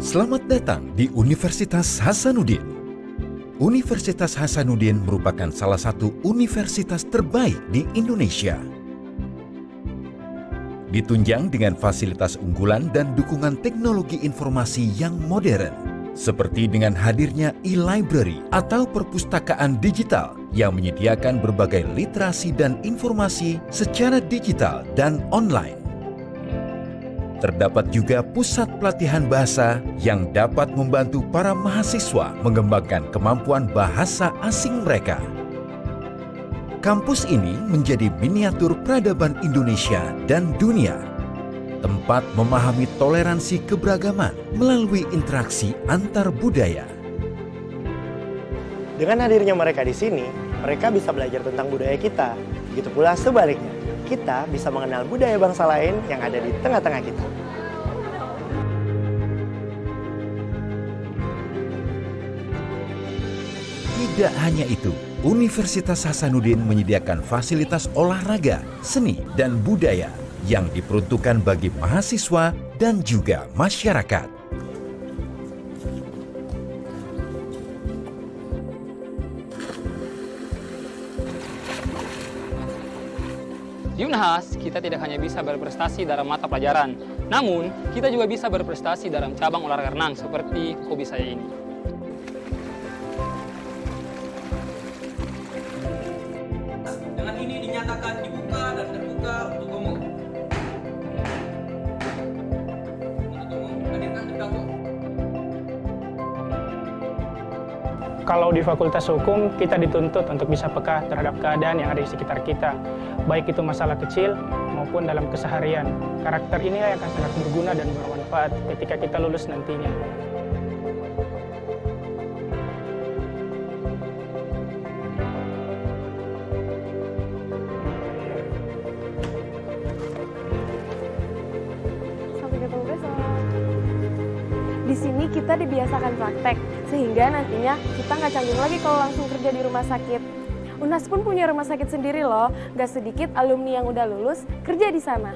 Selamat datang di Universitas Hasanuddin. Universitas Hasanuddin merupakan salah satu universitas terbaik di Indonesia. Ditunjang dengan fasilitas unggulan dan dukungan teknologi informasi yang modern, seperti dengan hadirnya e-library atau perpustakaan digital yang menyediakan berbagai literasi dan informasi secara digital dan online. Terdapat juga pusat pelatihan bahasa yang dapat membantu para mahasiswa mengembangkan kemampuan bahasa asing mereka. Kampus ini menjadi miniatur peradaban Indonesia dan dunia, tempat memahami toleransi keberagaman melalui interaksi antar budaya. Dengan hadirnya mereka di sini, mereka bisa belajar tentang budaya kita. Begitu pula sebaliknya, kita bisa mengenal budaya bangsa lain yang ada di tengah-tengah kita. Tidak hanya itu, Universitas Hasanuddin menyediakan fasilitas olahraga, seni, dan budaya yang diperuntukkan bagi mahasiswa dan juga masyarakat. Di Unhas, kita tidak hanya bisa berprestasi dalam mata pelajaran, namun kita juga bisa berprestasi dalam cabang olahraga renang seperti hobi saya ini. Dengan ini dinyatakan dibuka dan terbuka untuk umum. Hadirkan terdakwa. Kalau di Fakultas Hukum, kita dituntut untuk bisa peka terhadap keadaan yang ada di sekitar kita, baik itu masalah kecil maupun dalam keseharian. Karakter inilah yang akan sangat berguna dan bermanfaat ketika kita lulus nantinya. Sampai ketemu besok. Di sini kita dibiasakan praktek, sehingga nantinya kita nggak canggung lagi kalau langsung kerja di rumah sakit. Unhas pun punya rumah sakit sendiri loh, nggak sedikit alumni yang udah lulus kerja di sana.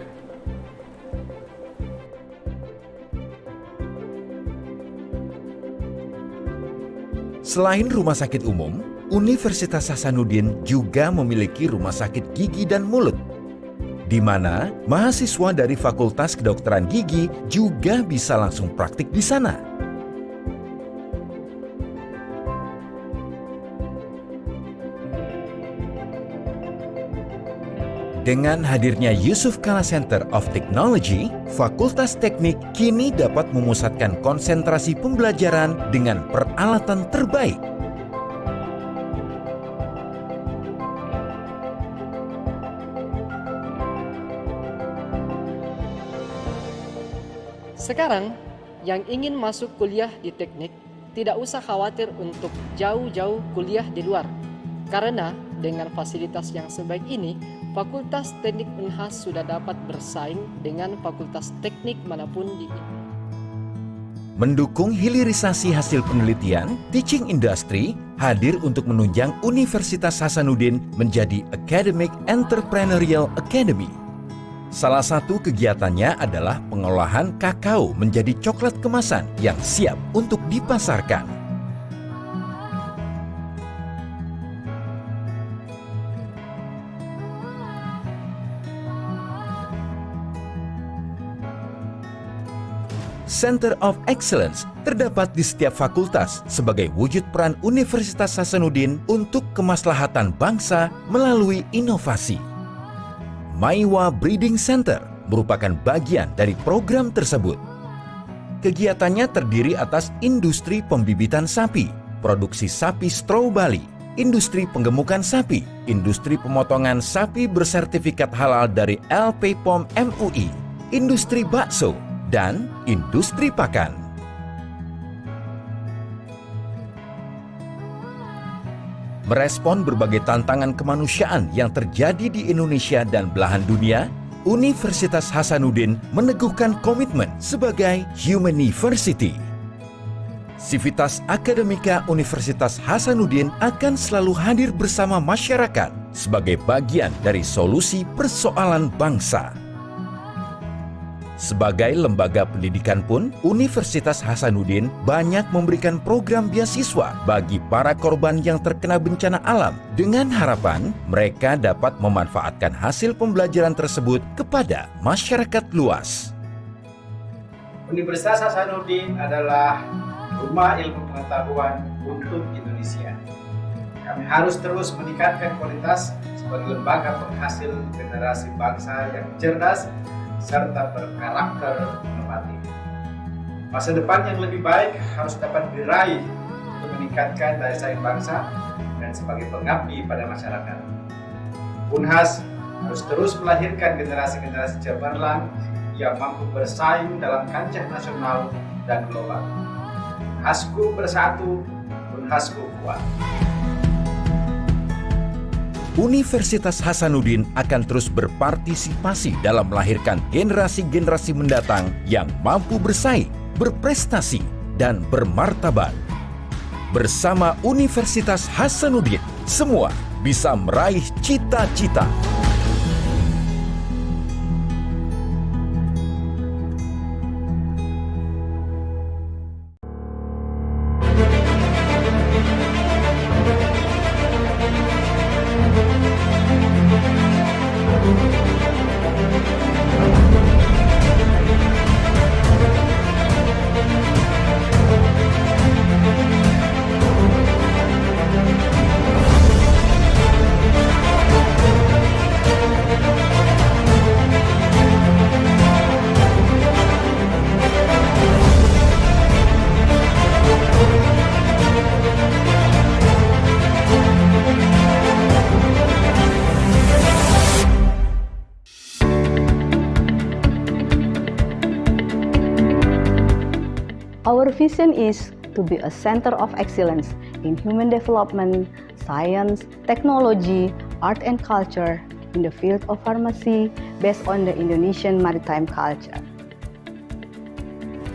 Selain rumah sakit umum, Universitas Hasanuddin juga memiliki rumah sakit gigi dan mulut, di mana mahasiswa dari Fakultas Kedokteran Gigi juga bisa langsung praktik di sana. Dengan hadirnya Yusuf Kala Center of Technology, Fakultas Teknik kini dapat memusatkan konsentrasi pembelajaran dengan peralatan terbaik. Sekarang, yang ingin masuk kuliah di teknik tidak usah khawatir untuk jauh-jauh kuliah di luar. Karena dengan fasilitas yang sebaik ini, Fakultas Teknik Unhas sudah dapat bersaing dengan fakultas teknik manapun di Indonesia. Mendukung hilirisasi hasil penelitian, teaching industry hadir untuk menunjang Universitas Hasanuddin menjadi Academic Entrepreneurial Academy. Salah satu kegiatannya adalah pengolahan kakao menjadi coklat kemasan yang siap untuk dipasarkan. Center of Excellence terdapat di setiap fakultas sebagai wujud peran Universitas Hasanuddin untuk kemaslahatan bangsa melalui inovasi. Maiwa Breeding Center merupakan bagian dari program tersebut. Kegiatannya terdiri atas industri pembibitan sapi, produksi sapi straw Bali, industri penggemukan sapi, industri pemotongan sapi bersertifikat halal dari LPPOM MUI, industri bakso, dan industri pakan. Merespon berbagai tantangan kemanusiaan yang terjadi di Indonesia dan belahan dunia, Universitas Hasanuddin meneguhkan komitmen sebagai Humaniversity. Sivitas Akademika Universitas Hasanuddin akan selalu hadir bersama masyarakat sebagai bagian dari solusi persoalan bangsa. Sebagai lembaga pendidikan pun, Universitas Hasanuddin banyak memberikan program beasiswa bagi para korban yang terkena bencana alam dengan harapan mereka dapat memanfaatkan hasil pembelajaran tersebut kepada masyarakat luas. Universitas Hasanuddin adalah rumah ilmu pengetahuan untuk Indonesia. Kami harus terus meningkatkan kualitas sebagai lembaga penghasil generasi bangsa yang cerdas serta berkarakter inovatif. Masa depan yang lebih baik harus dapat diraih untuk meningkatkan daya saing bangsa dan sebagai pengabdi pada masyarakat. Unhas harus terus melahirkan generasi-generasi cemerlang yang mampu bersaing dalam kancah nasional dan global. Unhasku bersatu, Unhasku kuat. Universitas Hasanuddin akan terus berpartisipasi dalam melahirkan generasi-generasi mendatang yang mampu bersaing, berprestasi, dan bermartabat. Bersama Universitas Hasanuddin, semua bisa meraih cita-cita. Our vision is to be a center of excellence in human development, science, technology, art and culture in the field of pharmacy based on the Indonesian maritime culture.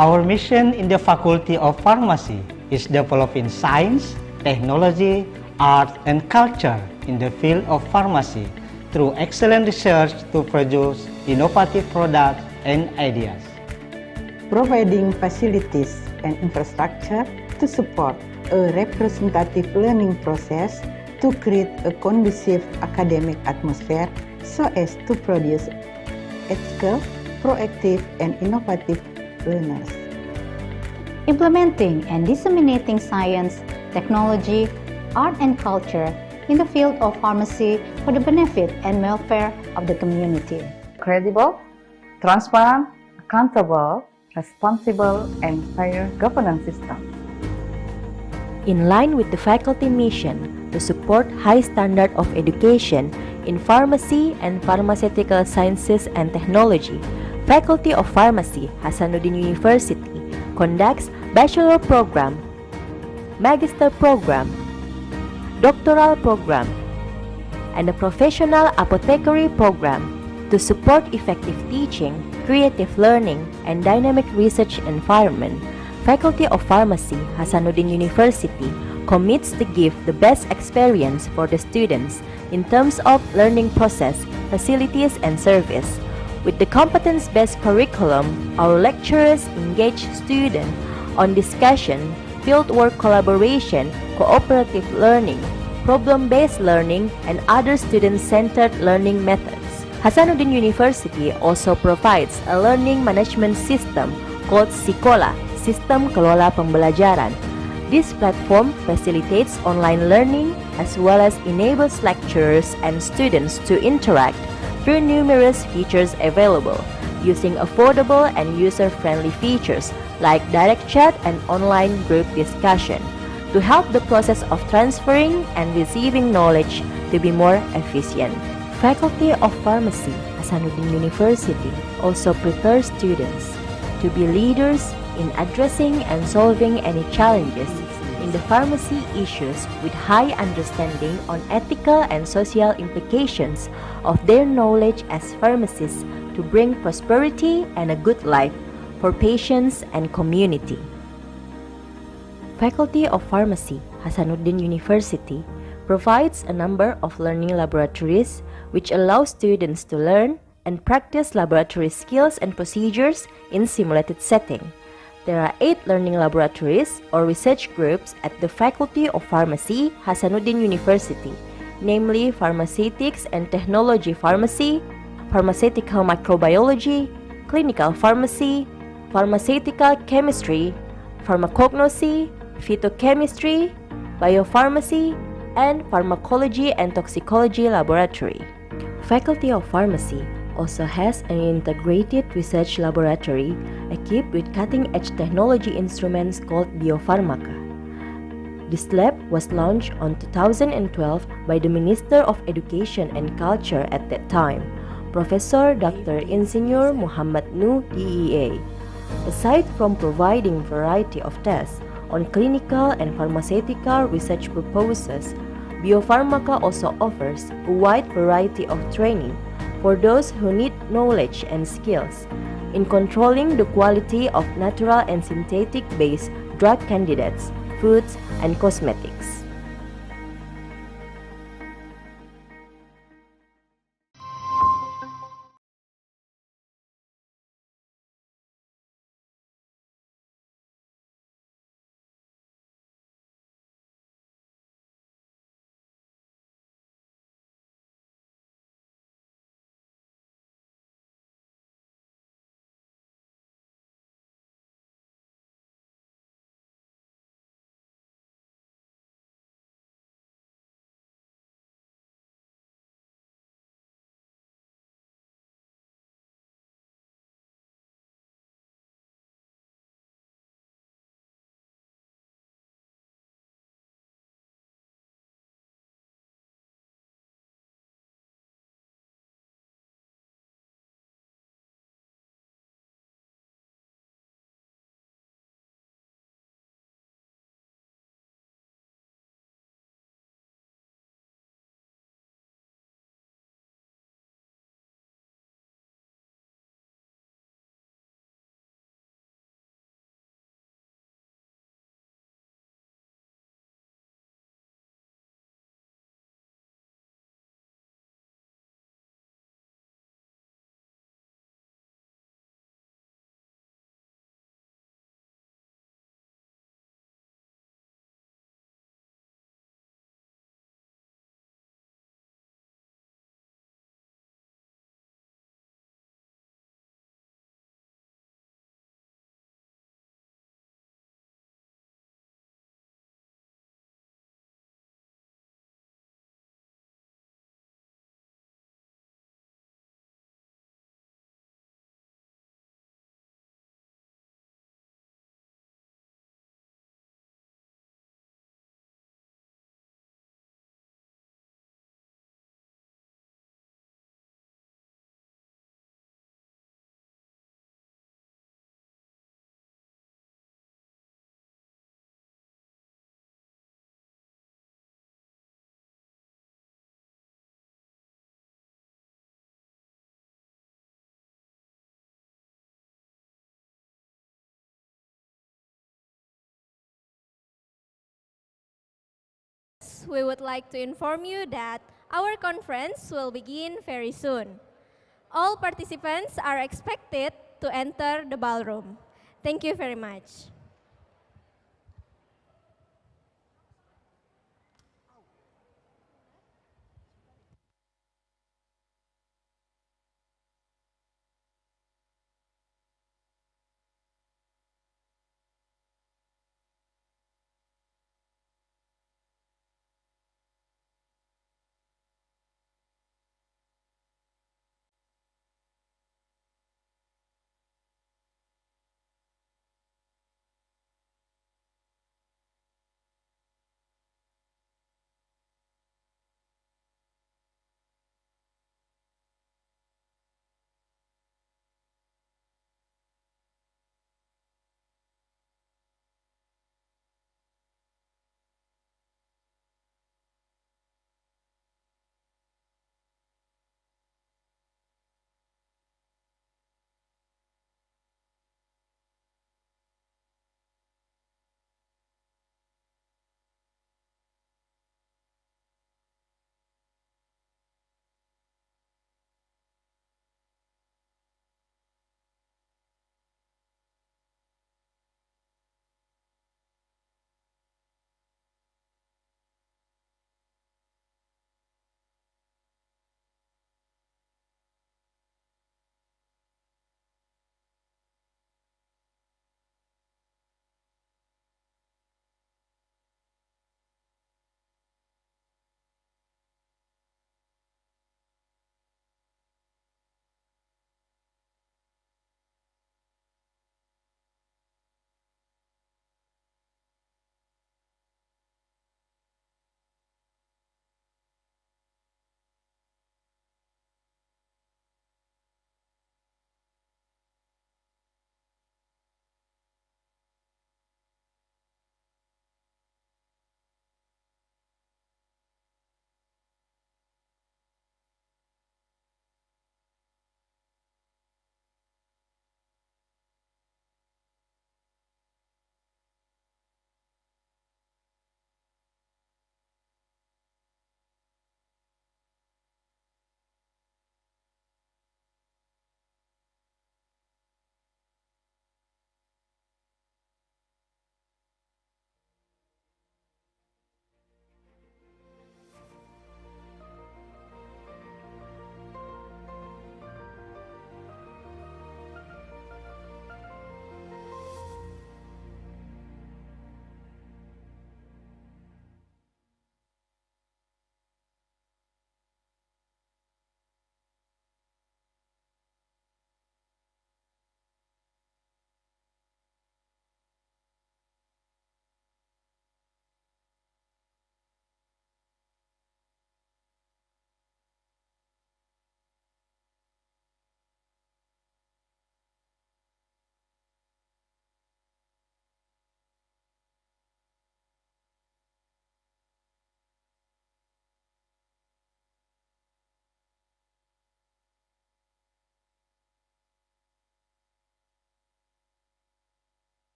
Our mission in the Faculty of Pharmacy is developing science, technology, art and culture in the field of pharmacy through excellent research to produce innovative products and ideas. Providing facilities and infrastructure to support a representative learning process to create a conducive academic atmosphere so as to produce ethical, proactive, and innovative learners. Implementing and disseminating science, technology, art and culture in the field of pharmacy for the benefit and welfare of the community. Credible, transparent, accountable, responsible, and fair governance system. In line with the faculty mission to support high standard of education in pharmacy and pharmaceutical sciences and technology, Faculty of Pharmacy, Hasanuddin University conducts bachelor program, magister program, doctoral program, and a professional apothecary program to support effective teaching, creative learning, and dynamic research environment. Faculty of Pharmacy, Hasanuddin University commits to give the best experience for the students in terms of learning process, facilities, and service. With the competence-based curriculum, our lecturers engage students on discussion, fieldwork collaboration, cooperative learning, problem-based learning, and other student-centered learning methods. Hasanuddin University also provides a learning management system called Sekolah, Sistem Kelola Pembelajaran. This platform facilitates online learning as well as enables lecturers and students to interact through numerous features available, using affordable and user-friendly features like direct chat and online group discussion to help the process of transferring and receiving knowledge to be more efficient. Faculty of Pharmacy, Hasanuddin University also prepares students to be leaders in addressing and solving any challenges in the pharmacy issues with high understanding on ethical and social implications of their knowledge as pharmacists to bring prosperity and a good life for patients and community. Faculty of Pharmacy, Hasanuddin University provides a number of learning laboratories which allow students to learn and practice laboratory skills and procedures in simulated setting. There are 8 learning laboratories or research groups at the Faculty of Pharmacy, Hasanuddin University, namely Pharmaceutics and Technology Pharmacy, Pharmaceutical Microbiology, Clinical Pharmacy, Pharmaceutical Chemistry, Pharmacognosy, Phytochemistry, Biopharmacy, and Pharmacology and Toxicology Laboratory. Faculty of Pharmacy also has an integrated research laboratory equipped with cutting-edge technology instruments called Biopharmaca. This lab was launched on 2012 by the Minister of Education and Culture at that time, Professor Dr. Insinyur Muhammad Nuh DEA. Aside from providing variety of tests on clinical and pharmaceutical research purposes, Biopharmaca also offers a wide variety of training for those who need knowledge and skills in controlling the quality of natural and synthetic-based drug candidates, foods, and cosmetics. We would like to inform you that our conference will begin very soon. All participants are expected to enter the ballroom. Thank you very much.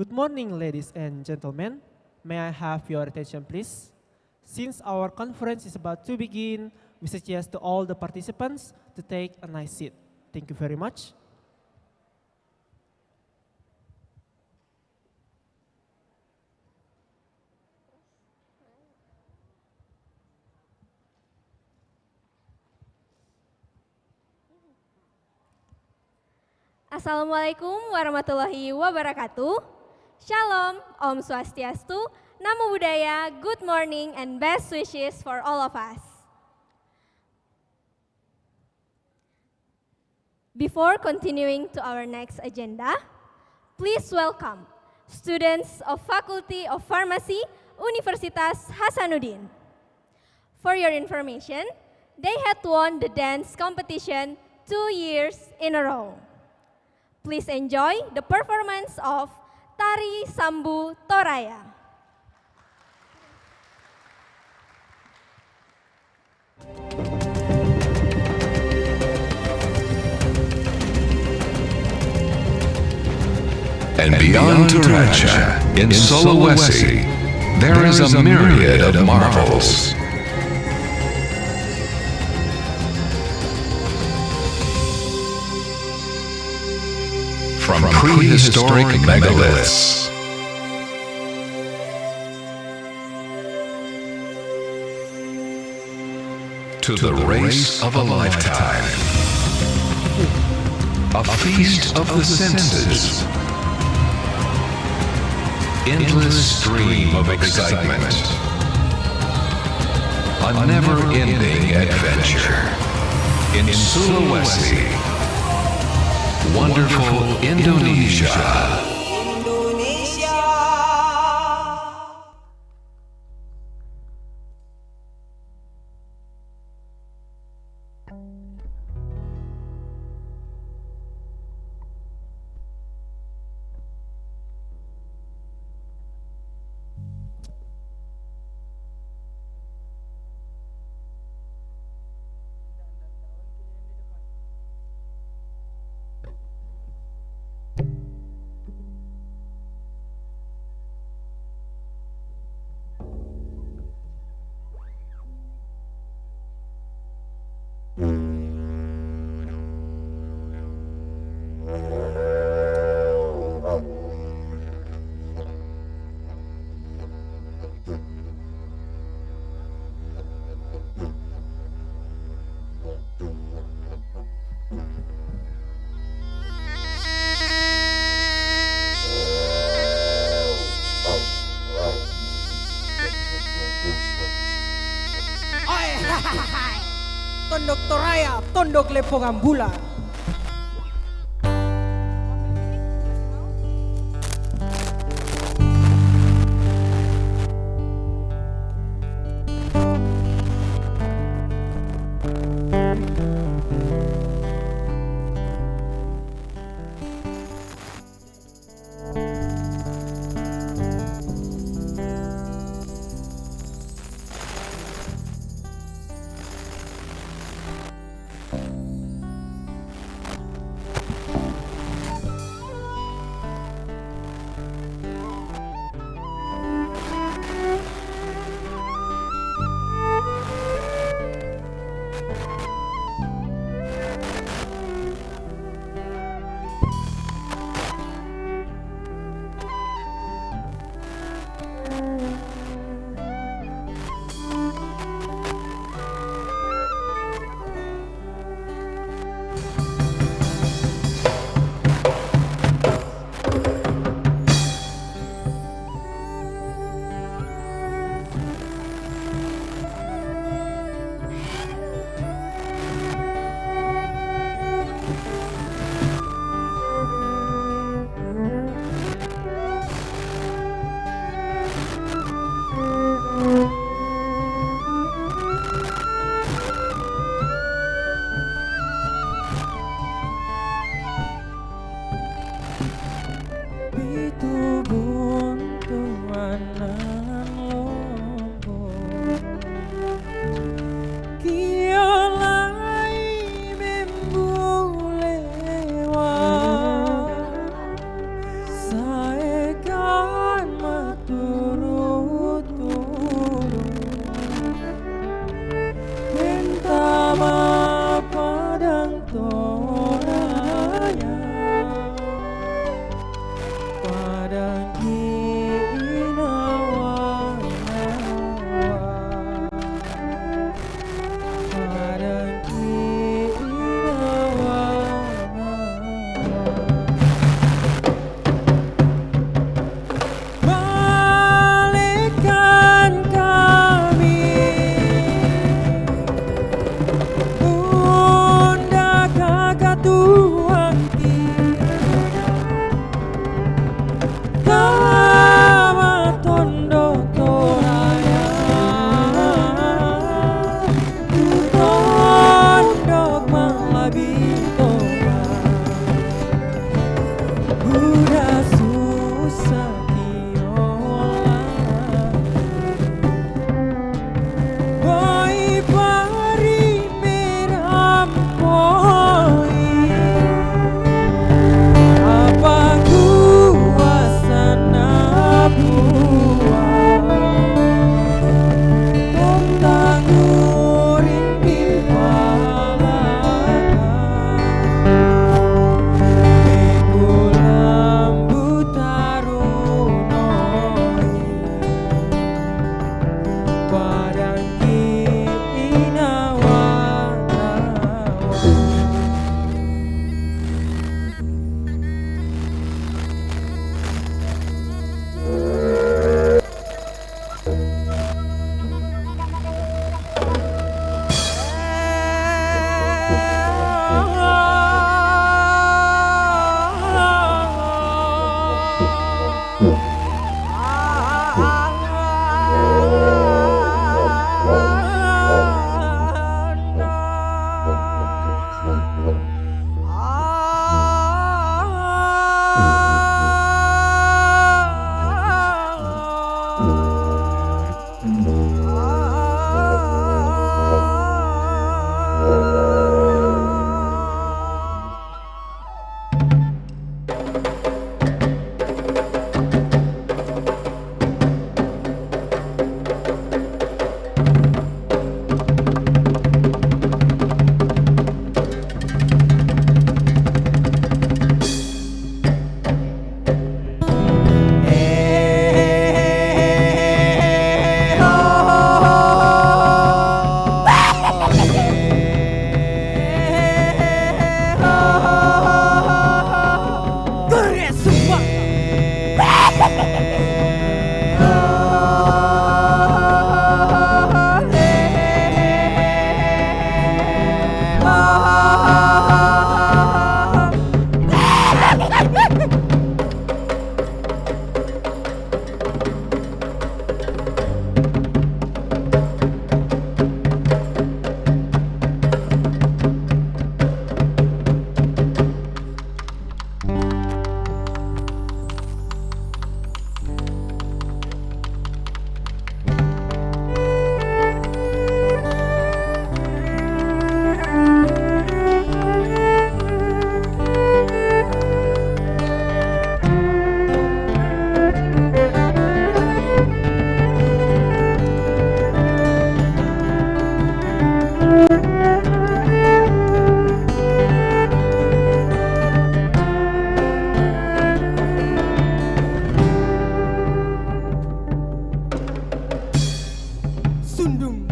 Good morning, ladies and gentlemen. May I have your attention, please? Since our conference is about to begin, we suggest to all the participants to take a nice seat. Thank you very much. Assalamualaikum warahmatullahi wabarakatuh. Shalom, Om Swastiastu, Namo Buddhaya, good morning and best wishes for all of us. Before continuing to our next agenda, please welcome students of Faculty of Pharmacy, Universitas Hasanuddin. For your information, they had won the dance competition 2 years in a row. Please enjoy the performance of Tari Sambu Toraya. And beyond Toraja, in Sulawesi, there is a myriad of marvels. From prehistoric megaliths to the race of a lifetime, a feast of the senses, endless stream of excitement, a never-ending adventure in Sulawesi. Wonderful Indonesia. Tondok Toraya, Tondok Lepongambula.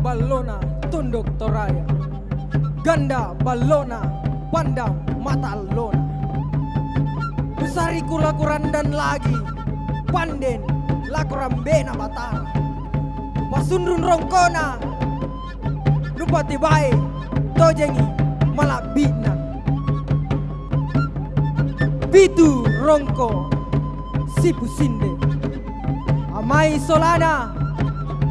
balona tunduk toraya, ganda balona pandang mata lona. Besari kula kurandan lagi, panden lakurambena batara. Pasundrun rongkona, nupati bae, tojengi malabina. Bitu rongko, sipusinde, amai solana,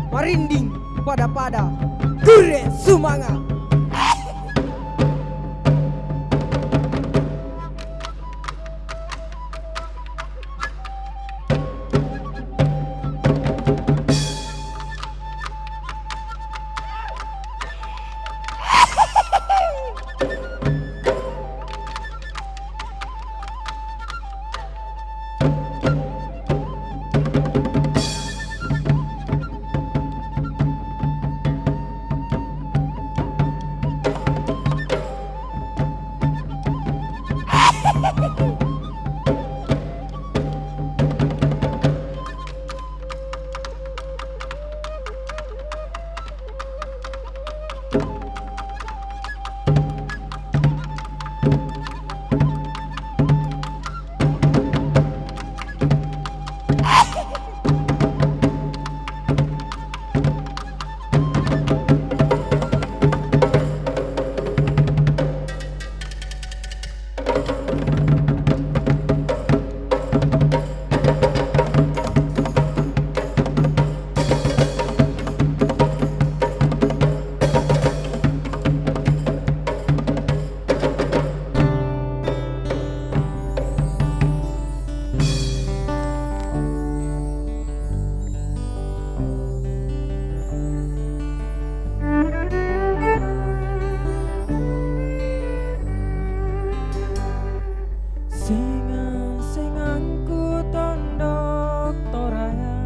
marinding pada-pada, kure sumanga. Singang-singangku tondok toraya,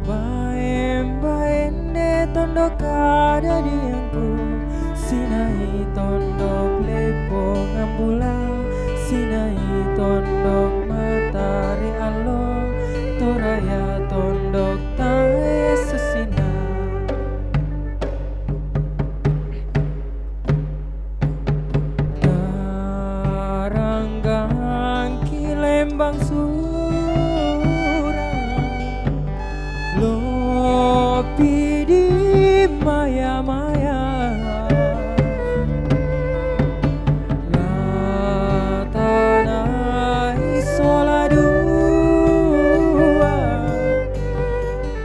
baen-baen de tondok ada diangku. Sinai tondok lepo ngambula, sinai tondok matahari alo, toraya tondok tae susina. Lembang surang lopi di maya-maya, la tanah isola dua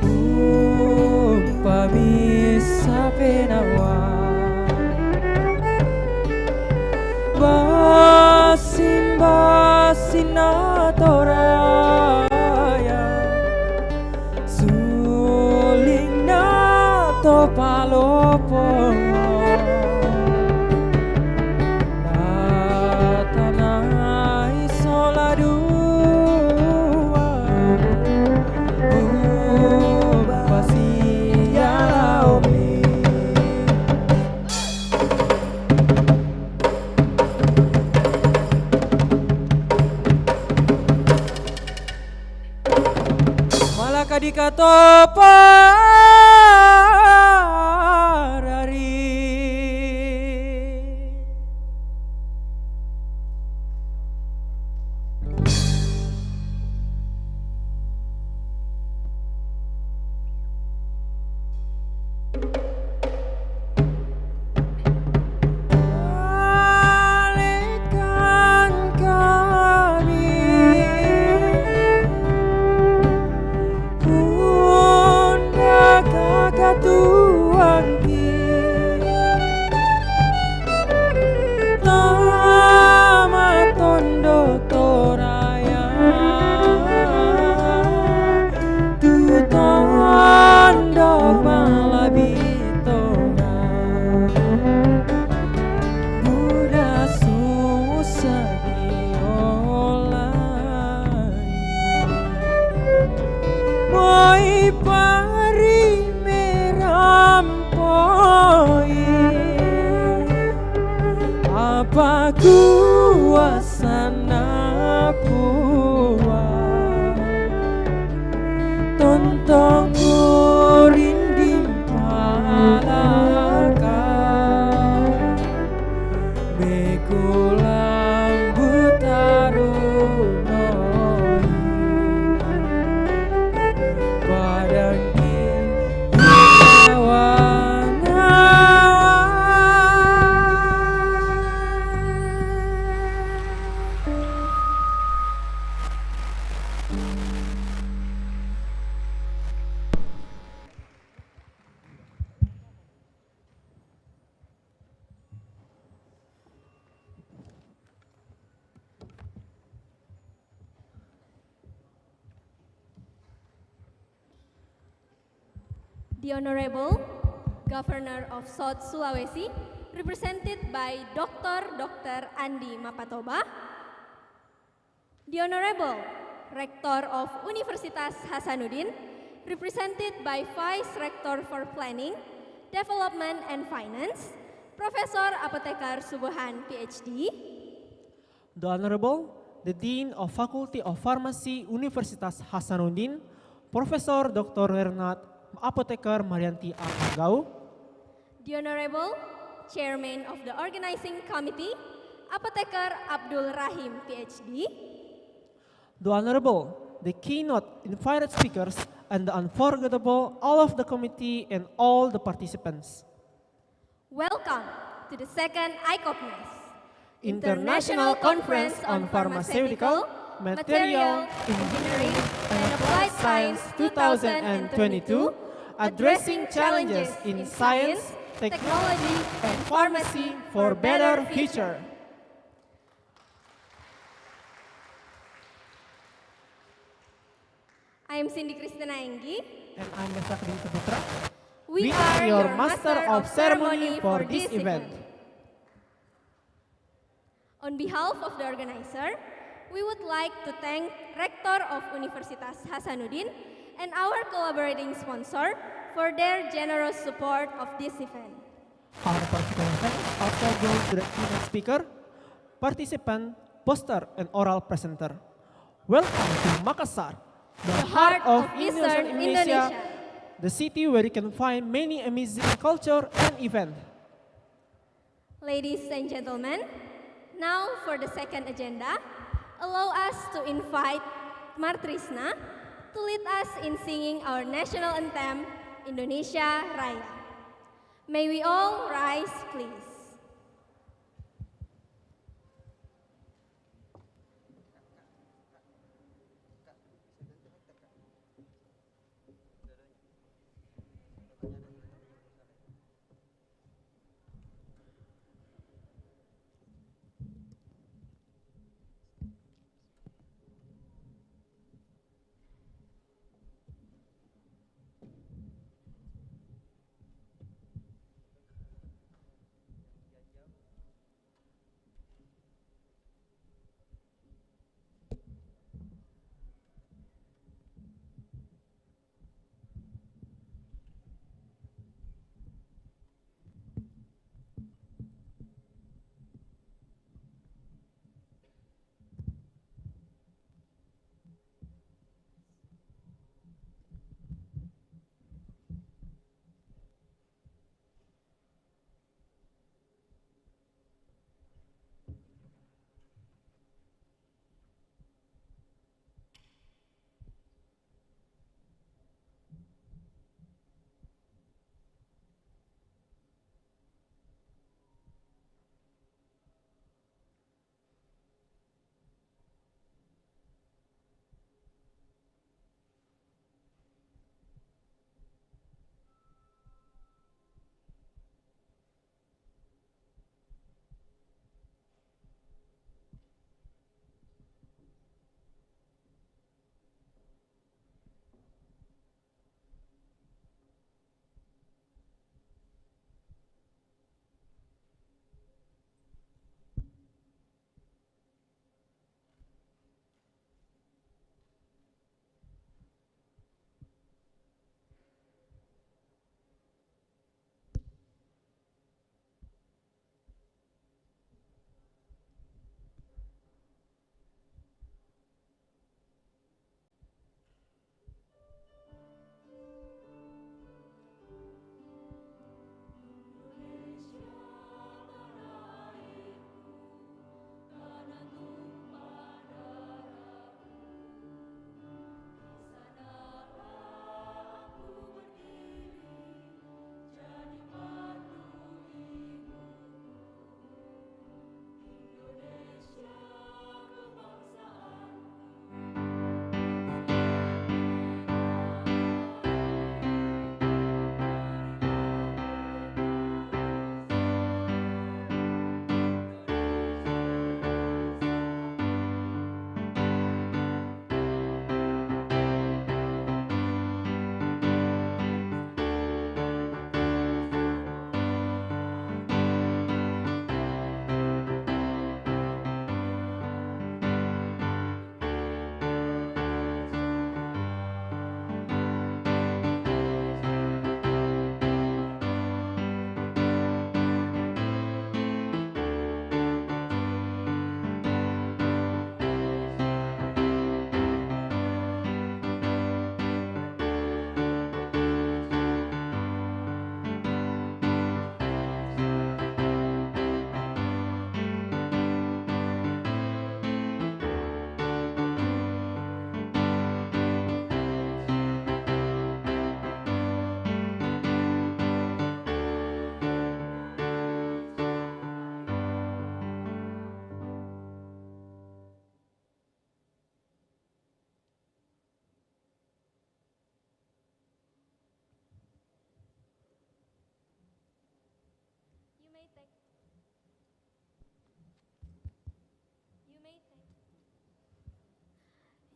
umpami sapenawa basimba toraya, suling na to palopo, la tanah isola dua basia omi. Kadika toparari alekan kami katuangki tama tondo toraya, tu tondo malabitona, buda susah diolai, moi pari merampoi, apa kuasa napua, tontong urin dimpal The Honorable Governor of South Sulawesi, represented by Dr. Andi Mapatoba. The Honorable Rector of Universitas Hasanuddin, represented by Vice Rector for Planning, Development and Finance, Profesor Apotekar Subuhan, PhD. The Honorable, the Dean of Faculty of Pharmacy, Universitas Hasanuddin, Profesor Dr. Renat Apotekar Marianti Arhagau. The Honorable Chairman of the Organizing Committee, Apotekar Abdul Rahim, PhD. The Honorable, the keynote invited speakers, and the unforgettable all of the committee and all the participants. Welcome to the second ICOPMES, International Conference on Pharmaceutical, Material, Engineering, and Applied Science 2022, addressing challenges in science, technology, and pharmacy for better future. I am Cindy Kristina Enggi. And I'm Mesakdin Saputra. We are your Master of Ceremony for this event. On behalf of the organizer, we would like to thank Rector of Universitas Hasanuddin and our collaborating sponsor for their generous support of this event. Our particular thanks also go to the keynote speaker, participant, poster, and oral presenter. Welcome to Makassar, the heart of Eastern Indonesia, the city where you can find many amazing culture and events. Ladies and gentlemen, now for the second agenda, allow us to invite Martrisna to lead us in singing our national anthem, Indonesia Raya. May we all rise, please.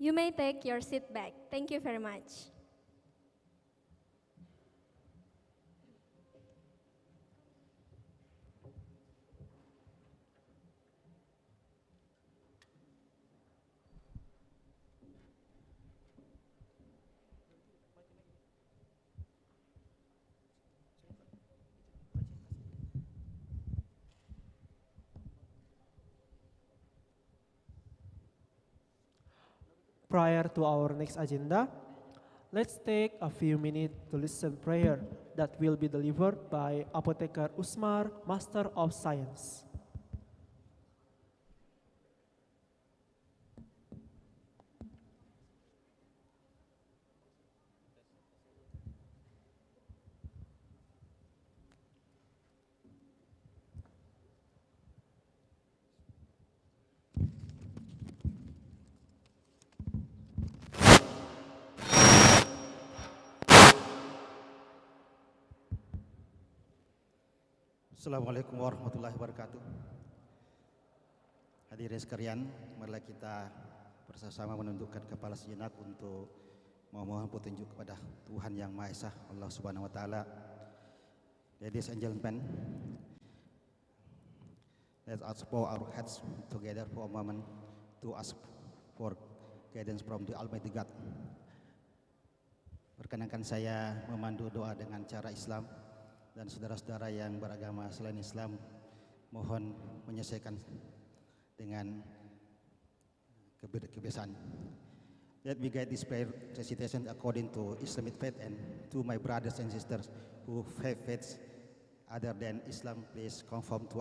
You may take your seat back. Thank you very much. Prior to our next agenda, let's take a few minutes to listen prayer that will be delivered by Apotheker Usmar, Master of Science. Assalamualaikum warahmatullahi wabarakatuh. Hadirin sekalian, marilah kita bersama-sama menundukkan kepala sejenak untuk memohon petunjuk kepada Tuhan Yang Maha Esa, Allah Subhanahu wa taala. Ladies and gentlemen, let us bow our heads together for a moment to ask for guidance from the Almighty God. Perkenankan saya memandu doa dengan cara Islam, dan saudara-saudara yang beragama selain Islam mohon menyesuaikan dengan kebiasaan. Let me guide this prayer recitation according to Islamic faith, and to my brothers and sisters who have faiths other than Islam, please conform to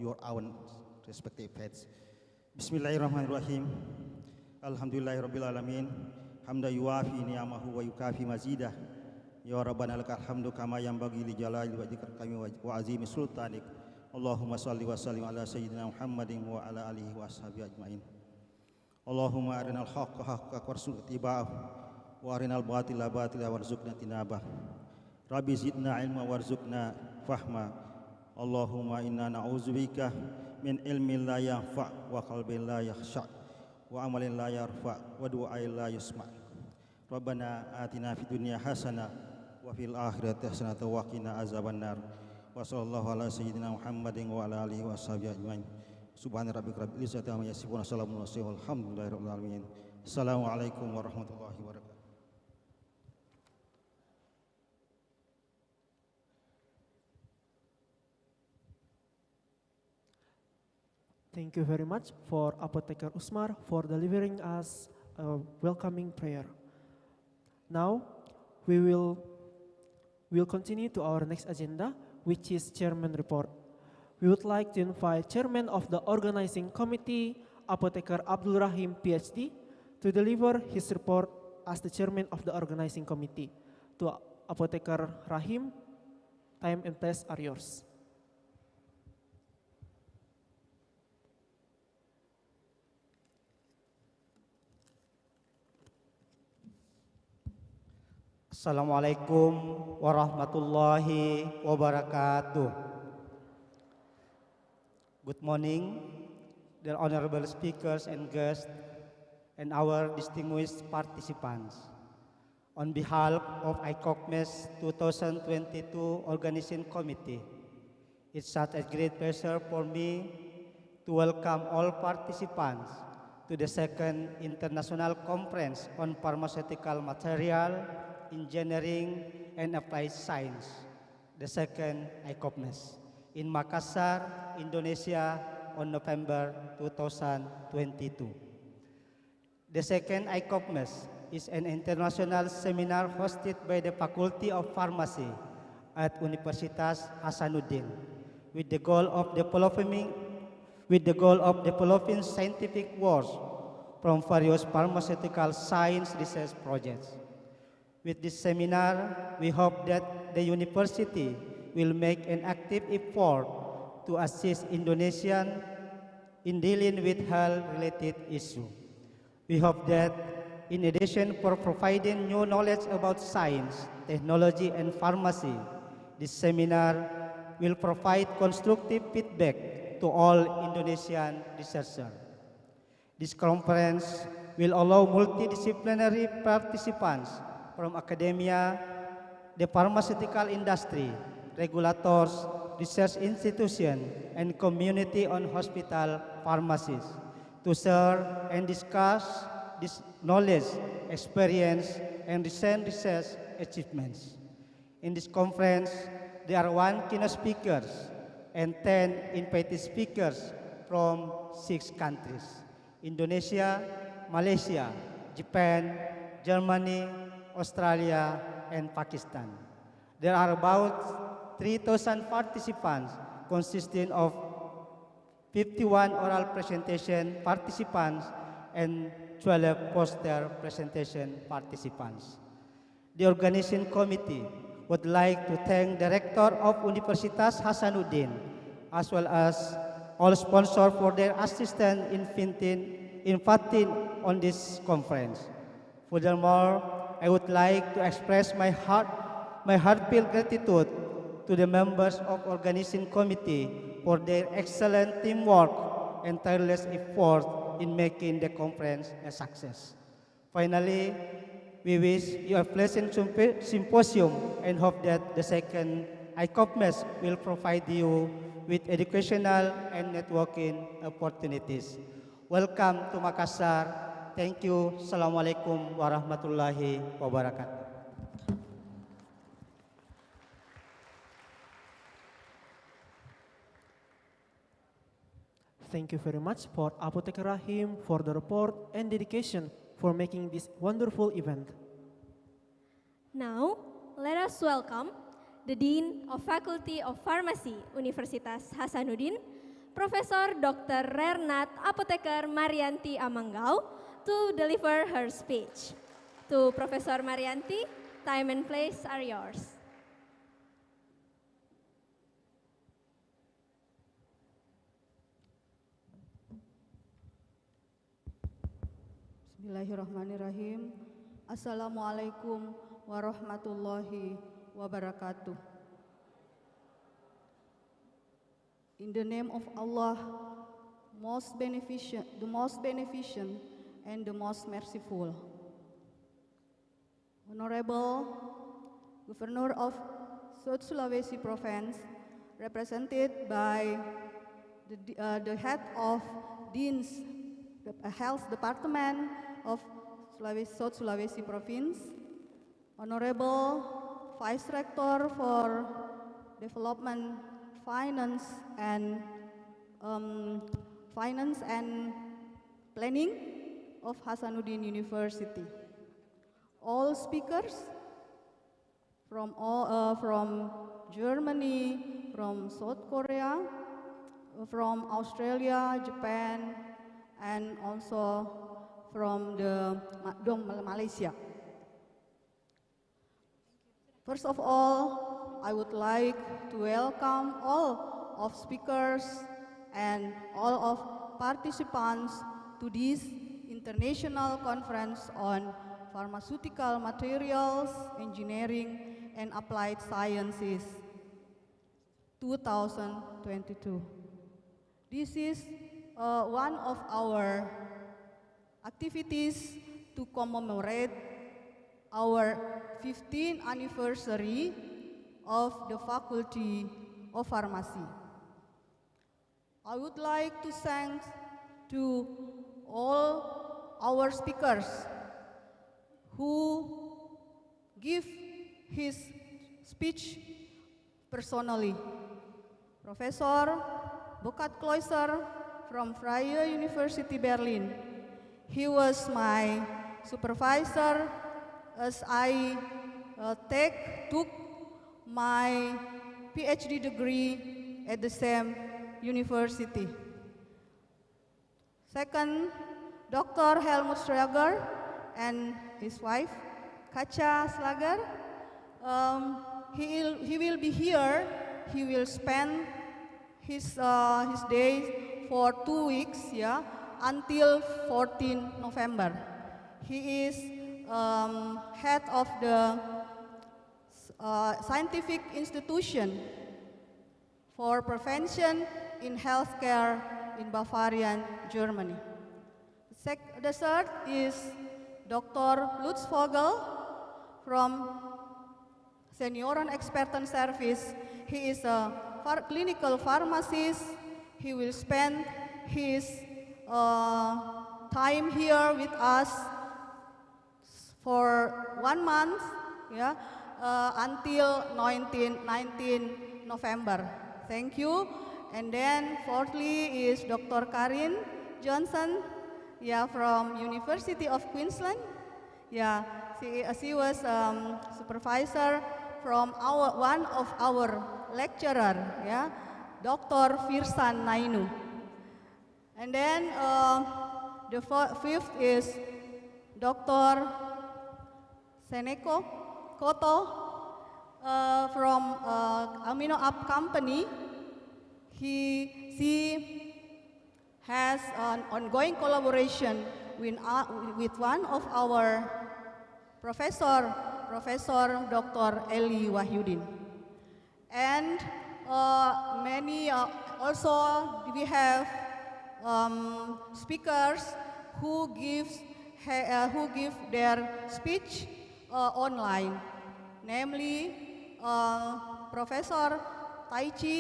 your own respective faiths. Bismillahirrahmanirrahim. Alhamdulillahirabbil alamin. Hamda yuwafi ni'amahu wa yukafi mazidah. Ya Rabbana lakal hamdu kama yanbaghi li jalali wajhika kami wa azimi sultanik. Allahumma salli wa sallim ala sayyidina Muhammadin wa ala alihi wa ashabihi ajmain. Allahumma arinal haqqa haqqa warzuqna ittiba'ahu wa arinal batila batila warzuqna tinabah. Rabbi zidna ilma warzuqna fahma. Allahumma inna na'udzubika min ilmin la yanfa' wa qalbin la yakhsha' wa amalin la yarfa' wa du'ain la yusma'. Rabbana atina fid dunya hasanah wa fil akhirati hasanatan wa qina azabannar. Wa sallallahu ala sayyidina Muhammadin wa ala alihi wa sahbihi ajmain. Subhana rabbika rabbil izzati amma yasifun, salamun alal mursalin, walhamdulillahi rabbil alamin. Assalamualaikum warahmatullahi wabarakatuh. Thank you very much for Apotheker Usmar for delivering us a welcoming prayer. Now, we'll continue to our next agenda, which is Chairman Report. We would like to invite Chairman of the Organizing Committee, Apotheker Abdul Rahim, PhD, to deliver his report as the Chairman of the Organizing Committee. To Apotheker Rahim, time and place are yours. Assalamualaikum warahmatullahi wabarakatuh. Good morning, dear honorable speakers and guests, and our distinguished participants. On behalf of ICOPMES 2022 Organizing Committee, it's such a great pleasure for me to welcome all participants to the second International Conference on Pharmaceutical Material, Engineering and Applied Science, the second ICOPMES, in Makassar, Indonesia on November 2022. The second ICOPMES is an international seminar hosted by the Faculty of Pharmacy at Universitas Hasanuddin with the goal of developing scientific works from various pharmaceutical science research projects. With this seminar, we hope that the university will make an active effort to assist Indonesians in dealing with health-related issues. We hope that in addition for providing new knowledge about science, technology, and pharmacy, this seminar will provide constructive feedback to all Indonesian researchers. This conference will allow multidisciplinary participants from academia, the pharmaceutical industry, regulators, research institutions, and community on hospital pharmacies to share and discuss this knowledge, experience, and recent research achievements. In this conference, there are 1 keynote speakers and 10 invited speakers from 6 countries: Indonesia, Malaysia, Japan, Germany, Australia, and Pakistan. There are about 3,000 participants consisting of 51 oral presentation participants and 12 poster presentation participants. The organizing committee would like to thank Director of Universitas Hasanuddin as well as all sponsors for their assistance in inviting on this conference. Furthermore, I would like to express my heartfelt gratitude to the members of organizing committee for their excellent teamwork and tireless effort in making the conference a success. Finally, we wish you a pleasant symposium and hope that the second ICOPMES will provide you with educational and networking opportunities. Welcome to Makassar. Thank you. Assalamualaikum warahmatullahi wabarakatuh. Thank you very much for Apotheker Rahim for the report and dedication for making this wonderful event. Now, let us welcome the Dean of Faculty of Pharmacy, Universitas Hasanuddin, Professor Dr. Renat Apotheker Marianti Amanggau, to deliver her speech. To Professor Marianti, time and place are yours. Bismillahirrahmanirrahim. Assalamualaikum warahmatullahi wabarakatuh. In the name of Allah, the most beneficent and the most merciful. Honorable Governor of South Sulawesi Province, represented by the head of Dean's Health Department of South Sulawesi Province, Honorable Vice Rector for Development, Finance and Planning of Hasanuddin University, all speakers from Germany, from South Korea, from Australia, Japan, and also from Malaysia. First of all, I would like to welcome all of speakers and all of participants to this international conference on pharmaceutical materials, engineering, and applied sciences 2022. This is one of our activities to commemorate our 15th anniversary of the Faculty of Pharmacy. I would like to thank to all our speakers who give his speech personally. Professor Burkhard Kloiser from Freie University Berlin. He was my supervisor as I took my PhD degree at the same university. Second, Dr. Helmut Schlager and his wife, Katja Schlager. He will be here. He will spend his days for 2 weeks, until 14 November. He is head of the scientific institution for prevention in healthcare in Bavarian, Germany. The third is Dr. Lutz Vogel from Senioren Experten Service. He is a clinical pharmacist. He will spend his time here with us for 1 month, yeah, until 19 November. Thank you. And then fourthly is Dr. Karin Johnson, yeah, from University of Queensland. Yeah, she was supervisor from one of our lecturer, yeah, Dr. Firsan Nainu. And then the fifth is Dr. Seneko Koto from Amino Up Company. She has an ongoing collaboration with one of our Professor Dr. Eli Wahyudin. And many also we have speakers who give their speech online, namely Professor Taichi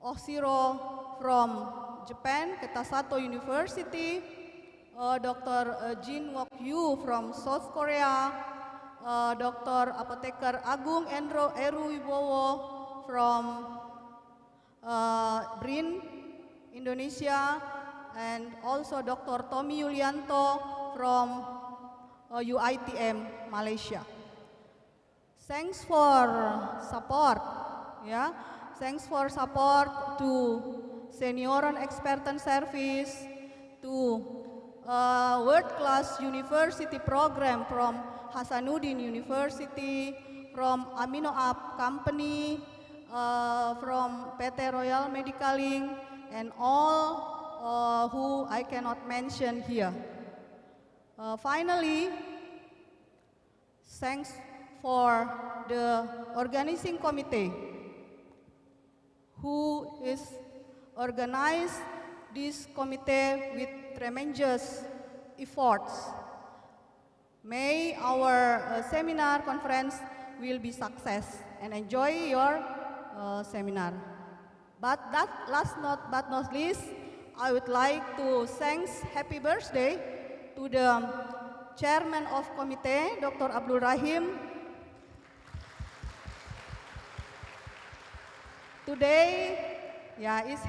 Oshiro from Japan, Kitasato University, Dr. Jin Wok Yu from South Korea, Dr. Apoteker Agung Eru Wibowo from BRIN, Indonesia, and also Dr. Tommy Yulianto from UITM, Malaysia. Thanks for support, yeah. Thanks for support to Senioren Experten Service, to world-class university program from Hasanuddin University, from Amino Up Company, from PT Royal Medical Link, and all who I cannot mention here. Finally, thanks for the organizing committee who is organized this committee with tremendous efforts. May our seminar conference will be success and enjoy your seminar. But last but not least, I would like to thank happy birthday to the chairman of committee, Dr. Abdul Rahim. Today, yeah, is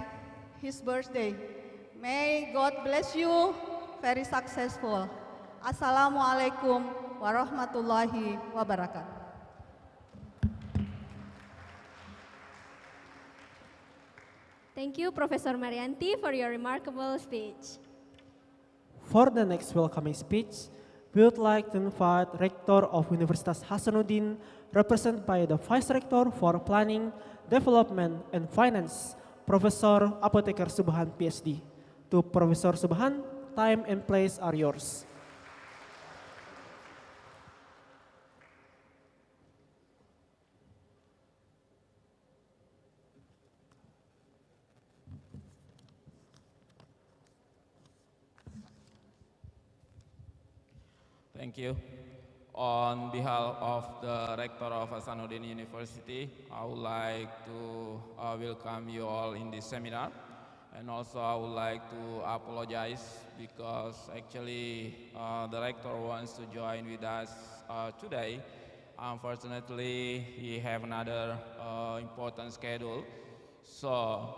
his birthday. May God bless you, very successful. Assalamualaikum warahmatullahi wabarakatuh. Thank you, Professor Marianti, for your remarkable speech. For the next welcoming speech, we would like to invite Rector of Universitas Hasanuddin, represented by the Vice Rector for Planning, Development and Finance, Professor Apoteker Subhan, PhD. To Professor Subhan, time and place are yours. Thank you. On behalf of the Rector of Hasanuddin University, I would like to welcome you all in this seminar. And also I would like to apologize because actually the Rector wants to join with us today. Unfortunately, he have another important schedule. So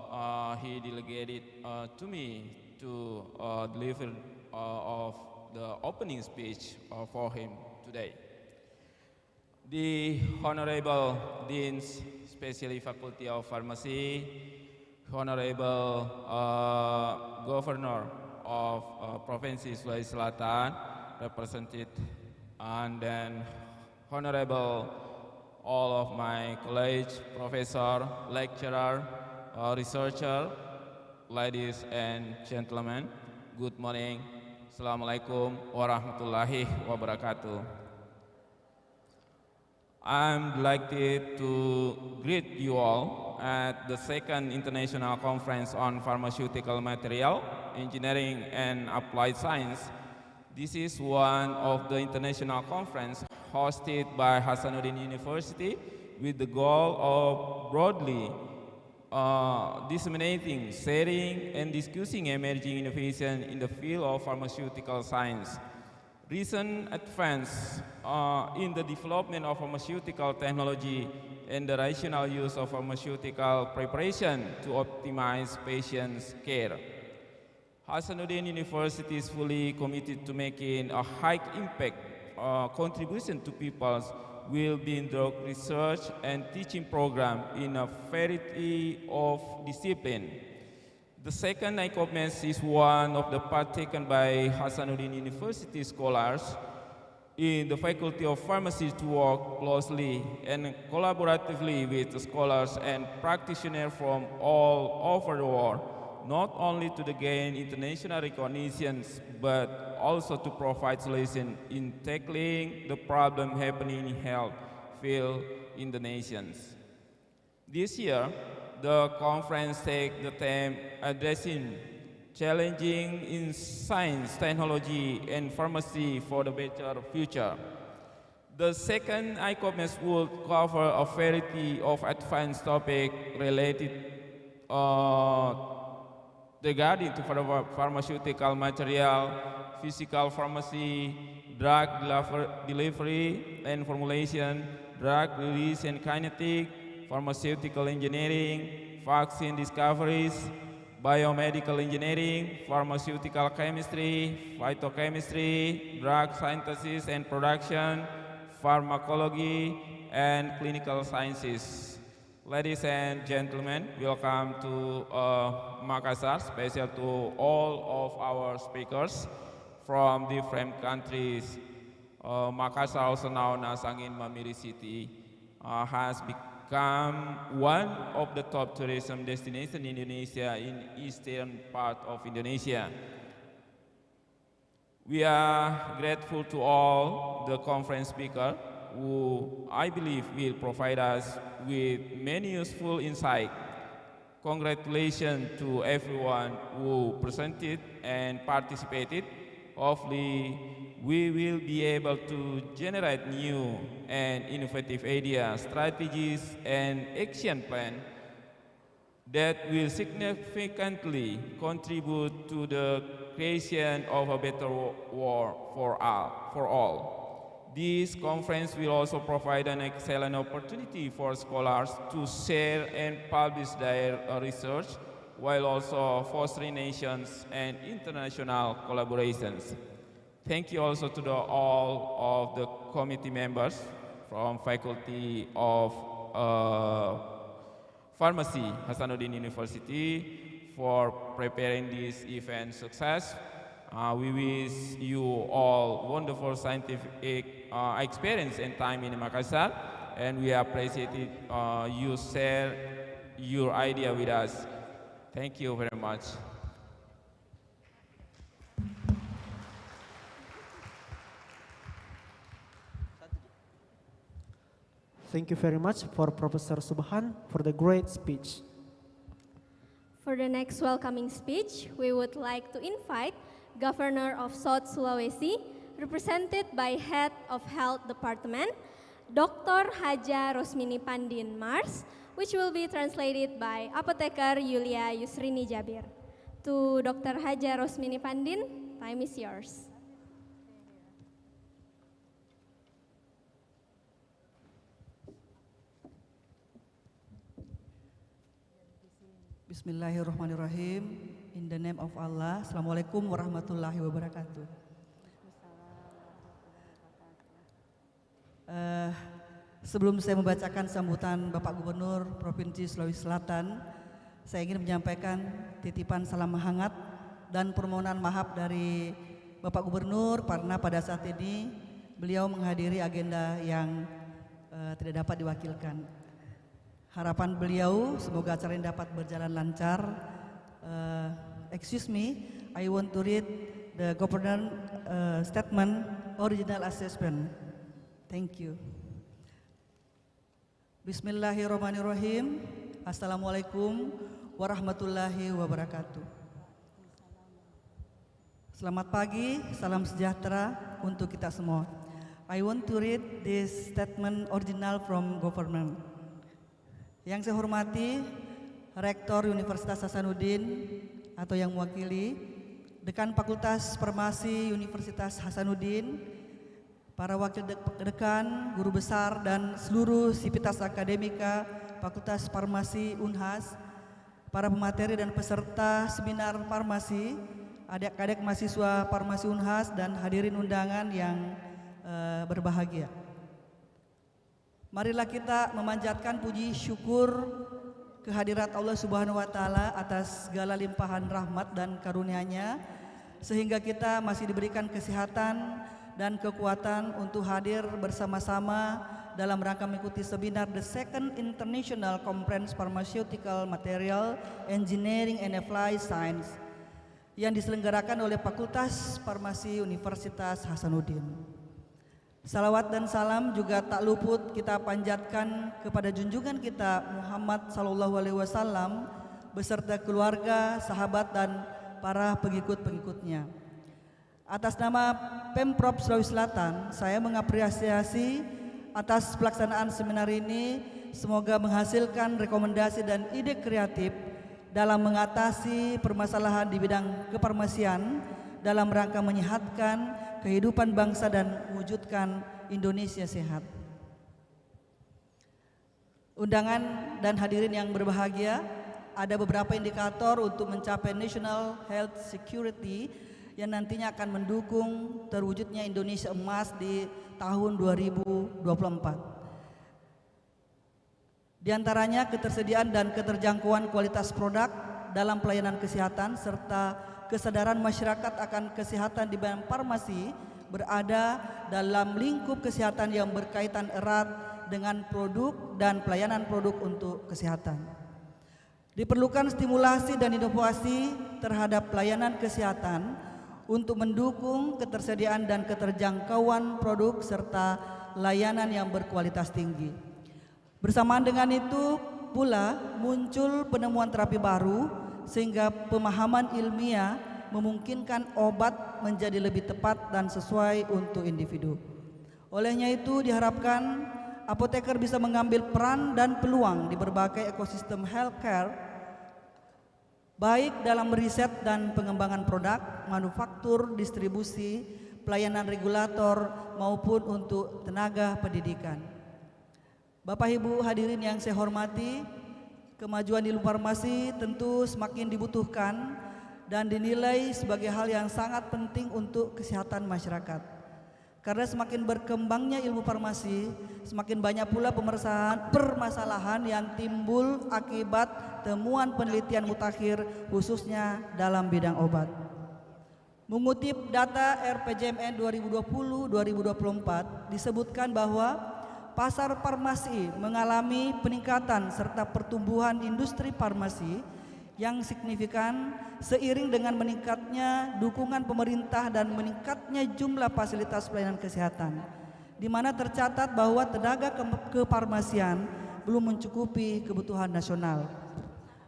he delegated to me to deliver of the opening speech for him today. The Honorable Deans, especially Faculty of Pharmacy, Honorable Governor of Provinsi Sulawesi Selatan, represented, and then Honorable all of my colleagues, professor, lecturer, researcher, ladies and gentlemen, good morning. Assalamualaikum warahmatullahi wabarakatuh. I'm delighted to greet you all at the second International Conference on Pharmaceutical Material Engineering and Applied Science. This is one of the international conference hosted by Hasanuddin University with the goal of broadly disseminating, sharing, and discussing emerging innovation in the field of pharmaceutical science. Recent advances in the development of pharmaceutical technology and the rational use of pharmaceutical preparation to optimize patients' care. Hasanuddin University is fully committed to making a high impact contribution to people's well-being drug research and teaching program in a variety of disciplines. The second ICOPMES is one of the part taken by Hasanuddin University scholars in the Faculty of Pharmacy to work closely and collaboratively with scholars and practitioners from all over the world, not only to gain international recognition, but also to provide solutions in tackling the problem happening in health field in the nations. This year, the conference takes the theme addressing challenging in science, technology, and pharmacy for the better future. The second ICOPMES will cover a variety of advanced topics related regarding to pharmaceutical material, physical pharmacy, drug delivery and formulation, drug release and kinetic, pharmaceutical engineering, vaccine discoveries, biomedical engineering, pharmaceutical chemistry, phytochemistry, drug synthesis and production, pharmacology, and clinical sciences. Ladies and gentlemen, welcome to Makassar, special to all of our speakers from different countries. Makassar, also known as Angin Mamiri City, has become one of the top tourism destinations in Indonesia, in eastern part of Indonesia. We are grateful to all the conference speakers who I believe will provide us with many useful insights. Congratulations to everyone who presented and participated. Hopefully, we will be able to generate new and innovative ideas, strategies, and action plans that will significantly contribute to the creation of a better world for all. This conference will also provide an excellent opportunity for scholars to share and publish their research, while also fostering nations and international collaborations. Thank you also to all of the committee members from Faculty of Pharmacy, Hasanuddin University, for preparing this event success. We wish you all wonderful scientific experience and time in Makassar, and we appreciate it, you share your idea with us. Thank you very much. Thank you very much for Professor Subhan for the great speech. For the next welcoming speech, we would like to invite Governor of South Sulawesi, represented by Head of Health Department, Dr. Haja Rosmini Pandin Mars, which will be translated by Apotheker Yulia Yusrini Jabir. To Dr. Haja Rosmini Pandin, time is yours. Bismillahirrahmanirrahim. In the name of Allah. Assalamualaikum warahmatullahi wabarakatuh. Sebelum saya membacakan sambutan Bapak Gubernur Provinsi Sulawesi Selatan, saya ingin menyampaikan titipan salam hangat dan permohonan maaf dari Bapak Gubernur karena pada saat ini beliau menghadiri agenda yang tidak dapat diwakilkan. Harapan beliau semoga acara ini dapat berjalan lancar. Excuse me, I want to read the governor statement, original assessment. Thank you. Bismillahirrahmanirrahim. Assalamualaikum warahmatullahi wabarakatuh. Selamat pagi, salam sejahtera untuk kita semua. I want to read this statement original from government. Yang saya hormati Rektor Universitas Hasanuddin atau yang mewakili, Dekan Fakultas Farmasi Universitas Hasanuddin, para wakil dekan, guru besar dan seluruh sivitas akademika Fakultas Farmasi Unhas, para pemateri dan peserta seminar farmasi, adik-adik mahasiswa Farmasi Unhas dan hadirin undangan yang berbahagia. Marilah kita memanjatkan puji syukur kehadirat Allah Subhanahu wa taala atas segala limpahan rahmat dan karunia-Nya sehingga kita masih diberikan kesehatan dan kekuatan untuk hadir bersama-sama dalam rangka mengikuti seminar The Second International Conference Pharmaceutical Material Engineering and Applied Science yang diselenggarakan oleh Fakultas Farmasi Universitas Hasanuddin. Salawat dan salam juga tak luput kita panjatkan kepada junjungan kita Muhammad SAW beserta keluarga, sahabat dan para pengikut-pengikutnya. Atas nama Pemprov Sulawesi Selatan, saya mengapresiasi atas pelaksanaan seminar ini. Semoga menghasilkan rekomendasi dan ide kreatif dalam mengatasi permasalahan di bidang kefarmasian dalam rangka menyehatkan kehidupan bangsa dan mewujudkan Indonesia sehat. Undangan dan hadirin yang berbahagia, ada beberapa indikator untuk mencapai National Health Security yang nantinya akan mendukung terwujudnya Indonesia emas di tahun 2024. Di antaranya ketersediaan dan keterjangkauan kualitas produk dalam pelayanan kesehatan serta kesadaran masyarakat akan kesehatan di bidang farmasi berada dalam lingkup kesehatan yang berkaitan erat dengan produk dan pelayanan produk untuk kesehatan. Diperlukan stimulasi dan inovasi terhadap pelayanan kesehatan untuk mendukung ketersediaan dan keterjangkauan produk serta layanan yang berkualitas tinggi. Bersamaan dengan itu pula muncul penemuan terapi baru sehingga pemahaman ilmiah memungkinkan obat menjadi lebih tepat dan sesuai untuk individu. Olehnya itu diharapkan apoteker bisa mengambil peran dan peluang di berbagai ekosistem healthcare, baik dalam riset dan pengembangan produk, manufaktur, distribusi, pelayanan regulator maupun untuk tenaga pendidikan. Bapak Ibu hadirin yang saya hormati, kemajuan di farmasi tentu semakin dibutuhkan dan dinilai sebagai hal yang sangat penting untuk kesehatan masyarakat. Karena semakin berkembangnya ilmu farmasi, semakin banyak pula permasalahan yang timbul akibat temuan penelitian mutakhir khususnya dalam bidang obat. Mengutip data RPJMN 2020-2024 disebutkan bahwa pasar farmasi mengalami peningkatan serta pertumbuhan industri farmasi yang signifikan seiring dengan meningkatnya dukungan pemerintah dan meningkatnya jumlah fasilitas pelayanan kesehatan, di mana tercatat bahwa tenaga kefarmasian belum mencukupi kebutuhan nasional.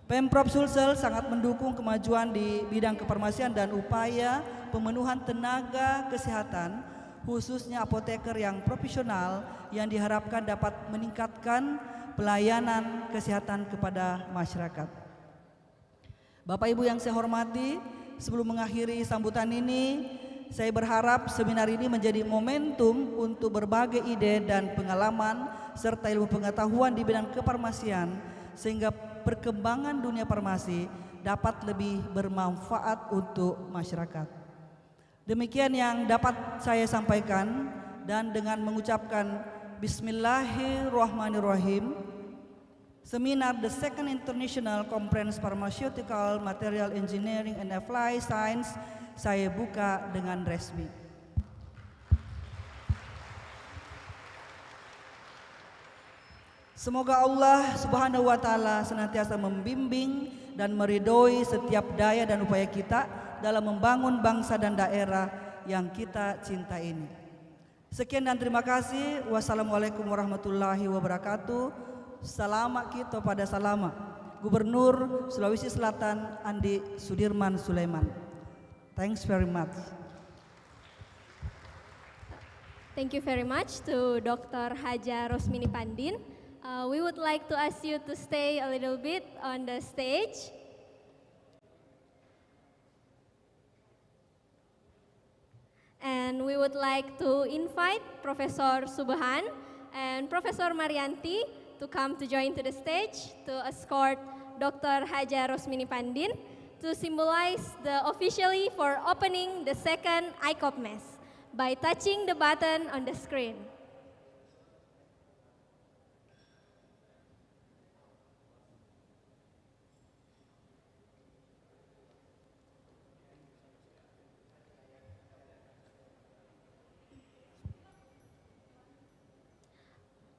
Pemprov Sulsel sangat mendukung kemajuan di bidang kefarmasian dan upaya pemenuhan tenaga kesehatan khususnya apoteker yang profesional yang diharapkan dapat meningkatkan pelayanan kesehatan kepada masyarakat. Bapak Ibu yang saya hormati, sebelum mengakhiri sambutan ini, saya berharap seminar ini menjadi momentum untuk berbagai ide dan pengalaman serta ilmu pengetahuan di bidang kefarmasian sehingga perkembangan dunia farmasi dapat lebih bermanfaat untuk masyarakat. Demikian yang dapat saya sampaikan, dan dengan mengucapkan Bismillahirrahmanirrahim, seminar The Second International Conference Pharmaceutical Material Engineering and Applied Science saya buka dengan resmi. Semoga Allah Subhanahu wa taala senantiasa membimbing dan meridhoi setiap daya dan upaya kita dalam membangun bangsa dan daerah yang kita cinta ini. Sekian dan terima kasih. Wassalamualaikum warahmatullahi wabarakatuh. Selamat kita pada salama Gubernur Sulawesi Selatan Andi Sudirman Sulaiman. Thanks very much. Thank you very much to Dr. Haja Rosmini Pandin. We would like to ask you to stay a little bit on the stage. And we would like to invite Professor Subhan and Professor Marianti to come to join to the stage to escort Dr. Haja Rosmini Pandin to symbolize the officially for opening the second ICOPMES by touching the button on the screen.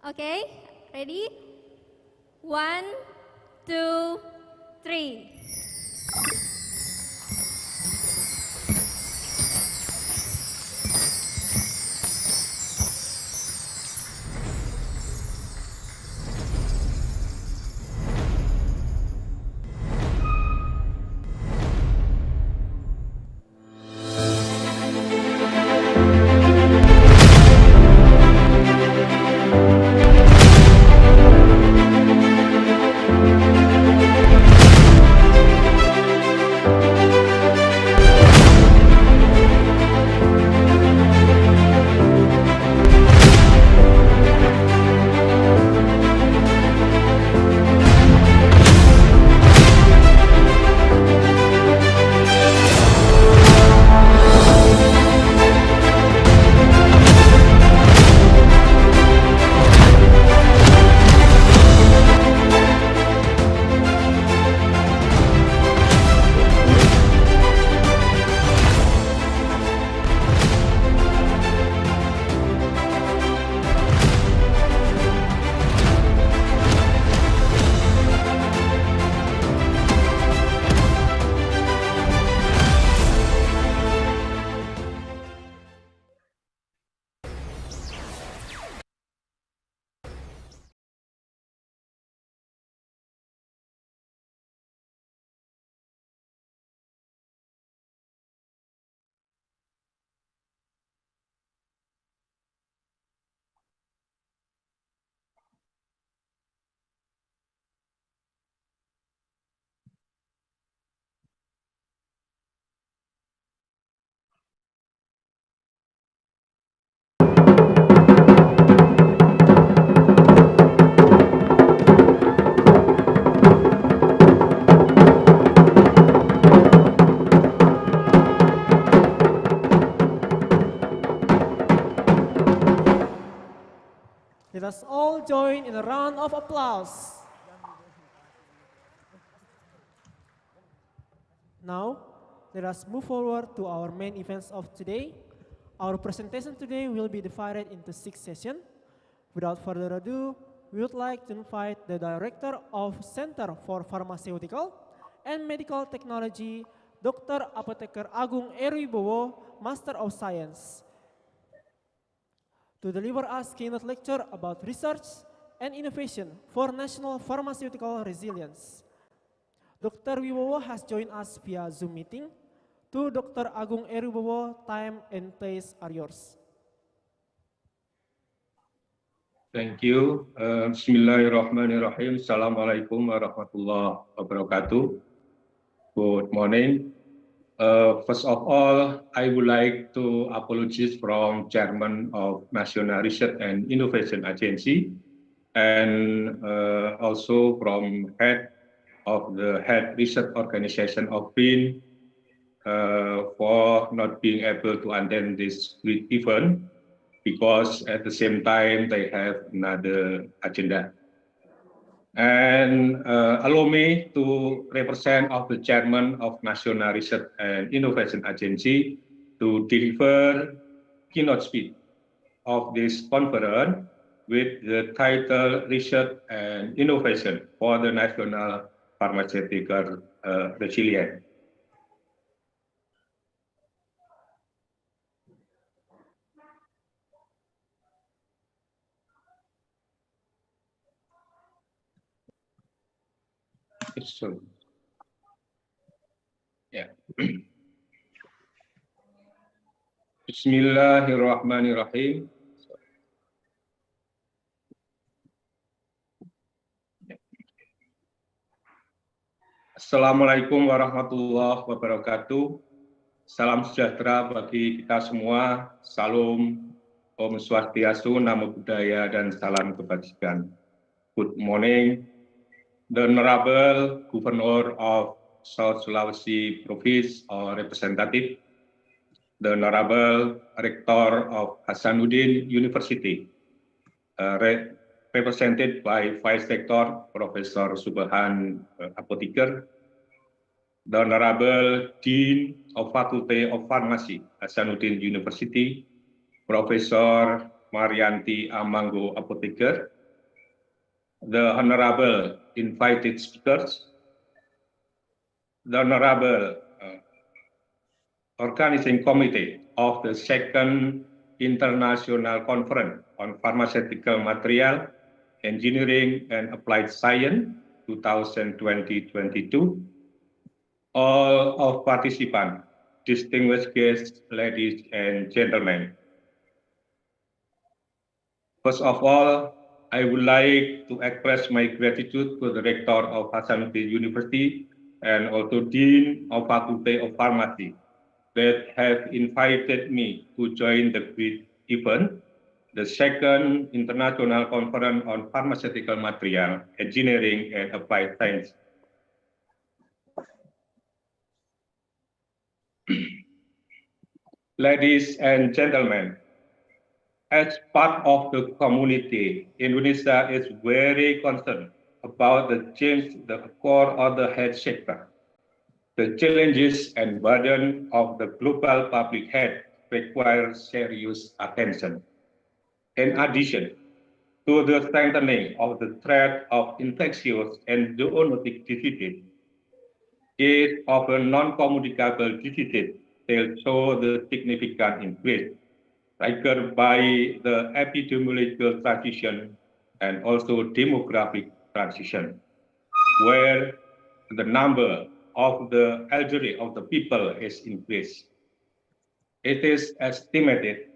Okay, ready? 1, 2, 3. Let us all join in a round of applause. Now, let us move forward to our main events of today. Our presentation today will be divided into 6 sessions. Without further ado, we would like to invite the Director of Center for Pharmaceutical and Medical Technology, Dr. Apoteker Agung Eribowo, Master of Science, to deliver us keynote lecture about research and innovation for national pharmaceutical resilience. Dr. Wibowo has joined us via Zoom meeting. To Dr. Agung Eribowo, time and place are yours. Thank you. Bismillahirrahmanirrahim. Assalamualaikum warahmatullahi wabarakatuh. Good morning. First of all, I would like to apologize from Chairman of National Research and Innovation Agency and also from Head of the Head Research Organization of BRIN for not being able to attend this great event because at the same time they have another agenda. And allow me to represent of the Chairman of National Research and Innovation Agency to deliver keynote speech of this conference with the title Research and Innovation for the National Pharmaceutical Resilience. So, yeah. Bismillahirrahmanirrahim. Assalamualaikum warahmatullahi wabarakatuh. Salam sejahtera bagi kita semua. Salam, Om Swastiastu, Namo Buddhaya, dan salam kebajikan. Good morning, the Honorable Governor of South Sulawesi Province or Representative, the Honorable Rector of Hasanuddin University, represented by Vice Rector Professor Subhan Apotheker, the Honorable Dean of Faculty of Pharmacy, Hasanuddin University, Professor Marianti Amanggo Apotheker, the Honorable invited speakers, the Honorable Organizing Committee of the Second International Conference on Pharmaceutical Material, Engineering and Applied Science 2020-22, all of participants, distinguished guests, ladies and gentlemen. First of all, I would like to express my gratitude to the Rector of Hasanuddin University and also Dean of Faculty of Pharmacy that have invited me to join the great event, the Second International Conference on Pharmaceutical Material, Engineering and Applied Science. Ladies and gentlemen, as part of the community, Indonesia is very concerned about the change the core of the health sector. The challenges and burden of the global public health require serious attention. In addition to the strengthening of the threat of infectious and zoonotic diseases, case of a non-communicable diseases still show the significant increase, triggered by the epidemiological transition and also demographic transition, where the number of the elderly of the people is increased. It is estimated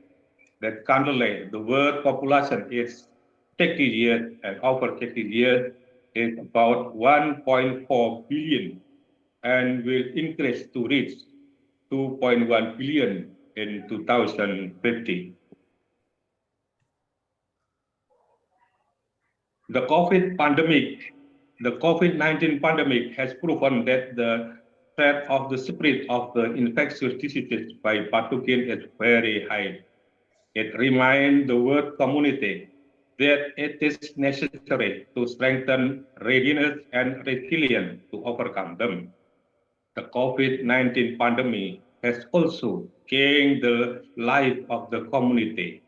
that currently the world population is 60 years and over 60 years is about 1.4 billion and will increase to reach 2.1 billion in 2050. The COVID-19 pandemic has proven that the threat of the spread of the infectious diseases by pathogen is very high. It reminds the world community that it is necessary to strengthen readiness and resilience to overcome them. The COVID-19 pandemic has also changed the life of the community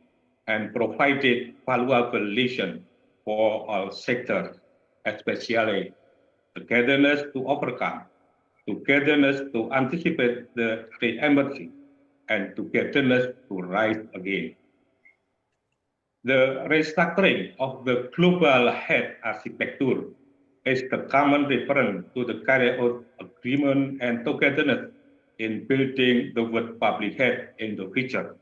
and provided valuable lessons for all sectors, especially togetherness to overcome, togetherness to anticipate the re-emerging, and togetherness to rise again. The restructuring of the global health architecture is the common reference to the carry-out agreement and togetherness in building the world public health in the future.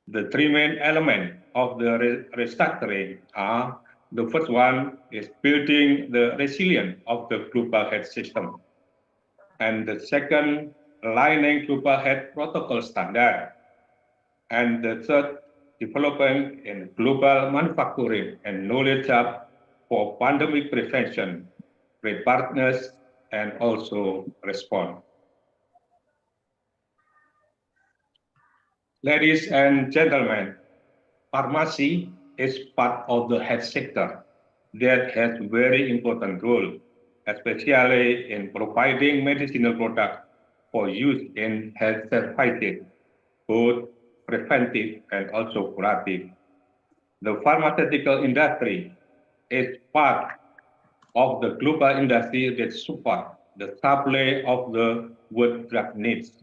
The three main elements of the restructuring are: the first one is building the resilience of the global health system, and the second, aligning global health protocol standard, and the third, developing in global manufacturing and knowledge hub for pandemic prevention, preparedness, and also response. Ladies and gentlemen, pharmacy is part of the health sector that has very important role, especially in providing medicinal products for use in health services, both preventive and also curative. The pharmaceutical industry is part of the global industry that supports the supply of the world drug needs.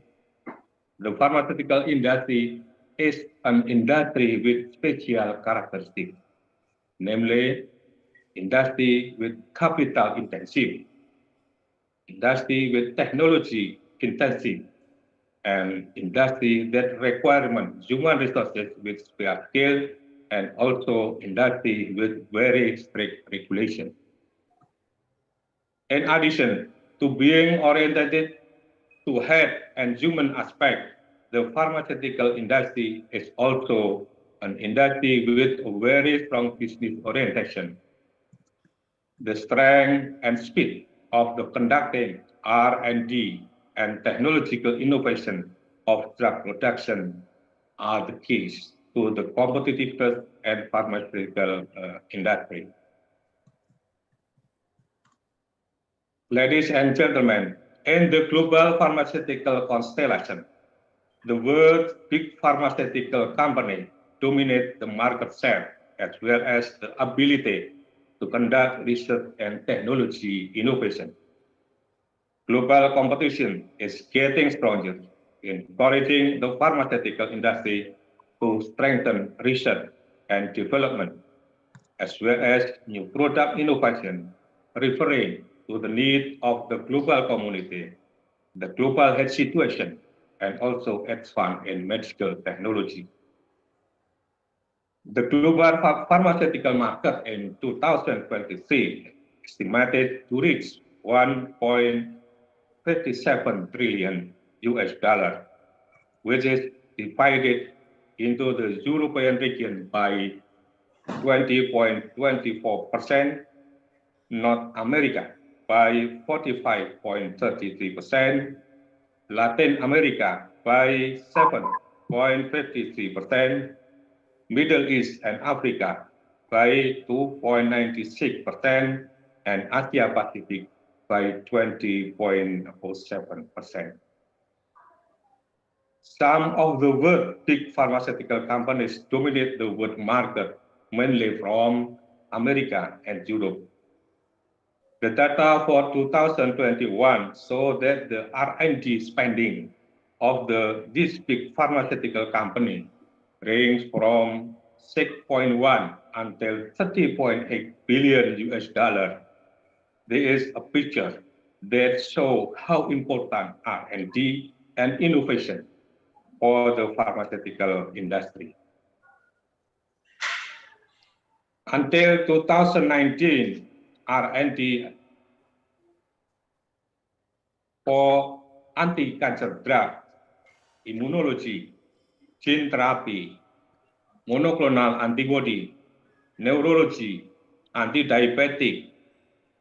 The pharmaceutical industry is an industry with special characteristics, namely industry with capital intensive, industry with technology intensive, and industry that requirement human resources with spare skill, and also industry with very strict regulation. In addition to being oriented to health and human aspect, the pharmaceutical industry is also an industry with a very strong business orientation. The strength and speed of the conducting R&D and technological innovation of drug production are the keys to the competitiveness and pharmaceutical industry. Ladies and gentlemen, in the global pharmaceutical constellation, the world's big pharmaceutical company dominate the market share as well as the ability to conduct research and technology innovation. Global competition is getting stronger, encouraging the pharmaceutical industry to strengthen research and development, as well as new product innovation, referring to the need of the global community, the global health situation, and also expand in medical technology. The global pharmaceutical market in 2023 estimated to reach $1.57 trillion, which is divided into the European region by 20.24%, North America by 45.33%, Latin America by 7.53%, Middle East and Africa by 2.96%, and Asia Pacific by 20.07%. Some of the world's big pharmaceutical companies dominate the world market, mainly from America and Europe. The data for 2021 show that the R&D spending of this big pharmaceutical company range from 6.1 until 30.8 billion US dollar. There is a picture that shows how important R&D and innovation for the pharmaceutical industry. Until 2019, R&D for anti-cancer drugs, immunology, gene therapy, monoclonal antibody, neurology, anti-diabetic,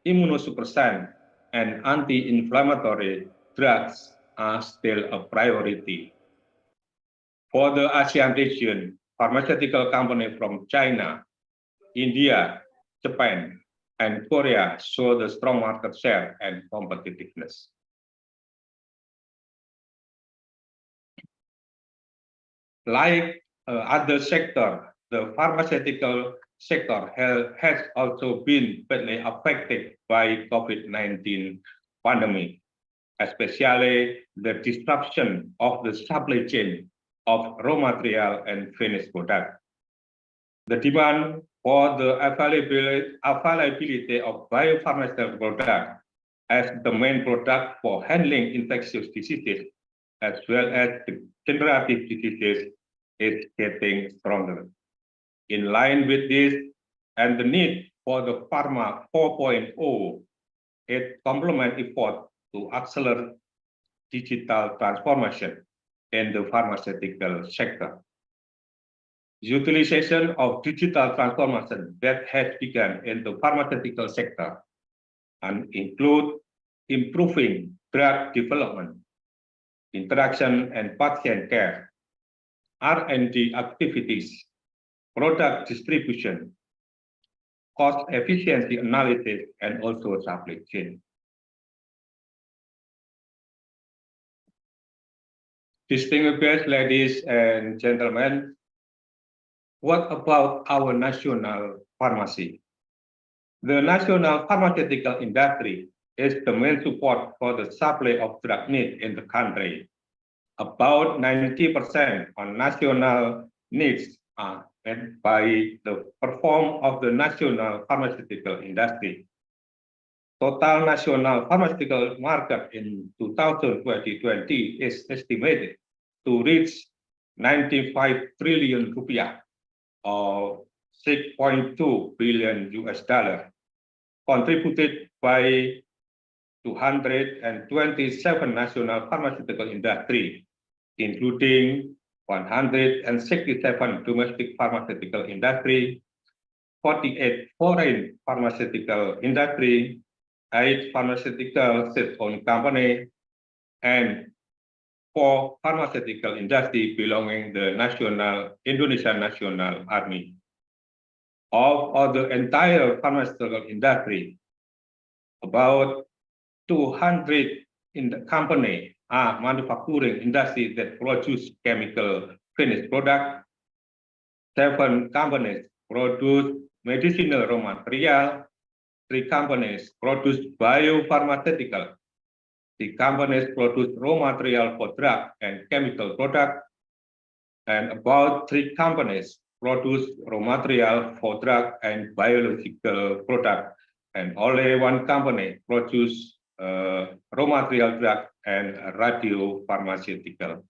immunosuppressant, and anti-inflammatory drugs are still a priority. For the ASEAN region, pharmaceutical companies from China, India, Japan, and Korea show the strong market share and competitiveness. Like other sectors, the pharmaceutical sector has also been badly affected by COVID-19 pandemic, especially the disruption of the supply chain of raw material and finished product. The demand for the availability of biopharmaceutical products as the main product for handling infectious diseases as well as degenerative diseases is getting stronger. In line with this and the need for the Pharma 4.0, it complements effort to accelerate digital transformation in the pharmaceutical sector. Utilization of digital transformation that has begun in the pharmaceutical sector and include improving drug development, interaction and patient care, R&D activities, product distribution, cost efficiency analysis, and also supply chain. Distinguished ladies and gentlemen, what about our national pharmacy? The national pharmaceutical industry is the main support for the supply of drug needs in the country. About 90% of national needs are met by the perform of the national pharmaceutical industry. total national pharmaceutical market in 2020 is estimated to reach 95 trillion rupiah, or 6.2 billion US dollar, contributed by 227 national pharmaceutical industry, including 167 domestic pharmaceutical industry, 48 foreign pharmaceutical industry, 8 pharmaceutical state-owned company, and 4 pharmaceutical industry belonging the Indonesian National Army. Of the entire pharmaceutical industry, about 200 in the company are manufacturing industry that produce chemical finished product. 7 companies produce medicinal raw material. 3 companies produce biopharmaceutical. 3 companies produce raw material for drug and chemical product. And about 3 companies produce raw material for drug and biological product. And only 1 company produce raw material drug and radiopharmaceutical.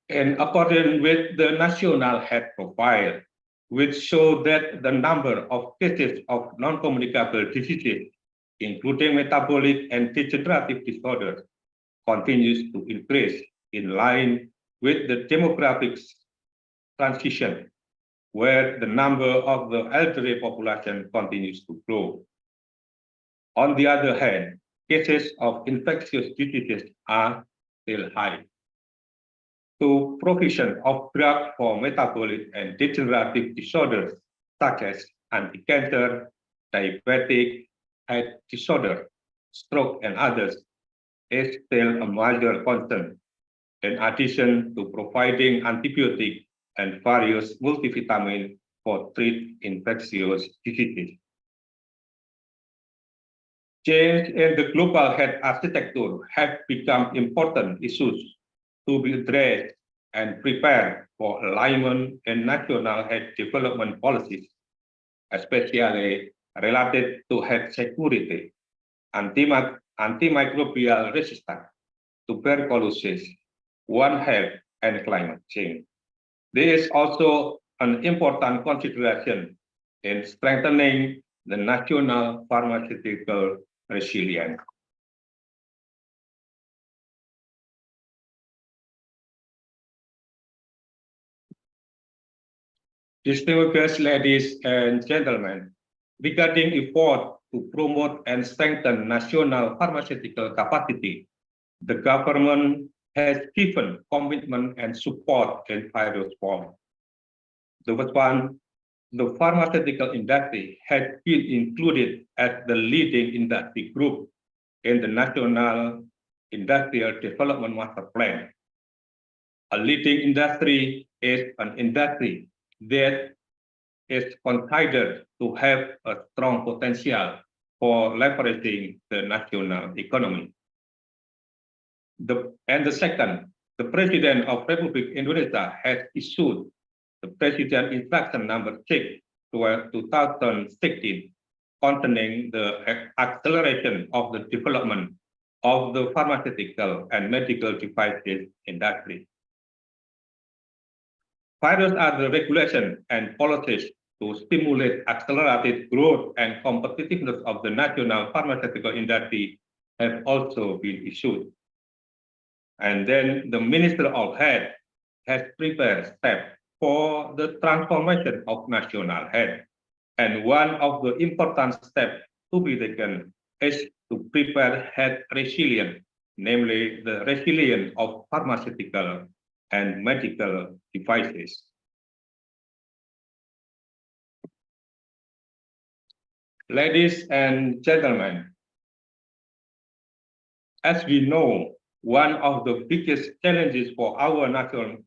In accordance with the national health profile, which show that the number of cases of non-communicable diseases, including metabolic and degenerative disorders, continues to increase in line with the demographic transition, where the number of the elderly population continues to grow. On the other hand, cases of infectious diseases are still high. To provision of drugs for metabolic and degenerative disorders such as anti-cancer, diabetic, heart disorder, stroke, and others is still a major concern, in addition to providing antibiotic and various multivitamins for treat infectious diseases. Change in the global health architecture have become important issues to be addressed and prepared for alignment in national health development policies, especially related to health security, antimicrobial resistance, tuberculosis, One Health, and climate change. This is also an important consideration in strengthening the national pharmaceutical resilience. Distinguished ladies and gentlemen, regarding effort to promote and strengthen national pharmaceutical capacity, the government has given commitment and support in various forms. The first one, the pharmaceutical industry has been included as the leading industry group in the National Industrial Development Master Plan. A leading industry is an industry that is considered to have a strong potential for leveraging the national economy. The second, the President of Republic Indonesia has issued the President Instruction Number 6, 2016, concerning the acceleration of the development of the pharmaceutical and medical devices industry. Various other regulations and policies to stimulate accelerated growth and competitiveness of the national pharmaceutical industry have also been issued. And then the Minister of Health has prepared steps for the transformation of national health. And one of the important steps to be taken is to prepare health resilience, namely the resilience of pharmaceutical and medical devices. Ladies and gentlemen, as we know, one of the biggest challenges for our national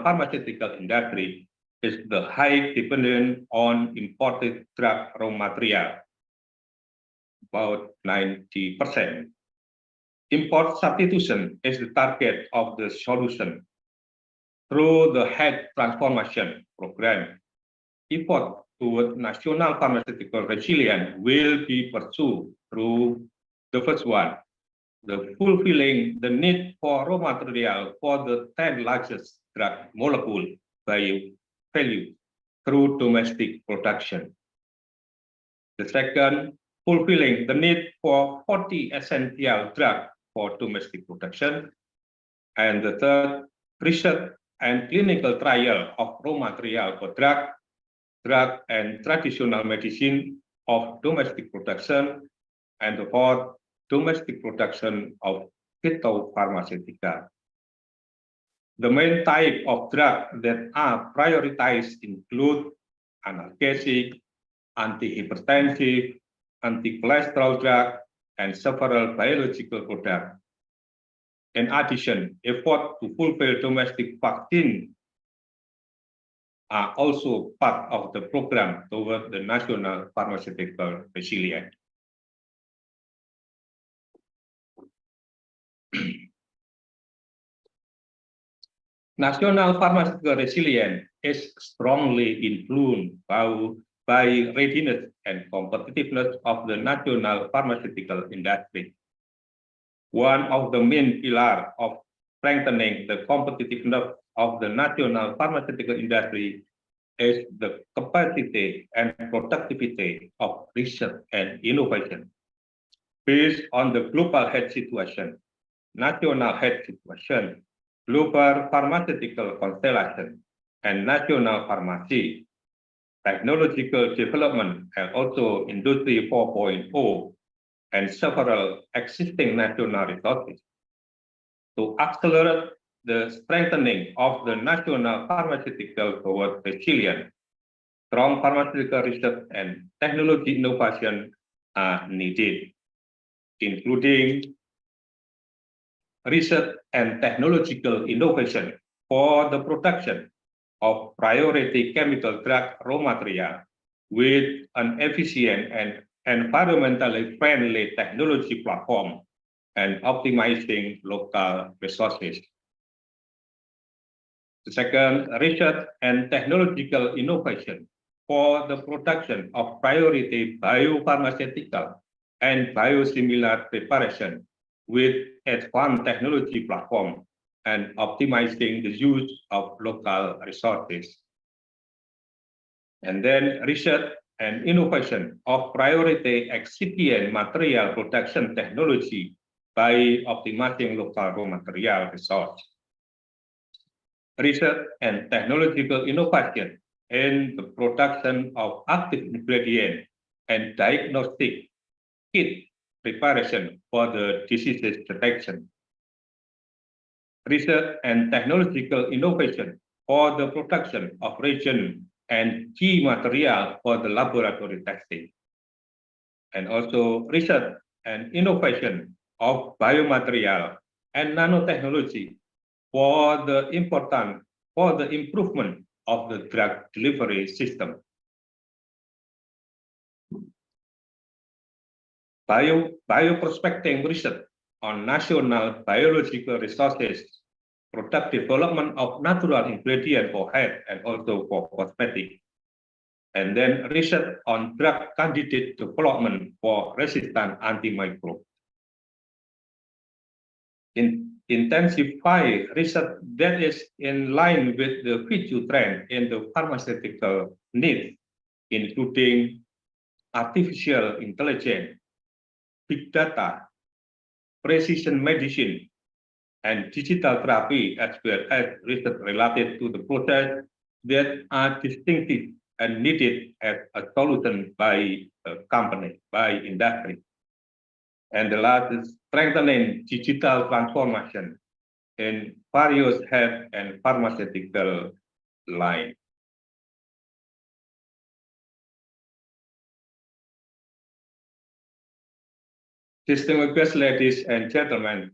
pharmaceutical industry is the high dependence on imported drug raw material, about 90%. Import substitution is the target of the solution through the health transformation program. effort toward national pharmaceutical resilience will be pursued through the first one, the fulfilling the need for raw material for the 10 largest drug molecule value through domestic production. The second, fulfilling the need for 40 essential drugs for domestic production. And the third, research and clinical trial of raw material for drug and traditional medicine of domestic production. And the fourth, domestic production of phytopharmaceutical. The main type of drugs that are prioritized include analgesic, antihypertensive, anti-cholesterol drug, and several biological products. In addition, efforts to fulfill domestic vaccine are also part of the program toward the national pharmaceutical resilience. National pharmaceutical resilience is strongly influenced by readiness and competitiveness of the national pharmaceutical industry. One of the main pillars of strengthening the competitiveness of the national pharmaceutical industry is the capacity and productivity of research and innovation. Based on the global health situation, national health situation, global pharmaceutical constellation, and national pharmacy, technological development, and also Industry 4.0, and several existing national resources. To accelerate the strengthening of the national pharmaceutical toward resilience, strong pharmaceutical research and technology innovation are needed, including research and technological innovation for the production of priority chemical drug raw material with an efficient and environmentally friendly technology platform and optimizing local resources. The second, research and technological innovation for the production of priority biopharmaceutical and biosimilar preparation with advanced technology platform and optimizing the use of local resources. And then research and innovation of priority excipient material production technology by optimizing local raw material resource. Research and technological innovation in the production of active ingredient and diagnostic kit preparation for the diseases detection. Research and technological innovation for the production of reagent and key material for the laboratory testing. And also research and innovation of biomaterial and nanotechnology for the improvement of the drug delivery system. Bioprospecting research on national biological resources, product development of natural ingredients for health and also for cosmetic. And then research on drug candidate development for resistant antimicrobial. Intensify research that is in line with the future trend in the pharmaceutical needs, including artificial intelligence, big data, precision medicine, and digital therapy, as well as research related to the process that are distinctive and needed as a solution by a company, by industry. And the last is strengthening digital transformation in various health and pharmaceutical lines. Distinguished ladies and gentlemen,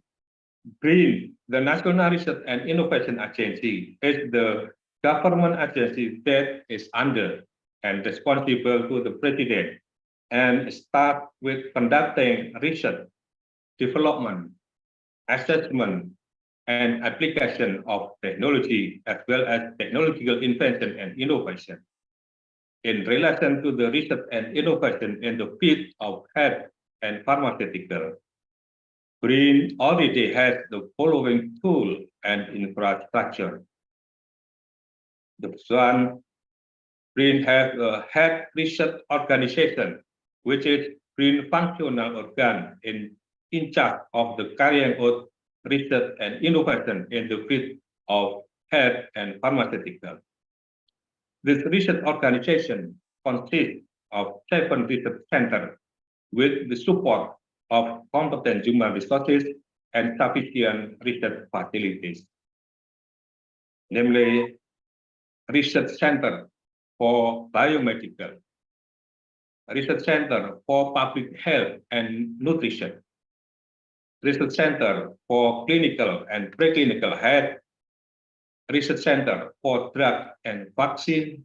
GREEN, the National Research and Innovation Agency, is the government agency that is under and responsible to the President and start with conducting research, development, assessment, and application of technology, as well as technological invention and innovation. in relation to the research and innovation in the field of health and pharmaceutical. BRIN already has the following tool and infrastructure. The first one, BRIN has a health research organization, which is BRIN functional organ in charge of the carrying out research and innovation in the field of health and pharmaceutical. This research organization consists of 7 research centers with the support of competent human resources and sufficient research facilities, namely Research Center for Biomedical, Research Center for Public Health and Nutrition, Research Center for Clinical and Preclinical Health, Research Center for Drug and Vaccine,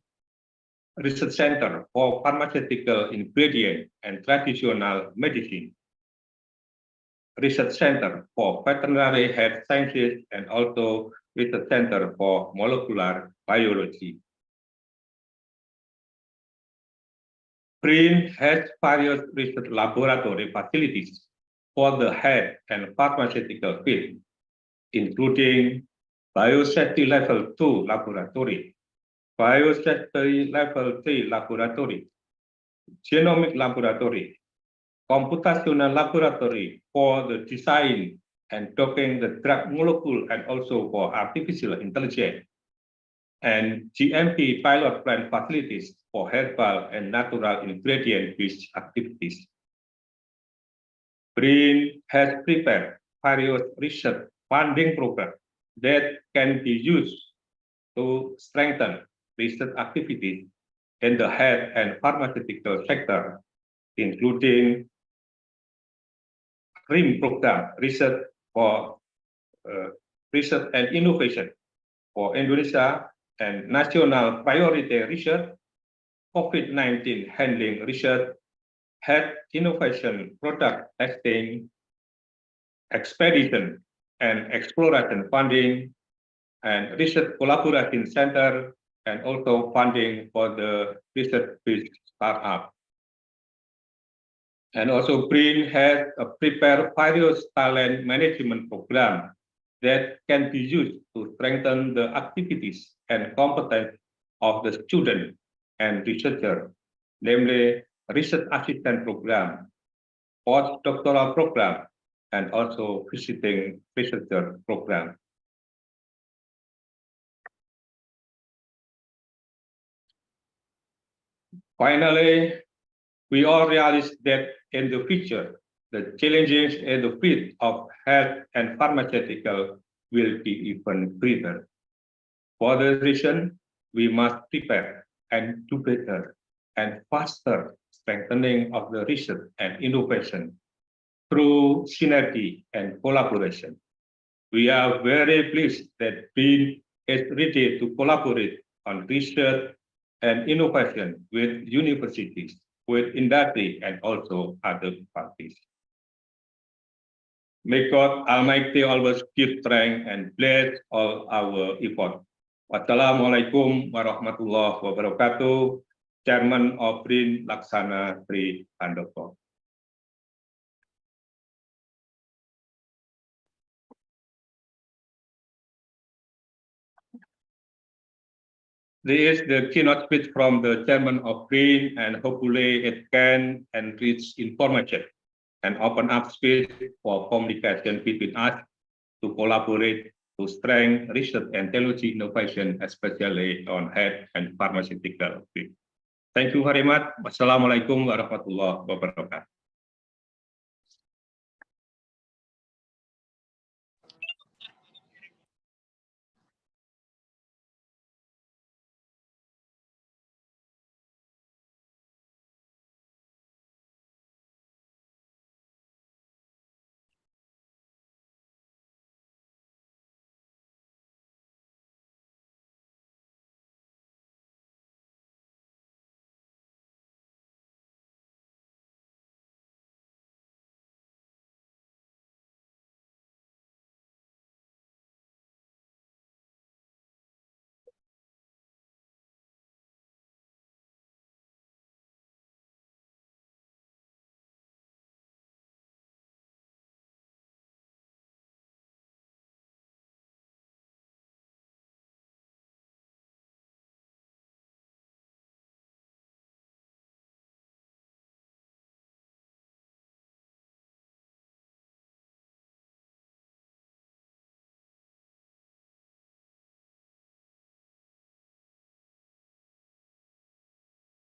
Research Center for Pharmaceutical Ingredient and Traditional Medicine, Research Center for Veterinary Health Sciences, and also Research Center for Molecular Biology. BRIN has various research laboratory facilities for the health and pharmaceutical field, including Biosafety Level 2 Laboratory, Biosafety Level 3 Laboratory, Genomic Laboratory, Computational Laboratory for the design and docking the drug molecule and also for artificial intelligence, and GMP pilot plant facilities for herbal and natural ingredient-based activities. BRIN has prepared various research funding programs that can be used to strengthen research activities in the health and pharmaceutical sector, including RIM program, Research for Research and Innovation for Indonesia, and National Priority Research, COVID-19 Handling Research, Health Innovation Product Testing, Expedition and Exploration Funding, and Research Collaboration Center, and also funding for the research-based startup. And also BRIN has prepared various talent management programs that can be used to strengthen the activities and competence of the student and researcher, namely research assistant program, postdoctoral program, and also visiting researcher program. Finally, we all realize that in the future, the challenges in the field of health and pharmaceutical will be even greater. For this reason, we must prepare and do better and faster strengthening of the research and innovation through synergy and collaboration. We are very pleased that BRIN is ready to collaborate on research and innovation with universities, with industry, and also other parties. May God Almighty always give strength and bless all our efforts. Wassalamualaikum warahmatullahi wabarakatuh. Chairman of BRIN Laksana Tri Handoko. This is the keynote speech from the chairman of BRIN, and hopefully it can enrich information and open up space for communication between us to collaborate to strengthen research and technology innovation, especially on health and pharmaceutical field. Thank you very much. Wassalamualaikum warahmatullahi wabarakatuh.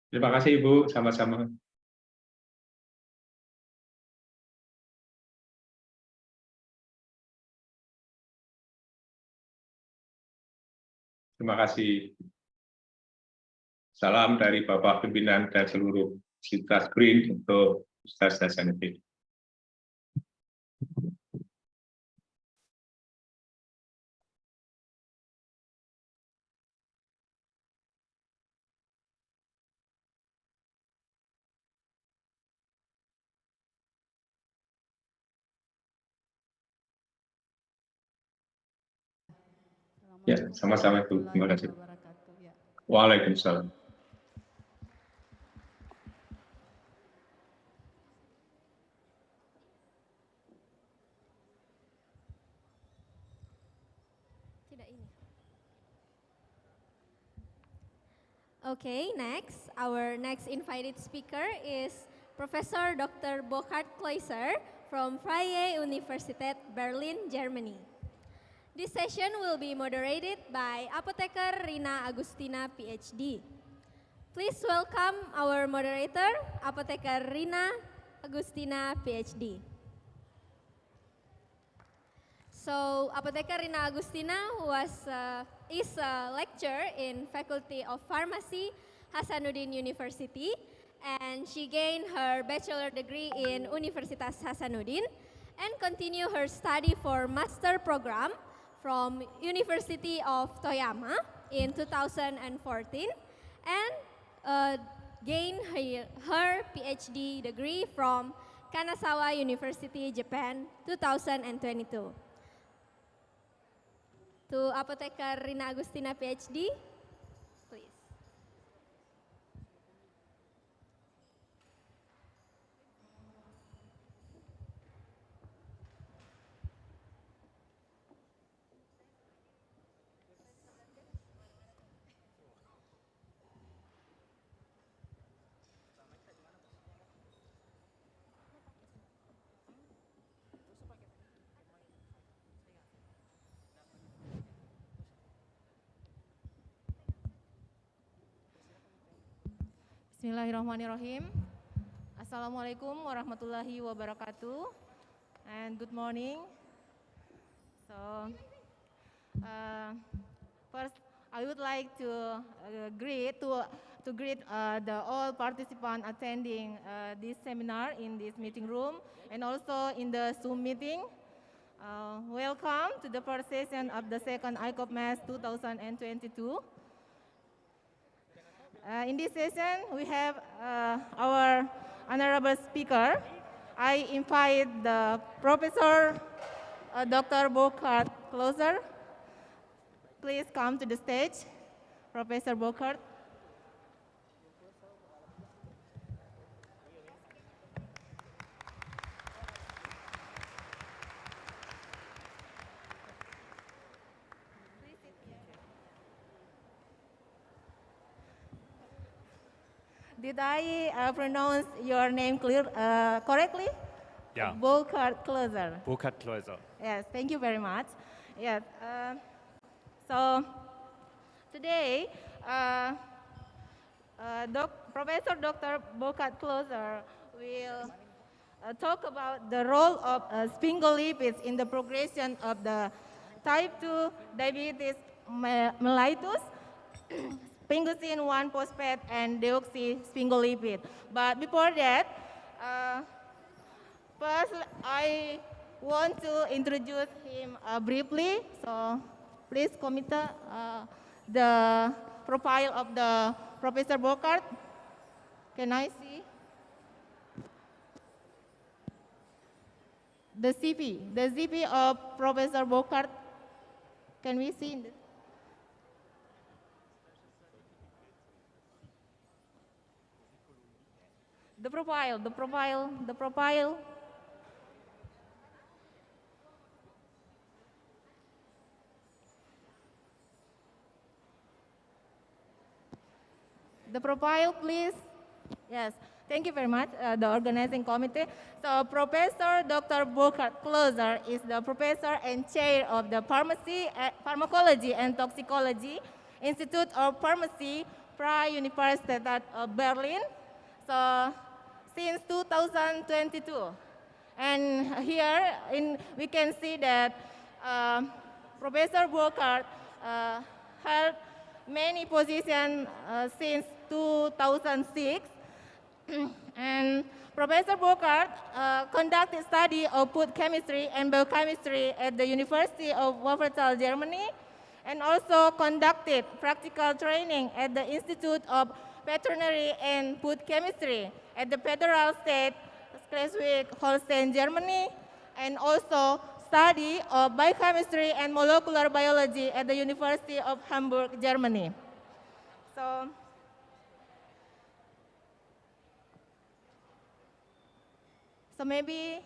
Terima kasih Ibu, sama-sama. Terima kasih. Salam dari Bapak Pimpinan dan seluruh Sitas Green untuk Ustaz Hasanuddin. Ya, sama-sama Ibu. Terima kasih. Waalaikumsalam. Okay, next, our next invited speaker is Professor Dr. Burkhard Kleuser from Freie Universität Berlin, Germany. This session will be moderated by Apotheker Rina Agustina, PhD. Please welcome our moderator, Apotheker Rina Agustina, PhD. So, Apotheker Rina Agustina is a lecturer in Faculty of Pharmacy, Hasanuddin University, and she gained her bachelor degree in Universitas Hasanuddin and continue her study for master program from University of Toyama in 2014 and gained her PhD degree from Kanazawa University, Japan, 2022. To Apotheker Rina Agustina, PhD, please. Bismillahirrahmanirrahim. Assalamualaikum warahmatullahi wabarakatuh. And good morning. So, first, I would like to greet the all participants attending this seminar in this meeting room and also in the Zoom meeting. Welcome to the first session of the second ICOPMES 2022. In this session, we have our honorable speaker. I invite the Professor Dr. Burkhard Kleuser. Please come to the stage, Professor Burkhard. Did I pronounce your name correctly? Yeah. Burkhard Kleuser. Burkhard Kleuser. Yes, thank you very much. Yes. So today, Professor Dr. Burkhard Kleuser will talk about the role of sphingolipids in the progression of the type 2 diabetes mellitus, sphingosine 1 phosphate, and deoxysphingolipid. But before that, first I want to introduce him briefly. So please, Komita, the profile of the Professor Burkhard. Can I see? The CV of Professor Burkhard. Can we see? The profile. The profile, please. Yes, thank you very much, the organizing committee. So Professor Dr. Burkhard Kleuser is the professor and chair of the pharmacology and toxicology Institute of Pharmacy, Freie Universität Berlin. So since 2022. And here we can see that Professor Burkhardt held many positions since 2006. And Professor Burkhardt conducted study of food chemistry and biochemistry at the University of Wuppertal, Germany, and also conducted practical training at the Institute of Veterinary and Food Chemistry at the Federal State Schleswig-Holstein, Germany, and also study of biochemistry and molecular biology at the University of Hamburg, Germany. So maybe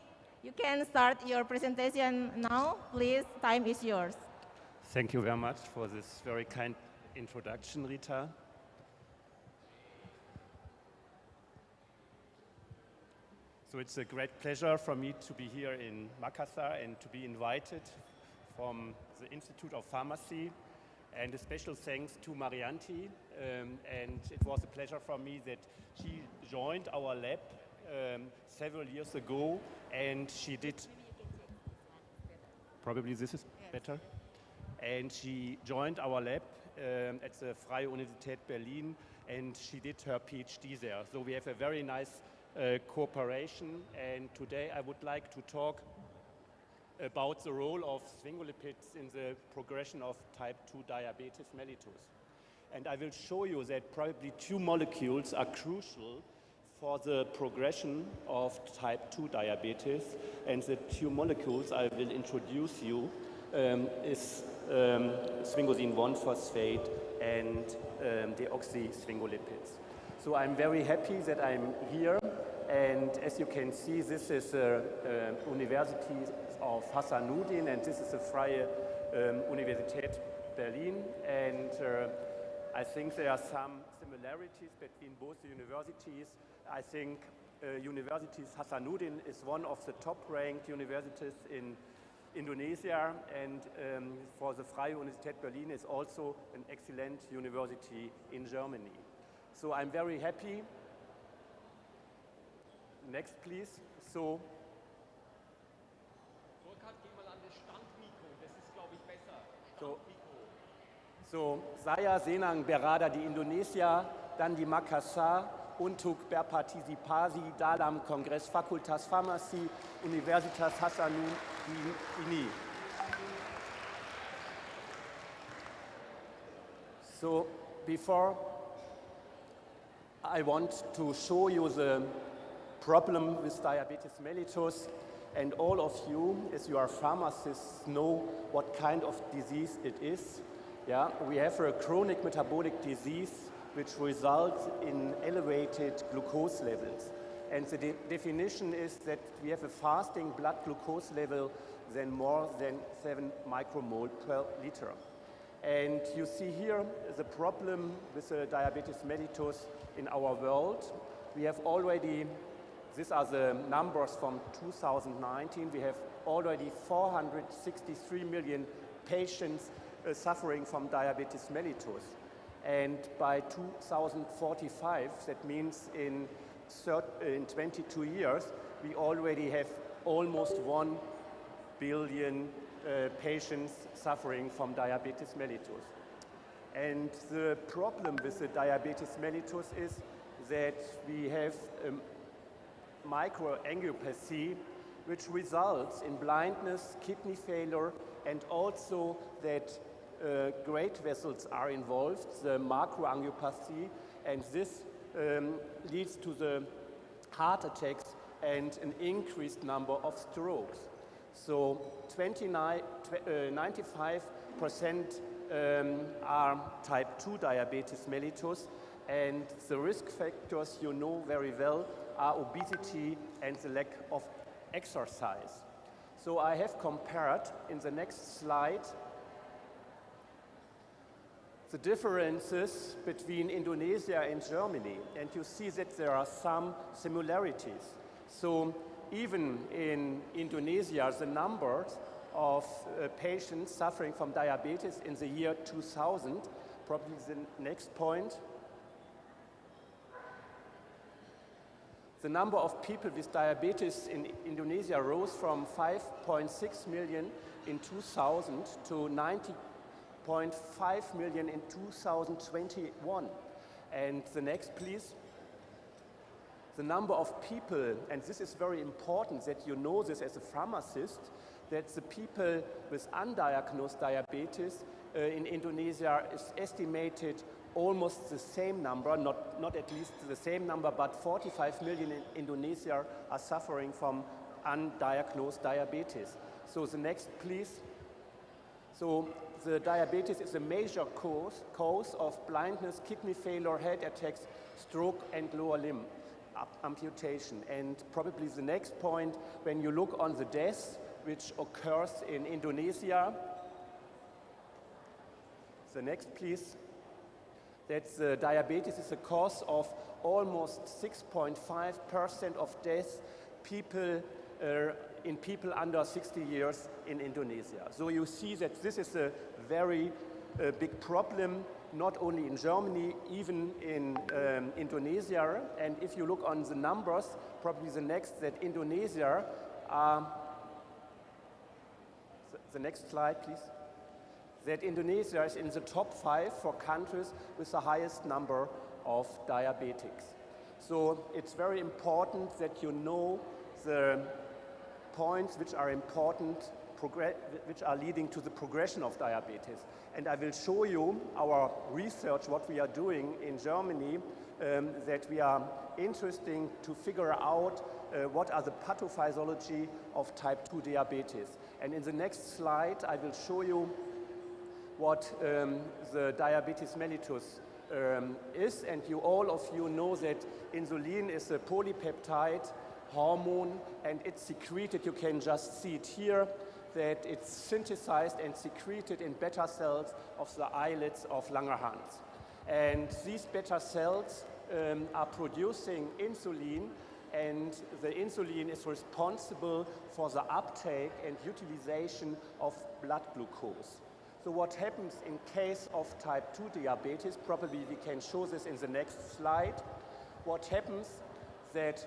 you can start your presentation now. Please, time is yours. Thank you very much for this very kind introduction, Rita. So it's a great pleasure for me to be here in Makassar and to be invited from the Institute of Pharmacy. And a special thanks to Marianti. And it was a pleasure for me that she joined our lab several years ago, and she did, probably this is better, and she joined our lab at the Freie Universität Berlin, and she did her PhD there. So we have a very nice cooperation, and today I would like to talk about the role of sphingolipids in the progression of type 2 diabetes mellitus. And I will show you that probably two molecules are crucial for the progression of type 2 diabetes, and the two molecules I will introduce you is sphingosine 1-phosphate and deoxysphingolipids. So I'm very happy that I'm here, and as you can see, this is University of Hassanuddin, and this is the Freie Universität Berlin, and I think there are some similarities between both the universities. I think University Hassanuddin is one of the top-ranked universities in Indonesia, and for the Freie Universität Berlin is also an excellent university in Germany. So I'm very happy. Next, please. So, saya Senang berada di Indonesia dan di Makassar untuk berpartisipasi dalam Kongres Fakultas Farmasi Universitas Hasanuddin ini. So, before I want to show you the problem with diabetes mellitus, and all of you, as you are pharmacists, know what kind of disease it is. Yeah, we have a chronic metabolic disease which results in elevated glucose levels. And the definition is that we have a fasting blood glucose level than more than 7 micromole per liter. And you see here the problem with the diabetes mellitus in our world. We have already, these are the numbers from 2019, we have already 463 million patients suffering from diabetes mellitus. And by 2045, that means in 22 years, we already have almost 1 billion patients suffering from diabetes mellitus. And the problem with the diabetes mellitus is that we have microangiopathy, which results in blindness, kidney failure, and also that great vessels are involved, the macroangiopathy, and this leads to the heart attacks and an increased number of strokes. So 95% are type 2 diabetes mellitus, and the risk factors you know very well are obesity and the lack of exercise. So I have compared in the next slide the differences between Indonesia and Germany, and you see that there are some similarities. So even in Indonesia, the numbers of patients suffering from diabetes in the year 2000 probably the next point. The number of people with diabetes in Indonesia rose from 5.6 million in 2000 to 90.5 million in 2021. And the next, please. The number of people, and this is very important that you know this as a pharmacist, that the people with undiagnosed diabetes in Indonesia is estimated almost the same number, not at least the same number, but 45 million in Indonesia are suffering from undiagnosed diabetes. So the next, please. So the diabetes is a major cause of blindness, kidney failure, heart attacks, stroke, and lower limb amputation. And probably the next point, when you look on the deaths which occurs in Indonesia. The next, please. That diabetes is a cause of almost 6.5% of deaths in people under 60 years in Indonesia. So you see that this is a very big problem, not only in Germany, even in Indonesia. And if you look on the numbers, probably the next, that Indonesia, the next slide, please. That Indonesia is in the top 5 for countries with the highest number of diabetics. So it's very important that you know the points which are important, which are leading to the progression of diabetes. And I will show you our research, what we are doing in Germany, that we are interested to figure out what are the pathophysiology of type 2 diabetes. And in the next slide, I will show you what the diabetes mellitus is, and all of you know that insulin is a polypeptide hormone, and it's secreted, you can just see it here, that it's synthesized and secreted in beta cells of the islets of Langerhans. And these beta cells are producing insulin, and the insulin is responsible for the uptake and utilization of blood glucose. So what happens in case of type 2 diabetes, probably we can show this in the next slide. What happens that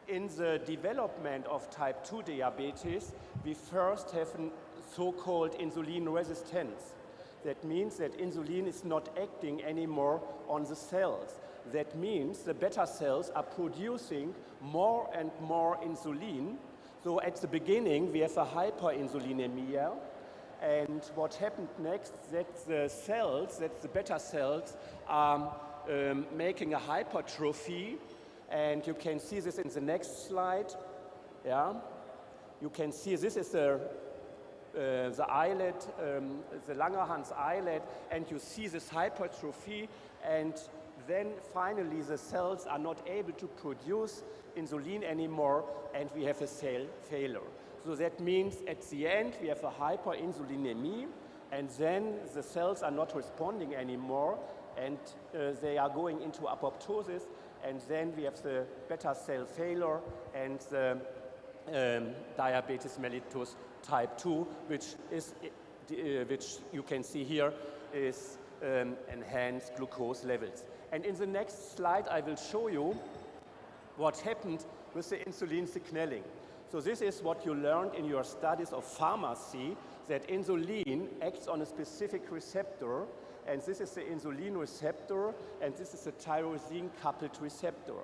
in the development of type 2 diabetes, we first have a so-called insulin resistance. That means that insulin is not acting anymore on the cells. That means the beta cells are producing more and more insulin. So at the beginning, we have a hyperinsulinemia. And what happened next, that the cells, that the beta cells are making a hypertrophy. And you can see this in the next slide. Yeah, you can see this is the islet, the Langerhans islet, and you see this hypertrophy. And then finally the cells are not able to produce insulin anymore, and we have a cell failure. So that means at the end we have a hyperinsulinemia, and then the cells are not responding anymore, and they are going into apoptosis, and then we have the beta cell failure and the diabetes mellitus type 2, which you can see here is enhanced glucose levels. And in the next slide I will show you what happened with the insulin signaling. So this is what you learned in your studies of pharmacy, that insulin acts on a specific receptor, and this is the insulin receptor, and this is the tyrosine-coupled receptor.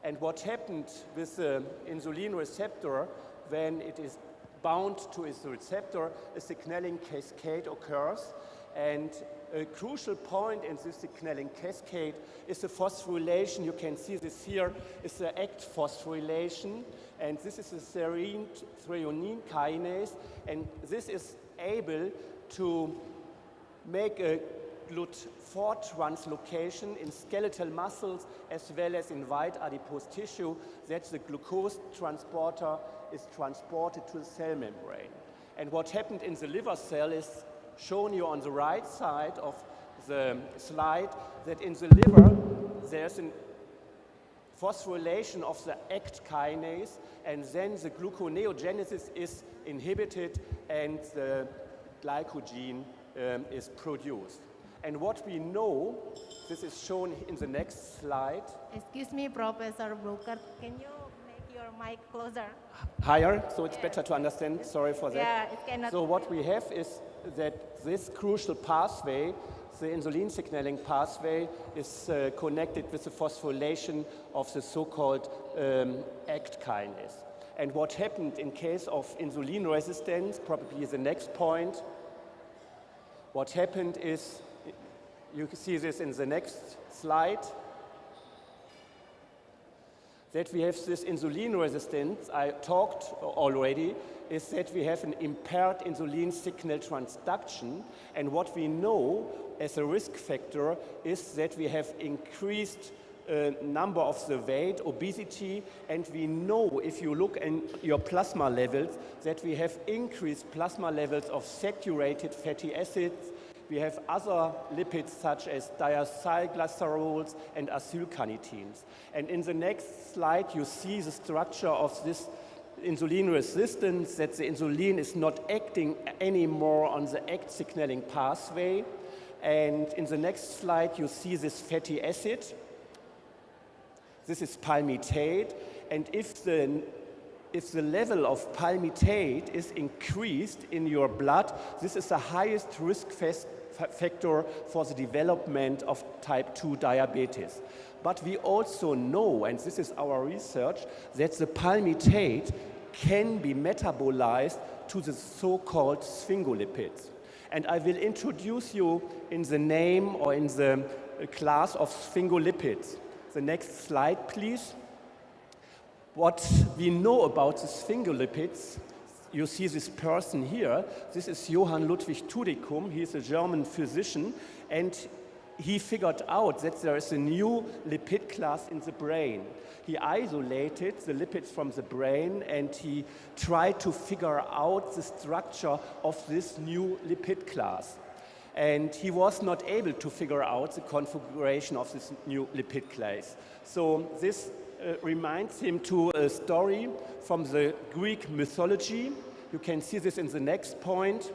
And what happened with the insulin receptor when it is bound to its receptor, a signaling cascade occurs, and a crucial point in this signaling cascade is the phosphorylation. You can see this here is the ACT phosphorylation, and this is a serine threonine kinase, and this is able to make a GLUT4 translocation in skeletal muscles as well as in white adipose tissue, that the glucose transporter is transported to the cell membrane. And what happened in the liver cell is shown you on the right side of the slide, that in the liver there's a phosphorylation of the ACT kinase, and then the gluconeogenesis is inhibited and the glycogen is produced. And what we know, this is shown in the next slide. Excuse me, Professor Brooker, can you make your mic closer? Higher, so it's better to understand. Sorry for that. Yeah, it cannot. So what we have is that this crucial pathway, the insulin signaling pathway, is connected with the phosphorylation of the so-called ACT kinase. And what happened in case of insulin resistance, probably the next point, what happened is, you can see this in the next slide, that we have this insulin resistance, I talked already, is that we have an impaired insulin signal transduction, and what we know as a risk factor is that we have increased number of the weight, obesity, and we know if you look at your plasma levels that we have increased plasma levels of saturated fatty acids. We have other lipids such as diacylglycerols and acylcarnitines. And in the next slide you see the structure of this insulin resistance, that the insulin is not acting anymore on the ACT signaling pathway. And in the next slide you see this fatty acid. This is palmitate, and if the level of palmitate is increased in your blood, this is the highest risk factor for the development of type 2 diabetes. But we also know, and this is our research, that the palmitate can be metabolized to the so-called sphingolipids. And I will introduce you in the name or in the class of sphingolipids. The next slide, please. What we know about the sphingolipids, you see this person here. This is Johann Ludwig Tudikum. He is a German physician, and he figured out that there is a new lipid class in the brain. He isolated the lipids from the brain, and he tried to figure out the structure of this new lipid class. And he was not able to figure out the configuration of this new lipid class. So this reminds him to a story from the Greek mythology. You can see this in the next point.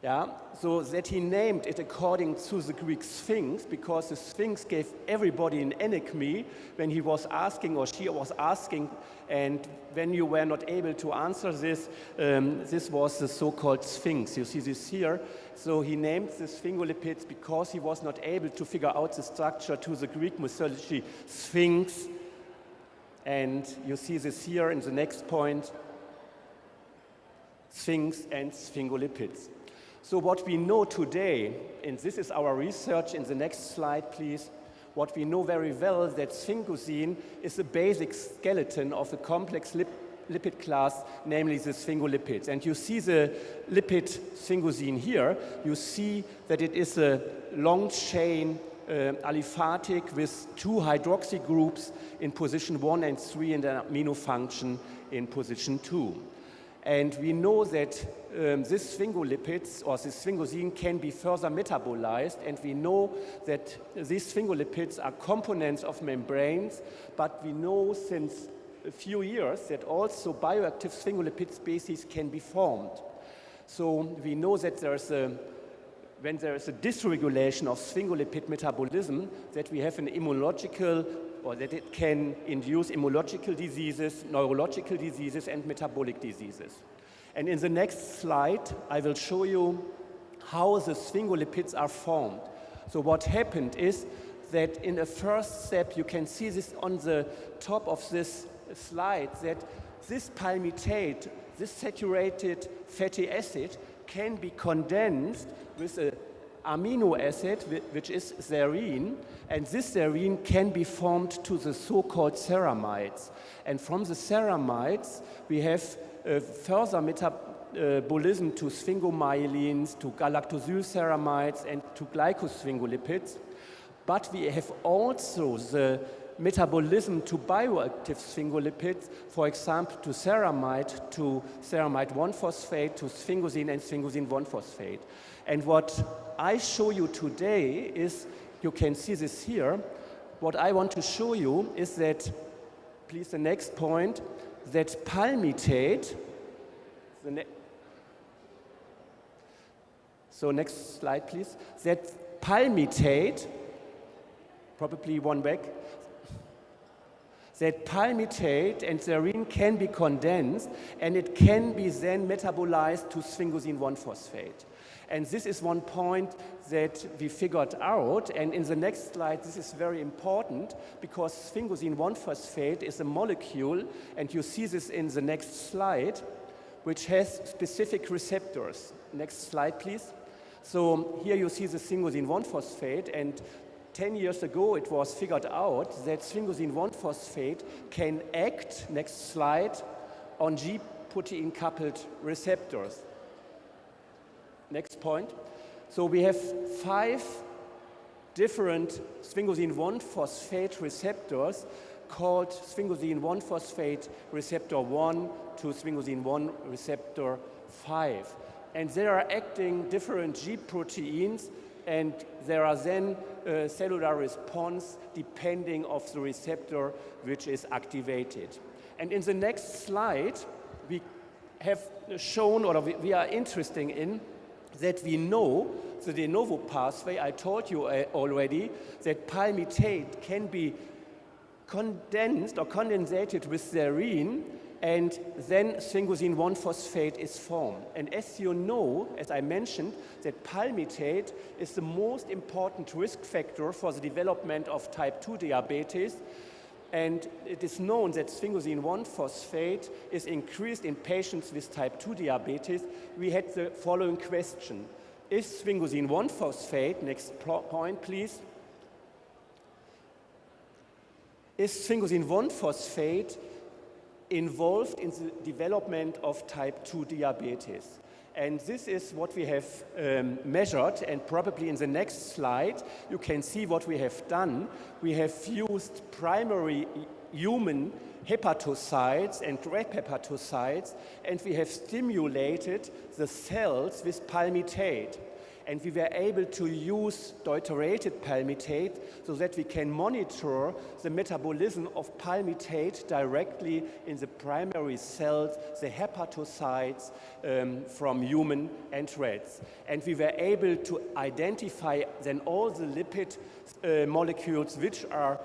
Yeah, so that he named it according to the Greek Sphinx, because the Sphinx gave everybody an enigma when he was asking or she was asking, and when you were not able to answer this, this was the so-called Sphinx. You see this here. So he named the sphingolipids because he was not able to figure out the structure to the Greek mythology Sphinx. And you see this here in the next point, Sphinx and sphingolipids. So what we know today, and this is our research in the next slide, please, what we know very well is that sphingosine is the basic skeleton of a complex lipid class, namely the sphingolipids. And you see the lipid sphingosine here. You see that it is a long chain aliphatic with 2 hydroxy groups in position 1 and 3 and an amino function in position 2. And we know that this sphingolipids or this sphingosine can be further metabolized, and we know that these sphingolipids are components of membranes, but we know since a few years that also bioactive sphingolipid species can be formed. So we know that when there is a dysregulation of sphingolipid metabolism, that we have an immunological, or that it can induce immunological diseases, neurological diseases, and metabolic diseases. And in the next slide, I will show you how the sphingolipids are formed. So what happened is that in a first step, you can see this on the top of this slide, that this palmitate, this saturated fatty acid, can be condensed with an amino acid, which is serine, and this serine can be formed to the so-called ceramides. And from the ceramides, we have further metabolism to sphingomyelins, to galactosylceramides, and to glycosphingolipids. But we have also the metabolism to bioactive sphingolipids, for example, to ceramide 1-phosphate, to sphingosine and sphingosine 1-phosphate. And what I show you today is, you can see this here, what I want to show you is that, please the next point, that palmitate, So next slide, please. That palmitate, probably one back, that palmitate and serine can be condensed and it can be then metabolized to sphingosine 1-phosphate. And this is one point that we figured out, and in the next slide this is very important because sphingosine 1-phosphate is a molecule, and you see this in the next slide, which has specific receptors. Next slide, please. So here you see the sphingosine 1-phosphate, and 10 years ago it was figured out that sphingosine 1-phosphate can act, next slide, on G protein coupled receptors. Next point. So we have 5 different sphingosine 1-phosphate receptors called sphingosine 1-phosphate receptor 1 to sphingosine 1 receptor 5. And they are acting different G proteins, and there are then cellular response depending of the receptor which is activated. And in the next slide, we have shown, or we are interested in, that we know the de novo pathway. I told you already that palmitate can be condensed or condensated with serine, and then sphingosine 1-phosphate is formed. And as you know, as I mentioned, that palmitate is the most important risk factor for the development of type 2 diabetes. And it is known that sphingosine 1-phosphate is increased in patients with type 2 diabetes. We had the following question. Is sphingosine 1-phosphate, next point please, is sphingosine 1-phosphate involved in the development of type 2 diabetes? And this is what we have measured, and probably in the next slide you can see what we have done. We have used primary human hepatocytes and red hepatocytes, and we have stimulated the cells with palmitate. And we were able to use deuterated palmitate so that we can monitor the metabolism of palmitate directly in the primary cells, the hepatocytes from human and rats. And we were able to identify then all the lipid molecules which are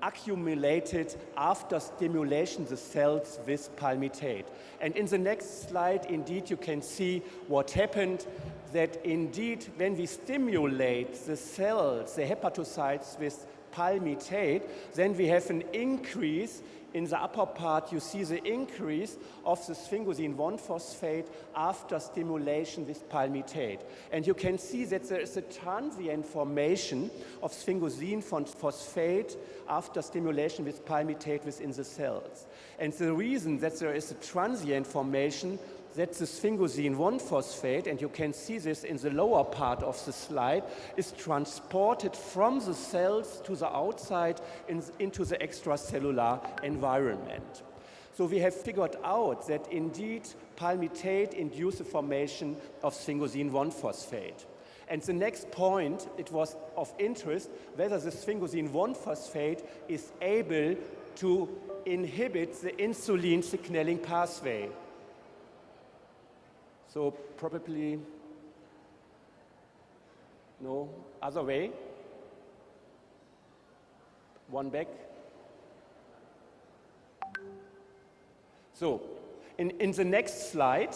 accumulated after stimulation the cells with palmitate. And in the next slide, indeed, you can see what happened, that indeed when we stimulate the cells, the hepatocytes with palmitate, then we have an increase. In the upper part, you see the increase of the sphingosine 1-phosphate after stimulation with palmitate. And you can see that there is a transient formation of sphingosine phosphate after stimulation with palmitate within the cells. And the reason that there is a transient formation, that the sphingosine 1-phosphate, and you can see this in the lower part of the slide, is transported from the cells to the outside into the extracellular environment. So we have figured out that indeed palmitate induces the formation of sphingosine 1-phosphate. And the next point, it was of interest whether the sphingosine 1-phosphate is able to inhibit the insulin signaling pathway. So probably no other way. One back. So in the next slide,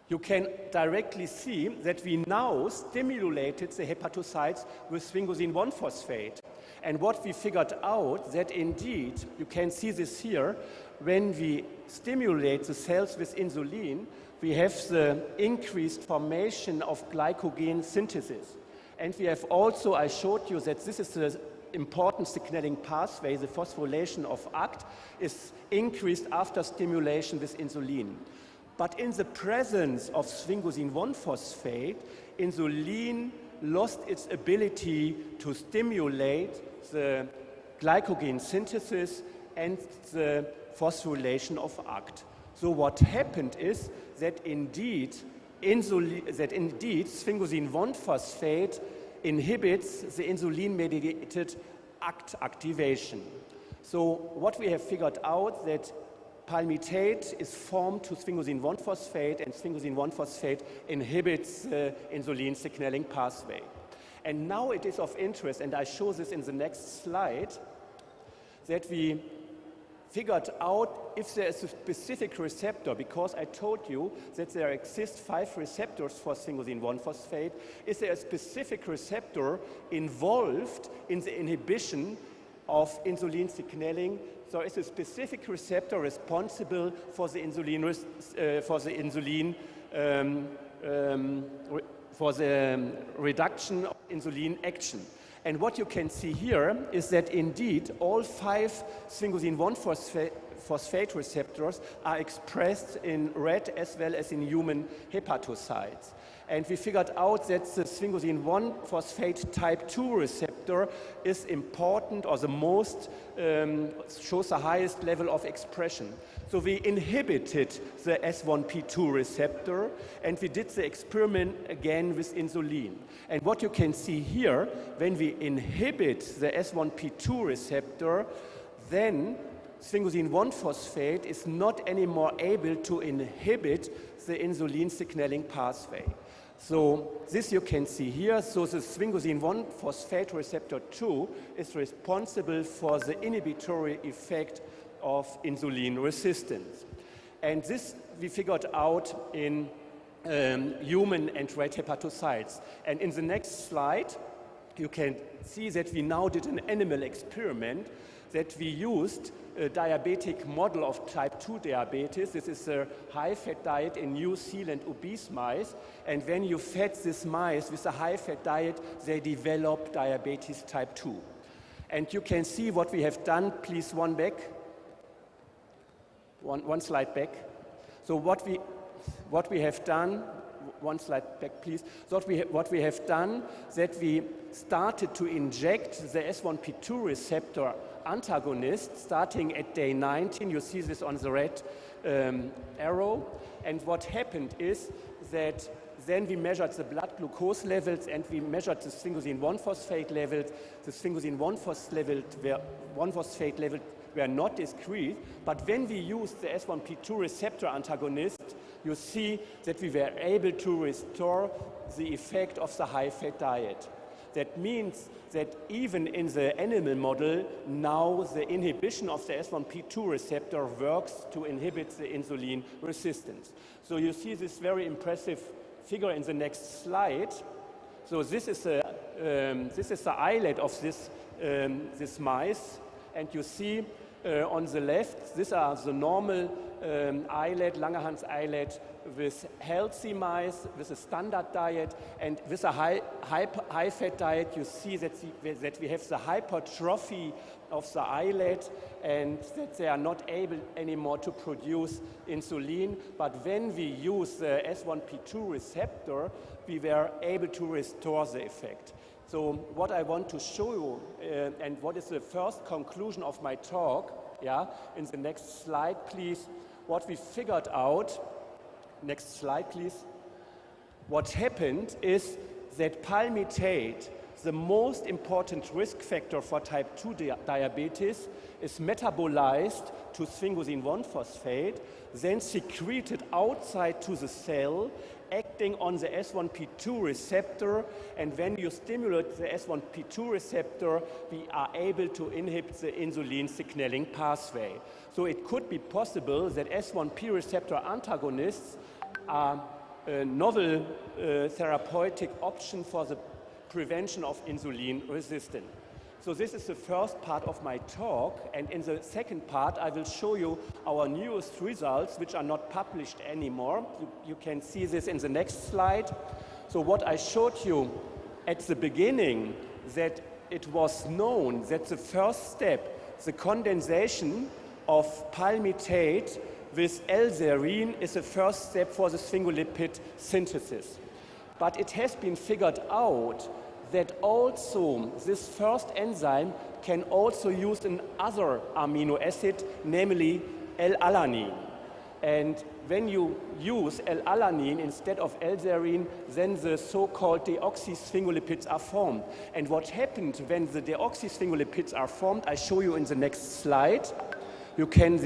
you can directly see that we now stimulated the hepatocytes with sphingosine 1-phosphate. And what we figured out that indeed, you can see this here, when we stimulate the cells with insulin, we have the increased formation of glycogen synthesis. And we have also, I showed you that this is the important signaling pathway, the phosphorylation of ACT is increased after stimulation with insulin. But in the presence of sphingosine 1-phosphate, insulin lost its ability to stimulate the glycogen synthesis and the phosphorylation of ACT. So what happened is that indeed sphingosine 1-phosphate inhibits the insulin-mediated ACT activation. So what we have figured out that palmitate is formed to sphingosine 1-phosphate, and sphingosine 1-phosphate inhibits the insulin signaling pathway. And now it is of interest, and I show this in the next slide, that we figured out if there is a specific receptor, because I told you that there exist 5 receptors for sphingosine 1-phosphate. Is there a specific receptor involved in the inhibition of insulin signaling? So is a specific receptor responsible for the reduction of insulin action? And what you can see here is that indeed all 5 sphingosine 1-phosphate receptors are expressed in rat as well as in human hepatocytes. And we figured out that the sphingosine 1-phosphate type 2 receptor is important, or the most, shows the highest level of expression. So we inhibited the S1P2 receptor, and we did the experiment again with insulin. And what you can see here, when we inhibit the S1P2 receptor, then sphingosine 1-phosphate is not anymore able to inhibit the insulin signaling pathway. So this you can see here. So the sphingosine 1-phosphate receptor 2 is responsible for the inhibitory effect of insulin resistance. And this we figured out in human and rat hepatocytes. And in the next slide, you can see that we now did an animal experiment, that we used a diabetic model of type 2 diabetes. This is a high-fat diet in New Zealand obese mice. And when you fed these mice with a high-fat diet, they develop diabetes type 2. And you can see what we have done. Please, one back. One slide back. So what we have done, one slide back, please. So what we have done, that we started to inject the S1P2 receptor antagonist starting at day 19. You see this on the red arrow. And what happened is that then we measured the blood glucose levels, and we measured the sphingosine 1-phosphate levels. The sphingosine 1-phosphate levels were not discrete, but when we used the S1P2 receptor antagonist, you see that we were able to restore the effect of the high-fat diet. That means that even in the animal model, now the inhibition of the S1P2 receptor works to inhibit the insulin resistance. So you see this very impressive figure in the next slide. So this is the islet of this mice, and you see on the left, these are the normal islet, Langerhans islet, with healthy mice, with a standard diet, and with a high-fat diet, you see that we have the hypertrophy of the islet, and that they are not able anymore to produce insulin. But when we use the S1P2 receptor, we were able to restore the effect. So what I want to show you, and what is the first conclusion of my talk, in the next slide, please, what we figured out, next slide, please. What happened is that palmitate, the most important risk factor for type 2 diabetes, is metabolized to sphingosine 1-phosphate, then secreted outside to the cell, acting on the S1P2 receptor, and when you stimulate the S1P2 receptor, we are able to inhibit the insulin signaling pathway. So it could be possible that S1P receptor antagonists are a novel therapeutic option for the prevention of insulin resistance. So this is the first part of my talk, and in the second part I will show you our newest results, which are not published anymore. You can see this in the next slide. So what I showed you at the beginning, that it was known that the first step, the condensation of palmitate with L-serine, is the first step for the sphingolipid synthesis. But it has been figured out that also this first enzyme can also use another amino acid, namely L-alanine. And when you use L-alanine instead of L-serine, then the so-called deoxysphingolipids are formed. And what happened when the deoxysphingolipids are formed, I show you in the next slide. You can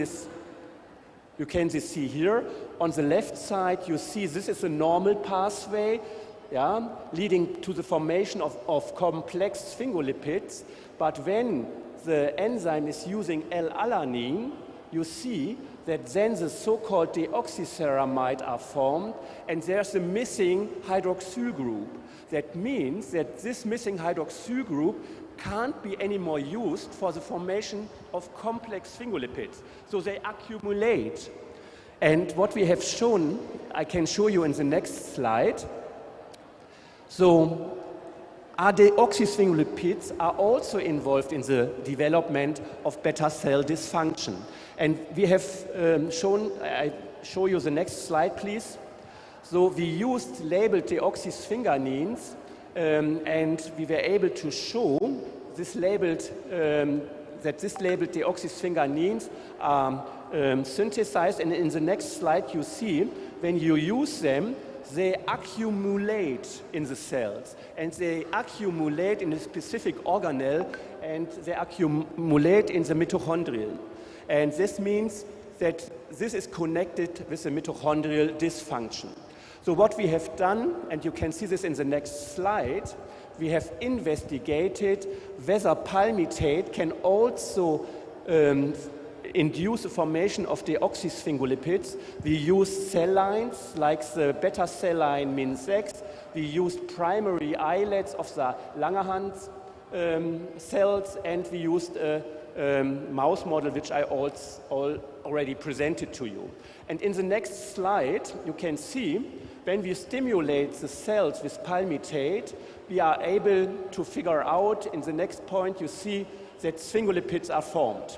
You can see here on the left side, you see this is a normal pathway, yeah, leading to the formation of complex sphingolipids. But when the enzyme is using L-alanine, you see that then the so-called deoxyceramide are formed, and there's a missing hydroxyl group. That means that this missing hydroxyl group can't be anymore used for the formation of complex sphingolipids. So they accumulate. And what we have shown, I can show you in the next slide. So deoxysphingolipids are also involved in the development of beta cell dysfunction. And we have I show you the next slide, please. So we used labeled deoxysphinganines, and we were able to show this labeled, that this labeled deoxysphinganines are synthesized. And in the next slide, you see when you use them, they accumulate in the cells, and they accumulate in a specific organelle, and they accumulate in the mitochondrial. And this means that this is connected with the mitochondrial dysfunction. So what we have done, and you can see this in the next slide, we have investigated whether palmitate can also induce the formation of deoxysphingolipids. We use cell lines like the beta cell line Min6. We used primary islets of the Langerhans cells, and we used a mouse model which I already presented to you. And in the next slide, you can see when we stimulate the cells with palmitate, we are able to figure out, in the next point, you see that sphingolipids are formed.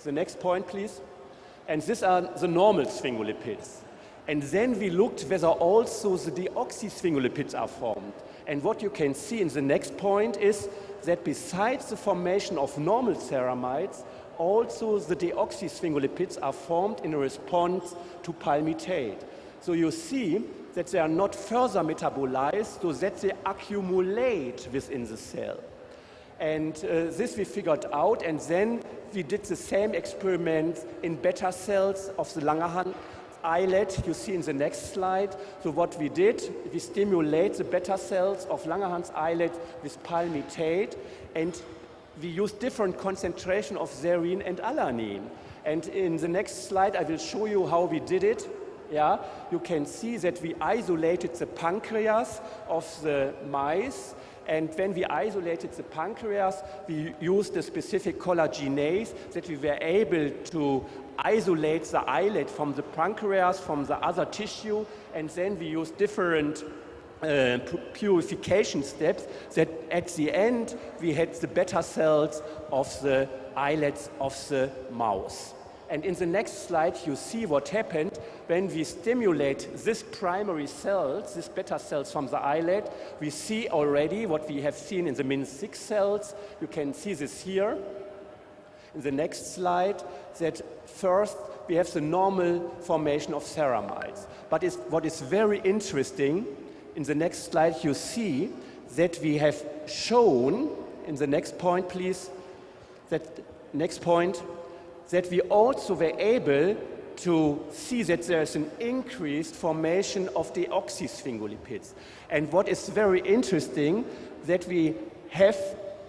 The next point, please. And these are the normal sphingolipids. And then we looked whether also the deoxysphingolipids are formed. And what you can see in the next point is that besides the formation of normal ceramides, also the deoxysphingolipids are formed in response to palmitate. So you see that they are not further metabolized, so that they accumulate within the cell. And this we figured out, and then we did the same experiment in beta cells of the Langerhans islet, you see in the next slide. So what we did, we stimulate the beta cells of Langerhans islet with palmitate, and we used different concentration of serine and alanine. And in the next slide, I will show you how we did it. Yeah, you can see that we isolated the pancreas of the mice, and when we isolated the pancreas, we used a specific collagenase that we were able to isolate the islet from the pancreas, from the other tissue, and then we used different purification steps that at the end we had the beta cells of the islets of the mouse. And in the next slide, you see what happened when we stimulate this primary cells, these beta cells from the islet. We see already what we have seen in the Min6 cells. You can see this here. In the next slide, that first we have the normal formation of ceramides. But what is very interesting, in the next slide, you see that we have shown, in the next point, please, that we also were able to see that there is an increased formation of deoxysphingolipids. And what is very interesting, that we have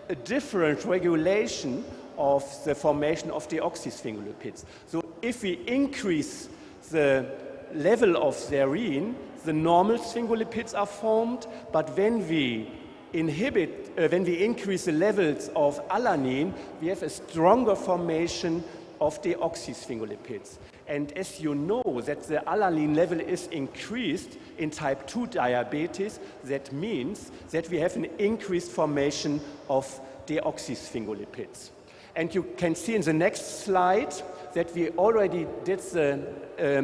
a different regulation of the formation of deoxysphingolipids. So if we increase the level of serine, the normal sphingolipids are formed, but when we increase the levels of alanine, we have a stronger formation of deoxysphingolipids. And as you know that the alanine level is increased in type 2 diabetes, that means that we have an increased formation of deoxysphingolipids. And you can see in the next slide that we already did the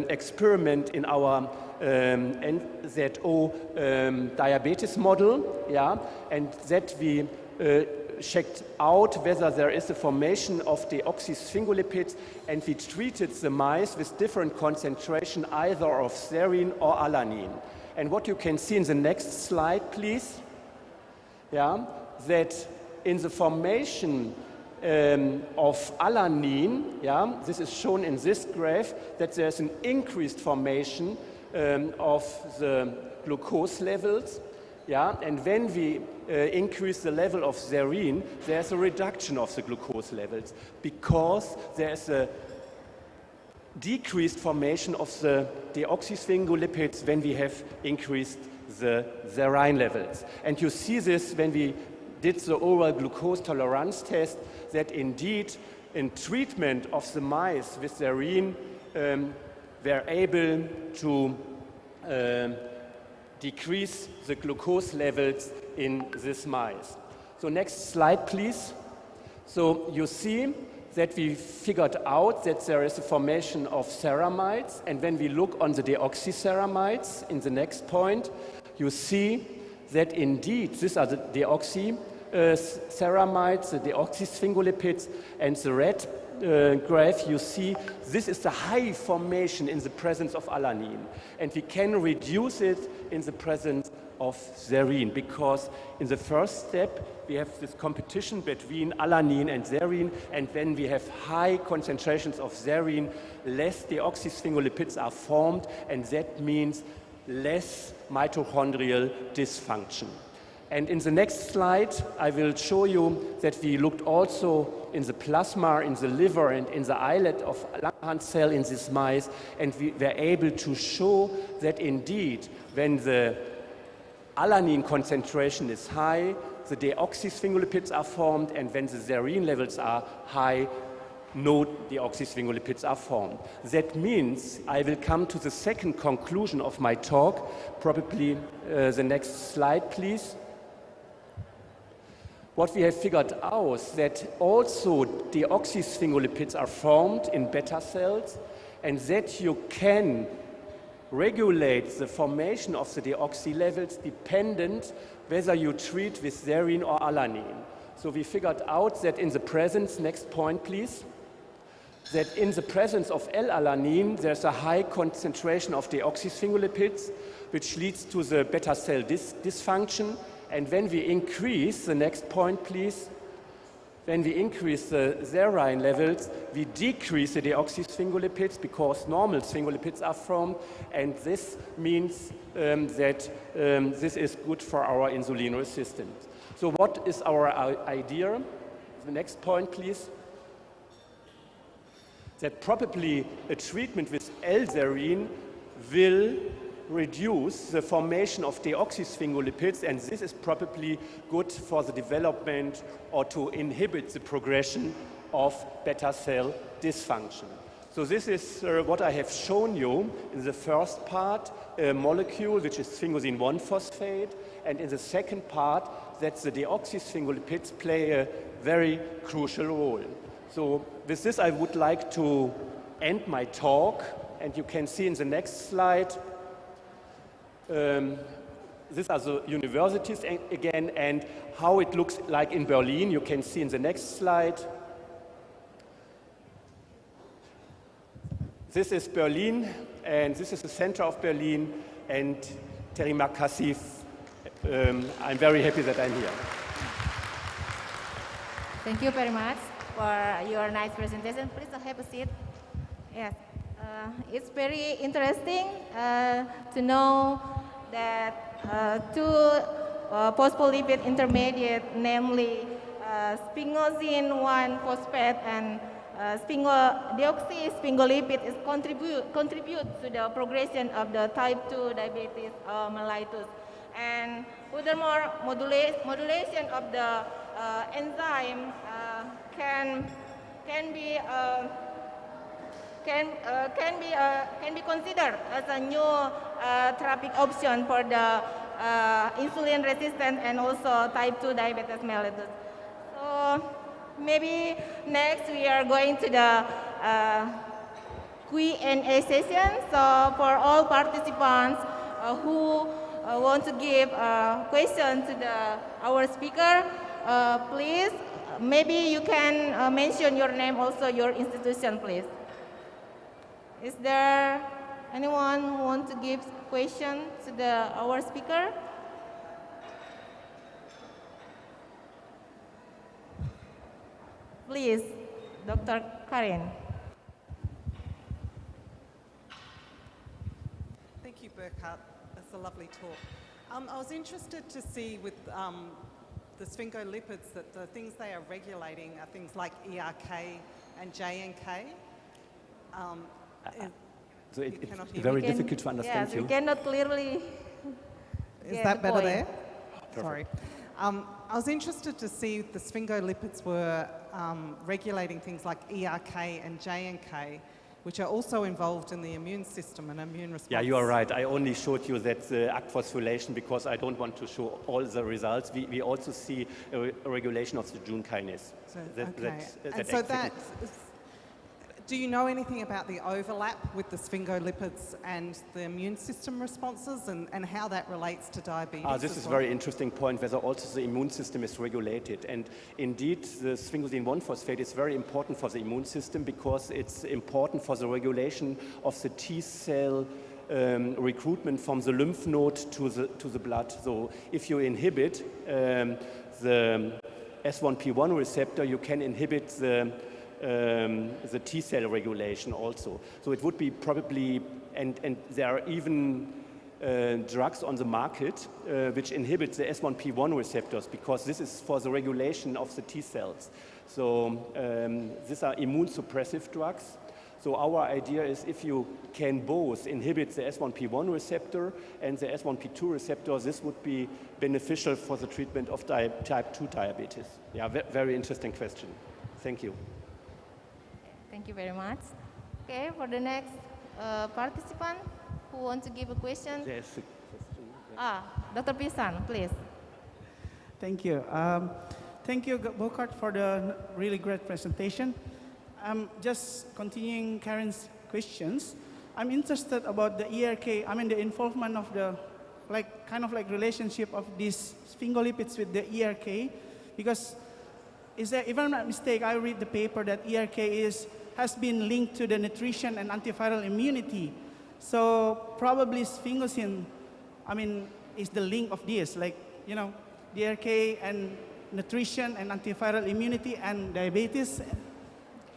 experiment in our NZO diabetes model, yeah, and that we checked out whether there is a formation of deoxysphingolipids, and we treated the mice with different concentration either of serine or alanine. And what you can see in the next slide, please, yeah, that in the formation of alanine, yeah, this is shown in this graph, that there's an increased formation of the glucose levels. Yeah, and when we increase the level of serine, there's a reduction of the glucose levels because there's a decreased formation of the deoxysphingolipids when we have increased the serine levels. And you see this when we did the oral glucose tolerance test, that indeed in treatment of the mice with serine, we're able to decrease the glucose levels in this mice. So next slide, please. So you see that we figured out that there is a formation of ceramides, and when we look on the deoxyceramides in the next point, you see that indeed these are the deoxyceramides, the deoxysphingolipids, and the red graph you see, this is the high formation in the presence of alanine, and we can reduce it in the presence of serine, because in the first step we have this competition between alanine and serine, and when we have high concentrations of serine, less deoxysphingolipids are formed, and that means less mitochondrial dysfunction. And in the next slide, I will show you that we looked also in the plasma, in the liver, and in the islet of Langerhans cell in these mice, and we were able to show that indeed, when the alanine concentration is high, the deoxysphingolipids are formed, and when the serine levels are high, no deoxysphingolipids are formed. That means I will come to the second conclusion of my talk, probably the next slide, please. What we have figured out that also deoxysphingolipids are formed in beta cells, and that you can regulate the formation of the deoxy levels dependent whether you treat with serine or alanine. So we figured out that in the presence, next point please, that in the presence of L-alanine there's a high concentration of deoxysphingolipids, which leads to the beta cell dysfunction. And when we increase, the next point please, when we increase the serine levels, we decrease the deoxysphingolipids because normal sphingolipids are formed, and this means that this is good for our insulin resistance. So what is our idea? The next point please. That probably a treatment with L-serine will reduce the formation of deoxysphingolipids, and this is probably good for the development or to inhibit the progression of beta cell dysfunction. So this is what I have shown you in the first part, a molecule which is sphingosine 1-phosphate, and in the second part that the deoxysphingolipids play a very crucial role. So with this I would like to end my talk, and you can see in the next slide these are the universities again, and how it looks like in Berlin. You can see in the next slide. This is Berlin, and this is the center of Berlin, and Terry Makassi, I'm very happy that I'm here. Thank you very much for your nice presentation. Please have a seat. Yes, it's very interesting to know that two phospholipid intermediate, namely sphingosine 1-phosphate and deoxysphingolipid, is contribute to the progression of the type 2 diabetes mellitus. And furthermore, modulation of the enzyme can be considered as a new therapeutic option for the insulin resistant and also type 2 diabetes mellitus. So maybe next we are going to the Q&A session. So for all participants who want to give a question to our speaker, please, maybe you can mention your name, also your institution, please. Is there anyone who wants to give question to our speaker? Please, Dr. Karin. Thank you, Burkhard. That's a lovely talk. I was interested to see with the sphingolipids that the things they are regulating are things like ERK and JNK. So it's very difficult to understand yes, you. we cannot clearly Is get that the better point. there? Perfect. Sorry. I was interested to see if the sphingolipids were regulating things like ERK and JNK, which are also involved in the immune system and immune response. Yeah, you are right. I only showed you that phosphorylation because I don't want to show all the results. We also see a regulation of the Jun kinase. Do you know anything about the overlap with the sphingolipids and the immune system responses and how that relates to diabetes? This is a very interesting point, whether also the immune system is regulated. And indeed, the sphingosine 1-phosphate is very important for the immune system because it's important for the regulation of the T cell recruitment from the lymph node to the blood. So if you inhibit the S1P1 receptor, you can inhibit the T cell regulation also. So it would be probably, and there are even drugs on the market which inhibit the S1P1 receptors because this is for the regulation of the T cells. So these are immune suppressive drugs. So our idea is if you can both inhibit the S1P1 receptor and the S1P2 receptor, this would be beneficial for the treatment of type 2 diabetes. Yeah, very interesting question. Thank you. Thank you very much. Okay, for the next participant who wants to give a question. Yes, a question. Dr. Pisan, please. Thank you. Thank you, Burkhard, for the really great presentation. Just continuing Karen's questions, I'm interested about the ERK, the involvement of the relationship of these sphingolipids with the ERK, because if I'm not mistaken, I read the paper that ERK has been linked to the nutrition and antiviral immunity. So probably sphingosine, is the link of this, ERK and nutrition and antiviral immunity and diabetes.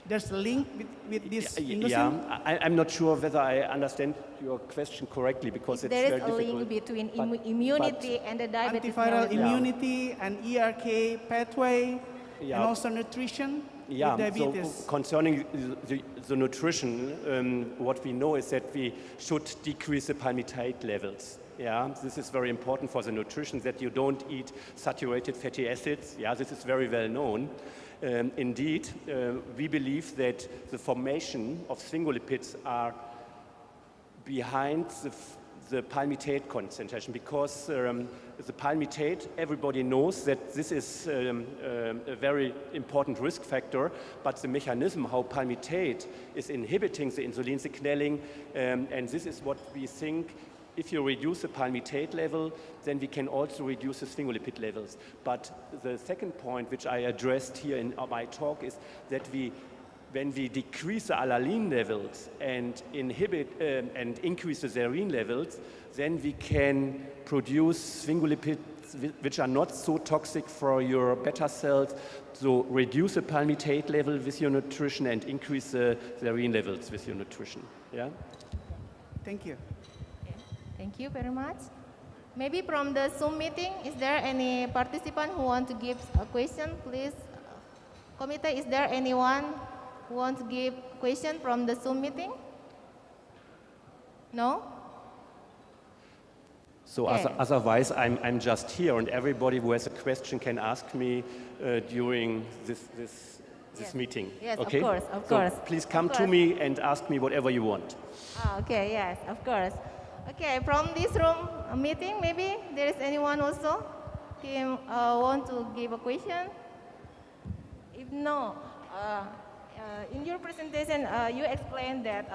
There's a link with this sphingosine? Yeah, I'm not sure whether I understand your question correctly because it's very difficult. There is a link between immunity and the diabetes. Antiviral immunity and ERK pathway. Yeah. And also nutrition with diabetes. So concerning the nutrition, what we know is that we should decrease the palmitate levels. Yeah, this is very important for the nutrition, that you don't eat saturated fatty acids. Yeah, this is very well known. Indeed, we believe that the formation of sphingolipids are behind the palmitate concentration because the palmitate, everybody knows that this is a very important risk factor, but the mechanism how palmitate is inhibiting the insulin signaling, and this is what we think. If you reduce the palmitate level, then we can also reduce the sphingolipid levels. But the second point, which I addressed here in my talk, is that when we decrease the alanin levels and inhibit and increase the serine levels, then we can produce sphingolipids which are not so toxic for your beta cells. So reduce the palmitate level with your nutrition and increase the serine levels with your nutrition. Yeah. Thank you. Thank you very much. Maybe from the Zoom meeting, is there any participant who want to give a question? Please, committee, is there anyone who wants to give question from the Zoom meeting? No? So okay. Otherwise, I'm just here, and everybody who has a question can ask me during this meeting. Yes, okay? of course. So please come to me and ask me whatever you want. Okay, yes, of course. Okay, from this room meeting, maybe there is anyone also who want to give a question? If no, in your presentation, you explained that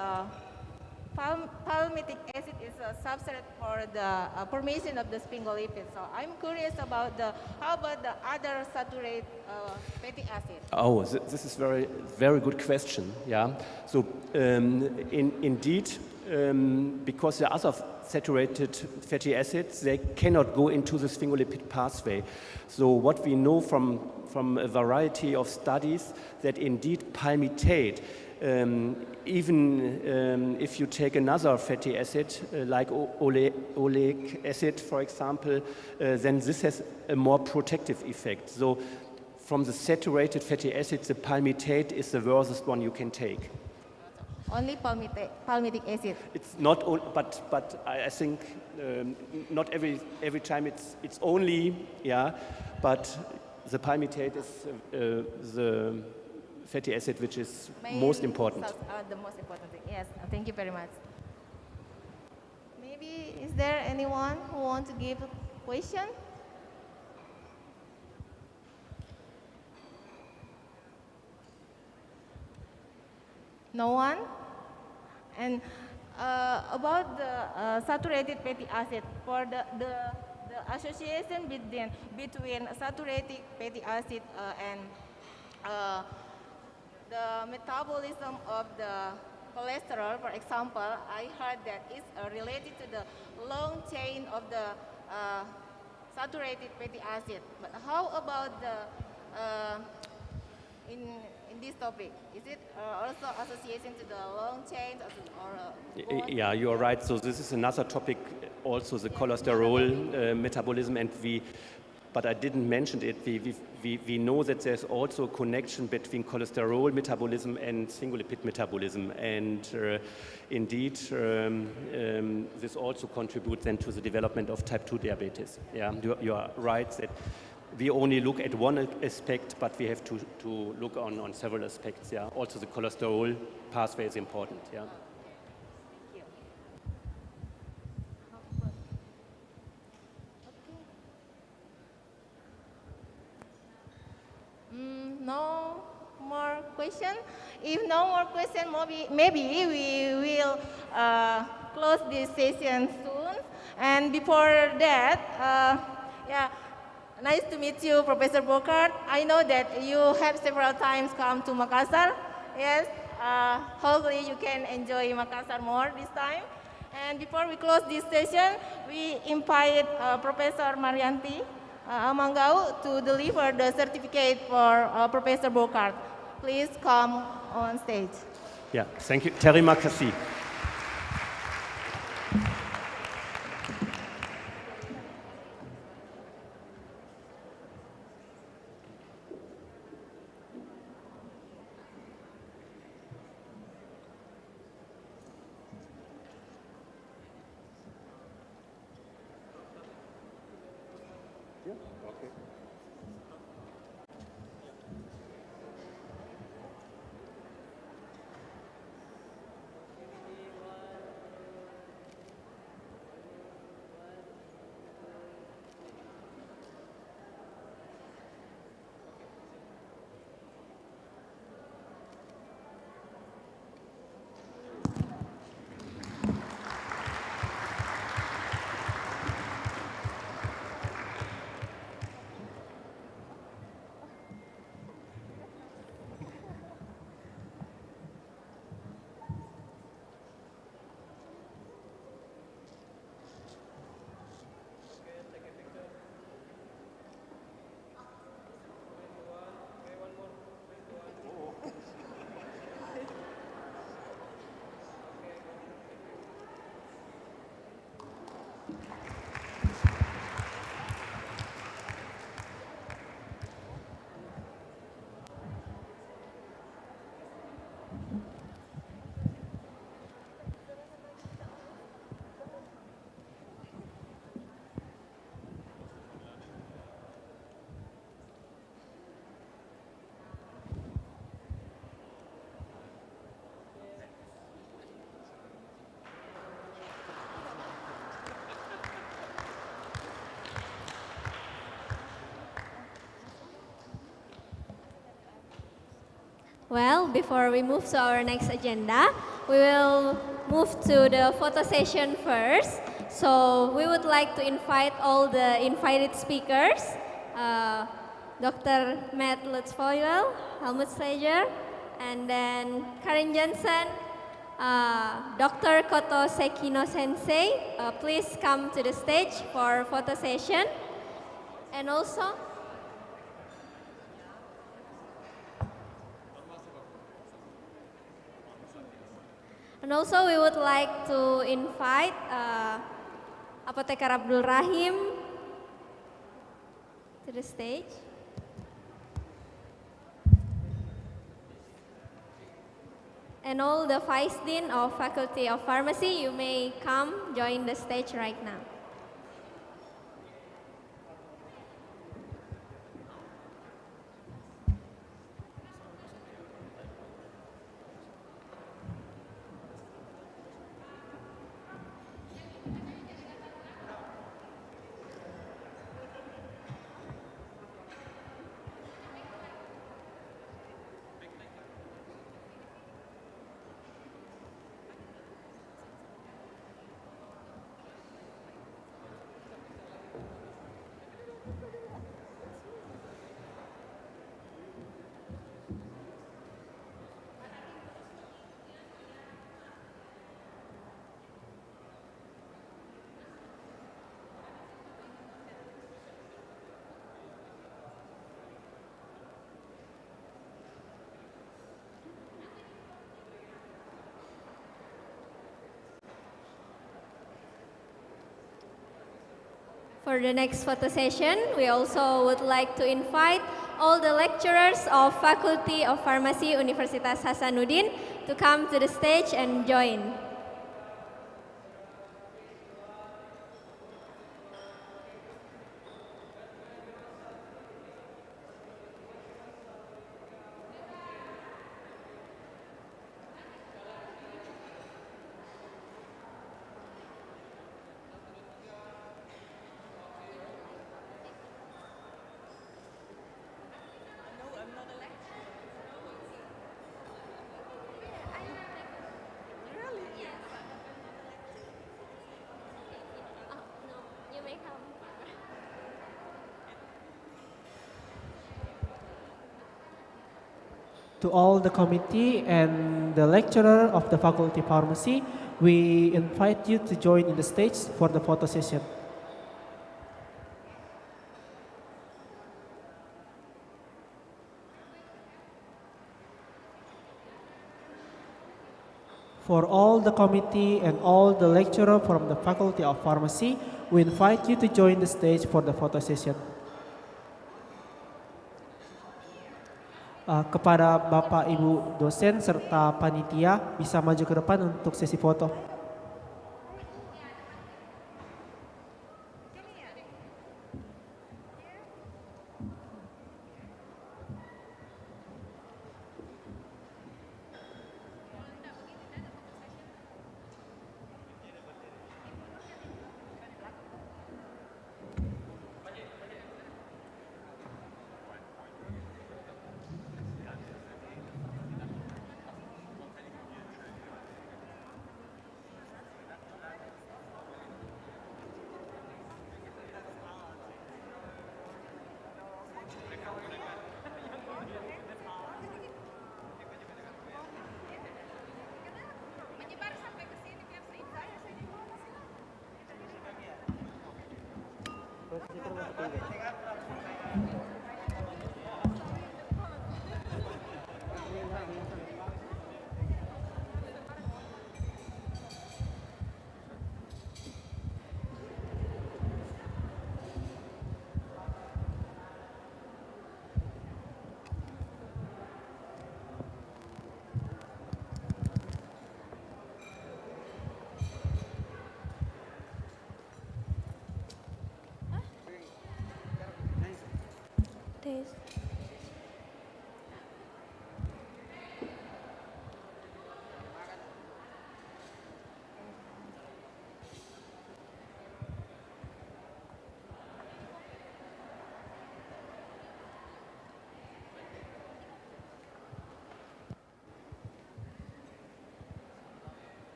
palmitic acid is a substrate for the formation of the sphingolipids. So I'm curious about how about the other saturated fatty acids? Oh, this is very good question. Yeah. So indeed, because there are other saturated fatty acids, they cannot go into the sphingolipid pathway. So what we know from a variety of studies, that indeed palmitate, even if you take another fatty acid like oleic acid, for example, then this has a more protective effect. So from the saturated fatty acids, the palmitate is the worst one you can take. Only palmitic acid. It's not, but I think not every time it's only, yeah, but the palmitate is the fatty acid which is most important. The most important thing. Yes, thank you very much. Maybe is there anyone who wants to give a question? No one? And about the saturated fatty acid, for the association between saturated fatty acid and the metabolism of the cholesterol, for example, I heard that it's related to the long chain of the saturated fatty acid. But how about the in this topic? Is it also association to the long chain or yeah, you are right. So this is another topic, also the cholesterol metabolism, and but I didn't mention it. We know that there's also a connection between cholesterol metabolism and sphingolipid metabolism, and indeed this also contributes then to the development of type 2 diabetes. Yeah, you are right that we only look at one aspect, but we have to look on several aspects. Yeah, also the cholesterol pathway is important. Yeah. No more question. If no more question, maybe we will close this session soon. And before that, yeah, nice to meet you, Professor Burkhardt. I know that you have several times come to Makassar. Yes, hopefully you can enjoy Makassar more this time. And before we close this session, we invite Professor Marianti Amanggau to deliver the certificate for Professor Burkhardt. Please come on stage. Yeah, thank you. Terima kasih. Well, before we move to our next agenda, we will move to the photo session first. So we would like to invite all the invited speakers, Dr. Matt Lutzvoyel, Helmut Slager, and then Karen Johnson, Dr. Koto Sekino Sensei, please come to the stage for photo session. And also, we would like to invite Apoteker Abdul Rahim to the stage. And all the Vice Dean of Faculty of Pharmacy, you may come join the stage right now. For the next photo session, we also would like to invite all the lecturers of Faculty of Pharmacy Universitas Hasanuddin to come to the stage and join. To all the committee and the lecturer of the Faculty of Pharmacy, we invite you to join in the stage for the photo session. For all the committee and all the lecturer from the Faculty of Pharmacy, we invite you to join the stage for the photo session. Kepada Bapak Ibu dosen serta panitia bisa maju ke depan untuk sesi foto.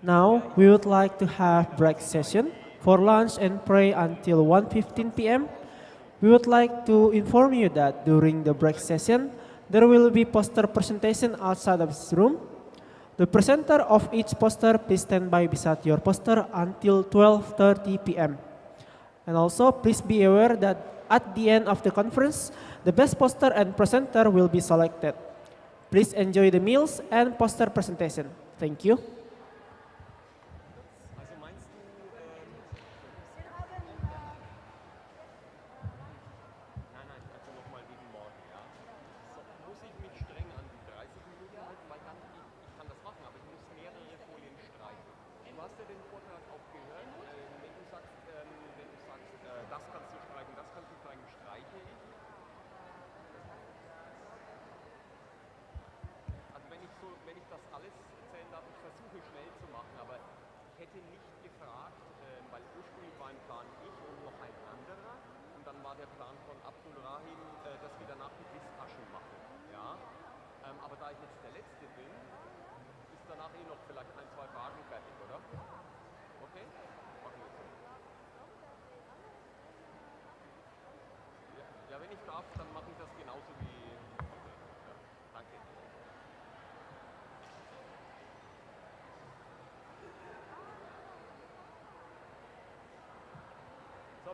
Now, we would like to have break session for lunch and pray until 1:15 p.m. We would like to inform you that during the break session, there will be poster presentation outside of this room. The presenter of each poster, please stand by beside your poster until 12:30 p.m. And also, please be aware that at the end of the conference, the best poster and presenter will be selected. Please enjoy the meals and poster presentation. Thank you.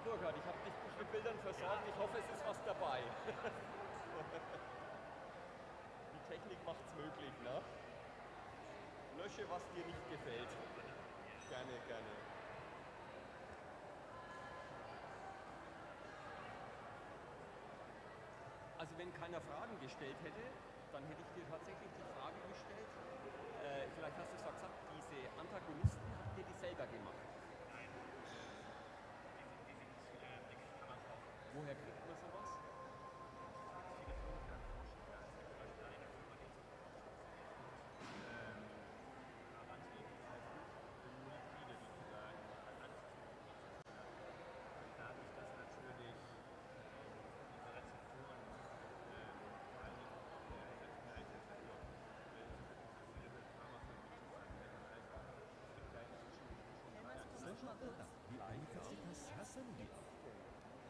Burkhard, ich habe dich mit Bildern versorgt. Ich hoffe, es ist was dabei. Die Technik macht es möglich, ne? Lösche, was dir nicht gefällt. Gerne, gerne. Also wenn keiner Fragen gestellt hätte, dann hätte ich dir tatsächlich die Frage gestellt. Vielleicht hast du es gesagt, diese Antagonisten habt ihr die selber gemacht? Woher kriegt man sowas?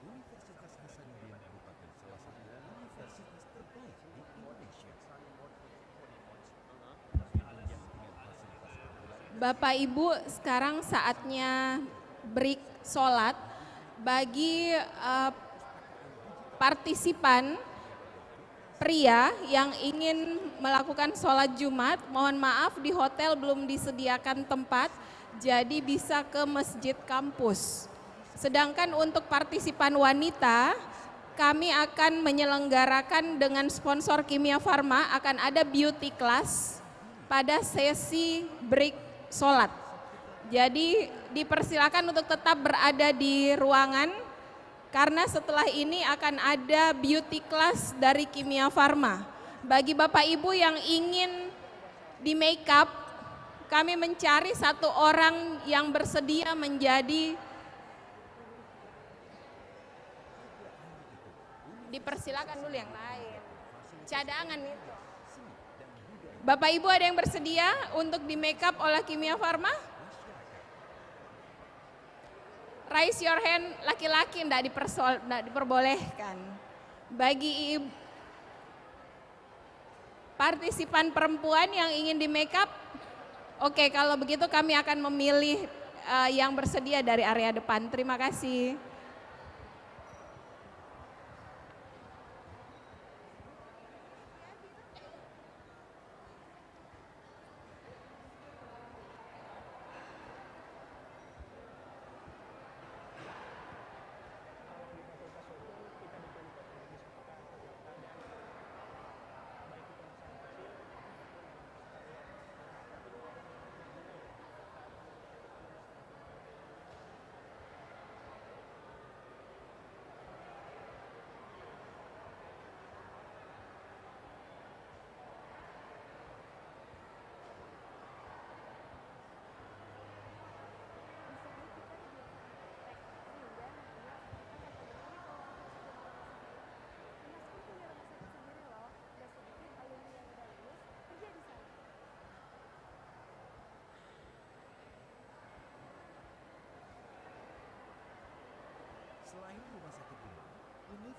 Universitas Hasanuddin merupakan salah satu universitas terbaik di Indonesia. Bapak Ibu, sekarang saatnya break sholat bagi partisipan pria yang ingin melakukan sholat Jumat. Mohon maaf, di hotel belum disediakan tempat, jadi bisa ke masjid kampus. Sedangkan untuk partisipan wanita, kami akan menyelenggarakan dengan sponsor Kimia Farma, akan ada beauty class pada sesi break sholat. Jadi dipersilakan untuk tetap berada di ruangan, karena setelah ini akan ada beauty class dari Kimia Farma. Bagi Bapak Ibu yang ingin di make up, kami mencari satu orang yang bersedia menjadi, dipersilakan dulu yang lain, cadangan itu. Bapak Ibu ada yang bersedia untuk di make up oleh Kimia Farma? Raise your hand, laki-laki enggak diperbolehkan. Bagi partisipan perempuan yang ingin di make up, oke, kalau begitu kami akan memilih yang bersedia dari area depan. Terima kasih.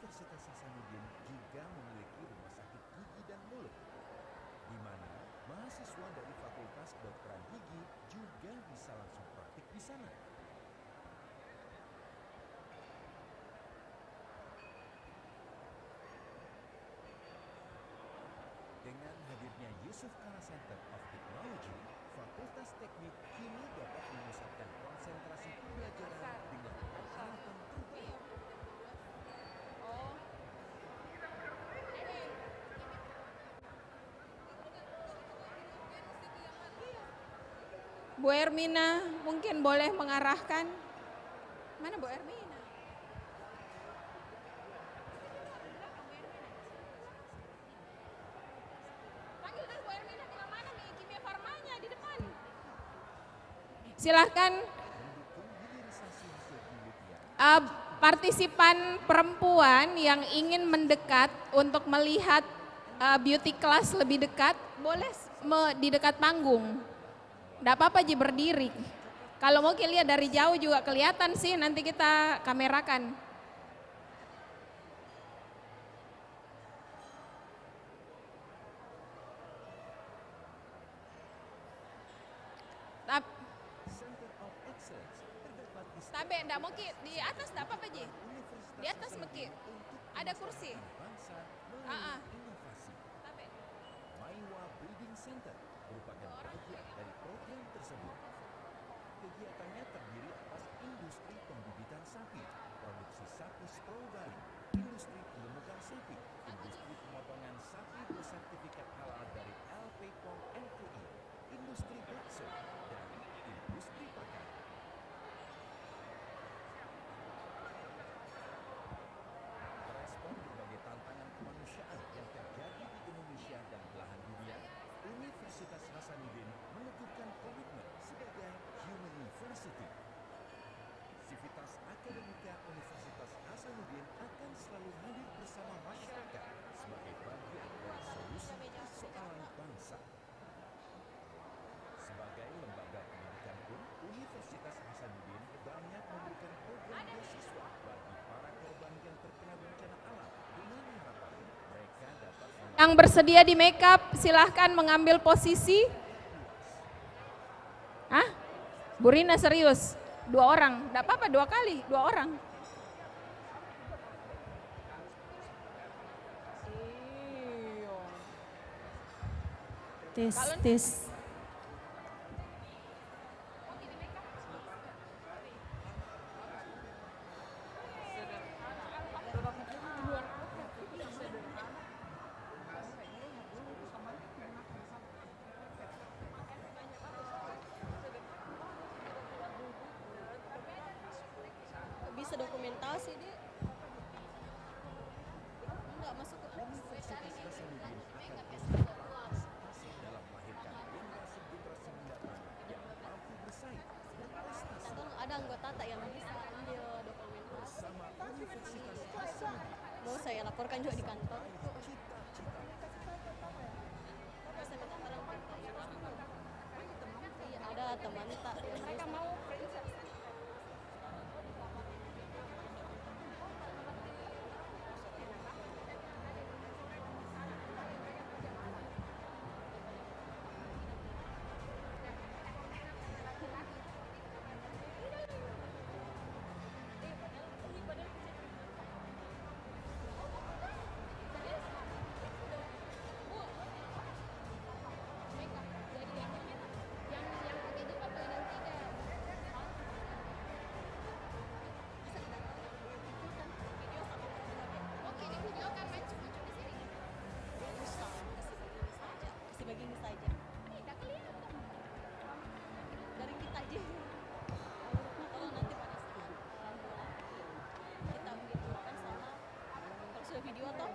Universitas Hasanuddin juga memiliki rumah sakit gigi dan mulut, di mana mahasiswa dari Fakultas Kedokteran Gigi juga bisa langsung praktik di sana. Dengan hadirnya Yusuf Kala Center of Technology, Fakultas Teknik kini dapat memusatkan konsentrasi pembelajaran dengan peralatan terbaik. Bu Ermina mungkin boleh mengarahkan. Mana Bu Ermina? Panggilkan Bu Ermina, bilang mana nih kimia farmanya di depan. Silahkan partisipan perempuan yang ingin mendekat untuk melihat beauty class lebih dekat, boleh di dekat panggung. Nggak apa-apa Ji, berdiri. Kalau mau lihat dari jauh juga kelihatan sih, nanti kita kamerakan. Tapi enggak mau di atas enggak apa-apa Ji. Di atas meki. Ada kursi. Maiwa Breeding Center merupakan bagian dari program tersebut. Kegiatannya terdiri atas industri pembibitan sapi, produksi sapi strobali, industri pengemukan sapi, industri pemotongan sapi bersertifikat halal dari LPPOM MUI, industri bakso, dan industri pakan. Merespon berbagai tantangan kemanusiaan yang terjadi di Indonesia dan belahan dunia, Universitas Hasanuddin meneguhkan komitmen sebagai Human University. Sivitas akademika Universitas Hasanuddin akan selalu hadir bersama masyarakat sebagai bagian dari solusi persoalan bangsa. Sebagai lembaga pendidikan pun, Universitas Hasanuddin banyak memberikan program beasiswa bagi para korban yang terkena bencana alam dengan harapan mereka dapat Yang bersedia di make up silahkan mengambil posisi. Hah? Bu Rina serius? 2 orang? Enggak apa-apa 2 kali, 2 orang. Tes. Bisa dokumentasi deh. Enggak masuk ke Universitas Hasanuddin akan berpartisipasi dalam melahirkan generasi-generasi mendatang yang mampu bersaing dan prestasi. Ada anggota tak yang bisa ambil dokumentasi bersama Universitas Hasanuddin. Mau saya laporkan juga di kantor. Cita-cita. Bisa minta barang kita. Iya, ada teman tak yang mereka mau video atau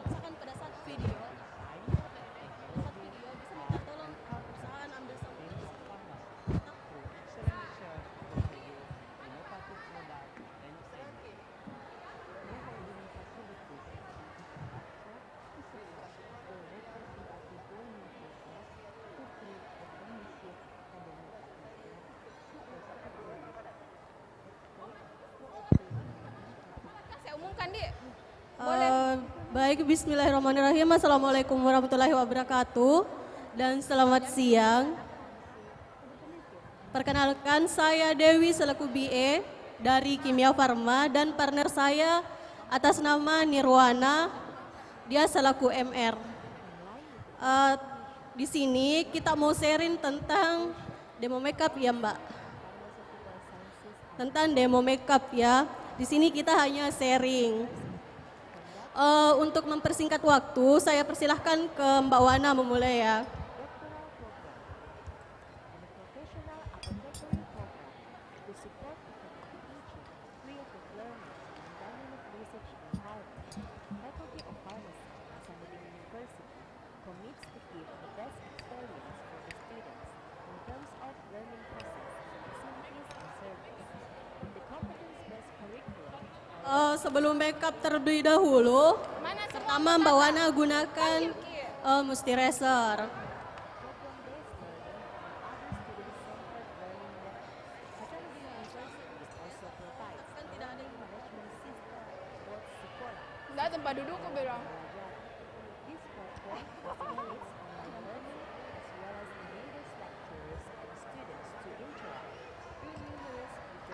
misalkan pada saat video bisa minta tolong perusahaan ambil sampel Kandi, boleh. Baik, bismillahirrahmanirrahim. Assalamualaikum warahmatullahi wabarakatuh. Dan selamat siang. Perkenalkan, saya Dewi selaku BA dari Kimia Farma dan partner saya atas nama Nirwana, dia selaku MR. Di sini kita mau sharing tentang demo makeup ya Mbak. Tentang demo makeup ya. Di sini kita hanya sharing. Untuk mempersingkat waktu, saya persilahkan ke Mbak Wana memulai ya. Sebelum makeup terlebih dahulu, pertama Mbak Wana gunakan moisturizer. Enggak, tempat duduk kok bilang.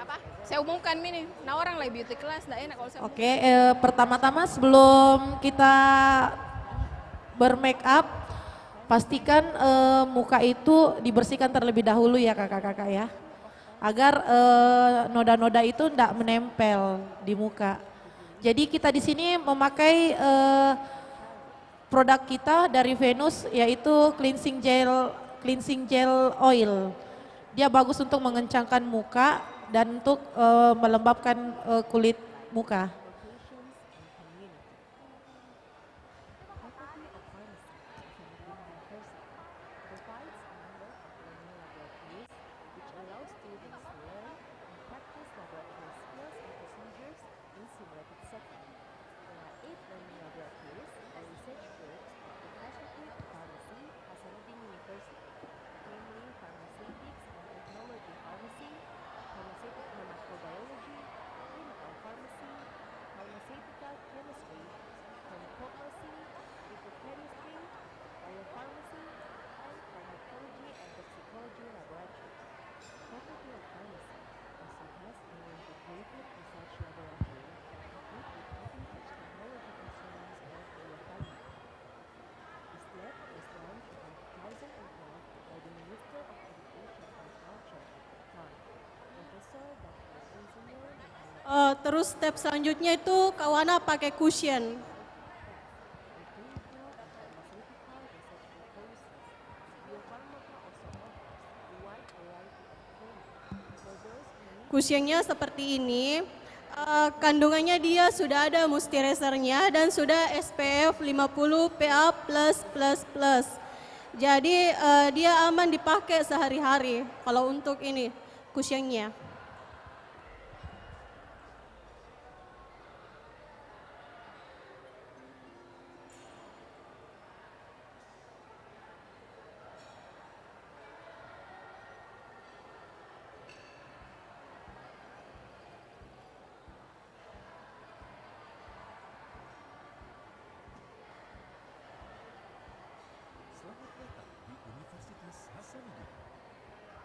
Apa? Saya umumkan ini, nah orang lagi beauty class, enggak enak kalau saya Oke, pertama-tama sebelum kita bermake up, pastikan muka itu dibersihkan terlebih dahulu ya kakak-kakak ya. Agar noda-noda itu tidak menempel di muka. Jadi kita di sini memakai produk kita dari Venus yaitu cleansing gel oil. Dia bagus untuk mengencangkan muka dan untuk melembabkan kulit muka. Terus step selanjutnya itu Kawana pakai cushion. Cushionnya seperti ini. Kandungannya dia sudah ada moisturizernya dan sudah SPF 50 PA+++. Jadi dia aman dipakai sehari-hari kalau untuk ini cushionnya. Selamat datang di Universitas Hasanuddin.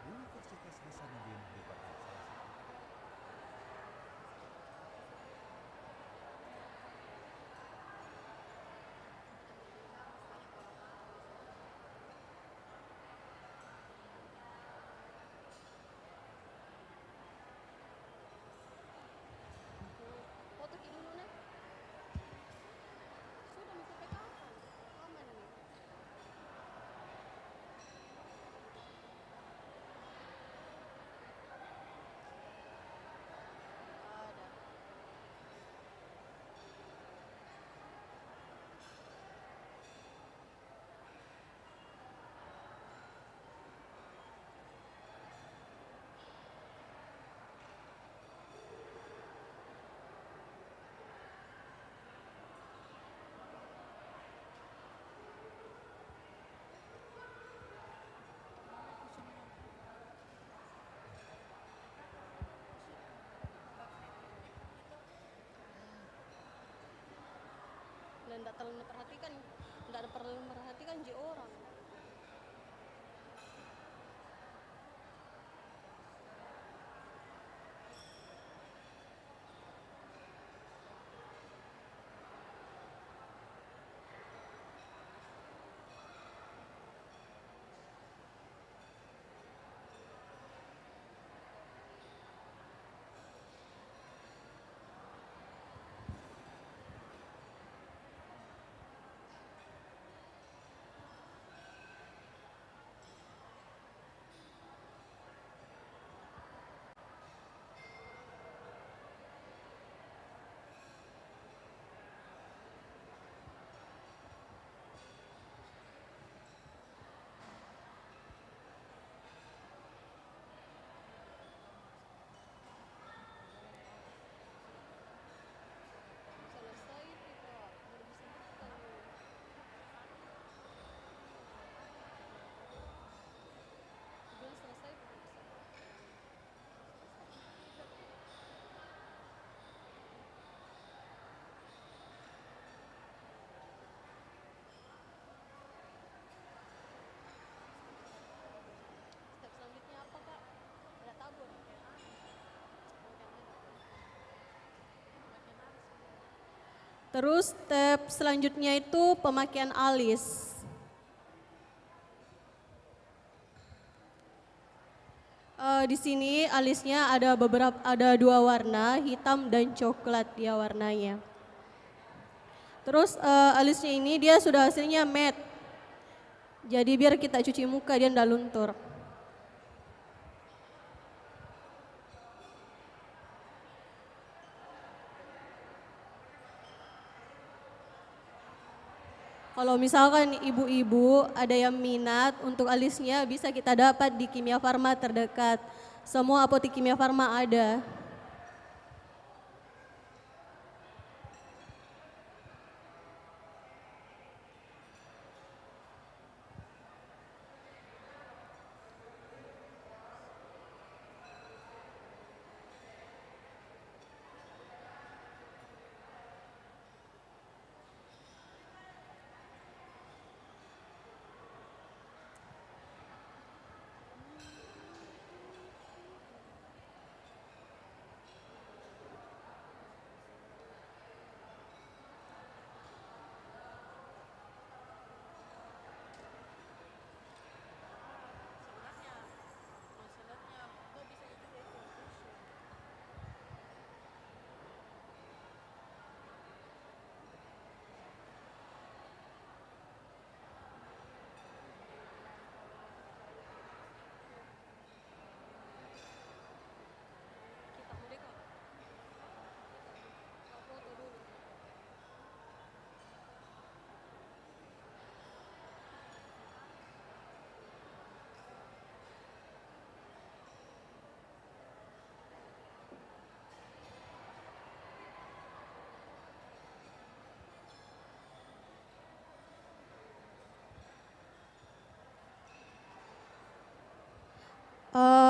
Universitas Hasanuddin merupakan nggak terlalu memperhatikan, nggak perlu memperhatikan ji orang. Terus step selanjutnya itu pemakaian alis. Di sini alisnya ada dua warna, hitam dan coklat dia warnanya. Terus alisnya ini dia sudah hasilnya matte. Jadi biar kita cuci muka dia ndak luntur. Kalau misalkan ibu-ibu ada yang minat untuk alisnya bisa kita dapat di Kimia Farma terdekat. Semua apotek Kimia Farma ada.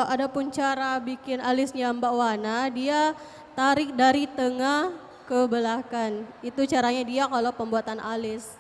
Adapun cara bikin alisnya Mbak Wana, dia tarik dari tengah ke belakang. Itu caranya dia kalau pembuatan alis.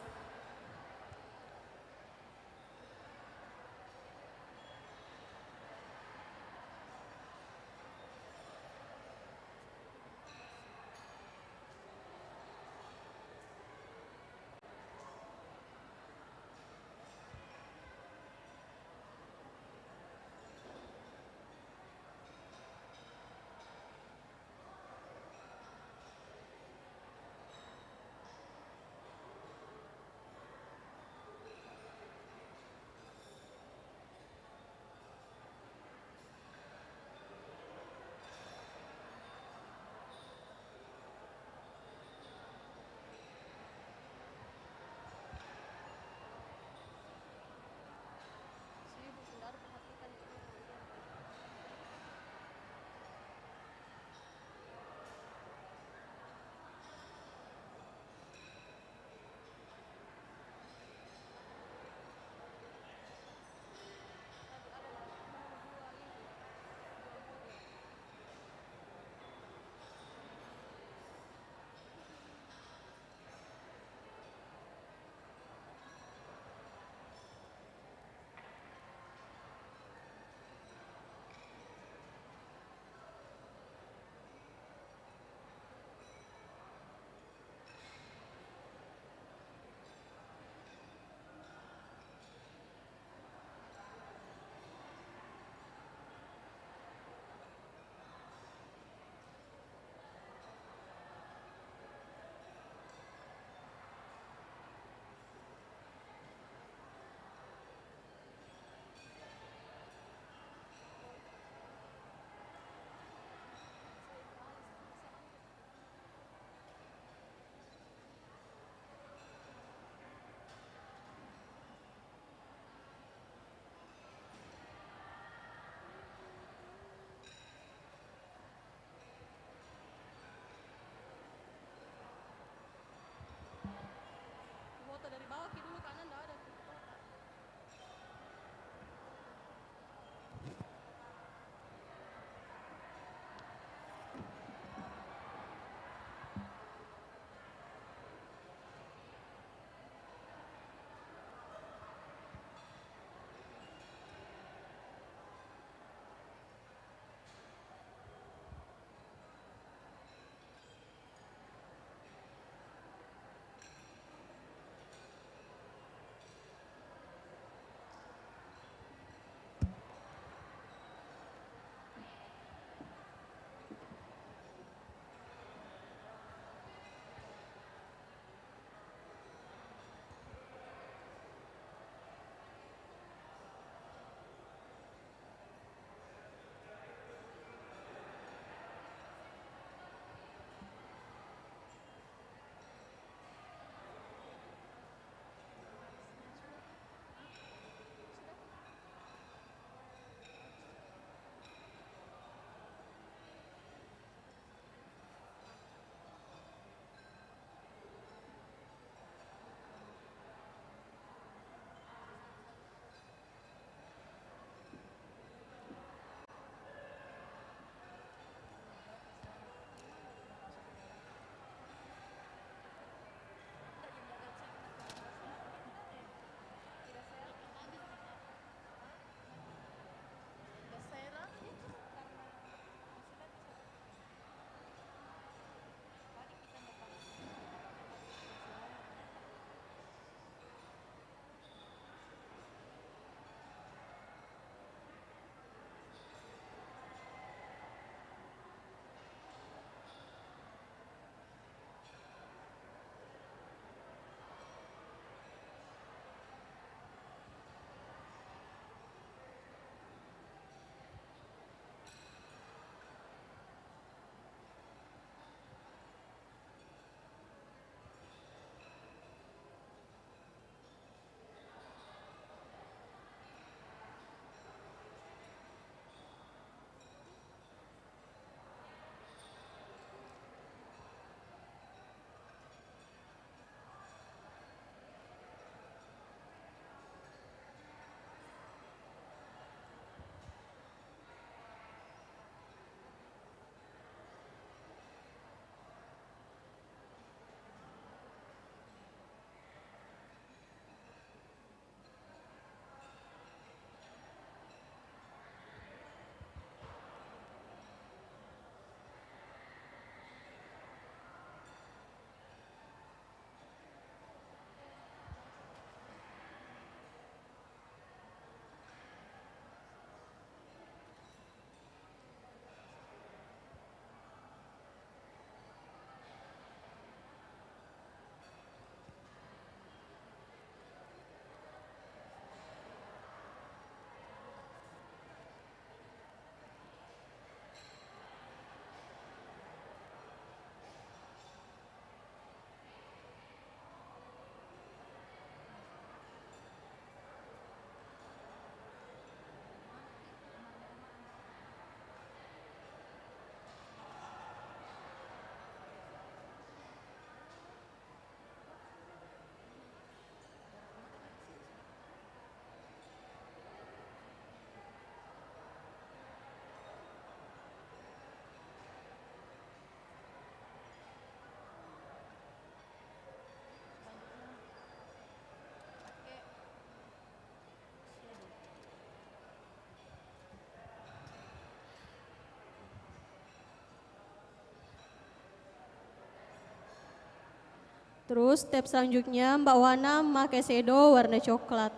Terus step selanjutnya Mbak Wana memakai shadow warna coklat.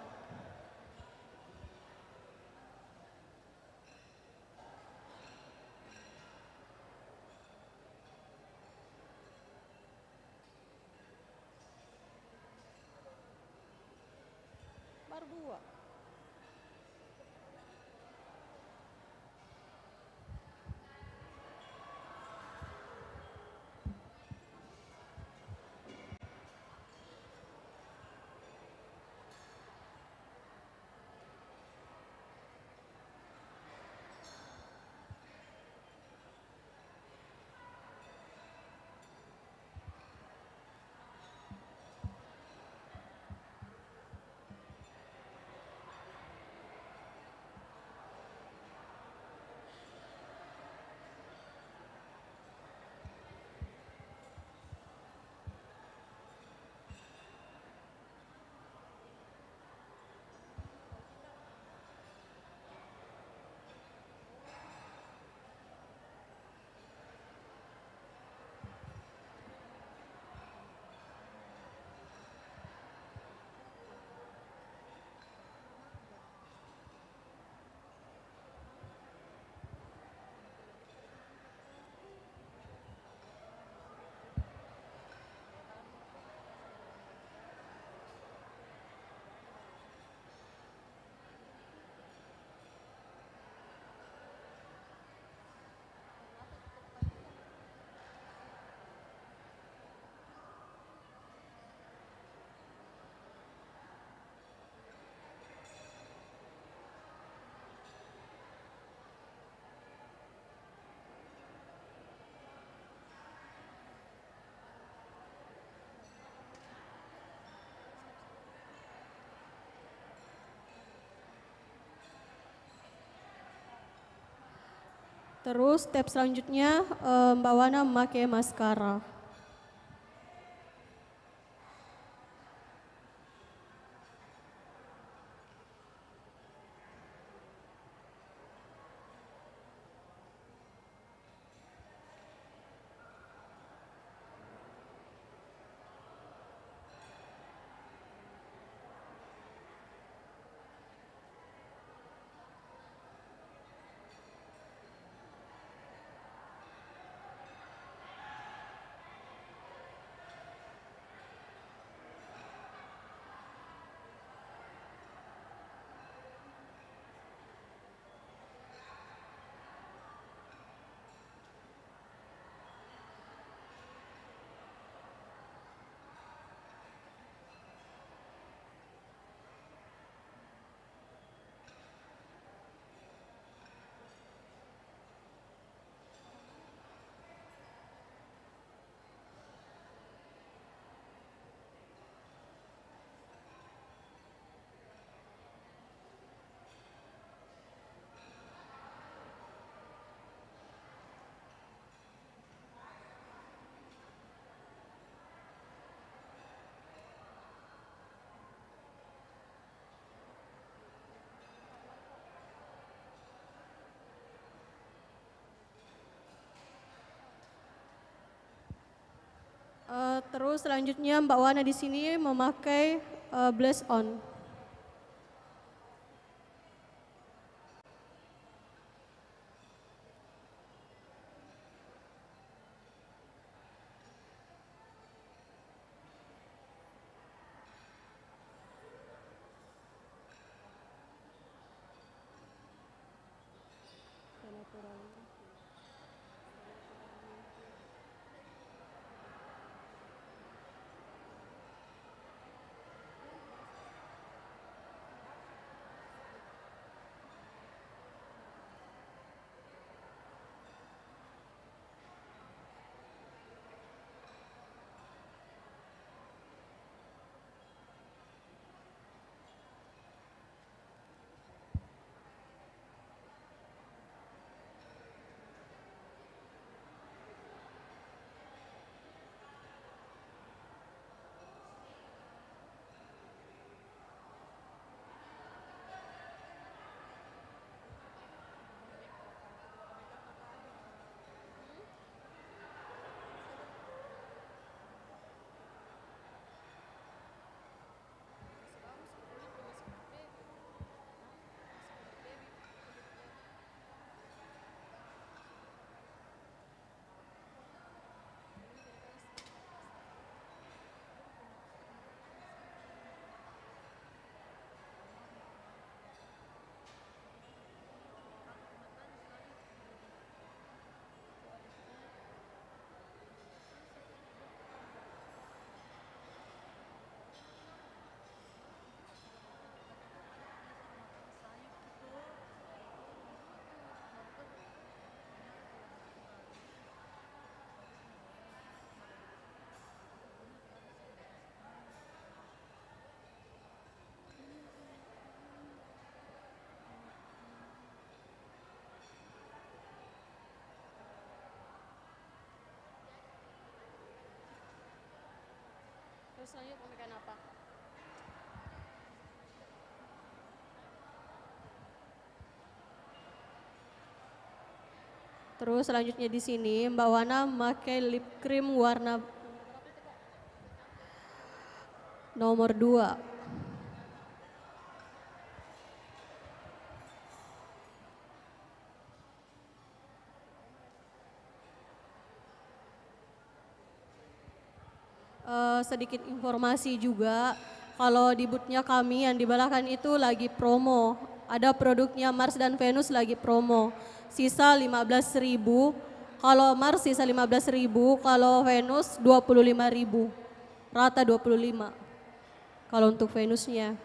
Baru dua. Terus step selanjutnya Mbak Wana memakai maskara. Terus selanjutnya Mbak Wana di sini memakai blush on. Terus selanjutnya pemilikan apa? Terus selanjutnya di sini Mbak Wana memakai lip cream warna nomor 2. Sedikit informasi juga, kalau di boothnya kami yang di belakang itu lagi promo. Ada produknya Mars dan Venus lagi promo. Sisa 15.000, kalau Mars sisa 15.000, kalau Venus 25.000. Rata 25. Kalau untuk Venusnya.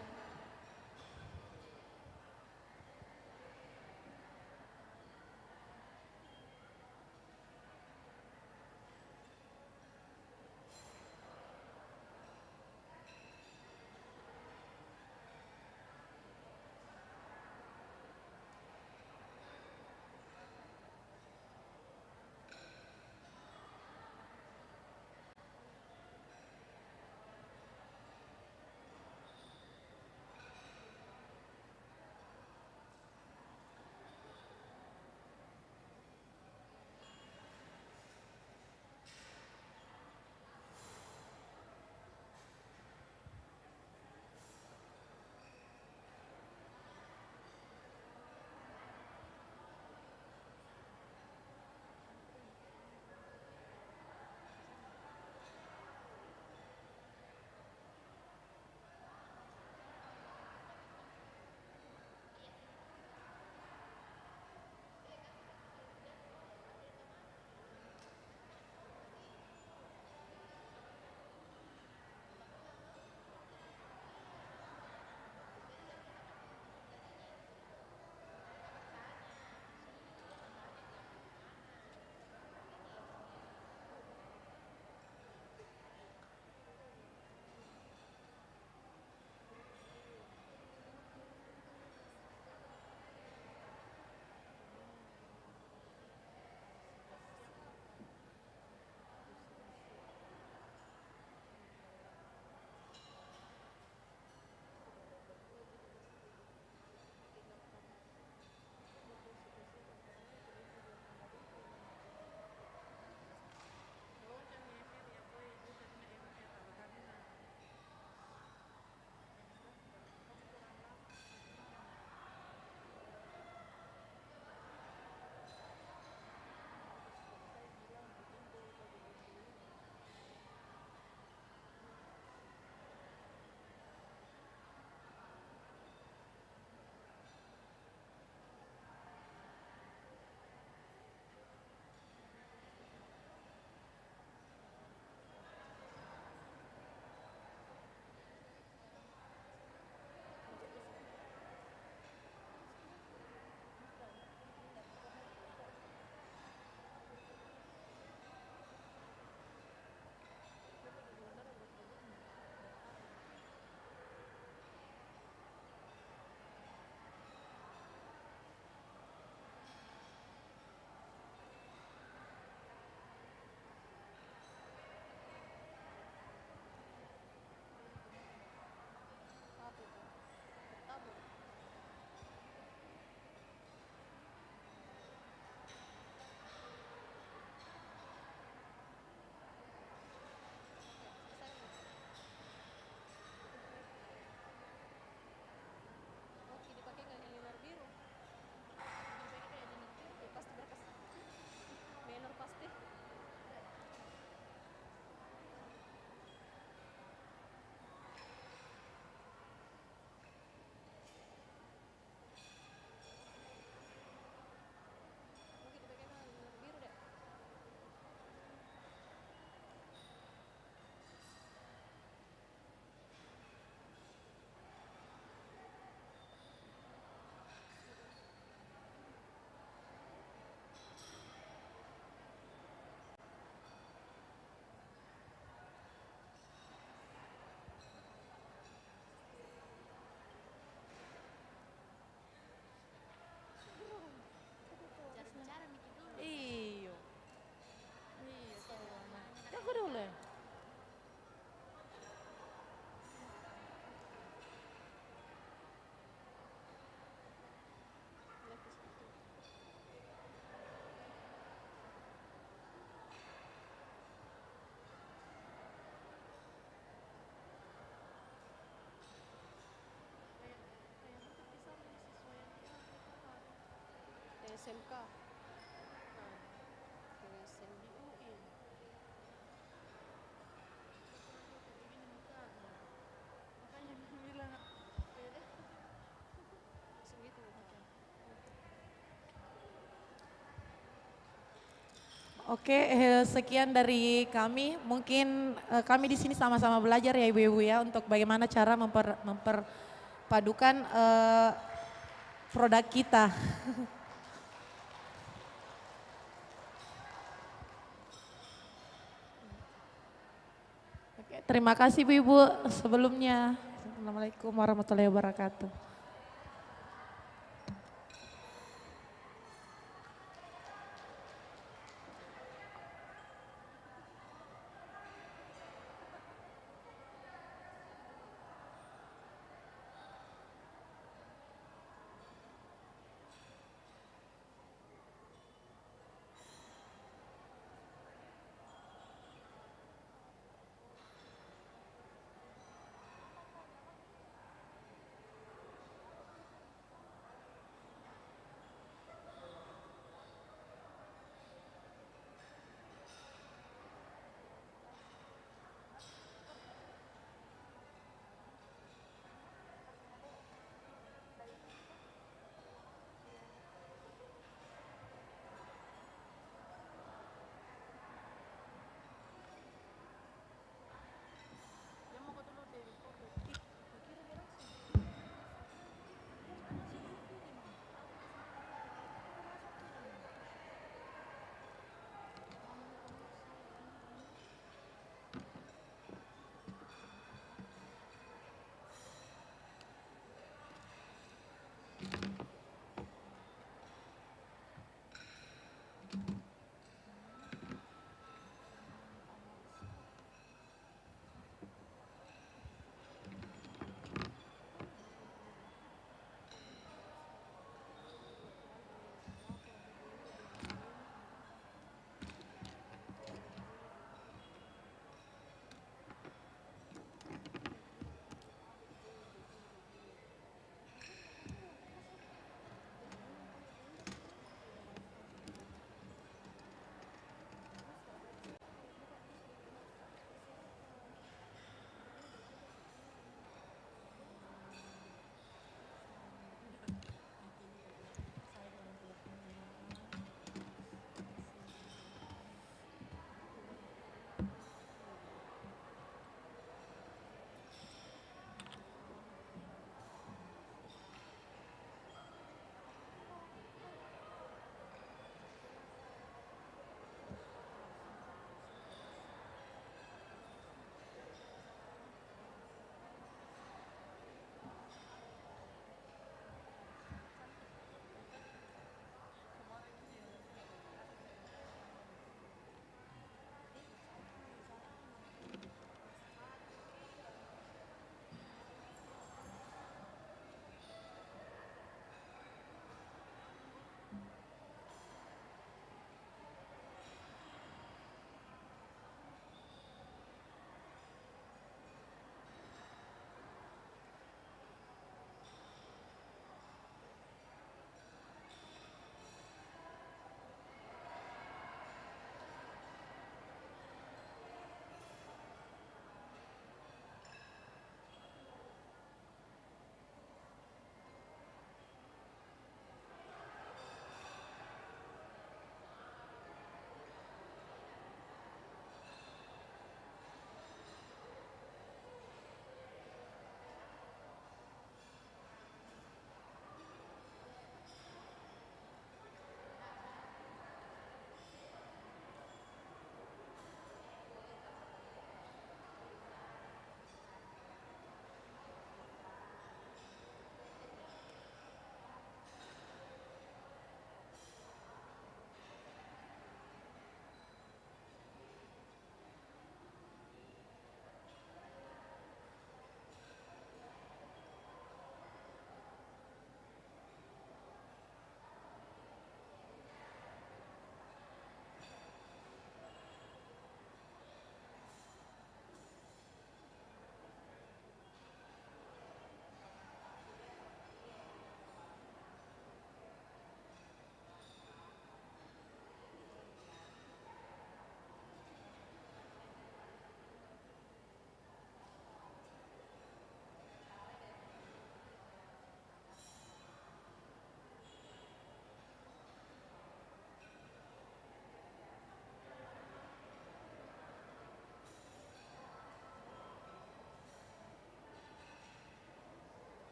SMK. dosen di UI. Makanya bilang, ya deh. Langsung gitu. Oke, sekian dari kami. Mungkin kami di sini sama-sama belajar ya Ibu-ibu ya untuk bagaimana cara memperpadukan produk kita. Oke, terima kasih Ibu-ibu sebelumnya. Assalamualaikum warahmatullahi wabarakatuh.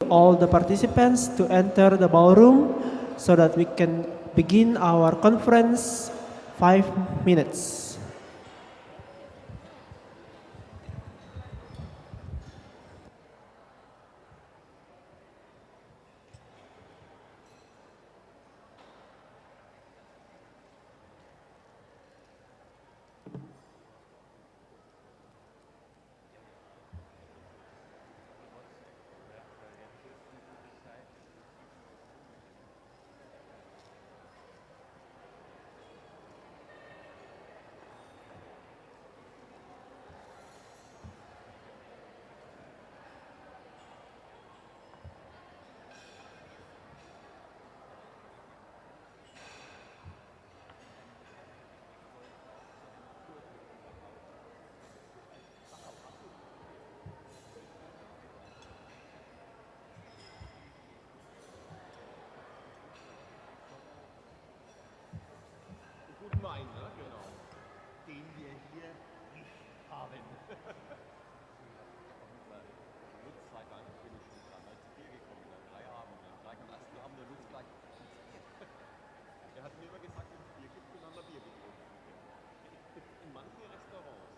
all the participants to enter the ballroom so that we can begin our conference 5 minutes. Guten Wein, ne? Genau. Den wir hier nicht haben. Lutz sei Dank bin ich schon dreimal zu dir gekommen, an 3 Abenden. Gleich am ersten Abend der Lutz gleich zu dir. Er hat mir immer gesagt, wenn es Bier gibt, dann haben wir Bier getrunken. In manchen Restaurants.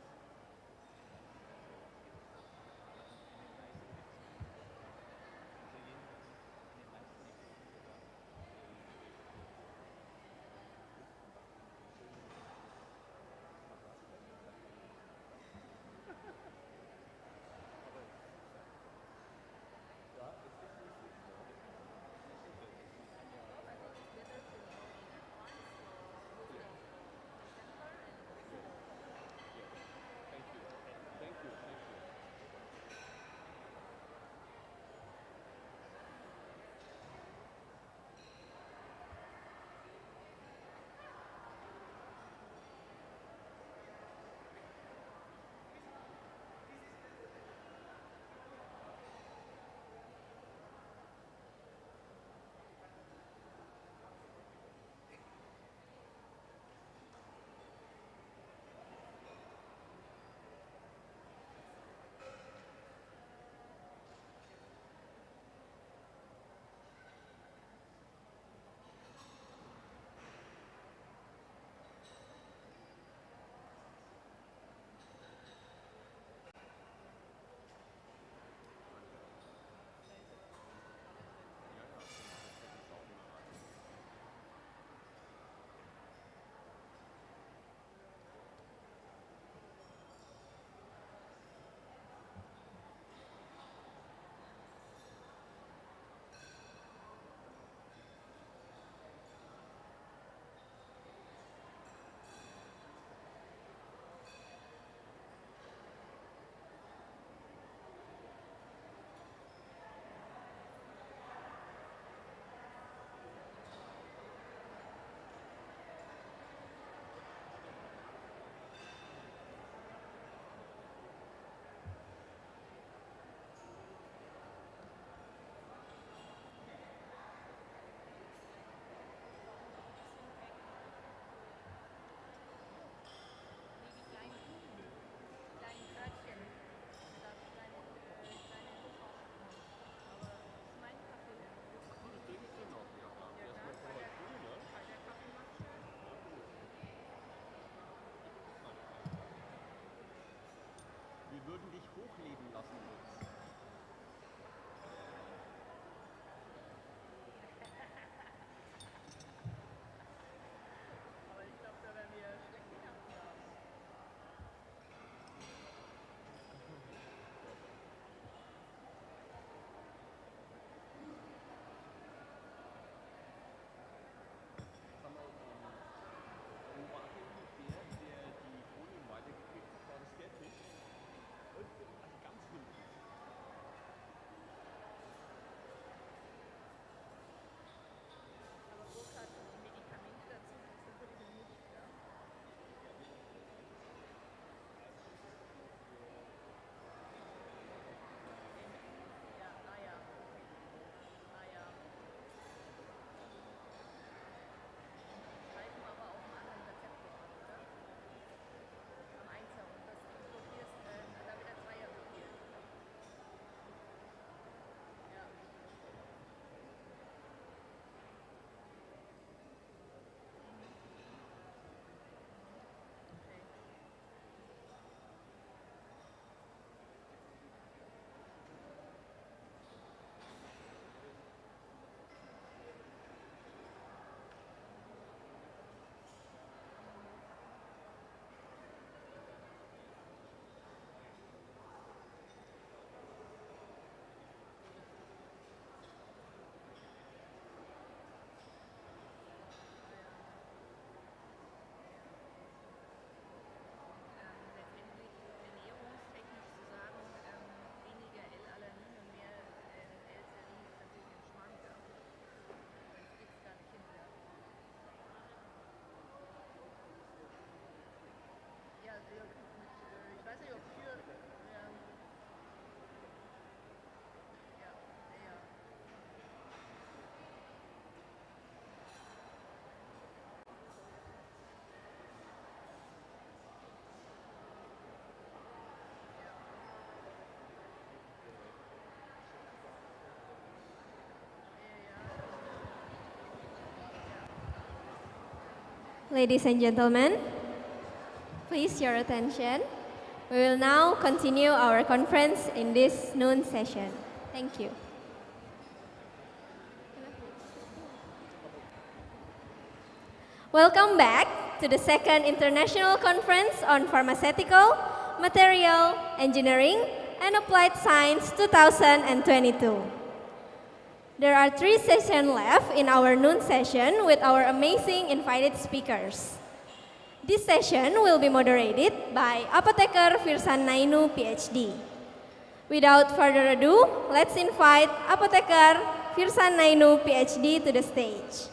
Ladies and gentlemen, please your attention. We will now continue our conference in this noon session. Thank you. Welcome back to the second International Conference on Pharmaceutical, Material, Engineering, and Applied Science 2022. There are 3 sessions left in our noon session with our amazing invited speakers. This session will be moderated by Apotheker Firsan Nainu, PhD. Without further ado, let's invite Apotheker Firsan Nainu, PhD to the stage.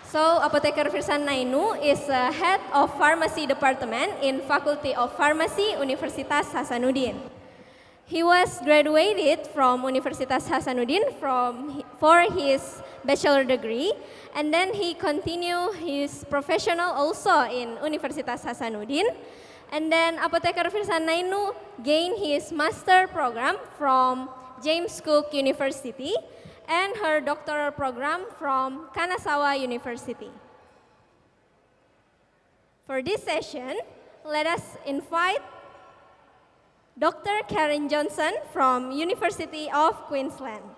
So, Apotheker Firsan Nainu is head of pharmacy department in Faculty of Pharmacy, Universitas Hasanuddin. He was graduated from Universitas Hasanuddin for his bachelor degree, and then he continued his professional also in Universitas Hasanuddin. And then Apotheker Firsan Nainu gained his master program from James Cook University and her doctoral program from Kanazawa University. For this session, let us invite Dr. Karen Johnson from University of Queensland.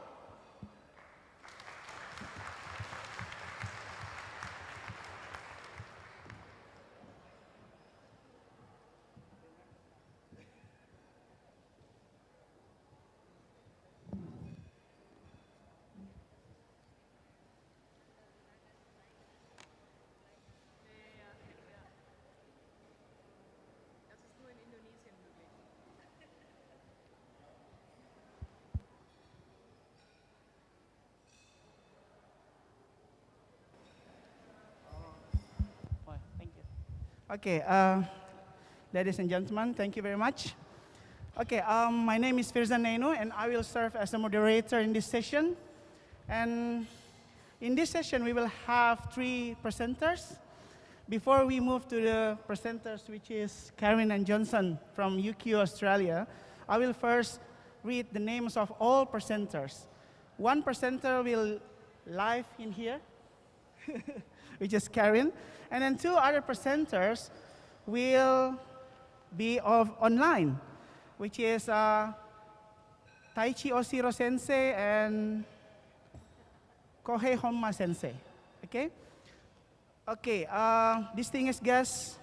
Okay, ladies and gentlemen, thank you very much. Okay, my name is Firsan Nainu, and I will serve as the moderator in this session. And in this session, we will have 3 presenters. Before we move to the presenters, which is Karen and Johnson from UQ Australia, I will first read the names of all presenters. 1 presenter will live in here, which is Karen. And then 2 other presenters will be online, which is Taichi Oshiro Sensei and Kohei Honma Sensei. Okay? Okay, distinguished guests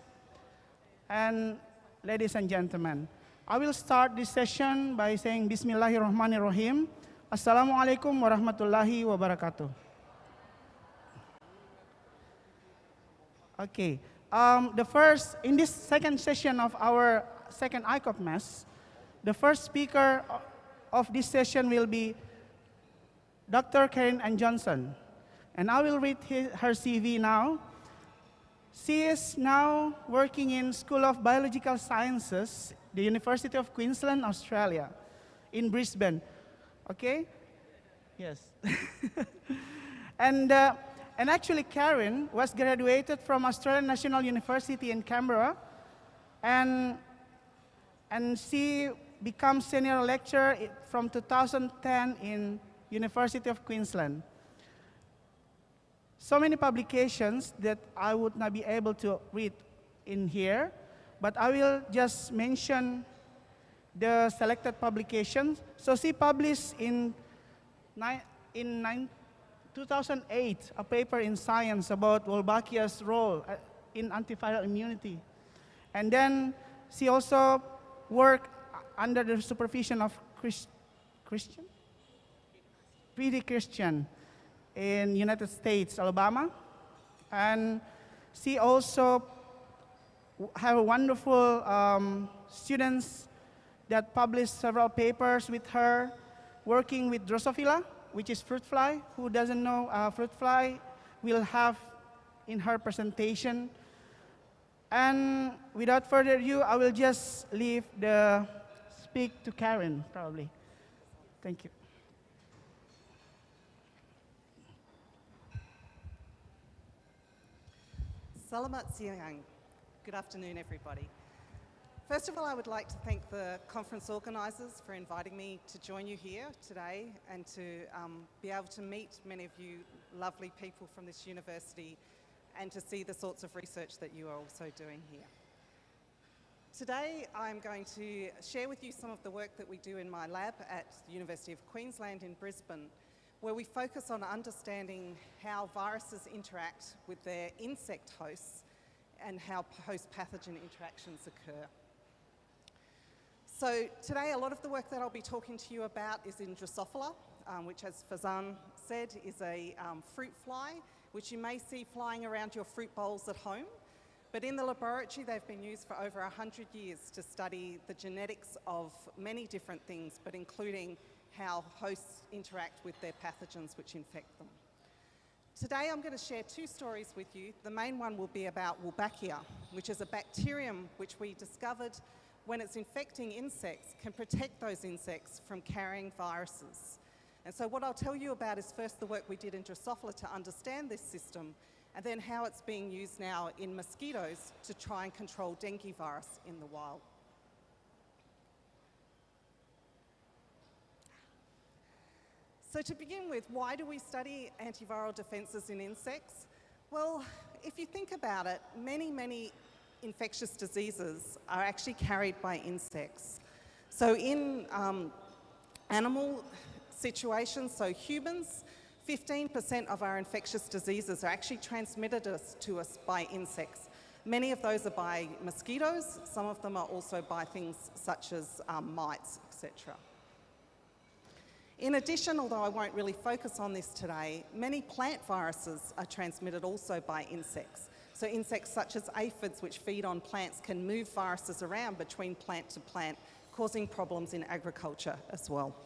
and ladies and gentlemen, I will start this session by saying Bismillahirrahmanirrahim. Assalamualaikum warahmatullahi wabarakatuh. Okay, in this second session of our second ICOPMES, the first speaker of this session will be Dr. Karen Ann Johnson. And I will read her CV now. She is now working in School of Biological Sciences, the University of Queensland, Australia, in Brisbane. Okay? Yes. And actually, Karen was graduated from Australian National University in Canberra, and she becomes senior lecturer from 2010 in University of Queensland. So many publications that I would not be able to read in here, but I will just mention the selected publications. So she published in 2008 a paper in Science about Wolbachia's role in antiviral immunity. And then she also worked under the supervision of P.D. Christian in United States, Alabama. And she also have wonderful students that published several papers with her, working with Drosophila, which is fruit fly. Who doesn't know fruit fly will have in her presentation. And without further ado, I will just leave the speak to Karen, probably. Thank you. Salamat siang. Good afternoon, everybody. First of all, I would like to thank the conference organisers for inviting me to join you here today and to be able to meet many of you lovely people from this university and to see the sorts of research that you are also doing here. Today, I'm going to share with you some of the work that we do in my lab at the University of Queensland in Brisbane, where we focus on understanding how viruses interact with their insect hosts and how host pathogen interactions occur. So today, a lot of the work that I'll be talking to you about is in Drosophila, which, as Fazan said, is a fruit fly, which you may see flying around your fruit bowls at home. But in the laboratory, they've been used for over 100 years to study the genetics of many different things, but including how hosts interact with their pathogens which infect them. Today, I'm going to share two stories with you. The main one will be about Wolbachia, which is a bacterium which we discovered when it's infecting insects, can protect those insects from carrying viruses. And so what I'll tell you about is first the work we did in Drosophila to understand this system, and then how it's being used now in mosquitoes to try and control dengue virus in the wild. So to begin with, why do we study antiviral defenses in insects? Well, if you think about it, many infectious diseases are actually carried by insects. So in animal situations, so humans, 15% of our infectious diseases are actually transmitted to us by insects. Many of those are by mosquitoes, some of them are also by things such as mites, etc. In addition, although I won't really focus on this today, many plant viruses are transmitted also by insects. So insects such as aphids, which feed on plants, can move viruses around between plant to plant, causing problems in agriculture as well.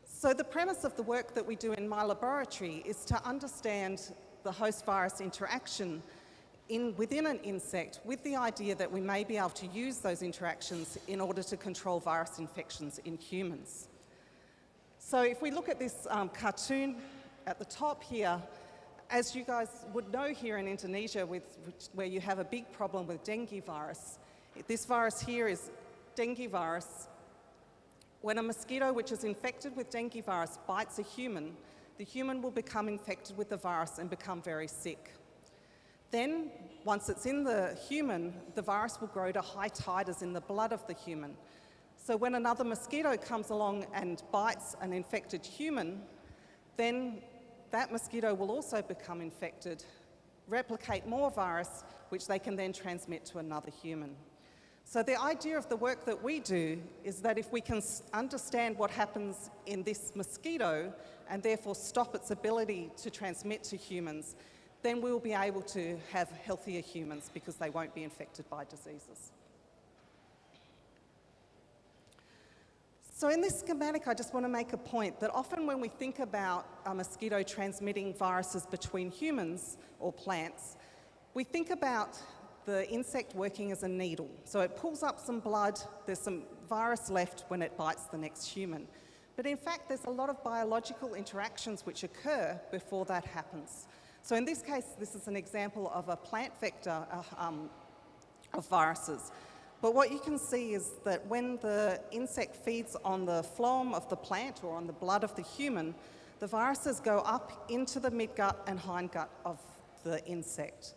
So the premise of the work that we do in my laboratory is to understand the host-virus interaction within an insect with the idea that we may be able to use those interactions in order to control virus infections in humans. So if we look at this cartoon at the top here, as you guys would know here in Indonesia, where you have a big problem with dengue virus, this virus here is dengue virus. When a mosquito which is infected with dengue virus bites a human, the human will become infected with the virus and become very sick. Then, once it's in the human, the virus will grow to high titers in the blood of the human. So when another mosquito comes along and bites an infected human, then that mosquito will also become infected, replicate more virus, which they can then transmit to another human. So the idea of the work that we do is that if we can understand what happens in this mosquito and therefore stop its ability to transmit to humans, then we'll be able to have healthier humans because they won't be infected by diseases. So in this schematic, I just want to make a point that often when we think about a mosquito transmitting viruses between humans or plants, we think about the insect working as a needle. So it pulls up some blood, there's some virus left when it bites the next human. But in fact, there's a lot of biological interactions which occur before that happens. So in this case, this is an example of a plant vector of viruses. But what you can see is that when the insect feeds on the phloem of the plant or on the blood of the human, the viruses go up into the midgut and hindgut of the insect.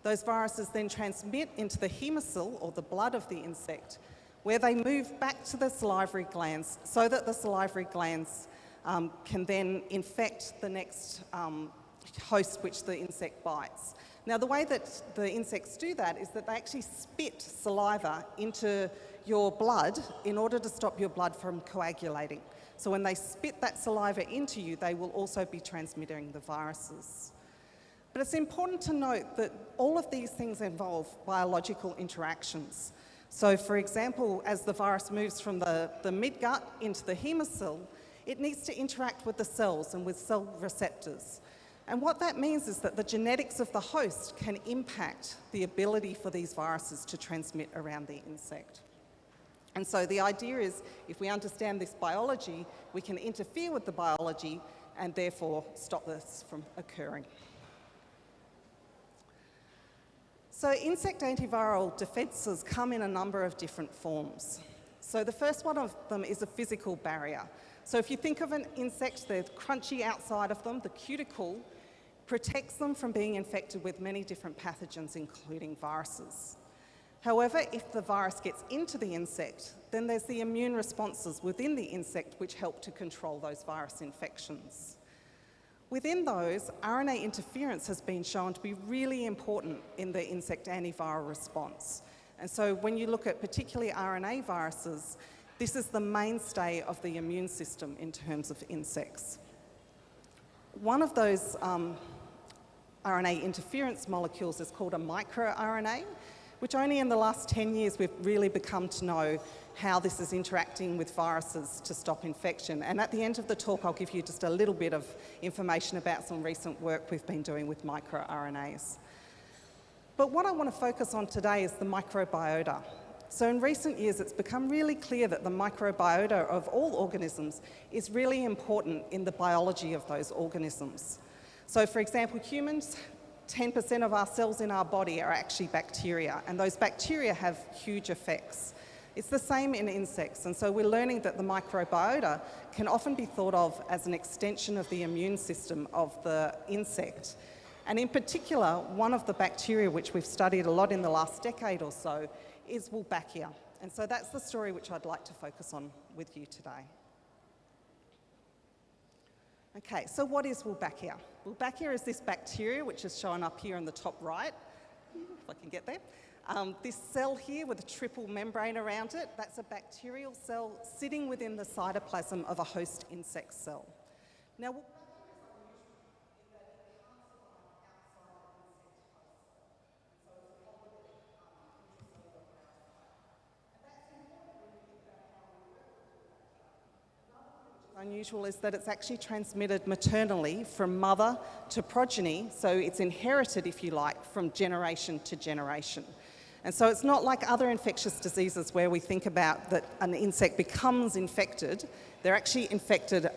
Those viruses then transmit into the hemosyl, or the blood of the insect, where they move back to the salivary glands so that the salivary glands can then infect the next host which the insect bites. Now, the way that the insects do that is that they actually spit saliva into your blood in order to stop your blood from coagulating. So when they spit that saliva into you, they will also be transmitting the viruses. But it's important to note that all of these things involve biological interactions. So, for example, as the virus moves from the midgut into the hemosyl, it needs to interact with the cells and with cell receptors. And what that means is that the genetics of the host can impact the ability for these viruses to transmit around the insect. And so the idea is, if we understand this biology, we can interfere with the biology and therefore stop this from occurring. So insect antiviral defences come in a number of different forms. So the first one of them is a physical barrier. So if you think of an insect, the crunchy outside of them, the cuticle, protects them from being infected with many different pathogens, including viruses. However, if the virus gets into the insect, then there's the immune responses within the insect which help to control those virus infections. Within those, RNA interference has been shown to be really important in the insect antiviral response. And so when you look at particularly RNA viruses, this is the mainstay of the immune system in terms of insects. One of those RNA interference molecules is called a microRNA, which only in the last 10 years we've really become to know how this is interacting with viruses to stop infection. And at the end of the talk, I'll give you just a little bit of information about some recent work we've been doing with microRNAs. But what I want to focus on today is the microbiota. So in recent years, it's become really clear that the microbiota of all organisms is really important in the biology of those organisms. So for example, humans, 10% of our cells in our body are actually bacteria, and those bacteria have huge effects. It's the same in insects, and so we're learning that the microbiota can often be thought of as an extension of the immune system of the insect. And in particular, one of the bacteria which we've studied a lot in the last decade or so is Wolbachia. And so that's the story which I'd like to focus on with you today. Okay, so what is Wolbachia? Wolbachia is this bacteria which is shown up here in the top right, if I can get there. This cell here with a triple membrane around it, that's a bacterial cell sitting within the cytoplasm of a host insect cell. Now, unusual is that it's actually transmitted maternally from mother to progeny, so it's inherited, if you like, from generation to generation. And so it's not like other infectious diseases where we think about that an insect becomes infected. They're actually infected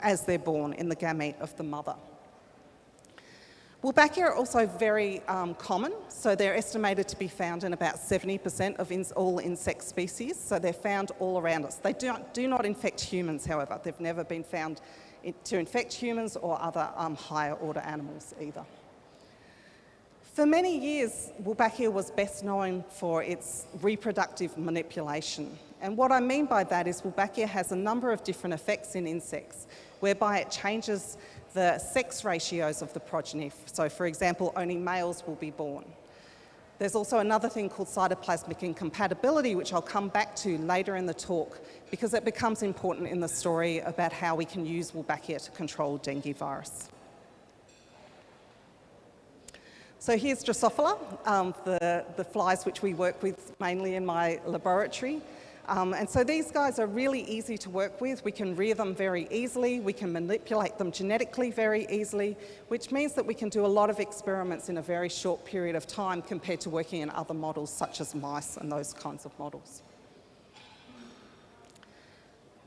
as they're born in the gamete of the mother. Wolbachia are also very common, so they're estimated to be found in about 70% of all insect species, so they're found all around us. They do not infect humans, however. They've never been found to infect humans or other higher order animals either. For many years, Wolbachia was best known for its reproductive manipulation. And what I mean by that is Wolbachia has a number of different effects in insects, whereby it changes the sex ratios of the progeny. So for example, only males will be born. There's also another thing called cytoplasmic incompatibility, which I'll come back to later in the talk, because it becomes important in the story about how we can use Wolbachia to control dengue virus. So here's Drosophila, the flies which we work with mainly in my laboratory. And so these guys are really easy to work with. We can rear them very easily. We can manipulate them genetically very easily, which means that we can do a lot of experiments in a very short period of time compared to working in other models such as mice and those kinds of models.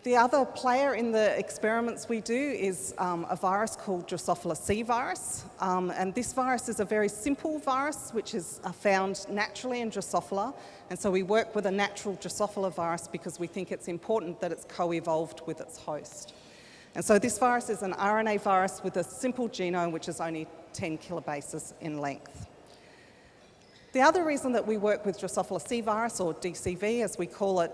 The other player in the experiments we do is a virus called Drosophila C virus. And this virus is a very simple virus which is found naturally in Drosophila. And so we work with a natural Drosophila virus because we think it's important that it's co-evolved with its host. And so this virus is an RNA virus with a simple genome which is only 10 kilobases in length. The other reason that we work with Drosophila C virus, or DCV as we call it,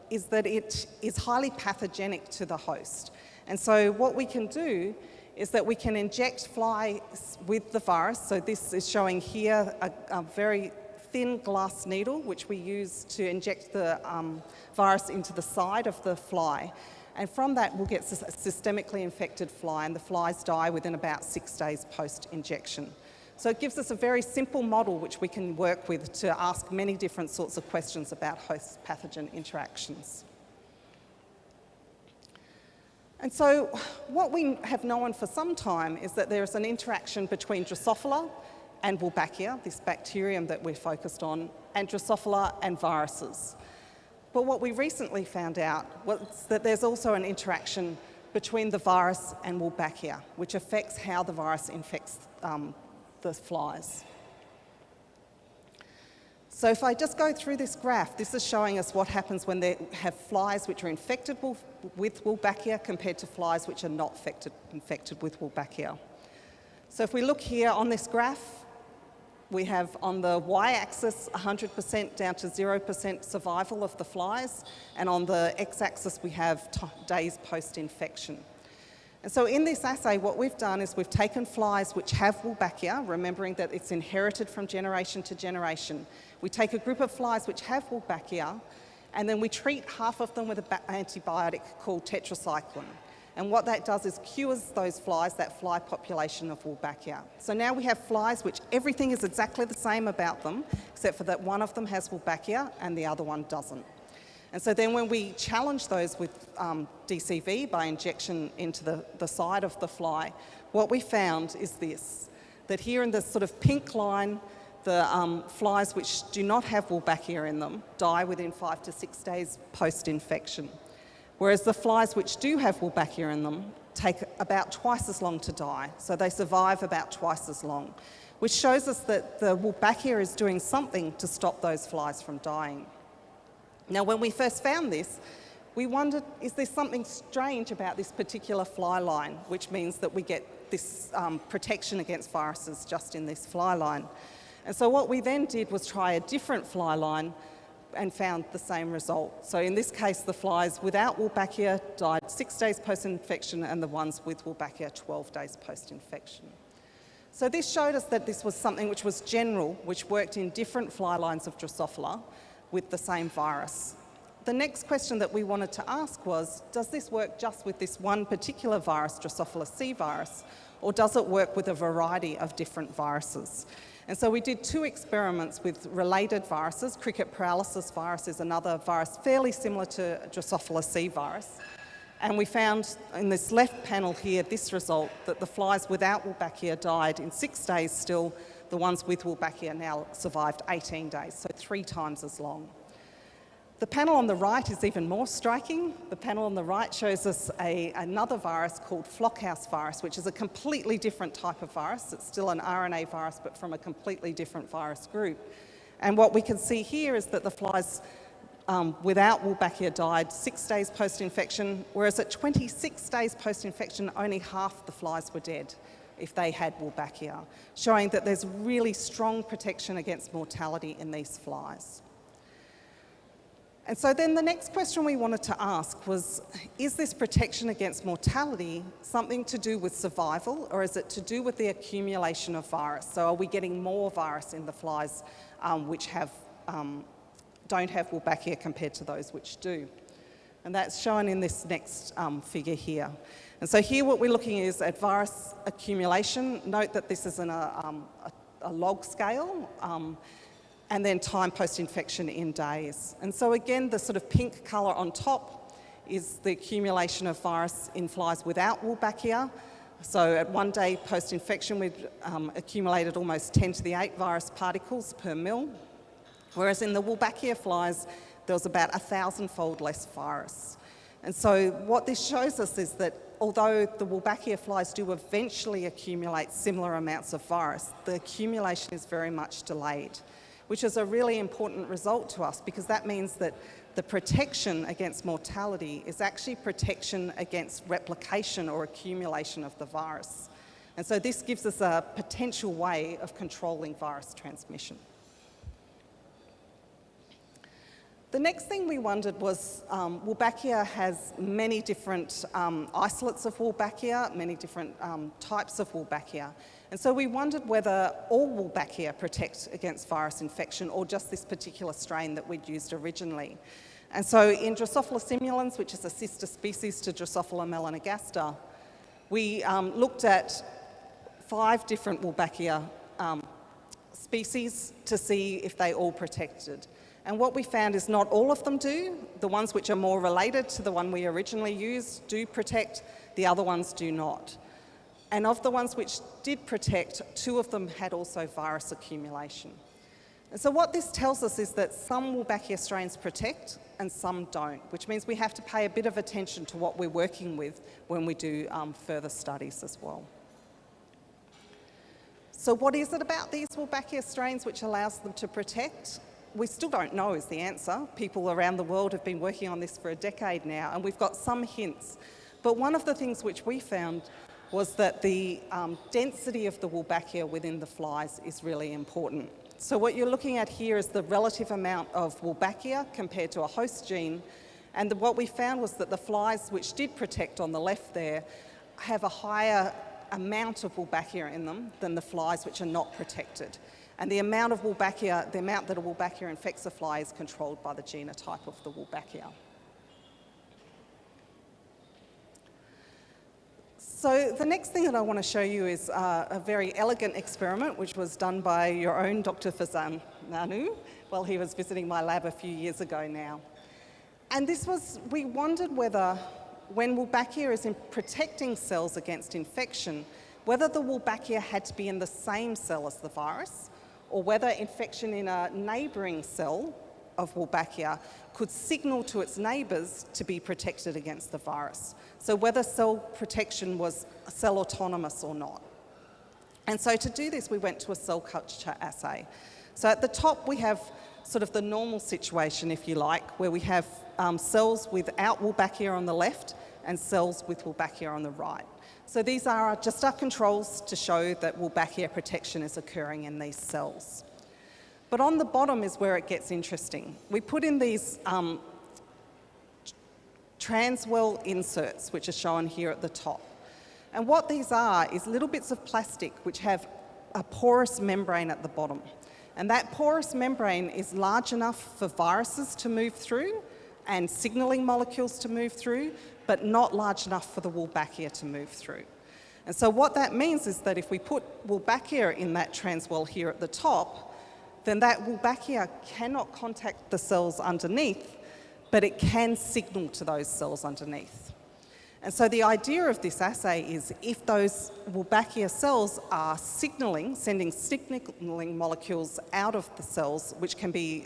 is that it is highly pathogenic to the host. And so what we can do is that we can inject flies with the virus. So this is showing here a very thin glass needle, which we use to inject the virus into the side of the fly. And from that, we'll get a systemically infected fly, and the flies die within about 6 days post-injection. So it gives us a very simple model which we can work with to ask many different sorts of questions about host pathogen interactions. And so what we have known for some time is that there is an interaction between Drosophila and Wolbachia, this bacterium that we're focused on, and Drosophila and viruses. But what we recently found out was that there's also an interaction between the virus and Wolbachia, which affects how the virus infects the flies. So if I just go through this graph, this is showing us what happens when they have flies which are infected with Wolbachia compared to flies which are not infected with Wolbachia. So if we look here on this graph, we have on the y-axis 100% down to 0% survival of the flies, and on the x-axis we have days post-infection. And so in this assay, what we've done is we've taken flies which have Wolbachia, remembering that it's inherited from generation to generation. We take a group of flies which have Wolbachia, and then we treat half of them with an antibiotic called tetracycline. And what that does is cures those flies, that fly population of Wolbachia. So now we have flies which everything is exactly the same about them, except for that one of them has Wolbachia and the other one doesn't. And so then when we challenge those with DCV by injection into the side of the fly, what we found is this, that here in this sort of pink line, the flies which do not have Wolbachia in them die within 5 to 6 days post-infection. Whereas the flies which do have Wolbachia in them take about twice as long to die, so they survive about twice as long, which shows us that the Wolbachia is doing something to stop those flies from dying. Now, when we first found this, we wondered, is there something strange about this particular fly line, which means that we get this protection against viruses just in this fly line? And so what we then did was try a different fly line and found the same result. So in this case, the flies without Wolbachia died 6 days post-infection, and the ones with Wolbachia 12 days post-infection. So this showed us that this was something which was general, which worked in different fly lines of Drosophila with the same virus. The next question that we wanted to ask was, does this work just with this one particular virus, Drosophila C virus, or does it work with a variety of different viruses? And so we did 2 experiments with related viruses. Cricket paralysis virus is another virus fairly similar to Drosophila C virus. And we found in this left panel here, this result, that the flies without Wolbachia died in 6 days still. The ones with Wolbachia now survived 18 days, so 3 times as long. The panel on the right is even more striking. The panel on the right shows us another virus called flockhouse virus, which is a completely different type of virus. It's still an RNA virus, but from a completely different virus group. And what we can see here is that the flies without Wolbachia died 6 days post-infection, whereas at 26 days post-infection, only half the flies were dead if they had Wolbachia, showing that there's really strong protection against mortality in these flies. And so then the next question we wanted to ask was, is this protection against mortality something to do with survival, or is it to do with the accumulation of virus? So are we getting more virus in the flies which don't have Wolbachia compared to those which do? And that's shown in this next figure here. And so here what we're looking is at virus accumulation. Note that this is in a log scale, and then time post-infection in days. And so again, the sort of pink colour on top is the accumulation of virus in flies without Wolbachia. So at 1 day post-infection, we've accumulated almost 10 to the 8 virus particles per mil, whereas in the Wolbachia flies, there was about 1,000-fold less virus. And so what this shows us is that although the Wolbachia flies do eventually accumulate similar amounts of virus, the accumulation is very much delayed, which is a really important result to us, because that means that the protection against mortality is actually protection against replication or accumulation of the virus. And so this gives us a potential way of controlling virus transmission. The next thing we wondered was, Wolbachia has many different isolates of Wolbachia, many different types of Wolbachia. And so we wondered whether all Wolbachia protect against virus infection or just this particular strain that we'd used originally. And so in Drosophila simulans, which is a sister species to Drosophila melanogaster, we looked at 5 different Wolbachia species to see if they all protected. And what we found is not all of them do. The ones which are more related to the one we originally used do protect, the other ones do not. And of the ones which did protect, 2 of them had also virus accumulation. And so what this tells us is that some Wolbachia strains protect and some don't, which means we have to pay a bit of attention to what we're working with when we do further studies as well. So what is it about these Wolbachia strains which allows them to protect? we still don't know is the answer. People around the world have been working on this for a decade now, and we've got some hints. But one of the things which we found was that the density of the Wolbachia within the flies is really important. So what you're looking at here is the relative amount of Wolbachia compared to a host gene. And what we found was that the flies which did protect on the left there have a higher amount of Wolbachia in them than the flies which are not protected. And the amount of Wolbachia, the amount that a Wolbachia infects a fly is controlled by the genotype of the Wolbachia. So the next thing that I want to show you is a very elegant experiment which was done by your own Dr. Fazan Nanu while he was visiting my lab a few years ago now. And this was, we wondered whether when Wolbachia is in protecting cells against infection, whether the Wolbachia had to be in the same cell as the virus, or whether infection in a neighbouring cell of Wolbachia could signal to its neighbours to be protected against the virus. So whether cell protection was cell autonomous or not. And so to do this, we went to a cell culture assay. So at the top, we have sort of the normal situation, if you like, where we have cells without Wolbachia on the left and cells with Wolbachia on the right. So these are just our controls to show that Wolbachia protection is occurring in these cells. But on the bottom is where it gets interesting. We put in these transwell inserts, which are shown here at the top. And what these are is little bits of plastic which have a porous membrane at the bottom. And that porous membrane is large enough for viruses to move through and signalling molecules to move through, but not large enough for the Wolbachia to move through. And so what that means is that if we put Wolbachia in that transwell here at the top, then that Wolbachia cannot contact the cells underneath, but it can signal to those cells underneath. And so the idea of this assay is if those Wolbachia cells are signaling, sending signaling molecules out of the cells, which can be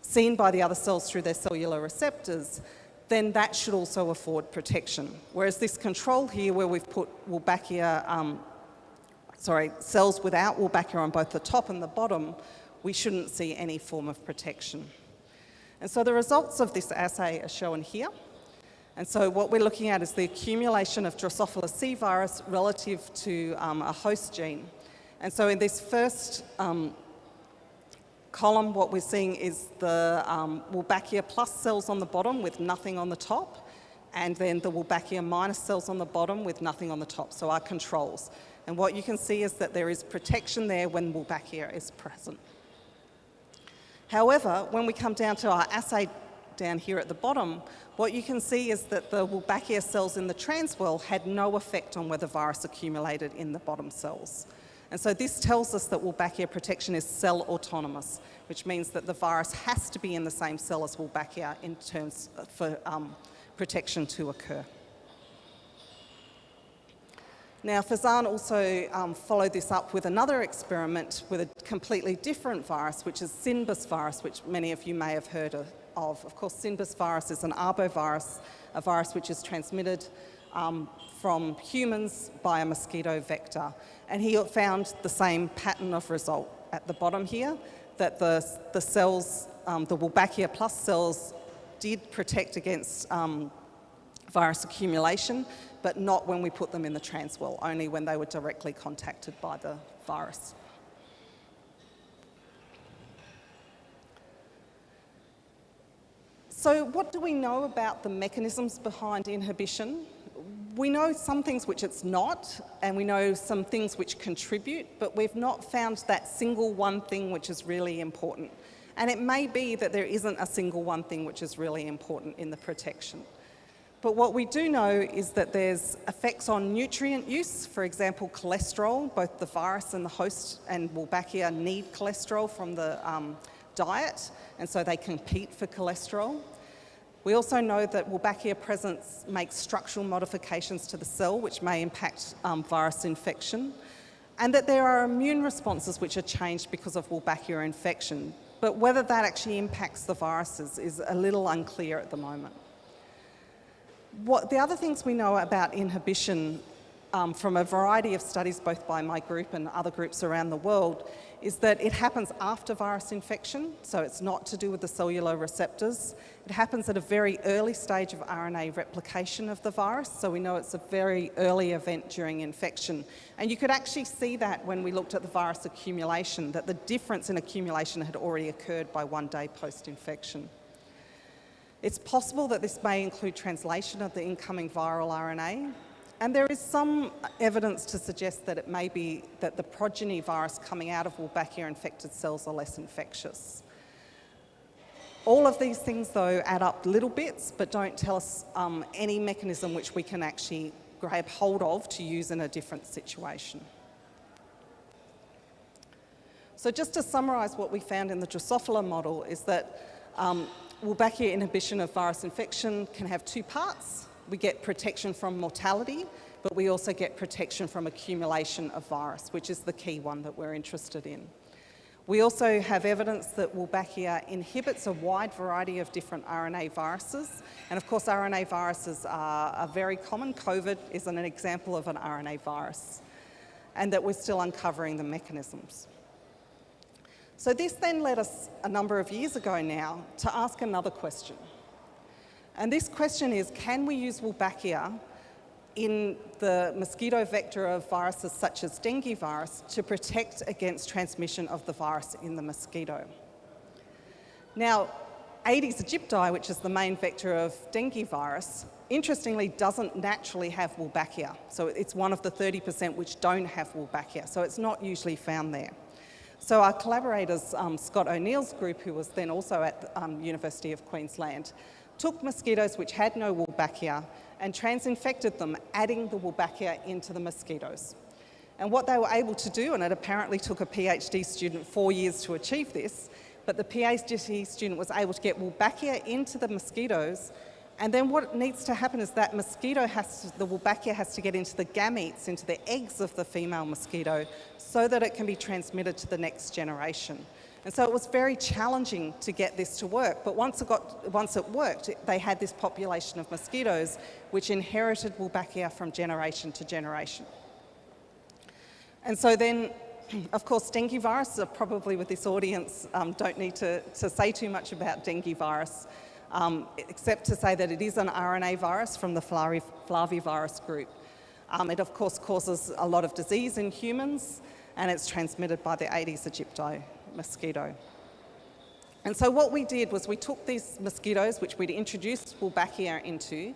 seen by the other cells through their cellular receptors, then that should also afford protection. Whereas this control here, where we've put Wolbachia, cells without Wolbachia on both the top and the bottom, we shouldn't see any form of protection. And so the results of this assay are shown here. And so what we're looking at is the accumulation of Drosophila C virus relative to a host gene. And so in this first column, what we're seeing is the Wolbachia plus cells on the bottom with nothing on the top, and then the Wolbachia minus cells on the bottom with nothing on the top, so our controls. And what you can see is that there is protection there when Wolbachia is present. However, when we come down to our assay down here at the bottom, what you can see is that the Wolbachia cells in the transwell had no effect on whether virus accumulated in the bottom cells. And so this tells us that Wolbachia protection is cell autonomous, which means that the virus has to be in the same cell as Wolbachia in terms for protection to occur. Now, Fazan also followed this up with another experiment with a completely different virus, which is Synbus virus, which many of you may have heard of. Of course, Synbus virus is an arbovirus, a virus which is transmitted from humans by a mosquito vector. And he found the same pattern of result at the bottom here, that the cells, the Wolbachia plus cells did protect against virus accumulation, but not when we put them in the transwell, only when they were directly contacted by the virus. So what do we know about the mechanisms behind inhibition? We know some things which it's not, and we know some things which contribute, but we've not found that single one thing which is really important. And it may be that there isn't a single one thing which is really important in the protection. But what we do know is that there's effects on nutrient use, for example, cholesterol. Both the virus and the host and Wolbachia need cholesterol from the diet, and so they compete for cholesterol. We also know that Wolbachia presence makes structural modifications to the cell, which may impact virus infection, and that there are immune responses which are changed because of Wolbachia infection. But whether that actually impacts the viruses is a little unclear at the moment. The other things we know about inhibition from a variety of studies, both by my group and other groups around the world, is that it happens after virus infection, so it's not to do with the cellular receptors. It happens at a very early stage of RNA replication of the virus, so we know it's a very early event during infection. And you could actually see that when we looked at the virus accumulation, that the difference in accumulation had already occurred by 1 day post-infection. It's possible that this may include translation of the incoming viral RNA, and there is some evidence to suggest that it may be that the progeny virus coming out of Wolbachia infected cells are less infectious. All of these things, though, add up little bits, but don't tell us any mechanism which we can actually grab hold of to use in a different situation. So just to summarise what we found in the Drosophila model is that Wolbachia inhibition of virus infection can have 2 parts. We get protection from mortality, but we also get protection from accumulation of virus, which is the key one that we're interested in. We also have evidence that Wolbachia inhibits a wide variety of different RNA viruses. And of course, RNA viruses are very common. COVID is an example of an RNA virus, and that we're still uncovering the mechanisms. So this then led us a number of years ago now to ask another question. And this question is, can we use Wolbachia in the mosquito vector of viruses such as dengue virus to protect against transmission of the virus in the mosquito? Now, Aedes aegypti, which is the main vector of dengue virus, interestingly doesn't naturally have Wolbachia. So it's one of the 30% which don't have Wolbachia, so it's not usually found there. So our collaborators, Scott O'Neill's group, who was then also at the University of Queensland, took mosquitoes which had no Wolbachia and transinfected them, adding the Wolbachia into the mosquitoes. And what they were able to do, and it apparently took a PhD student 4 years to achieve this, but the PhD student was able to get Wolbachia into the mosquitoes, and then what needs to happen is that the Wolbachia has to get into the gametes, into the eggs of the female mosquito, so that it can be transmitted to the next generation. And so it was very challenging to get this to work, but once it worked, they had this population of mosquitoes which inherited Wolbachia from generation to generation. And so then, of course, dengue virus, probably with this audience, don't need to say too much about dengue virus, except to say that it is an RNA virus from the flavivirus group. It, of course, causes a lot of disease in humans, and it's transmitted by the Aedes aegypti mosquito. And so what we did was we took these mosquitoes, which we'd introduced Wolbachia into,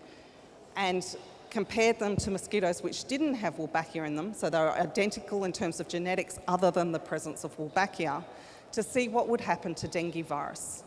and compared them to mosquitoes which didn't have Wolbachia in them, so they were identical in terms of genetics other than the presence of Wolbachia, to see what would happen to dengue virus.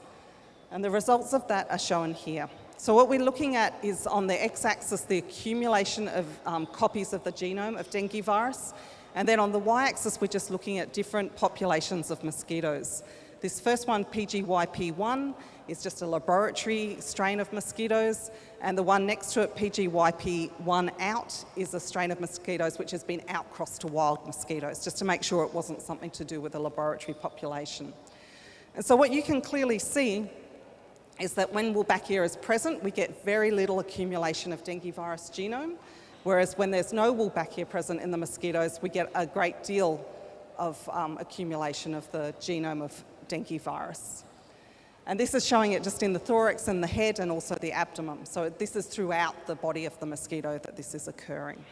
And the results of that are shown here. So what we're looking at is on the x-axis the accumulation of copies of the genome of dengue virus, and then on the y-axis we're just looking at different populations of mosquitoes. This first one, PGYP1, is just a laboratory strain of mosquitoes, and the one next to it, PGYP1 out, is a strain of mosquitoes which has been outcrossed to wild mosquitoes, just to make sure it wasn't something to do with a laboratory population. And so what you can clearly see is that when Wolbachia is present, we get very little accumulation of dengue virus genome, whereas when there's no Wolbachia present in the mosquitoes, we get a great deal of accumulation of the genome of dengue virus. And this is showing it just in the thorax and the head and also the abdomen. So this is throughout the body of the mosquito that this is occurring.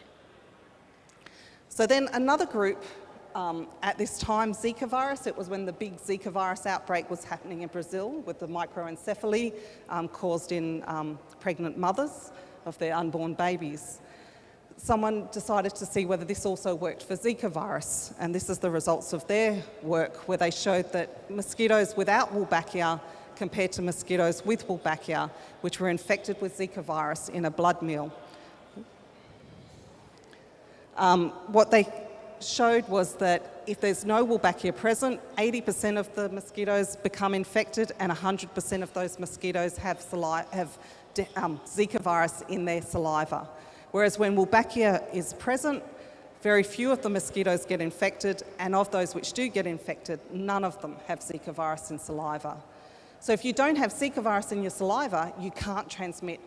So then another group, at this time, Zika virus, it was when the big Zika virus outbreak was happening in Brazil with the microencephaly caused in pregnant mothers of their unborn babies. Someone decided to see whether this also worked for Zika virus, and this is the results of their work, where they showed that mosquitoes without Wolbachia compared to mosquitoes with Wolbachia, which were infected with Zika virus in a blood meal. What they showed was that if there's no Wolbachia present, 80% of the mosquitoes become infected, and 100% of those mosquitoes have Zika virus in their saliva. Whereas when Wolbachia is present, very few of the mosquitoes get infected, and of those which do get infected, none of them have Zika virus in saliva. So if you don't have Zika virus in your saliva, you can't transmit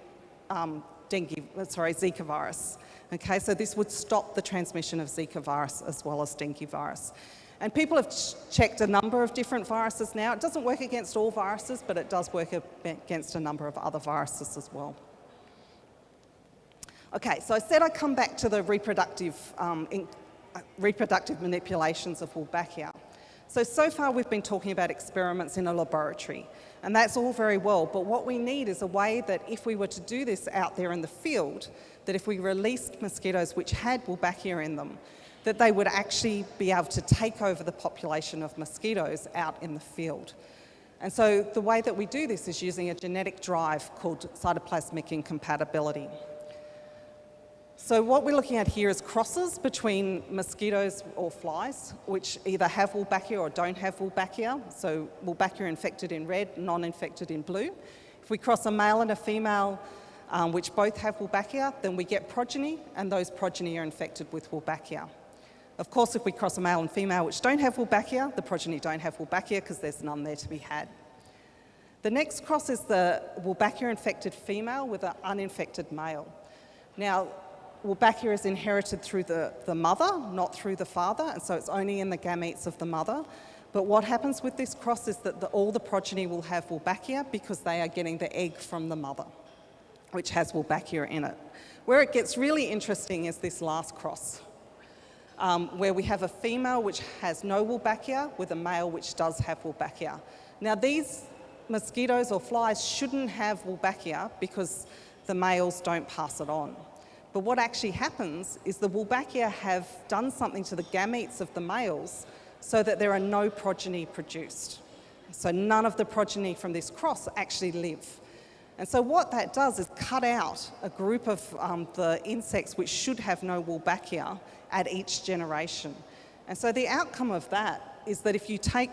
Zika virus. Okay, so this would stop the transmission of Zika virus as well as dengue virus. And people have checked a number of different viruses now. It doesn't work against all viruses, but it does work against a number of other viruses as well. Okay, so I said I'd come back to the reproductive manipulations of Wolbachia. So far we've been talking about experiments in a laboratory, and that's all very well, but what we need is a way that if we were to do this out there in the field, that if we released mosquitoes which had Wolbachia in them, that they would actually be able to take over the population of mosquitoes out in the field. And so the way that we do this is using a genetic drive called cytoplasmic incompatibility. So what we're looking at here is crosses between mosquitoes or flies, which either have Wolbachia or don't have Wolbachia. So Wolbachia infected in red, non-infected in blue. If we cross a male and a female, which both have Wolbachia, then we get progeny, and those progeny are infected with Wolbachia. Of course, if we cross a male and female which don't have Wolbachia, the progeny don't have Wolbachia because there's none there to be had. The next cross is the Wolbachia-infected female with an uninfected male. Now, Wolbachia is inherited through the mother, not through the father, and so it's only in the gametes of the mother. But what happens with this cross is that all the progeny will have Wolbachia because they are getting the egg from the mother, which has Wolbachia in it. Where it gets really interesting is this last cross, where we have a female which has no Wolbachia with a male which does have Wolbachia. Now, these mosquitoes or flies shouldn't have Wolbachia because the males don't pass it on. But what actually happens is the Wolbachia have done something to the gametes of the males so that there are no progeny produced. So none of the progeny from this cross actually live. And so what that does is cut out a group of the insects which should have no Wolbachia at each generation. And so the outcome of that is that if you take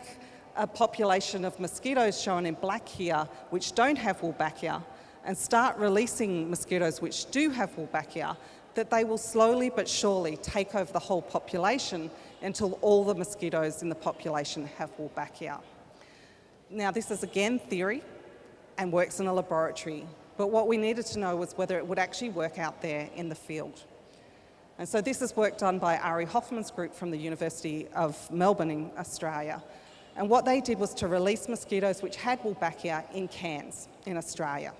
a population of mosquitoes shown in black here which don't have Wolbachia, and start releasing mosquitoes which do have Wolbachia, that they will slowly but surely take over the whole population until all the mosquitoes in the population have Wolbachia. Now, this is again theory and works in a laboratory, but what we needed to know was whether it would actually work out there in the field. And so this is work done by Ari Hoffman's group from the University of Melbourne in Australia. And what they did was to release mosquitoes which had Wolbachia in Cairns in Australia.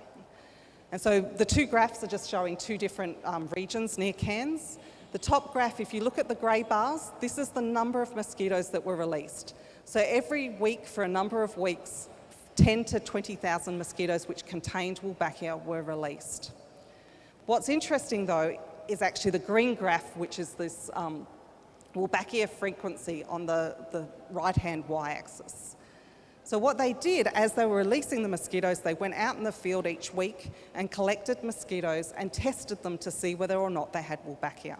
And so the two graphs are just showing two different regions near Cairns. The top graph, if you look at the grey bars, this is the number of mosquitoes that were released. So every week for a number of weeks, 10 to 20,000 mosquitoes which contained Wolbachia were released. What's interesting though is actually the green graph, which is this Wolbachia frequency on the right-hand y-axis. So what they did, as they were releasing the mosquitoes, they went out in the field each week and collected mosquitoes and tested them to see whether or not they had Wolbachia.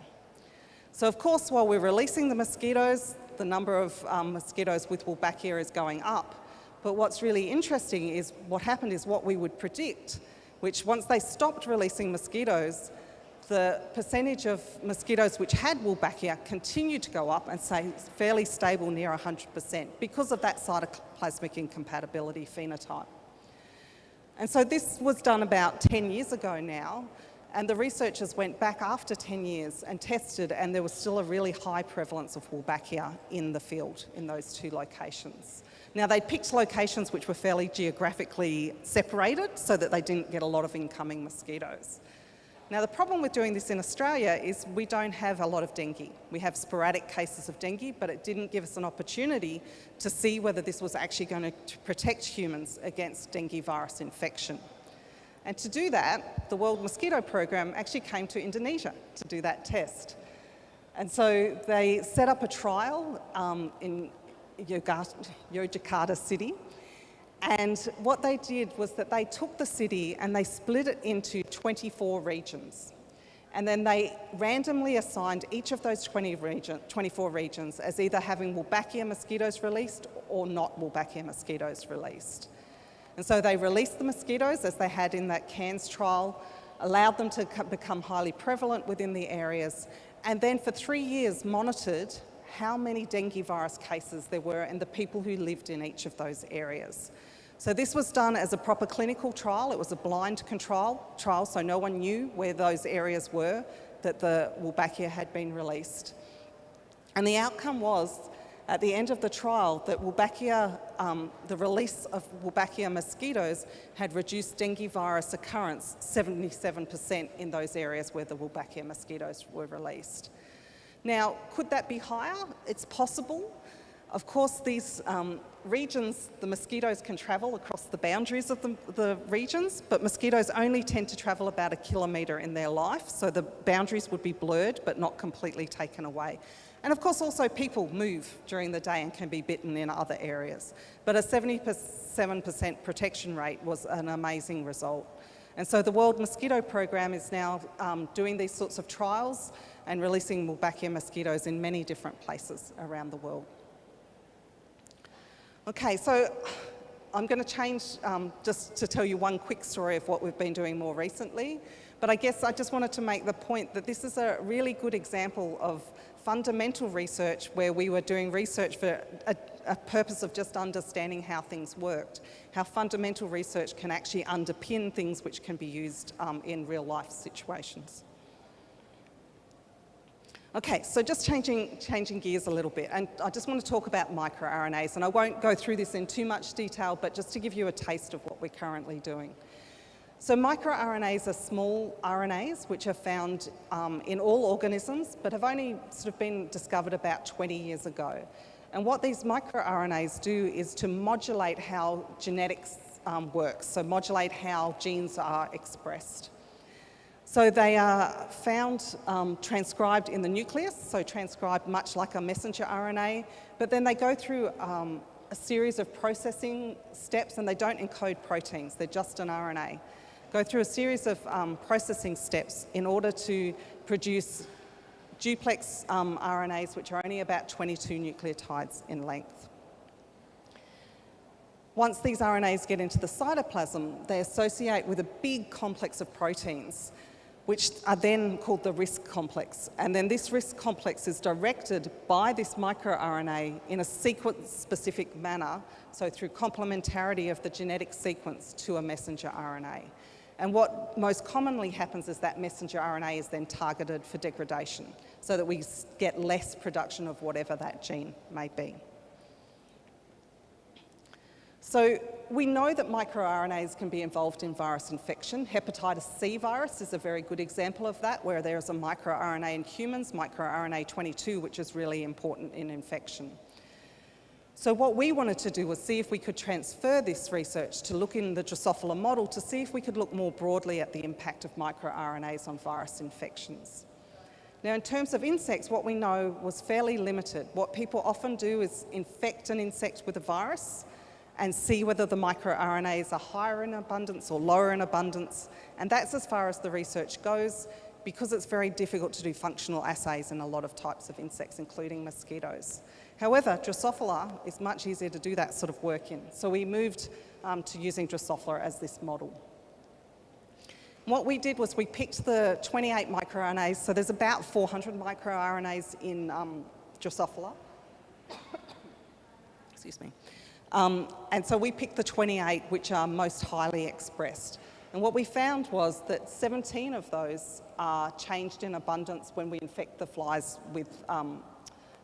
So of course, while we're releasing the mosquitoes, the number of mosquitoes with Wolbachia is going up. But what's really interesting is what happened is what we would predict, which once they stopped releasing mosquitoes, the percentage of mosquitoes which had Wolbachia continued to go up and stay fairly stable near 100% because of that cytoplasmic incompatibility phenotype. And so this was done about 10 years ago now, and the researchers went back after 10 years and tested, and there was still a really high prevalence of Wolbachia in the field in those two locations. Now, they picked locations which were fairly geographically separated so that they didn't get a lot of incoming mosquitoes. Now, the problem with doing this in Australia is we don't have a lot of dengue. We have sporadic cases of dengue, but it didn't give us an opportunity to see whether this was actually going to protect humans against dengue virus infection. And to do that, the World Mosquito Program actually came to Indonesia to do that test. And so they set up a trial in Yogyakarta city. And what they did was that they took the city and they split it into 24 regions. And then they randomly assigned each of those 24 regions as either having Wolbachia mosquitoes released or not Wolbachia mosquitoes released. And so they released the mosquitoes as they had in that Cairns trial, allowed them to become highly prevalent within the areas, and then for 3 years monitored how many dengue virus cases there were in the people who lived in each of those areas. So this was done as a proper clinical trial. It was a blind control trial, so no one knew where those areas were that the Wolbachia had been released. And the outcome was, at the end of the trial, that Wolbachia, the release of Wolbachia mosquitoes had reduced dengue virus occurrence 77% in those areas where the Wolbachia mosquitoes were released. Now, could that be higher? It's possible. Of course, these regions, the mosquitoes can travel across the boundaries of the regions, but mosquitoes only tend to travel about 1 kilometre in their life, so the boundaries would be blurred but not completely taken away. And of course, also people move during the day and can be bitten in other areas. But a 77% protection rate was an amazing result. And so the World Mosquito Program is now doing these sorts of trials and releasing Wolbachia mosquitoes in many different places around the world. Okay, so I'm going to change just to tell you one quick story of what we've been doing more recently. But I guess I just wanted to make the point that this is a really good example of fundamental research where we were doing research for a purpose of just understanding how things worked, how fundamental research can actually underpin things which can be used in real life situations. Okay, so just changing gears a little bit, and I just want to talk about microRNAs, and I won't go through this in too much detail, but just to give you a taste of what we're currently doing. So microRNAs are small RNAs which are found in all organisms, but have only sort of been discovered about 20 years ago. And what these microRNAs do is to modulate how genetics works, so modulate how genes are expressed. So they are found transcribed in the nucleus, so transcribed much like a messenger RNA, but then they go through a series of processing steps, and they don't encode proteins, they're just an RNA. Go through a series of processing steps in order to produce duplex RNAs, which are only about 22 nucleotides in length. Once these RNAs get into the cytoplasm, they associate with a big complex of proteins, which are then called the RISC complex. And then this RISC complex is directed by this microRNA in a sequence-specific manner, so through complementarity of the genetic sequence to a messenger RNA. And what most commonly happens is that messenger RNA is then targeted for degradation, so that we get less production of whatever that gene may be. So we know that microRNAs can be involved in virus infection. Hepatitis C virus is a very good example of that, where there is a microRNA in humans, microRNA 22, which is really important in infection. So what we wanted to do was see if we could transfer this research to look in the Drosophila model to see if we could look more broadly at the impact of microRNAs on virus infections. Now, in terms of insects, what we know was fairly limited. What people often do is infect an insect with a virus and see whether the microRNAs are higher in abundance or lower in abundance. And that's as far as the research goes, because it's very difficult to do functional assays in a lot of types of insects, including mosquitoes. However, Drosophila is much easier to do that sort of work in. So we moved to using Drosophila as this model. What we did was we picked the 28 microRNAs, so there's about 400 microRNAs in Drosophila. Excuse me. And so we picked the 28 which are most highly expressed. And what we found was that 17 of those are changed in abundance when we infect the flies with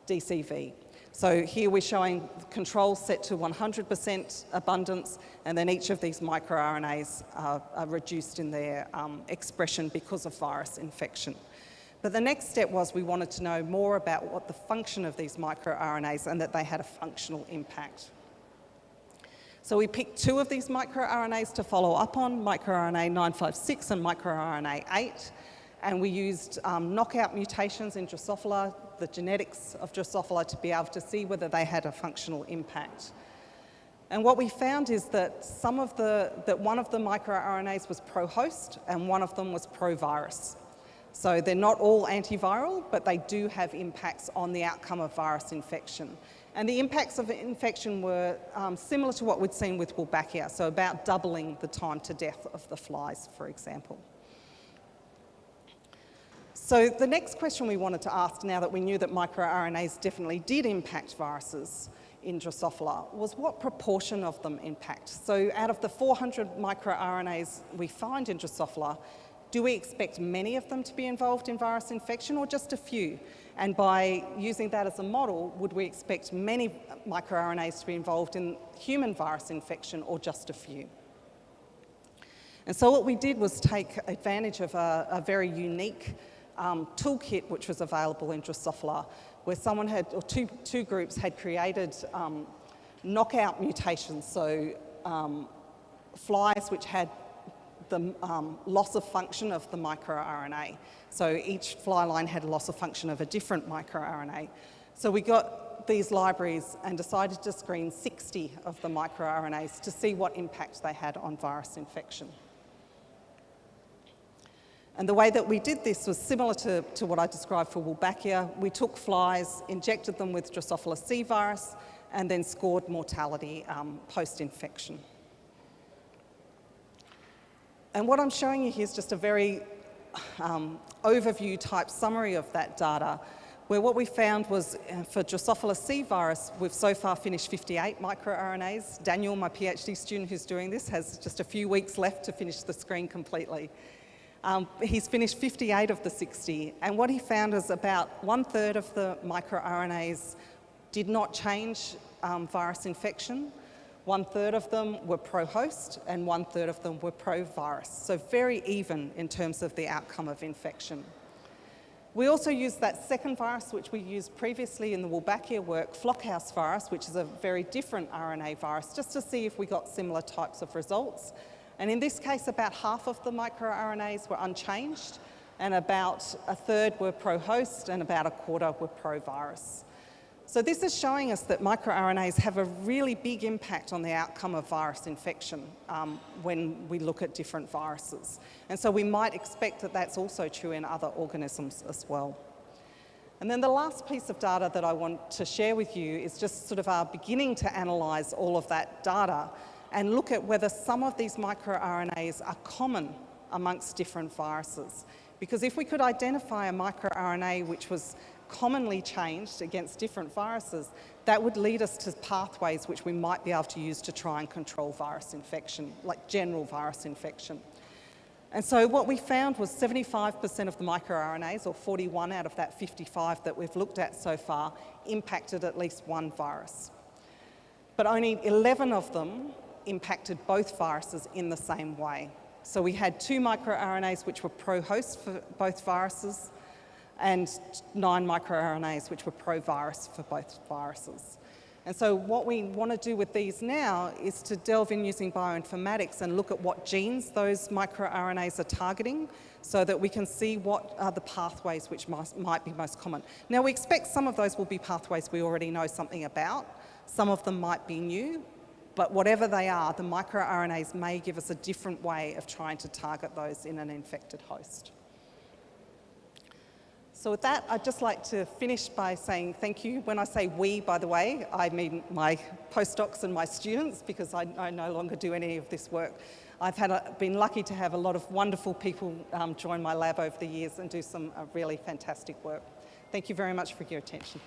DCV. So here we're showing controls set to 100% abundance, and then each of these microRNAs are reduced in their expression because of virus infection. But the next step was we wanted to know more about what the function of these microRNAs and that they had a functional impact. So we picked 2 of these microRNAs to follow up on, microRNA 956 and microRNA 8, and we used knockout mutations in Drosophila, the genetics of Drosophila, to be able to see whether they had a functional impact. And what we found is that one of the microRNAs was pro-host and one of them was pro-virus. So they're not all antiviral, but they do have impacts on the outcome of virus infection. And the impacts of infection were similar to what we'd seen with Wolbachia, so about doubling the time to death of the flies, for example. So the next question we wanted to ask, now that we knew that microRNAs definitely did impact viruses, in Drosophila was what proportion of them impact. So out of the 400 microRNAs we find in Drosophila, do we expect many of them to be involved in virus infection or just a few? And by using that as a model, would we expect many microRNAs to be involved in human virus infection or just a few? And so what we did was take advantage of a very unique toolkit which was available in Drosophila, where someone had, or two groups had created knockout mutations, so flies which had the loss of function of the microRNA. So each fly line had a loss of function of a different microRNA. So we got these libraries and decided to screen 60 of the microRNAs to see what impact they had on virus infection. And the way that we did this was similar to what I described for Wolbachia. We took flies, injected them with Drosophila C virus, and then scored mortality post-infection. And what I'm showing you here is just a very overview type summary of that data, where what we found was for Drosophila C virus, we've so far finished 58 microRNAs. Daniel, my PhD student who's doing this, has just a few weeks left to finish the screen completely. He's finished 58 of the 60, and what he found is about 1/3 of the microRNAs did not change virus infection. 1/3 of them were pro-host and 1/3 of them were pro-virus. So very even in terms of the outcome of infection. We also used that second virus which we used previously in the Wolbachia work, flockhouse virus, which is a very different RNA virus, just to see if we got similar types of results. And in this case, about half of the microRNAs were unchanged, and about 1/3 were pro-host and about 1/4 were pro-virus. So this is showing us that microRNAs have a really big impact on the outcome of virus infection when we look at different viruses. And so we might expect that that's also true in other organisms as well. And then the last piece of data that I want to share with you is just sort of our beginning to analyse all of that data and look at whether some of these microRNAs are common amongst different viruses. Because if we could identify a microRNA which was commonly changed against different viruses, that would lead us to pathways which we might be able to use to try and control virus infection, like general virus infection. And so what we found was 75% of the microRNAs, or 41 out of that 55 that we've looked at so far, impacted at least one virus. But only 11 of them impacted both viruses in the same way. So we had 2 microRNAs which were pro-host for both viruses and 9 microRNAs which were pro-virus for both viruses. And so what we want to do with these now is to delve in using bioinformatics and look at what genes those microRNAs are targeting so that we can see what are the pathways which might be most common. Now we expect some of those will be pathways we already know something about, some of them might be new, but whatever they are, the microRNAs may give us a different way of trying to target those in an infected host. So with that, I'd just like to finish by saying thank you. When I say we, by the way, I mean my postdocs and my students, because I no longer do any of this work. I've been lucky to have a lot of wonderful people join my lab over the years and do some really fantastic work. Thank you very much for your attention.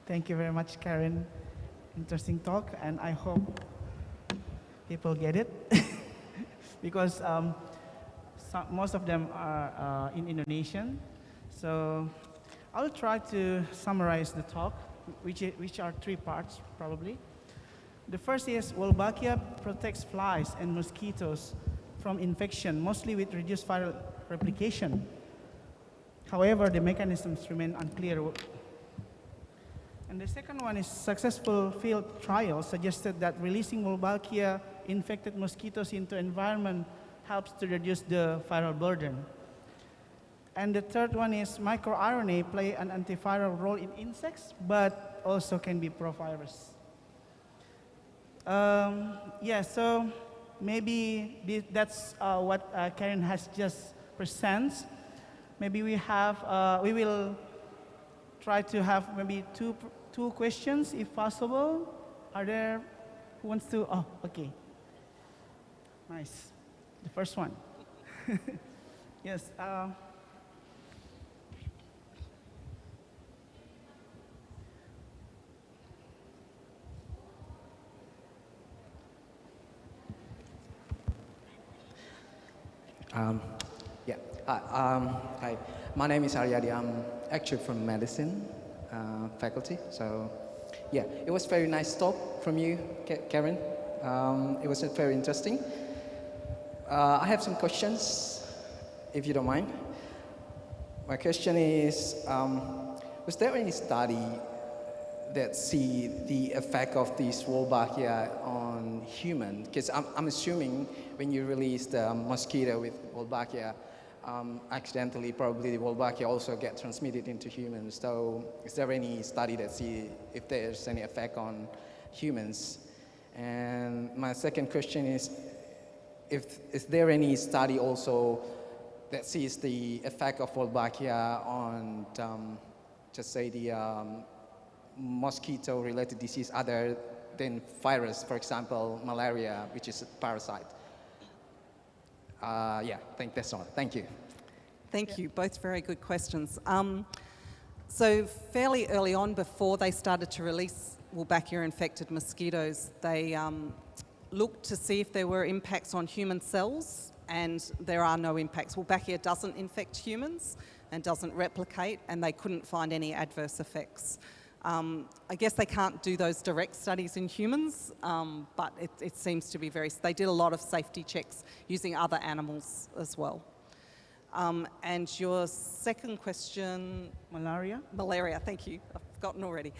Thank you very much, Karen. Interesting talk, and I hope people get it because most of them are in Indonesian. So I'll try to summarize the talk, which are 3 parts probably. The first is Wolbachia protects flies and mosquitoes from infection, mostly with reduced viral replication. However, the mechanisms remain unclear. And the second one is successful field trials suggested that releasing Wolbachia infected mosquitoes into environment helps to reduce the viral burden. And the third one is microRNA play an antiviral role in insects, but also can be pro-virus. So maybe that's what Karen has just presented. Maybe we will try to have maybe two questions if possible. Are there who wants to? Oh, okay. Nice. The first one. Yes. Um, yeah. Hi. My name is Aryadi. I'm actually from medicine faculty. So, yeah, it was very nice talk from you, Karen. It was very interesting. I have some questions, if you don't mind. My question is, was there any study that see the effect of this Wolbachia on human? Because I'm assuming when you release the mosquito with Wolbachia, accidentally probably the Wolbachia also get transmitted into humans. So is there any study that see if there's any effect on humans? And my second question is there any study also that sees the effect of Wolbachia on, just say, the mosquito-related disease other than virus, for example, malaria, which is a parasite? Yeah, I think that's all. Thank you. Thank you. Both very good questions. So fairly early on, before they started to release Wolbachia-infected mosquitoes, they looked to see if there were impacts on human cells, and there are no impacts. Wolbachia doesn't infect humans and doesn't replicate, and they couldn't find any adverse effects. I guess they can't do those direct studies in humans, but it seems to be they did a lot of safety checks using other animals as well. And your second question? Malaria? Malaria, thank you. I've forgotten already.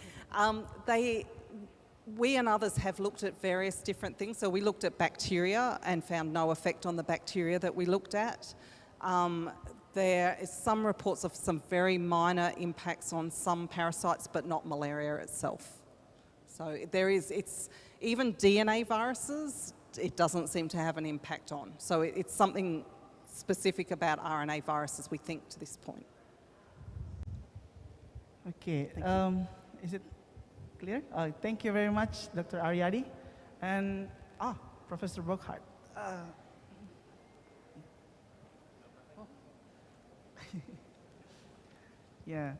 We and others have looked at various different things. So we looked at bacteria and found no effect on the bacteria that we looked at. There is some reports of some very minor impacts on some parasites, but not malaria itself. So it's even DNA viruses, it doesn't seem to have an impact on. So it's something specific about RNA viruses, we think, to this point. Okay, is it clear? Thank you very much, Dr. Aryadi. And, Professor Burkhardt. Yeah,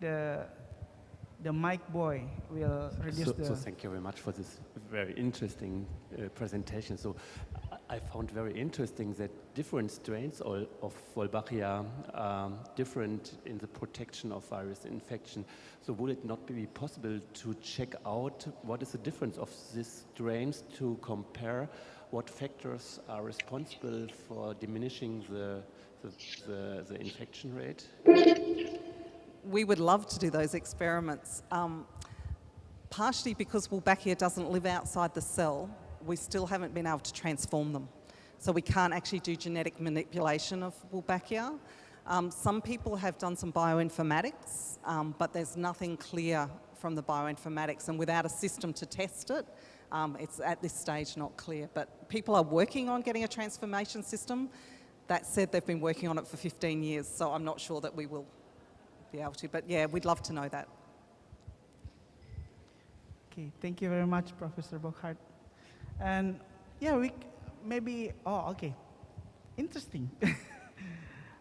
the mic boy will reduce So thank you very much for this very interesting presentation. So I found very interesting that different strains of Wolbachia are different in the protection of virus infection. So would it not be possible to check out what is the difference of these strains to compare what factors are responsible for diminishing the infection rate? We would love to do those experiments. Partially because Wolbachia doesn't live outside the cell, we still haven't been able to transform them. So we can't actually do genetic manipulation of Wolbachia. Some people have done some bioinformatics, but there's nothing clear from the bioinformatics, and without a system to test it, it's at this stage not clear. But people are working on getting a transformation system. That said, they've been working on it for 15 years, so I'm not sure that we will be able to. But yeah, we'd love to know that. Okay, thank you very much, Professor Burkhardt. And yeah, okay, interesting.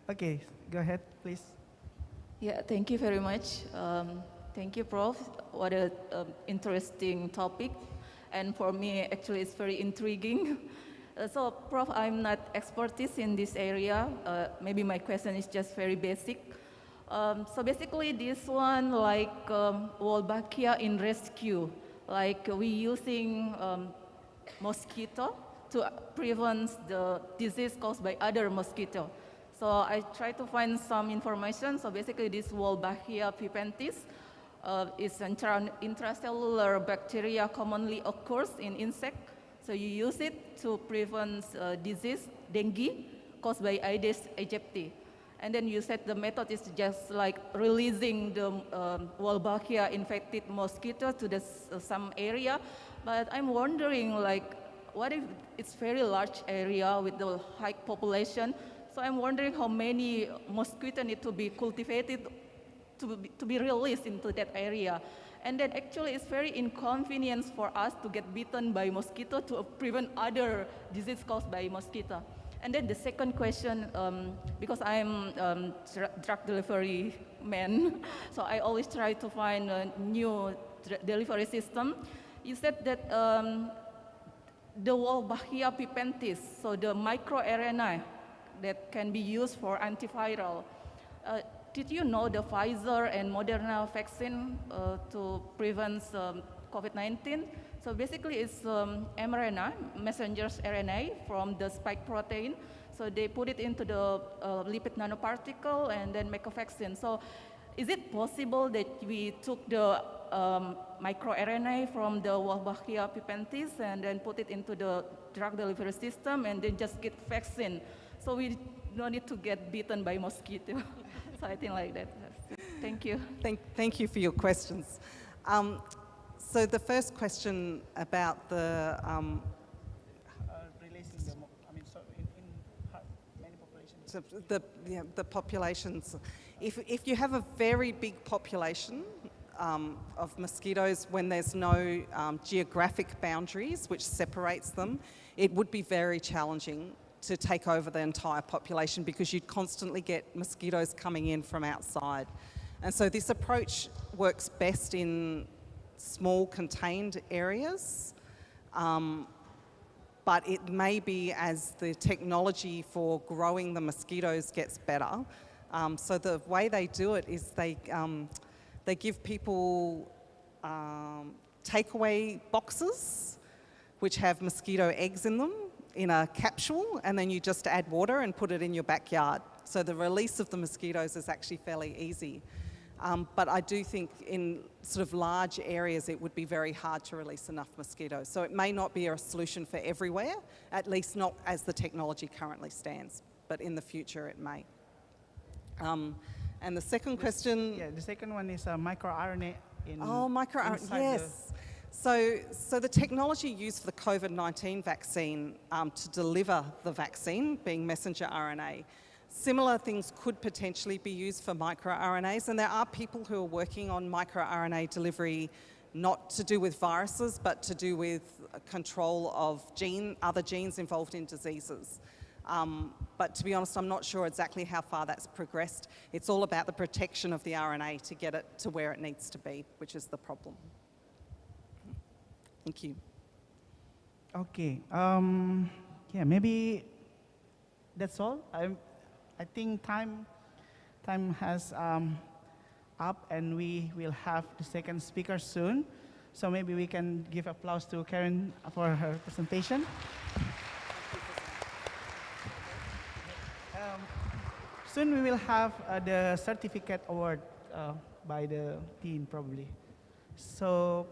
Okay, go ahead, please. Yeah, thank you very much. Thank you, Prof. What an interesting topic. And for me, actually, it's very intriguing. So, Prof, I'm not expertise in this area. Maybe my question is just very basic. So basically, this one, like Wolbachia in rescue, like we using mosquito to prevent the disease caused by other mosquito. So I try to find some information. So basically, this Wolbachia pipentis is an intracellular bacteria commonly occurs in insect. So you use it to prevent disease, dengue, caused by Aedes aegypti. And then you said the method is just like releasing the Wolbachia infected mosquito to some area. But I'm wondering, like, what if it's very large area with the high population? So I'm wondering how many mosquito need to be cultivated to be released into that area. And then actually it's very inconvenient for us to get bitten by mosquito to prevent other disease caused by mosquito. And then the second question, because I'm drug delivery man, so I always try to find a new delivery system. You said that the Wolbachia pipentis, so the microRNA that can be used for antiviral. Did you know the Pfizer and Moderna vaccine to prevent COVID-19? So basically it's mRNA, messenger's RNA from the spike protein. So they put it into the lipid nanoparticle and then make a vaccine. So is it possible that we took the microRNA from the Wolbachia pipentis and then put it into the drug delivery system and then just get vaccine? So we don't need to get bitten by mosquito. So I think like that. Thank you. Thank you for your questions. So the first question about the the populations. If you have a very big population of mosquitoes when there's no geographic boundaries which separates them, it would be very challenging to take over the entire population because you'd constantly get mosquitoes coming in from outside. And so this approach works best in small contained areas, but it may be as the technology for growing the mosquitoes gets better. So the way they do it is they give people takeaway boxes which have mosquito eggs in them in a capsule, and then you just add water and put it in your backyard. So the release of the mosquitoes is actually fairly easy. But I do think in sort of large areas it would be very hard to release enough mosquitoes. So it may not be a solution for everywhere, at least not as the technology currently stands, but in the future it may. And the second question... Yeah, the second one is microRNA. MicroRNA, yes. So the technology used for the COVID-19 vaccine to deliver the vaccine, being messenger RNA, similar things could potentially be used for microRNAs, and there are people who are working on microRNA delivery not to do with viruses, but to do with control of other genes involved in diseases. But to be honest, I'm not sure exactly how far that's progressed. It's all about the protection of the RNA to get it to where it needs to be, which is the problem. Thank you. Okay. Yeah, maybe that's all. I think time has up, and we will have the second speaker soon. So maybe we can give applause to Karen for her presentation. Soon we will have the certificate award by the dean, probably. So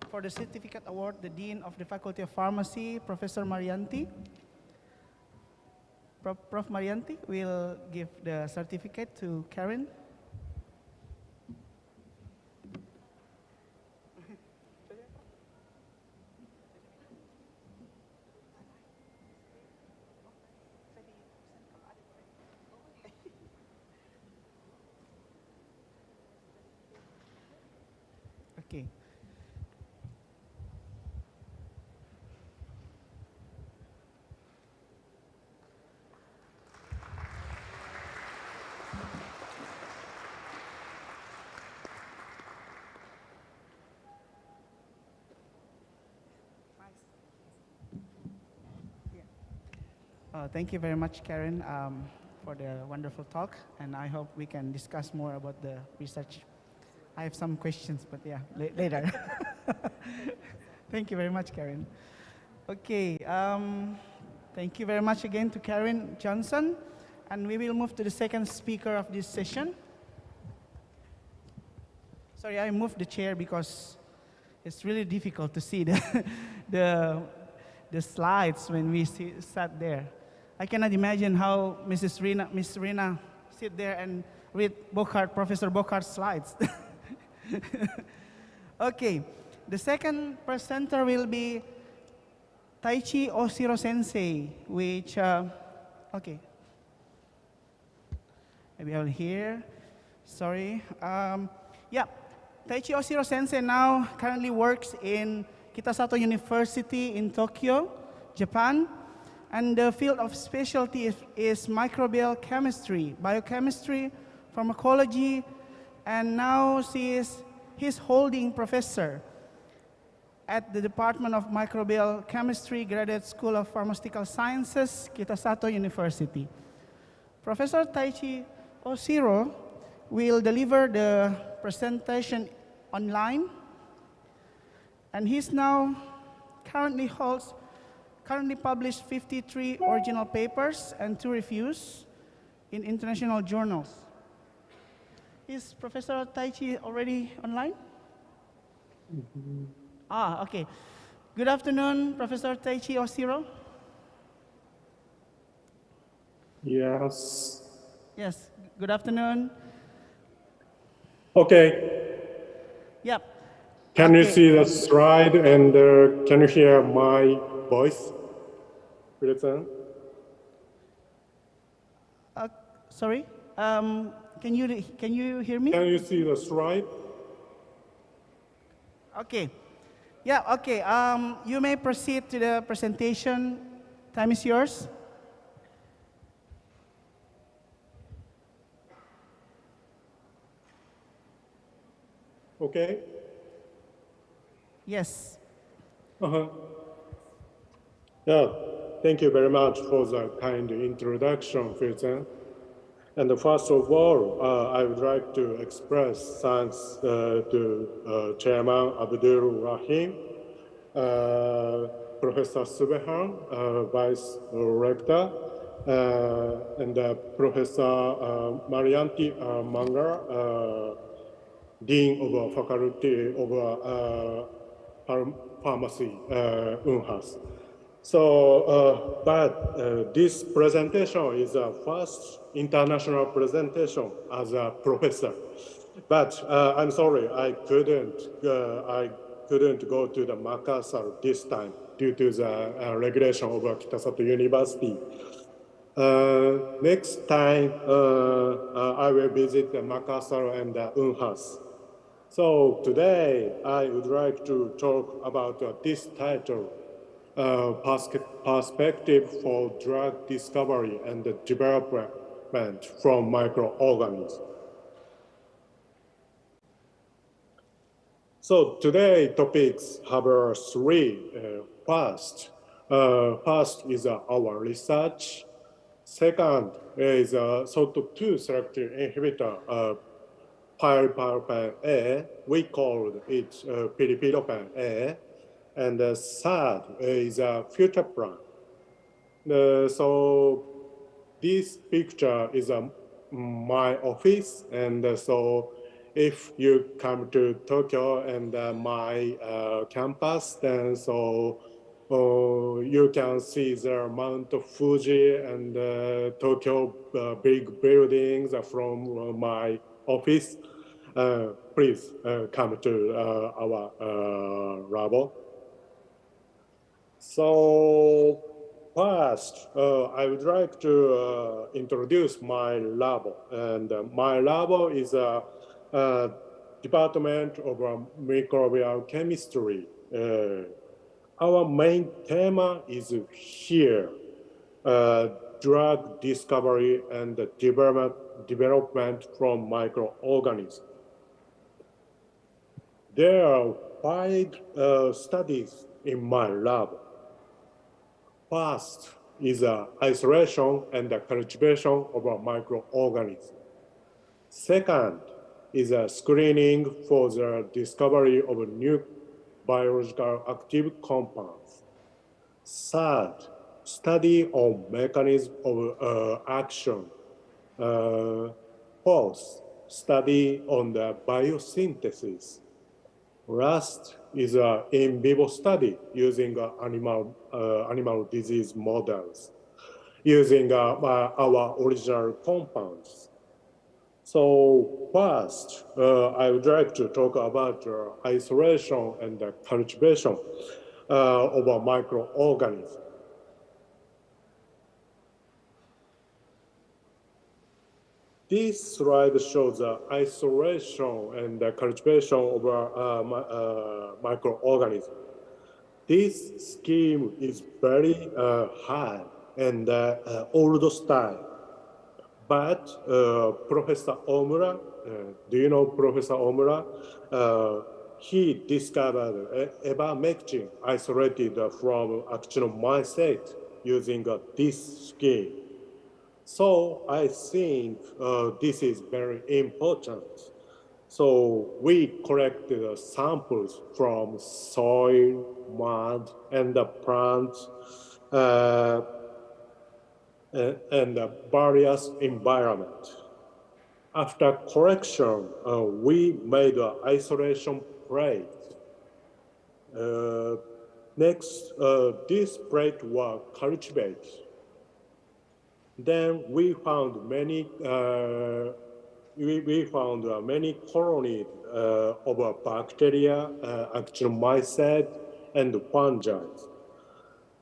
for the certificate award, the Dean of the Faculty of Pharmacy, Professor Marianti. Prof. Marianti will give the certificate to Karen. Okay. Thank you very much, Karen, for the wonderful talk, and I hope we can discuss more about the research. I have some questions, but yeah, later. Thank you very much, Karen. Okay, thank you very much again to Karen Johnson, and we will move to the second speaker of this session. Sorry, I moved the chair because it's really difficult to see the slides when we sat there. I cannot imagine how Miss Rina sit there and read Professor Bochart's slides. Okay, the second presenter will be Taichi Oshiro Sensei, which, okay. Maybe I'll hear, sorry. Yeah, Taichi Oshiro Sensei now currently works in Kitasato University in Tokyo, Japan. And the field of specialty is microbial chemistry, biochemistry, pharmacology, and now he's holding professor at the Department of Microbial Chemistry, Graduate School of Pharmaceutical Sciences, Kitasato University. Professor Taichi Oshiro will deliver the presentation online, and he's now currently published 53 original papers and 2 reviews in international journals. Is Professor Taichi already online? Okay. Good afternoon, Professor Taichi Oshiro. Yes. Yes, good afternoon. Okay. Yep. Can you see the slide and can you hear my voice? Sorry, can you hear me? Can you see the slide? Okay. Yeah, okay. You may proceed to the presentation. Time is yours. Okay. Yes. Yeah, thank you very much for the kind introduction, Firzen. And first of all, I would like to express thanks to Chairman Abdul Rahim, Professor Subehan, Vice Rector, and Professor Marianti Manga, Dean of Faculty of Pharmacy, UNHAS. So, but this presentation is the first international presentation as a professor. But I'm sorry, I couldn't go to the Makassar this time due to the regulation of Kitasato University. Next time, I will visit Makassar and UNHAS. So today, I would like to talk about this title, Perspective for Drug Discovery and Development from Microorganisms. So today topics have 3. First is our research. Second is SOT2 selective inhibitor, pyripropan A. We called it piripidopan A. And the third is a future plan. So this picture is my office. And so if you come to Tokyo and my campus, then so you can see the Mount Fuji and Tokyo big buildings from my office. Please come to our lab. So first, I would like to introduce my lab. And my lab is a Department of Microbial Chemistry. Our main theme is here, drug discovery and development from microorganisms. There are 5 studies in my lab. First is isolation and cultivation of a microorganism. Second is screening for the discovery of new biological active compounds. Third, study on mechanism of action. Fourth, study on the biosynthesis. Last is an in vivo study using animal disease models, using our original compounds. So first, I would like to talk about isolation and cultivation of a microorganism. This slide shows the isolation and the cultivation of a microorganism. This scheme is very hard and old style. But Professor Omura, do you know Professor Omura? He discovered ivermectin isolated from actinomycete using this scheme. So I think this is very important. So we collected samples from soil, mud, and the plants, and the various environment. After collection, we made an isolation plate. Next, this plate was cultivated. Then we found many many colonies of bacteria, actinomycete, and fungi.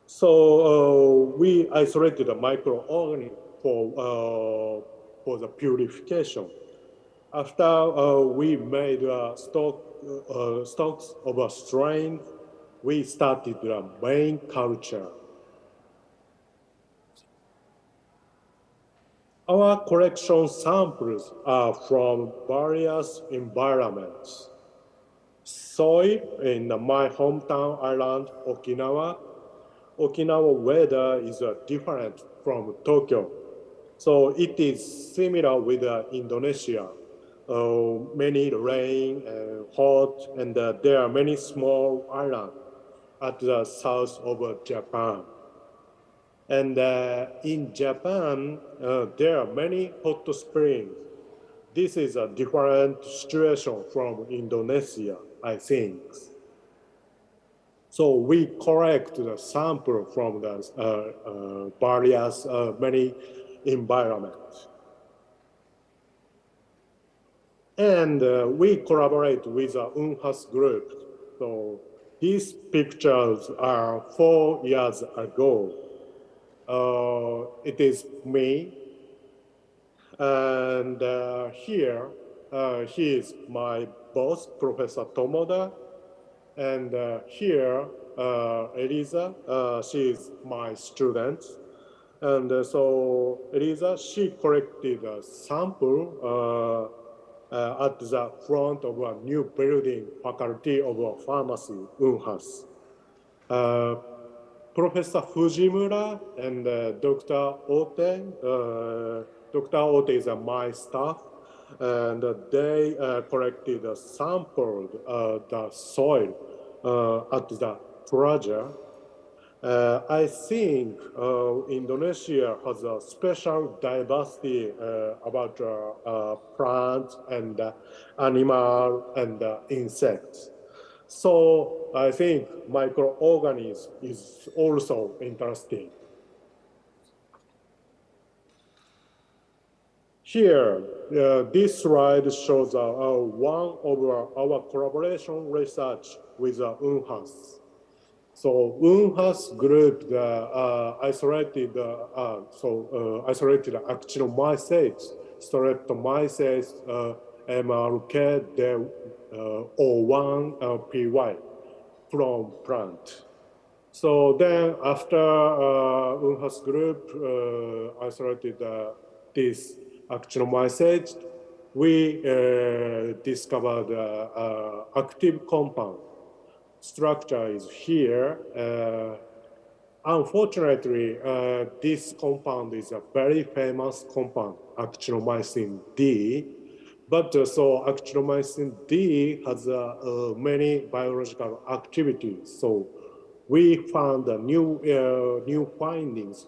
So we isolated the microorganism for the purification. After we made stocks of a strain, we started the main culture. Our collection samples are from various environments. Soil in my hometown island, Okinawa. Okinawa weather is different from Tokyo. So it is similar with Indonesia. Many rain and hot, and there are many small islands at the south of Japan. And in Japan, there are many hot springs. This is a different situation from Indonesia, I think. So we collect the sample from the various many environments. And we collaborate with the UNHAS group. So these pictures are 4 years ago. It is me, and here he is my boss, Professor Tomoda, and here Elisa, she is my student, and so Elisa, she collected a sample at the front of a new building, Faculty of Pharmacy, UNHAS. Professor Fujimura and Dr. Ote. Dr. Ote is my staff, and they collected a sample the soil at the project. I think Indonesia has a special diversity about plants and animal and insects. So I think microorganism is also interesting. Here, this slide shows one of our collaboration research with UNHAS. So UNHAS group isolated actinomycetes, streptomyces, MRK01PY from plant. So then after UNHAS group isolated this actinomycetes, we discovered active compound. Structure is here. Unfortunately, this compound is a very famous compound, actinomycin D. But so actinomycin D has many biological activities. So we found new findings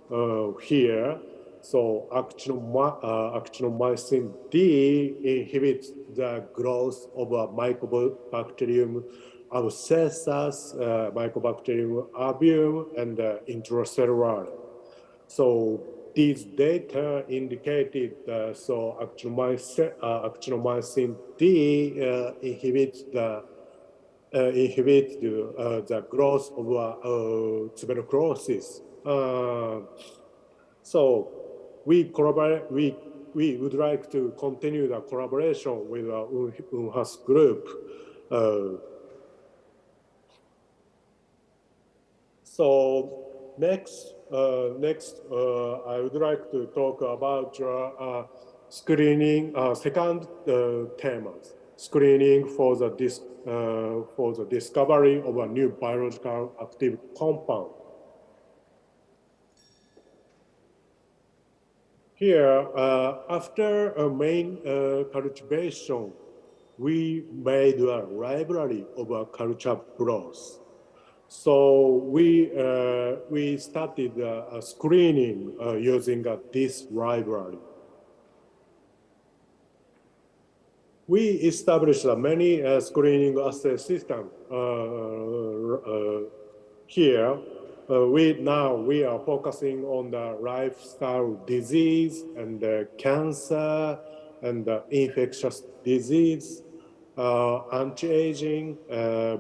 here. So actinomycin D inhibits the growth of a Mycobacterium abscessus, Mycobacterium avium, and intracellular. So these data indicated so actinomycin D inhibits the growth of tuberculosis. So we collaborate. We would like to continue the collaboration with UNHAS group. So next, next, I would like to talk about screening, second themes, screening for the discovery of a new biological active compound. Here, after a main cultivation, we made a library of a culture broth. So we started screening using this library. We established many screening assay systems here. Now we are focusing on the lifestyle disease and cancer and infectious disease, anti-aging,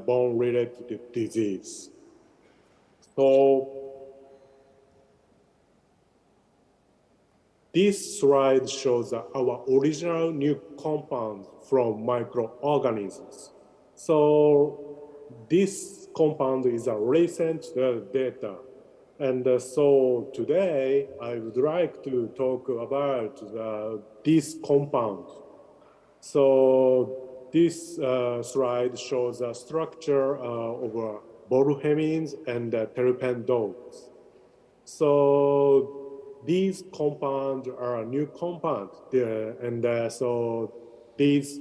bone-related disease. So this slide shows our original new compounds from microorganisms. So this compound is a recent data. And so today I would like to talk about this compound. So this slide shows the structure of volhemines and terpendols. So these compounds are new compounds, and so these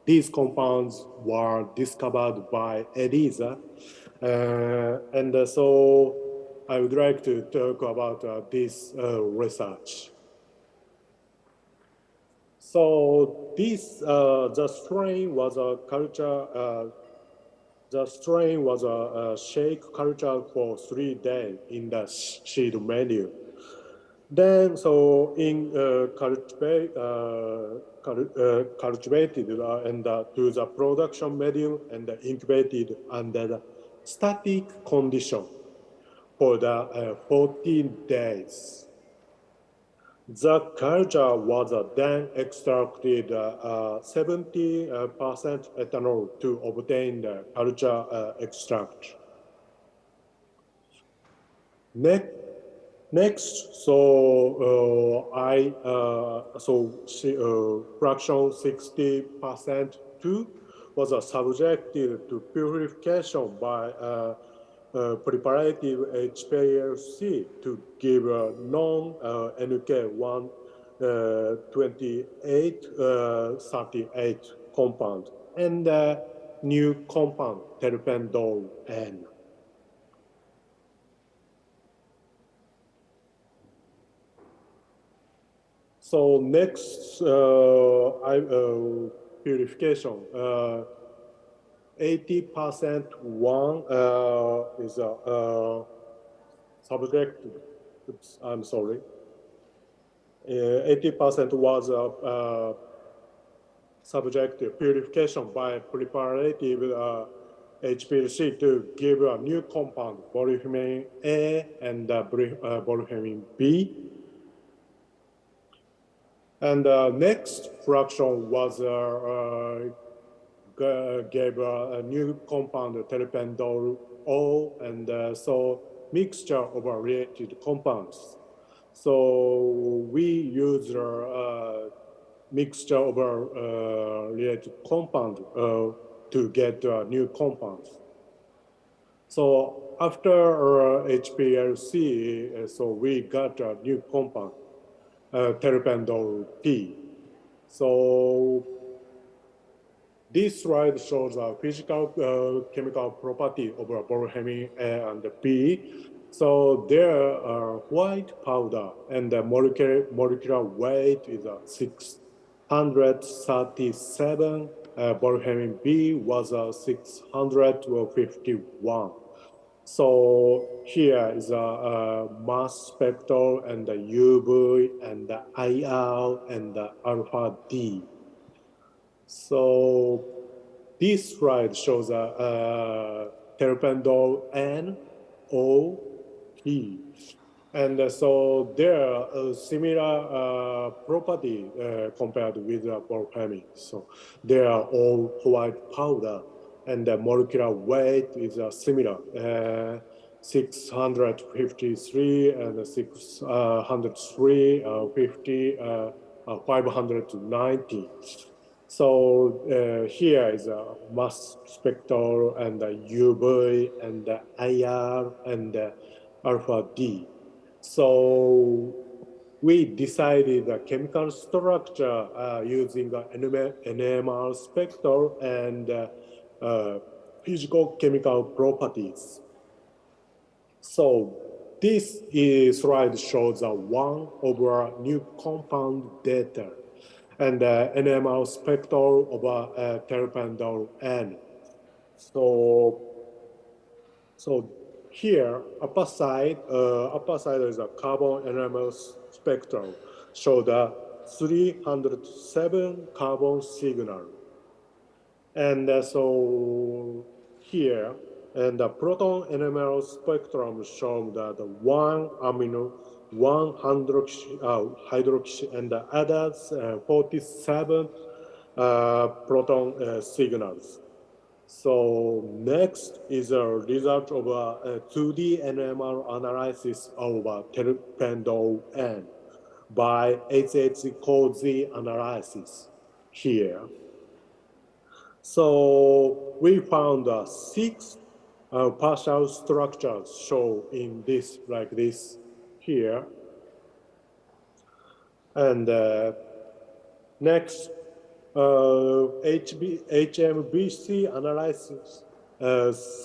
these compounds were discovered by ELISA, and so I would like to talk about this research. So this the strain was a culture. The strain was a shake culture for 3 days in the seed medium. Then, so in cultivated and to the production medium and incubated under the static condition for the 14 days. The culture was then extracted 70% ethanol to obtain the culture extract. Next, so fraction 60% too was subjected to purification by preparative HPLC to give a non-NK12838 compound and new compound terpendol N. So next, purification. 80% one is subject. Oops, I'm sorry. 80% was subject to purification by preparative HPLC to give a new compound, volhemine A and volhemine B. And next fraction was gave a new compound, terpendol O, and so mixture of related compounds. So we use a mixture of related compound to get new compounds. So after HPLC, so we got a new compound, terpendol P. So this slide shows a physical chemical property of volhemine A and B. So there are white powder and the molecular weight is 637. Volhemine B was 651. So here is a mass spectral and the UV and the IR and the alpha D. So this slide shows a terpendol N, O, P. And so there are a similar property compared with volhemine. So they are all white powder. and the molecular weight is similar, 653 and 603, 50, 590. So here is a mass spectral and the UV and the IR and the alpha D. So we decided the chemical structure using NMR spectral and physical chemical properties. So this slide shows one of our new compound data and NMR spectral of terpendol N. So here, upper side is a carbon NMR spectrum, show the 307 carbon signal. And so here, and the proton NMR spectrum show that one amino, one hydroxy, and the others 47 proton signals. So next is a result of a 2D NMR analysis of terpendol N by HHCOZ analysis here. So we found 6 partial structures shown in this, like this here. And next, HMBC analysis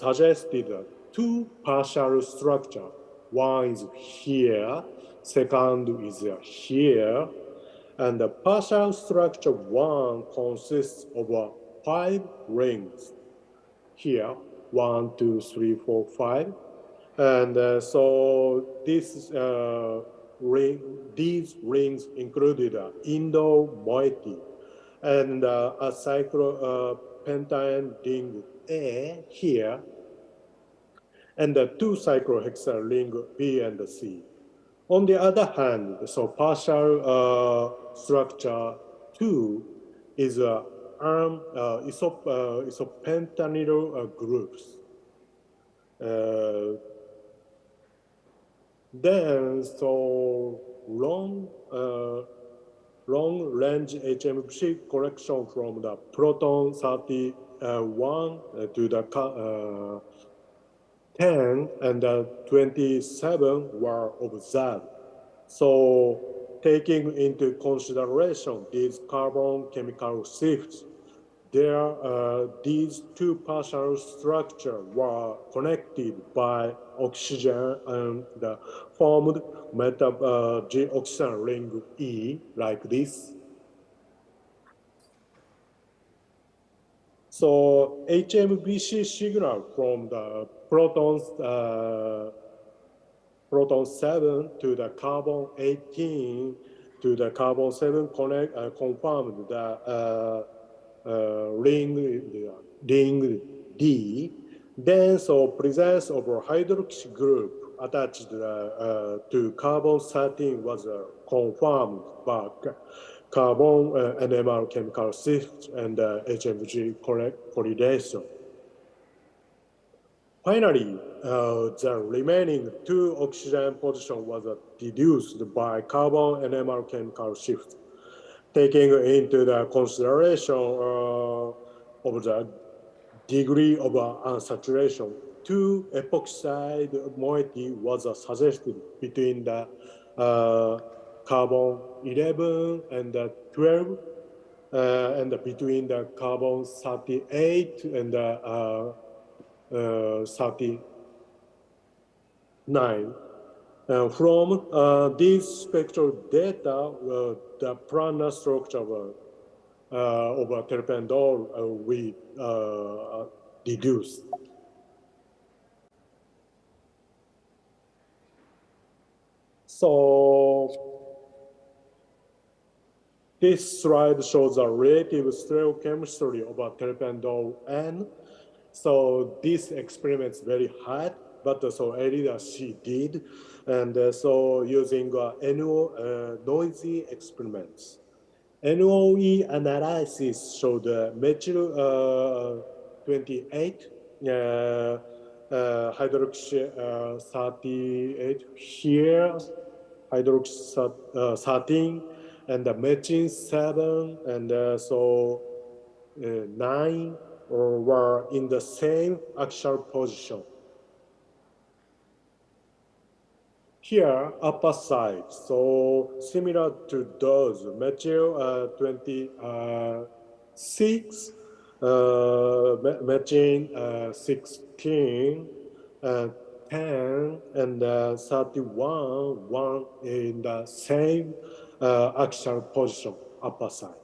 suggested 2 partial structures. One is here, second is here, and the partial structure 1 consists of 5 rings. Here, 1, 2, 3, 4, 5, and so this these rings included indole moiety and a cyclopentane ring A here, and the 2 cyclohexane ring B and C. On the other hand, so partial structure 2 is isopentanyl groups. Then, so long range HMBC collection from the proton 31 to the 10 and 27 were observed. So taking into consideration these carbon chemical shifts, these 2 partial structures were connected by oxygen and formed G-oxygen ring E like this. So HMBC signal from the proton 7 to the carbon 18 to the carbon 7 confirmed the ring D. Then, so presence of a hydroxy group attached to carbon 13 was confirmed by carbon NMR chemical shift and HMG correlation. Finally, the remaining 2 oxygen position was deduced by carbon NMR chemical shift, taking into the consideration of the degree of unsaturation. 2 epoxide moiety was suggested between the carbon 11 and 12, and between the carbon 38 and 39. From these spectral data, the planar structure of terpendol we deduced. So this slide shows the relative stereochemistry of terpendol N. So this experiment is very hard, but so Elida she did, and so using noisy experiments. NOE analysis showed methyl 28, hydroxy 38 here, hydroxy 13, and the methane 7, and so 9 were in the same axial position. Here, upper side, so similar to those, methyl 26, methane 16, 10, and 31, one in the same axial position, upper side.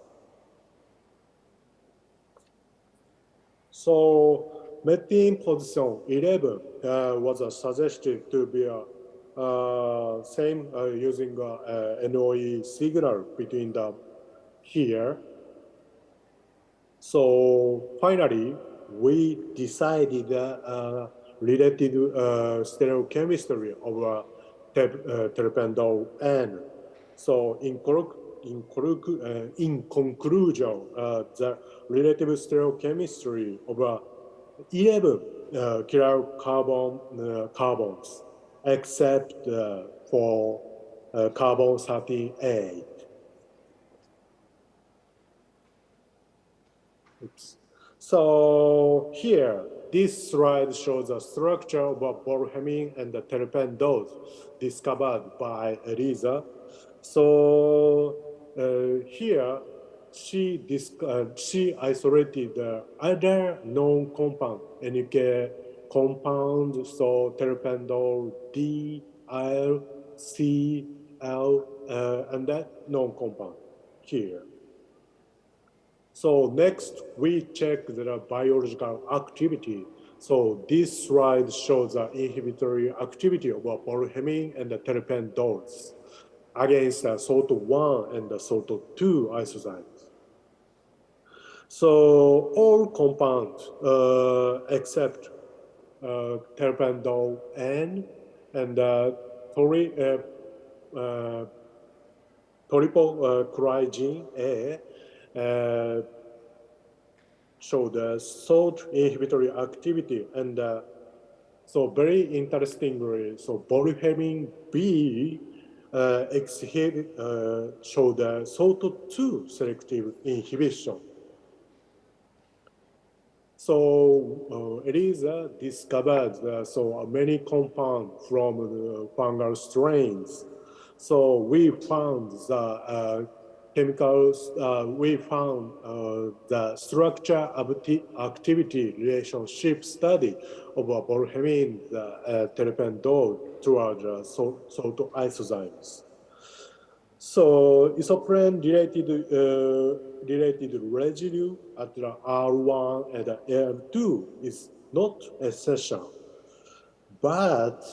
So methane position 11 was suggested to be same using NOE signal between the here. So finally, we decided related stereochemistry of terpendol N. So in conclusion, the relative stereochemistry of 11 carbons, except for carbon 38. Oops. So here, this slide shows the structure of borhemine and the terpendols discovered by Eliza. So here, she isolated the other known compound, NK compound, so terpendol D, L, C, L, and that known compound here. So next, we check the biological activity. So this slide shows the inhibitory activity of borhemine and the terpendols against the SOT1 and the SOT2 isozymes. So all compounds except terpendol N and tripochlorigine A show the SOT inhibitory activity, and so very interestingly, so borhemine B show the SOT2 selective inhibition. So Eliza discovered so many compounds from the fungal strains. So we found the chemicals, we found the structure activity relationship study of borhemine, terpendol toward SOT isozymes. So isoprene related residue at the R1 and R2 is not essential, but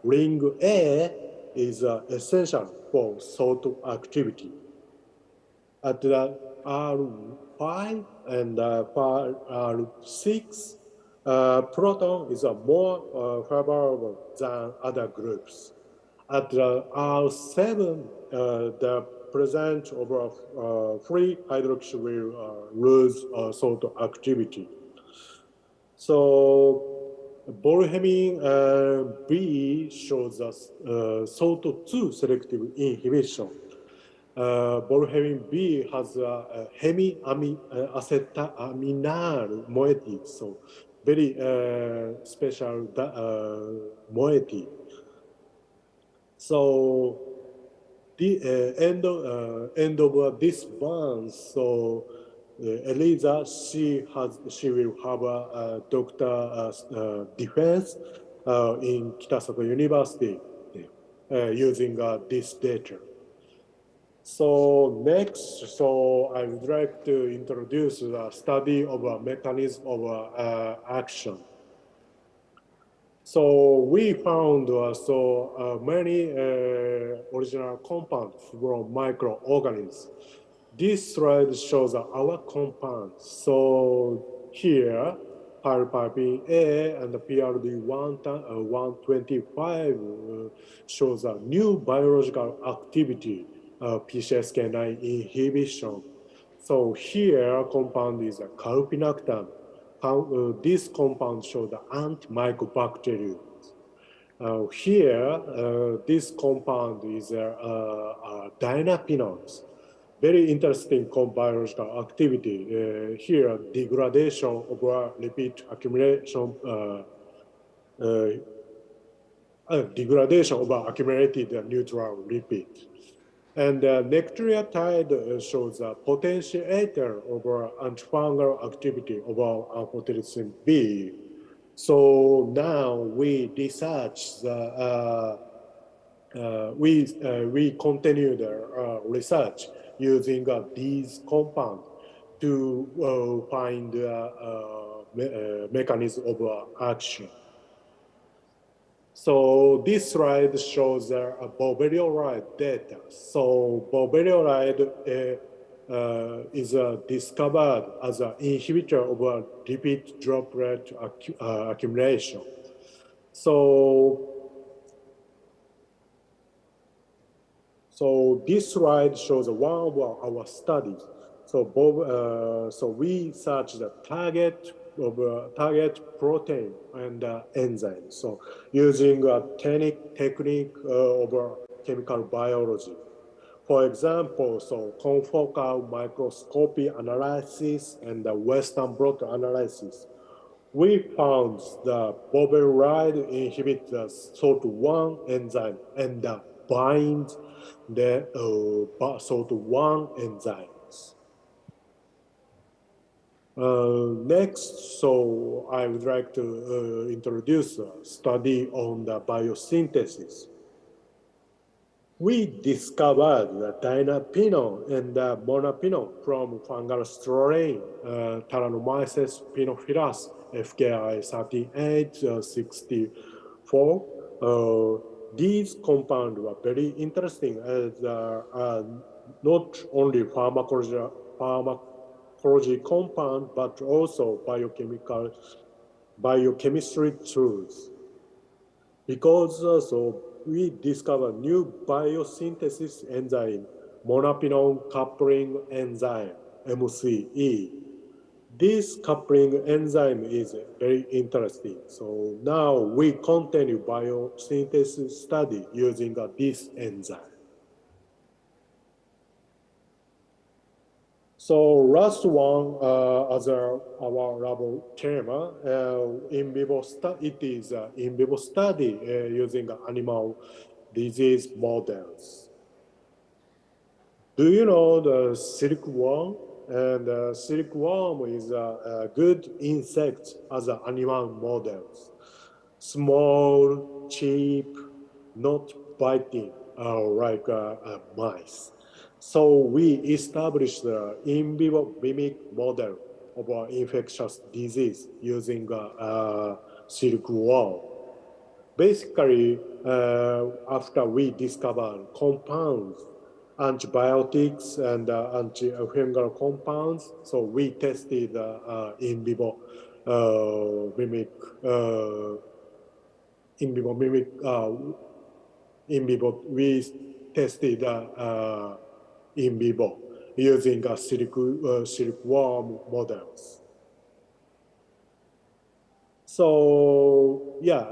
ring A is essential for SOT activity. At the R5 and R6, proton is more favorable than other groups. At the R7, the presence of free hydroxy will lose SOT activity. So borhemine B shows us SOT2 selective inhibition. Borhemine B has a hemiacetaminyl moiety, so very special moiety. So the end of this bond, so Eliza, she will have a doctor defense in Kitasato University using this data. So next, so I would like to introduce the study of a mechanism of action. So we found many original compounds from microorganisms. This slide shows our compounds. So here, pyrpapine A and PRD125 shows a new biological activity, PCSK9 inhibition. So here, compound is a calpinactam. this compound shows the antimicrobacterium. Here, this compound is dinapinones. Very interesting biological activity. Here, degradation of lipid accumulation, degradation of accumulated neutral lipid. And nectariotide shows a potentiator of antifungal activity of amphotericin B. So now we research we continue the research using these compounds to find mechanism of action. So this slide shows boveolide data. So boveolide is discovered as an inhibitor of lipid droplet accumulation. So this slide shows one of our studies. So we search the target protein and enzyme. So using a technique of chemical biology. For example, so confocal microscopy analysis and the Western blot analysis. We found the boveolide inhibits the SORT1 enzyme and binds the SORT1 enzymes. Next, so I would like to introduce a study on the biosynthesis. We discovered the dinapinone and the monapinone from fungal strain Taranomyces pinophilus FKI 3864. These compounds were very interesting as not only pharmacology compound, but also biochemistry tools. Because so we discovered new biosynthesis enzyme, monapinone coupling enzyme, MCE. This coupling enzyme is very interesting. So now we continue biosynthesis study using this enzyme. So last one, as our lab tema, it is in vivo study using animal disease models. Do you know the silkworm? And silkworm is a good insect as an animal models. Small, cheap, not biting, like mice. So we established the in vivo mimic model of infectious disease using silkworm. Basically, after we discovered compounds, antibiotics and antifungal compounds, so we tested in vivo mimic, we tested in vivo using silkworm models. So yeah,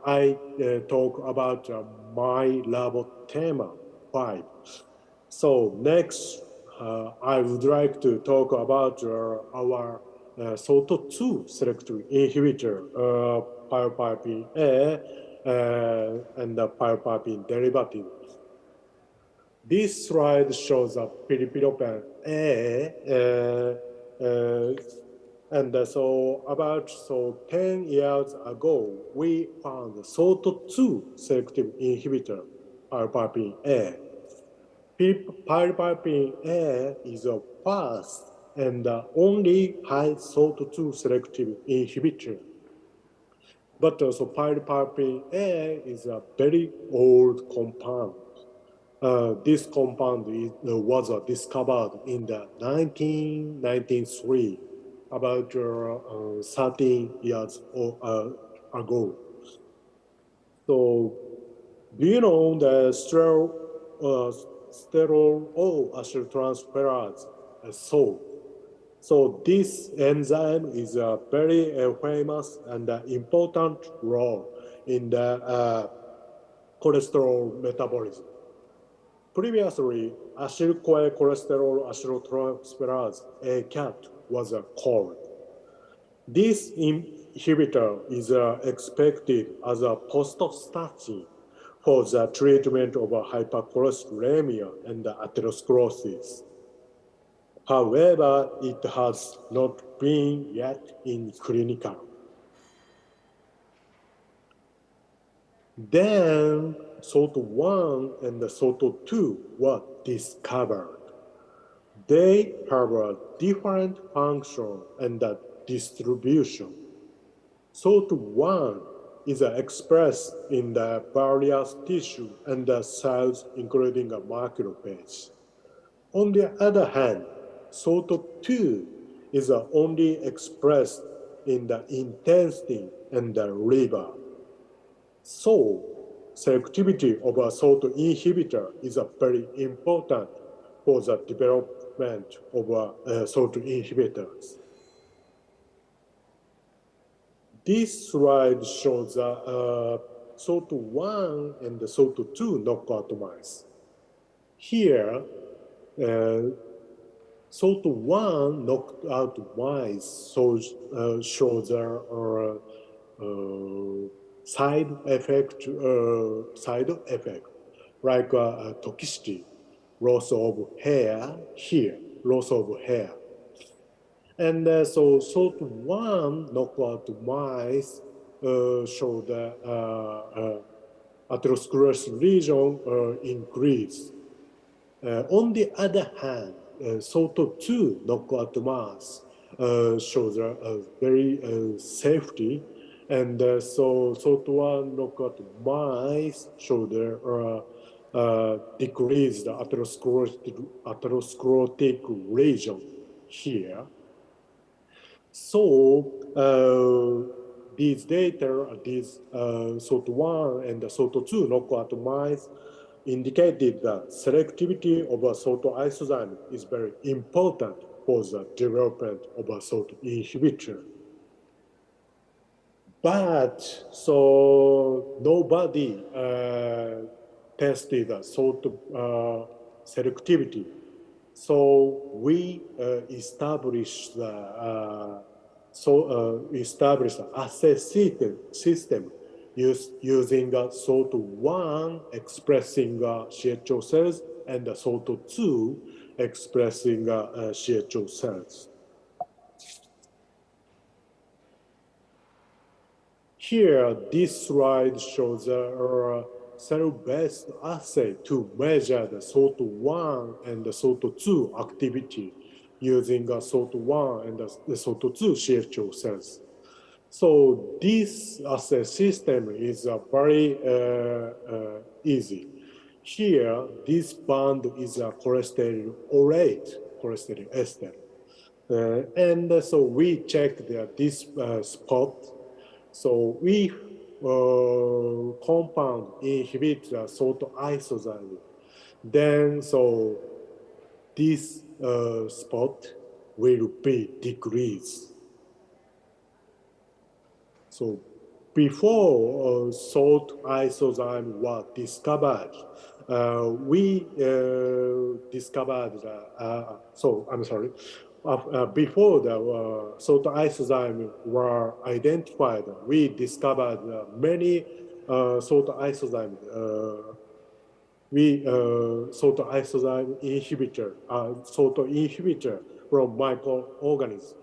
I talk about my lab tema 5. So next, I would like to talk about our SORT2 selective inhibitor, pyropypin A and the pyropypin derivative. This slide shows a pyripropan A, and so about 10 years ago, we found the SORT2 selective inhibitor, pyropypin A. Pyropypin A is the first and the only high SORT2 selective inhibitor. But also pyropypin A is a very old compound. This compound was discovered in the 1993, about 13 years ago. So, do you know the sterol acetyltransferase, SORT? So this enzyme is a very famous and important role in the cholesterol metabolism. Previously, acyl-CoA cholesterol acetyltransferase ACAT was called. This inhibitor is expected as a post-statin for the treatment of hypercholesterolemia and atherosclerosis. However, it has not been yet in clinical. Then SOT1 and SOT2 were discovered. They have a different function and distribution. SOT1 is expressed in the various tissue and the cells, including a macrophage. On the other hand, SOT2 is only expressed in the intestine and the liver. So, selectivity of a SOT inhibitor is very important for the development of SOT inhibitors. This slide shows SOT1 and SOT2 knockout mice. Here, SOT1 knockout mice shows side effect like toxicity, loss of hair here, loss of hair. And so SOT1 knockout mice show the atherosclerosis lesion increase. On the other hand, SOT2 knockout mouse shows very safety, and so SOT1 knockout mice show the decreased atherosclerotic lesion here. So these data, these SOT1 and SOT2 knockout mice indicated that selectivity of a SOT isozyme is very important for the development of a SOT inhibitor. But so nobody tested SOT selectivity. So we established the assay system using SOT1 expressing CHO cells and SOT2 expressing CHO cells. Here, this slide shows a cell-based assay to measure the SOT1 and the SOT2 activity using SOT1 and the SOT2 CHO cells. So this assay system is very easy. Here, this band is a cholesterol ester. And so we checked this spot. So we compound inhibit the SOT isozyme. Then so this spot will be decreased. So before SOT isozyme was discovered, we discovered, before the SOT isozyme were identified, we discovered many SOT isozyme. SOT isozyme inhibitor, SOT inhibitor from microorganisms.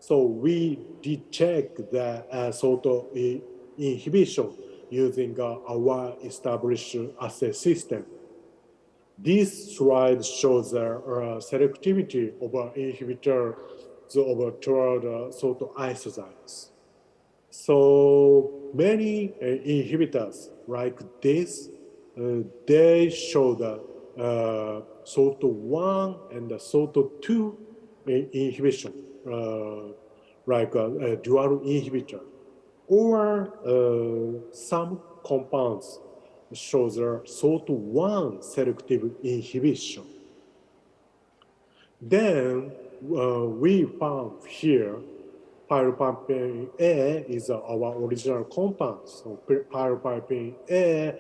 So we did check the SOT inhibition using our established assay system. This slide shows the selectivity of inhibitor toward SOT isozymes. So many inhibitors like this, they show the SOT1 and the SOT2 inhibition, like a dual inhibitor, or some compounds shows the SOT1 selective inhibition. Then we found here pyropyrin A is our original compound. So pyropyrin A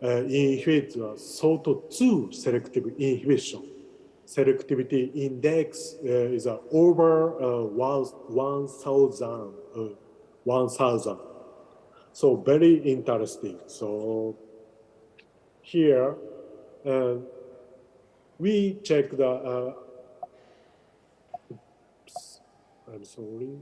inhibits SOT2 selective inhibition. Selectivity index is over 1,000. 1,000. So very interesting. So here we check the. Oops, I'm sorry.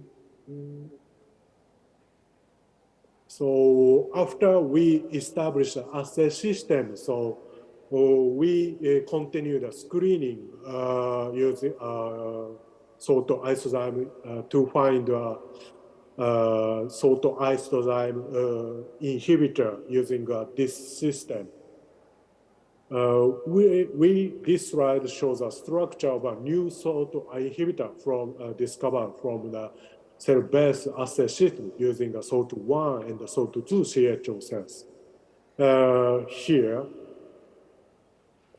So after we establish the assay system, so we continue the screening using salt isozyme to find salt isozyme inhibitor using this system. This slide shows a structure of a new salt inhibitor discovered from the cell-based assay system using the SOT1 and the SOT2 CHO cells here.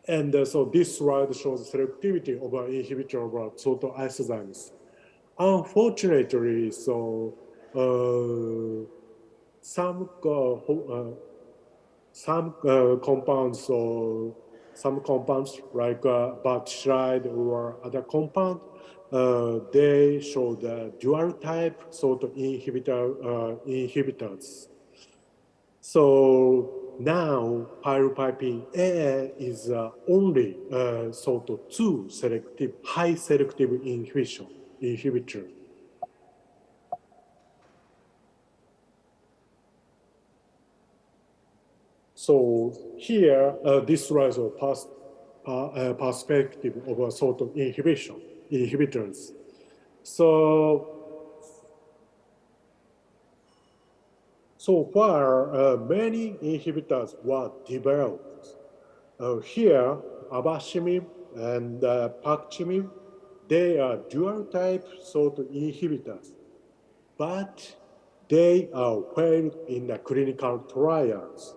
And so this slide shows selectivity of an inhibitor of salt isozymes. Unfortunately, so some compounds like bacillide or other compound, they show the dual type salt inhibitors. So now pyropyrin A is only SOT2 selective, high selective inhibitor. So here, this was a perspective of a sort of inhibitors. So far, many inhibitors were developed. Here, abashimib and paximib, they are dual type sort of inhibitors, but they are failed in the clinical trials.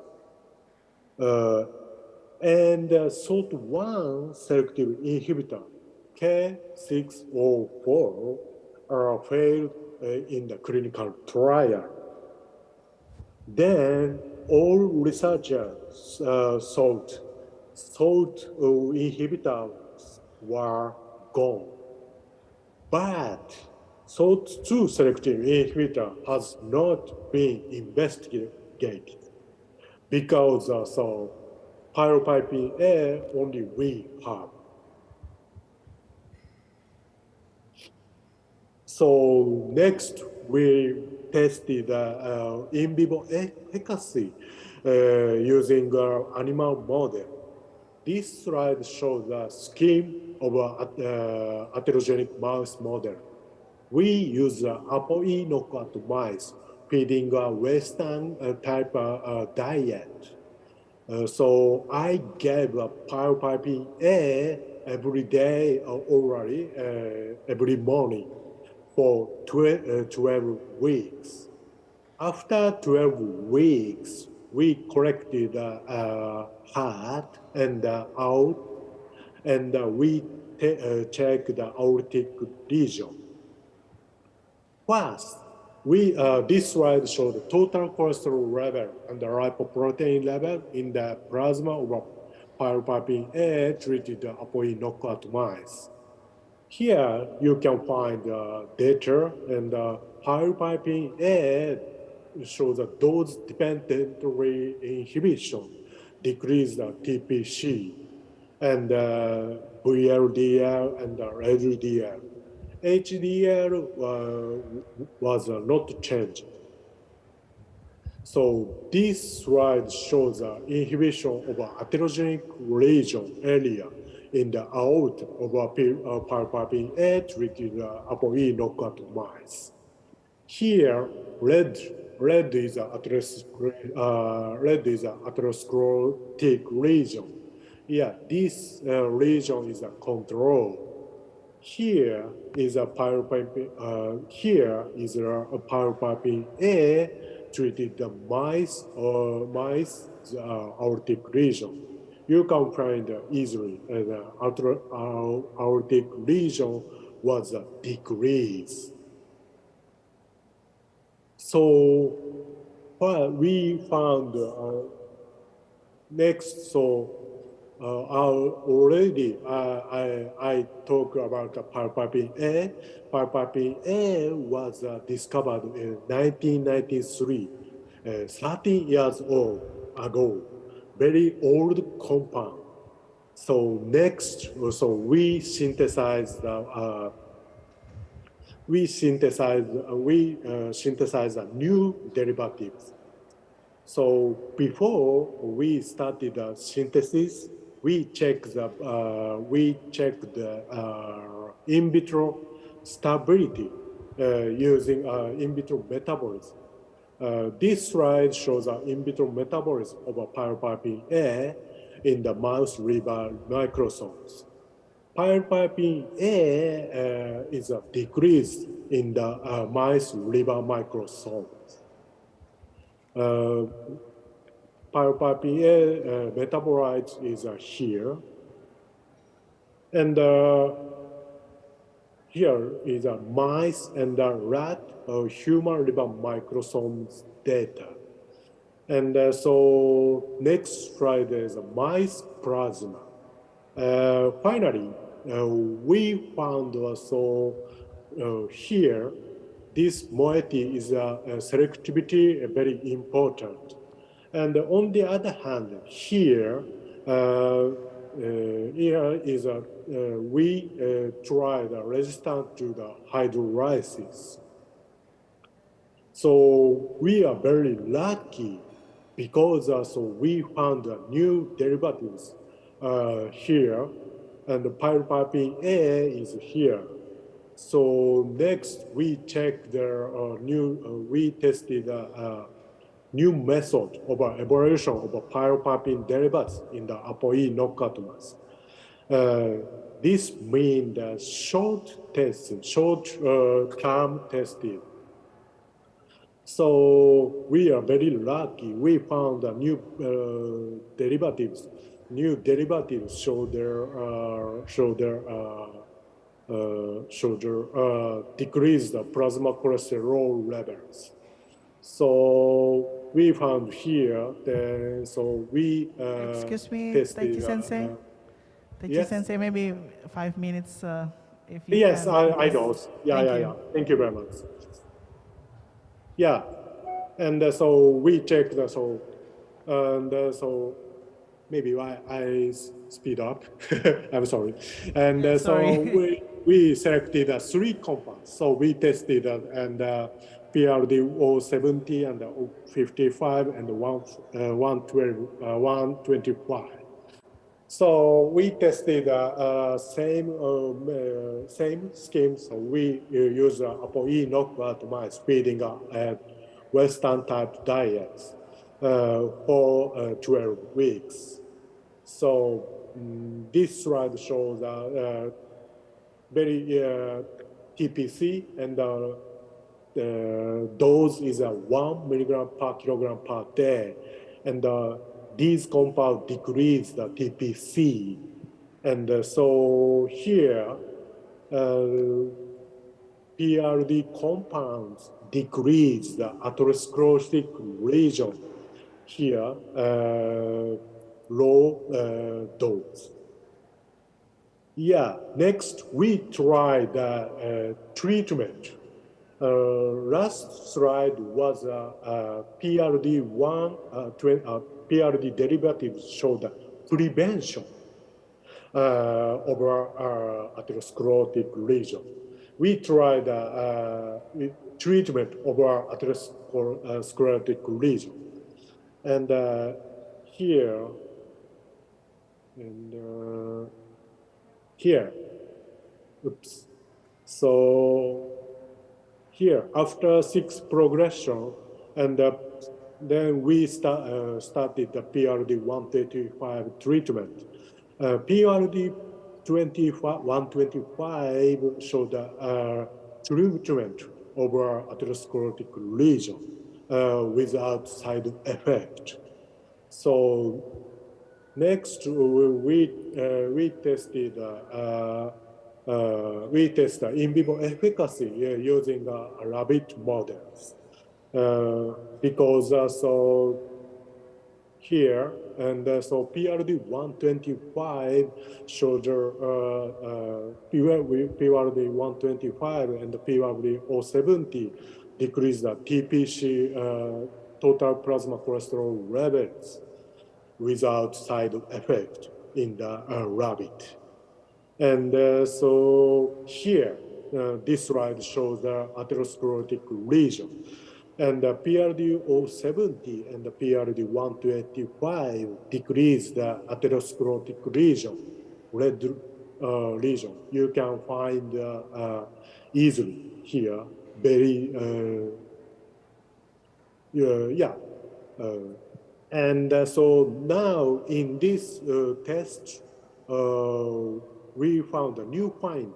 And SOT1 selective inhibitor, K604, are failed in the clinical trial. Then all researchers thought SOT inhibitors were gone. But SOT2 selective inhibitor has not been investigated, because pyropyrin A only we have. So next we tested in vivo efficacy using animal model. This slide shows the scheme of an atherogenic mouse model. We use ApoE knockout mice feeding a Western type diet. So I gave pyropyrin A every day orally, every morning for 12 weeks. After 12 weeks, we collected heart and out, and we checked the aortic lesion. First, this slide shows the total cholesterol level and the lipoprotein level in the plasma of pyropyrin A treated ApoE knockout mice. Here you can find data, and pyropyrin A shows a dose-dependent inhibition, decreased TPC, and VLDL and LDL. HDL was not changed. So this slide shows inhibition of atherogenic region area in the aorta of pyropyrin A treated ApoE knockout mice. Here, red is atherosclerotic region. Yeah, this region is a control. Here is a pyropyrin. Here is a pyropyrin A treated the mice aortic region. You can find easily an aortic region was a decrease. So what we found next, already I talk about the pyrpapin A. Pyrpapin A was discovered in 1993, 13 years ago, very old compound. So next, we synthesize new derivatives. So before we started the synthesis, we checked the in vitro stability using in vitro metabolism. This slide shows an in vitro metabolism of a pyrpapin A in the mouse liver microsomes. Pyrpapin A is a decrease in the mice liver microsomes. Pyrpapin A metabolite is here. And here is a mice and a rat human liver microsomes data. And so next slide is a mice plasma. Finally, we found also here, this moiety is selectivity very important. And on the other hand, here, we tried resistance to the hydrolysis. So we are very lucky because we found new derivatives here, and the pyrpapin A is here. So next, we checked the we tested a new method of evaluation of pyrpapin derivatives in the ApoE knockout mouse. This means the short-term testing. So we are very lucky. We found a new derivatives. New derivatives show their decrease the plasma cholesterol levels. So we found here. Then so we excuse me, tested, Taichi Sensei. Taichi yes? Sensei, maybe 5 minutes if you Yes, can. I know. Yeah. Thank you very much. Yeah, and so we checked so maybe I speed up. I'm sorry. And sorry. So we selected 3 compounds. So we tested and PRD 070 and 055 and 125. So we tested same scheme. So we use ApoE knockout mice feeding Western type diets for 12 weeks. So this slide shows very TPC, and the dose is 1 milligram per kilogram per day, and these compounds decrease the TPC, and so here PRD compounds decrease the atherosclerotic region here, low dose. Yeah, next we tried treatment. Last slide was PRD derivatives showed prevention over atherosclerotic region. We tried treatment over atherosclerotic region. And here, oops. So here, after 6 progression, and then we started the PRD 125 treatment. PRD 125 showed treatment over atherosclerotic lesion without side effect. So next, we tested we test the in vivo efficacy using rabbit models. Because so here, and so PRD125 showed PRD125 and PRD070 decrease the TPC total plasma cholesterol levels without side effect in the rabbit. And so here, this slide shows the atherosclerotic lesion. And the PRD070 and the PRD125 decrease the atherosclerotic lesion, red lesion. You can find easily here, very, and so now in this test, we found a new finding.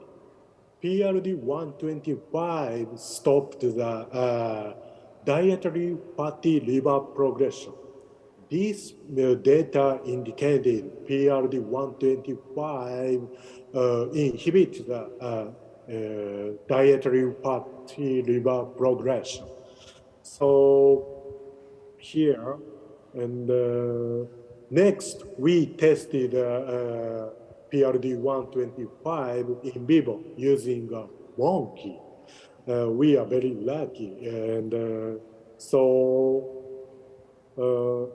PRD125 stopped the dietary fatty liver progression. This data indicated PRD125 inhibits the dietary fatty liver progression. So here, and next we tested PRD125 in vivo using a monkey. We are very lucky, and so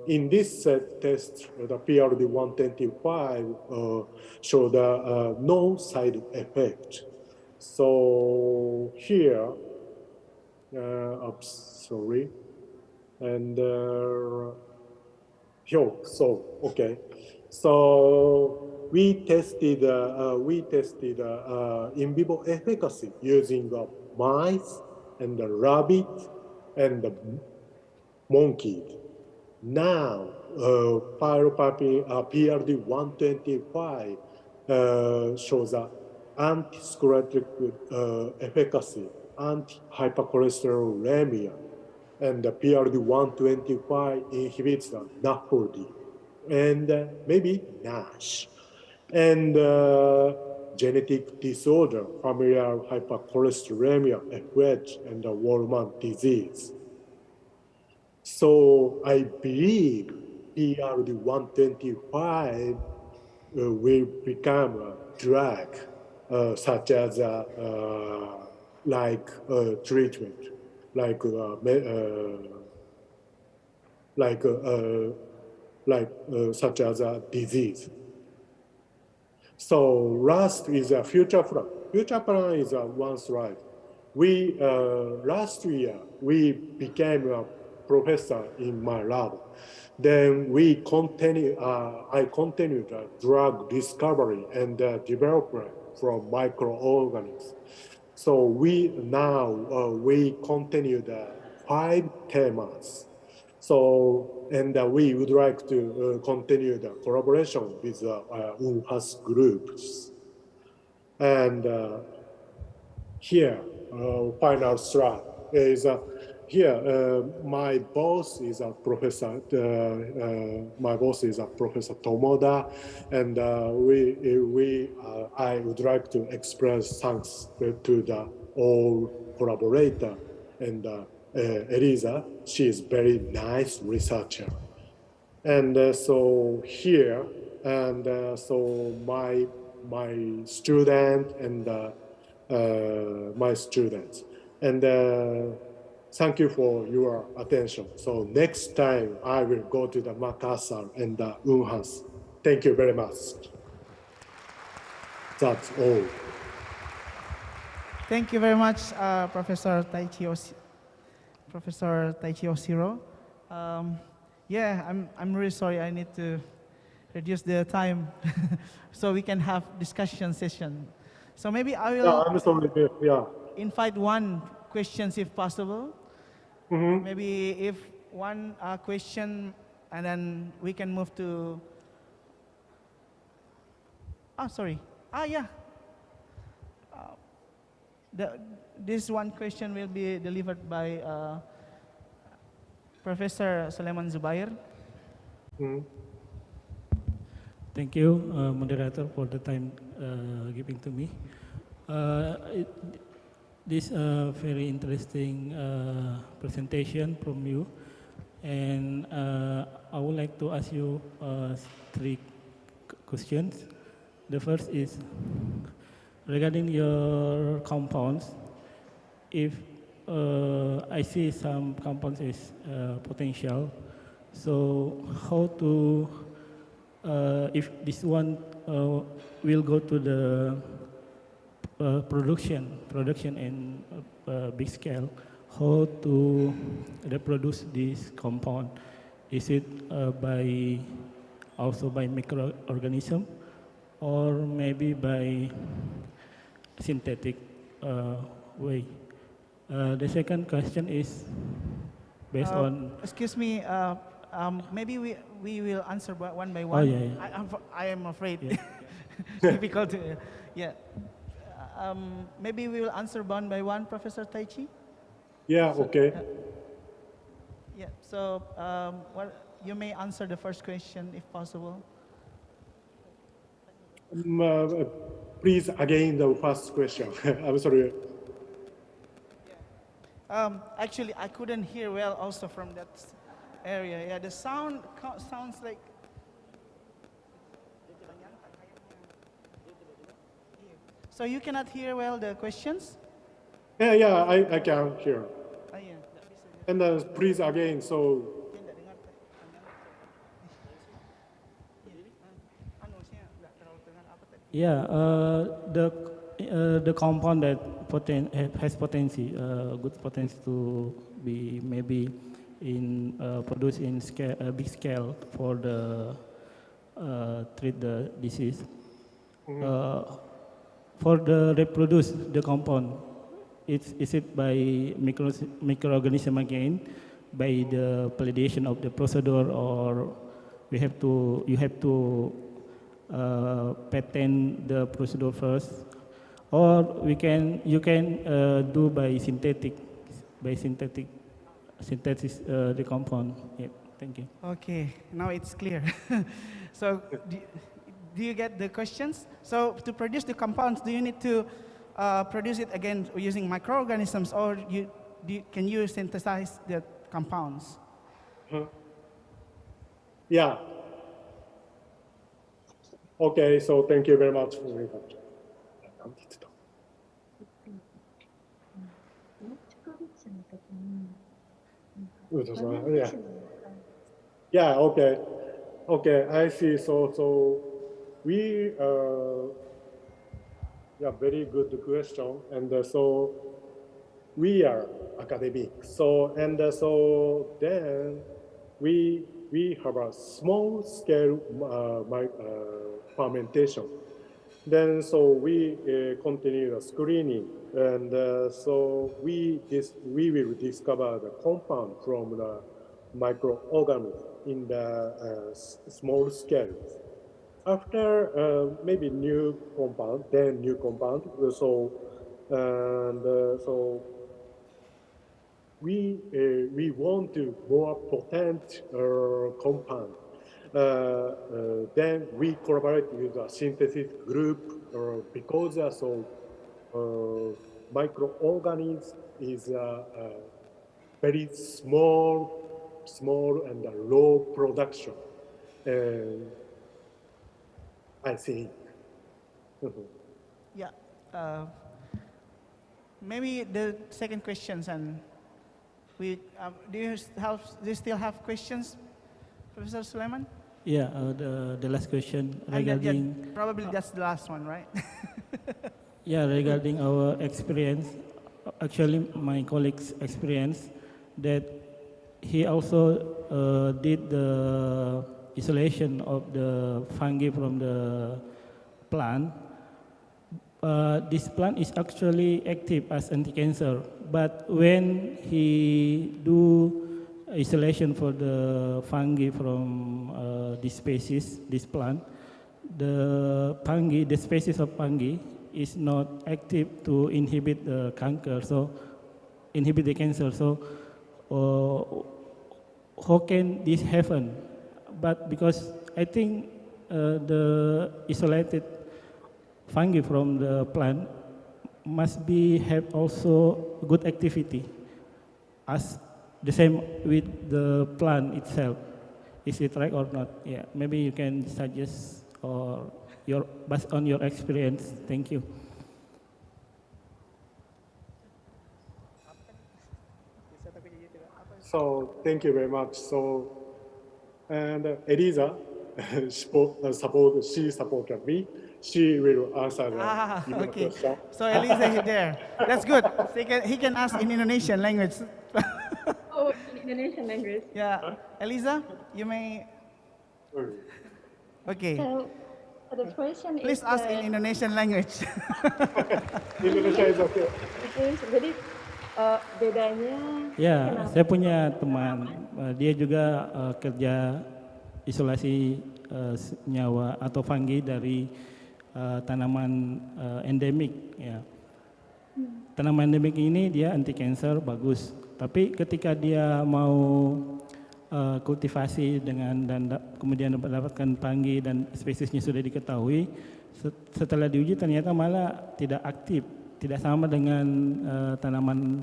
in this test, the PRD125 showed no side effect. So here, sorry, and okay. So we tested in vivo efficacy using mice and the rabbit and the monkey. Now, PRD125 shows anti-sclerotic efficacy, anti-hypercholesterolemia, and the PRD125 inhibits the NAFLD, and maybe NASH, and genetic disorder, familial hypercholesterolemia, FH, and Wolman disease. So I believe PRD125 will become a drug, such as treatment, such as a disease. So last is a future plan. Future plan is one slide. We last year we became a professor in my lab. Then we continue. I continued drug discovery and development from microorganisms. So we now we continue the 5 themas. So and we would like to continue the collaboration with UNHAS groups. And here, final slide is here. My boss is a professor. My boss is a Professor Tomoda, and I would like to express thanks to the all collaborator and Elisa. She is very nice researcher, and so here, and so my student and my students, and thank you for your attention. So next time I will go to the Makassar and the UNHAS. Thank you very much. That's all. Thank you very much, Professor Taichi Oshiro. Yeah, I'm really sorry. I need to reduce the time so we can have discussion session. So maybe I will. I'm sorry. Yeah. Invite one questions if possible. Mm-hmm. Maybe if one question, and then we can move to. Sorry. Yeah. This one question will be delivered by Professor Suleiman Zubair. Thank you, moderator, for the time giving to me. This very interesting presentation from you, and I would like to ask you three questions. The first is regarding your compounds. If I see some compounds is potential, so how to if this one will go to the production in big scale, how to reproduce this compound? Is it also by microorganism, or maybe by synthetic way? The second question is based on. Excuse me. Maybe we will answer one by one. Oh, yeah. I am afraid. Yeah. Difficult to, yeah. Maybe we will answer one by one, Professor Taichi. Yeah, okay. Yeah, so you may answer the first question if possible. Please, again, the first question. I'm sorry. Actually, I couldn't hear well also from that area. Yeah, the sound sounds like. So you cannot hear well the questions? Yeah, I can hear. Yeah. And please again, so. Yeah, the compound that has potential, good potential to be maybe in produced in scale, big scale for the treat the disease. For the reproduce the compound, is it by microorganism again, by the validation of the procedure, or you have to patent the procedure first, or you can do by synthesis the compound. Yeah, thank you. Okay, now it's clear. So do you get the questions? So to produce the compounds, do you need to produce it again using microorganisms, or can you synthesize the compounds? Yeah. Okay, so thank you very much for your question. Yeah. Yeah, okay. Okay, I see. So we yeah, very good question. And so we are academic. So then we have a small scale fermentation. Then so we continue the screening, and so we will discover the compound from the microorganism in the small scale. After maybe new compound, then new compound. So so we want to more potent compound. Then we collaborate with a synthesis group because microorganism is very small and low production. I think. Yeah. Maybe the second questions, and we do you still have questions, Professor Sulaiman? Yeah, the last question regarding. Yeah, probably that's the last one, right? Yeah, regarding our experience, actually my colleague's experience, that he also did the isolation of the fungi from the plant. This plant is actually active as anti-cancer, but when he do isolation for the fungi from this species, this plant, the species of fungi is not active to inhibit the cancer, so inhibit the cancer. So how can this happen? But because I think the isolated fungi from the plant must be have also good activity, as the same with the plant itself. Is it right or not? Yeah, maybe you can suggest or based on your experience. Thank you. So thank you very much. So, and Eliza, she supported me. She will answer your Okay. question. So Eliza is there. That's good. So he can ask in Indonesian language. Oh, in Indonesian language. Yeah, Eliza, you may. Okay. So the question Please is. ask in Indonesian language. Indonesia is okay. Jadi bedanya. Ya, kenapa? saya punya teman, dia juga kerja isolasi senyawa atau fungi dari tanaman endemik. Ya. Tanaman endemik ini dia anti cancer bagus, tapi ketika dia mau kultivasi dan kemudian mendapatkan fungi dan spesiesnya sudah diketahui, setelah diuji ternyata malah tidak aktif, tidak sama dengan tanaman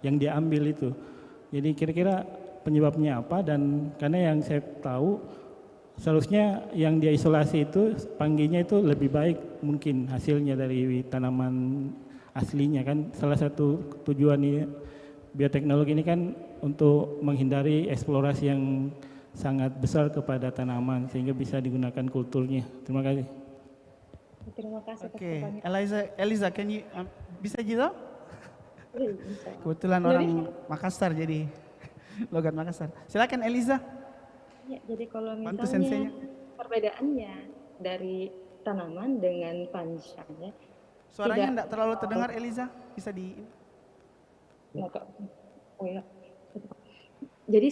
yang dia ambil itu. Jadi kira-kira penyebabnya apa? Dan karena yang saya tahu seharusnya yang dia isolasi itu funginya itu lebih baik mungkin hasilnya dari tanaman aslinya kan. Salah satu tujuan ini bioteknologi ini kan untuk menghindari eksplorasi yang sangat besar kepada tanaman sehingga bisa digunakan kulturnya. Terima kasih. Terima kasih. Oke, Eliza, can you bisa juga? Bisa. Kebetulan orang Makassar jadi logat Makassar. Silakan Eliza. Ya, jadi kalau Bantu misalnya senseinya. perbedaannya dari tanaman dengan fungi. Suaranya tidak terlalu terdengar Eliza, bisa di. Oh ya. Jadi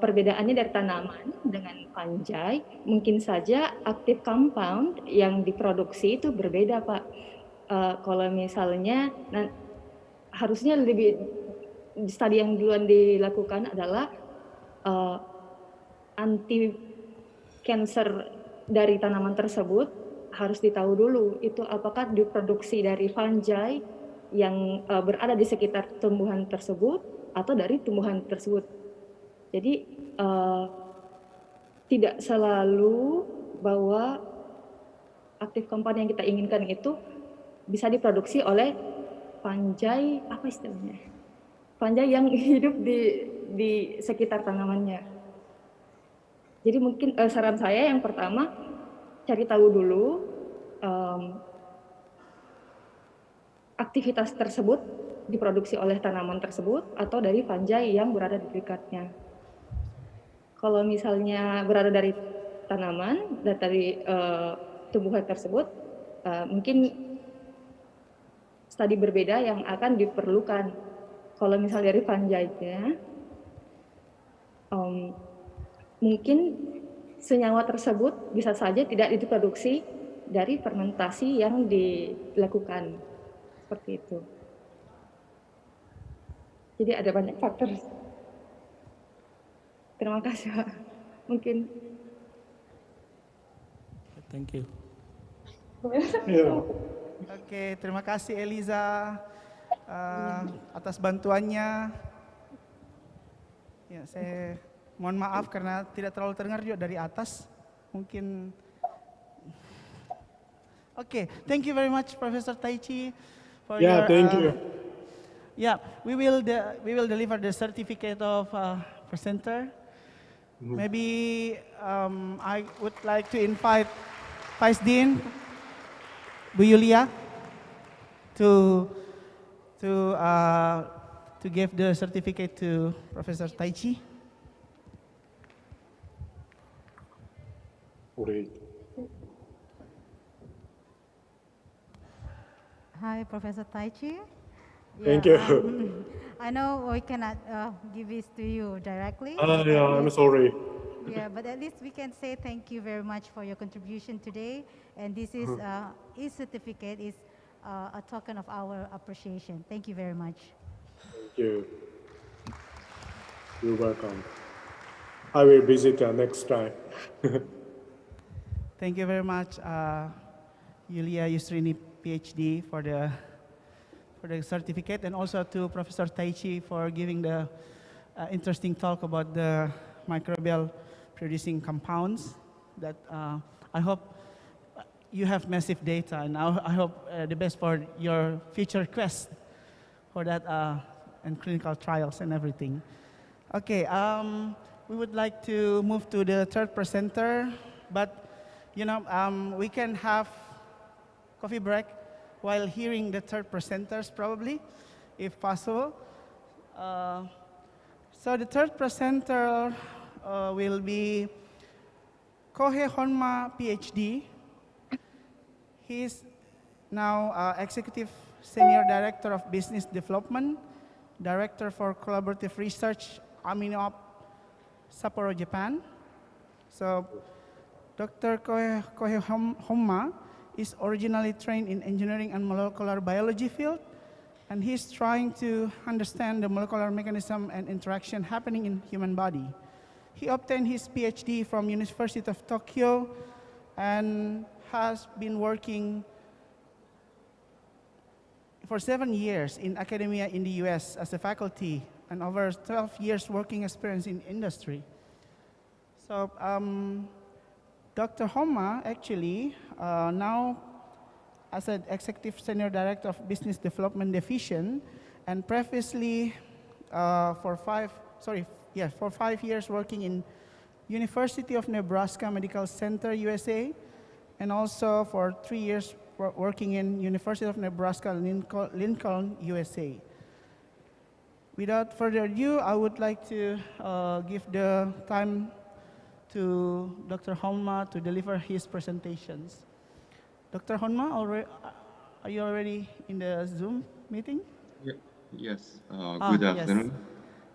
perbedaannya dari tanaman dengan fungi mungkin saja aktif compound yang diproduksi itu berbeda, Pak. Kalau misalnya harusnya lebih studi yang duluan dilakukan adalah anti cancer dari tanaman tersebut harus ditahu dulu itu apakah diproduksi dari fungi yang berada di sekitar tumbuhan tersebut atau dari tumbuhan tersebut. Jadi tidak selalu bahwa aktif compound yang kita inginkan itu bisa diproduksi oleh fungi, apa istilahnya? Fungi yang hidup di sekitar tanamannya. Jadi mungkin saran saya yang pertama cari tahu dulu aktivitas tersebut diproduksi oleh tanaman tersebut atau dari fungi yang berada di dekatnya. Kalau misalnya berada dari tanaman dan dari tumbuhan tersebut, mungkin studi berbeda yang akan diperlukan. Kalau misalnya dari fungi-nya, mungkin senyawa tersebut bisa saja tidak diproduksi dari fermentasi yang dilakukan. Seperti itu. Jadi ada banyak faktor. Terima kasih, Pak. Mungkin. Thank you. Oke, terima kasih Eliza atas bantuannya. Ya, saya mohon maaf karena tidak terlalu terdengar juga dari atas. Mungkin. Oke, thank you very much, Professor Taichi. Yeah, thank you. Yeah, we will deliver the certificate of presenter. Maybe I would like to invite Vice Dean Bu Yulia to give the certificate to Professor Taichi. Hi, Professor Taichi. Thank you. I know we cannot give this to you directly. Yeah, I'm sorry. Yeah, but at least we can say thank you very much for your contribution today. And this is certificate is a token of our appreciation. Thank you very much. Thank you. You're welcome. I will visit next time. Thank you very much, Yulia Yusrini PhD for the certificate, and also to Professor Taichi for giving the interesting talk about the microbial producing compounds. That I hope you have massive data, and I hope the best for your future quest for that and clinical trials and everything. Okay, we would like to move to the third presenter, but you know, we can have coffee break while hearing the third presenters probably, if possible. So the third presenter will be Kohei Honma, PhD. He is now Executive Senior Director of Business Development, Director for Collaborative Research, AminoOp, Sapporo, Japan. So Dr. Kohei Honma is originally trained in engineering and molecular biology field, and he's trying to understand the molecular mechanism and interaction happening in human body. He obtained his PhD from University of Tokyo and has been working for 7 years in academia in the US as a faculty and over 12 years working experience in industry. So Dr. Honma actually now as an Executive Senior Director of Business Development Division, and previously for 5 years working in University of Nebraska Medical Center, USA, and also for 3 years working in University of Nebraska, Lincoln, USA. Without further ado, I would like to give the time to Dr. Honma to deliver his presentations. Dr. Honma, are you already in the Zoom meeting? Yes, good afternoon. Yes.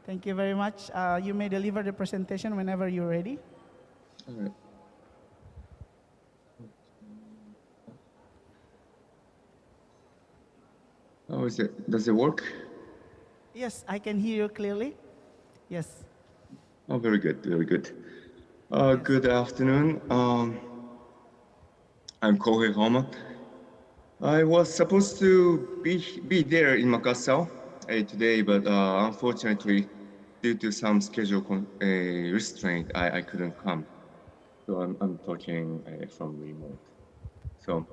Thank you very much. You may deliver the presentation whenever you're ready. All right. Oh, does it work? Yes, I can hear you clearly. Yes. Oh, very good, very good. Good afternoon. I'm Kohei Honma. I was supposed to be there in Makassar today, but unfortunately, due to some schedule restraint, I couldn't come. So I'm talking from remote. So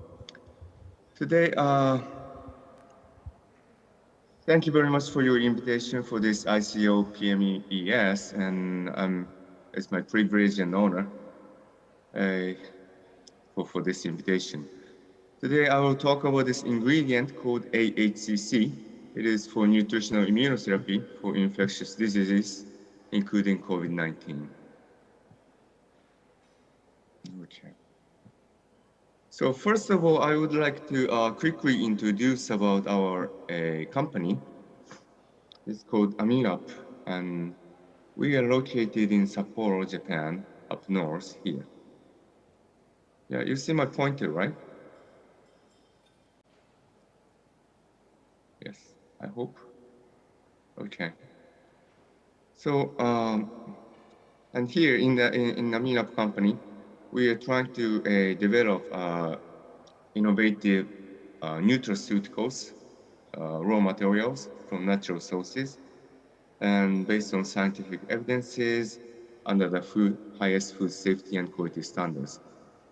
today, thank you very much for your invitation for this ICOPMES, and it's my privilege and honor for this invitation. Today I will talk about this ingredient called AHCC. It is for nutritional immunotherapy for infectious diseases, including COVID-19. Okay. So first of all, I would like to quickly introduce about our company. It's called AminoOp, and we are located in Sapporo, Japan, up north here. Yeah, you see my pointer, right? Yes, I hope. Okay. So, and here in AminoOp company, we are trying to develop innovative nutraceuticals, raw materials from natural sources, and based on scientific evidences under the highest food safety and quality standards.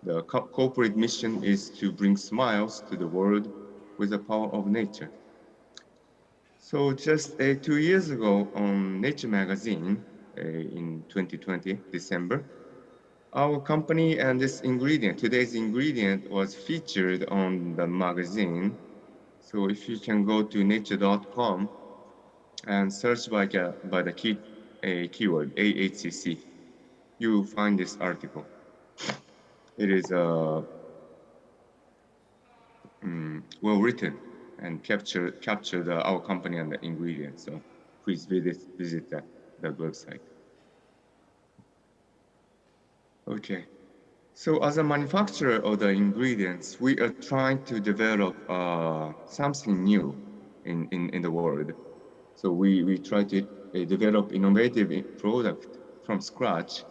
The corporate mission is to bring smiles to the world with the power of nature. So just 2 years ago on Nature magazine in 2020, December, our company and this ingredient, today's ingredient, was featured on the magazine. So if you can go to nature.com and search by the keyword AHCC, you will find this article. It is well written and captured our company and the ingredients. So please visit the website. Okay. So as a manufacturer of the ingredients, we are trying to develop something new in the world. So we try to develop innovative product from scratch,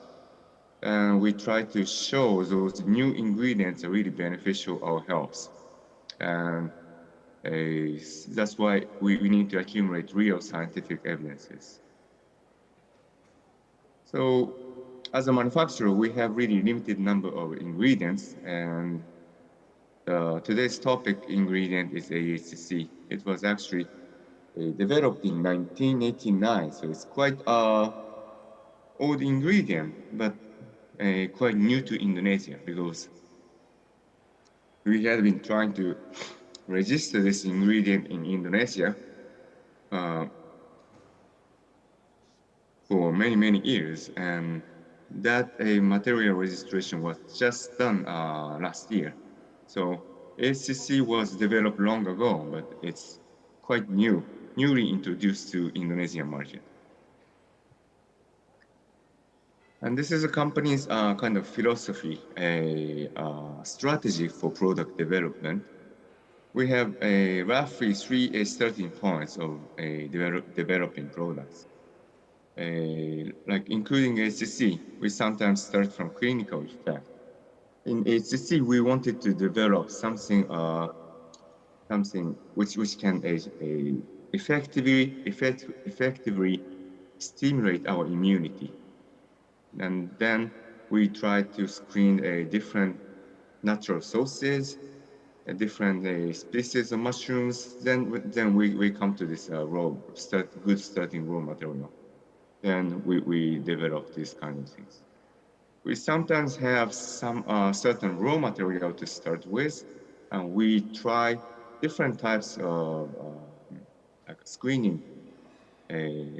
and we try to show those new ingredients are really beneficial to our health. And that's why we need to accumulate real scientific evidences. So as a manufacturer, we have really limited number of ingredients, and today's topic ingredient is AHCC. It was actually developed in 1989, so it's quite old ingredient, but quite new to Indonesia because we had been trying to register this ingredient in Indonesia for many, many years, and that material registration was just done last year. So ACC was developed long ago, but it's quite newly introduced to Indonesian market. And this is a company's kind of philosophy, a strategy for product development. We have roughly three starting points of developing products. Like including HCC, we sometimes start from clinical effect. In HCC, we wanted to develop something which can effectively stimulate our immunity. And then we try to screen different natural sources, different species of mushrooms. Then we come to this good starting raw material. Then we develop these kind of things. We sometimes have some certain raw material to start with, and we try different types of screening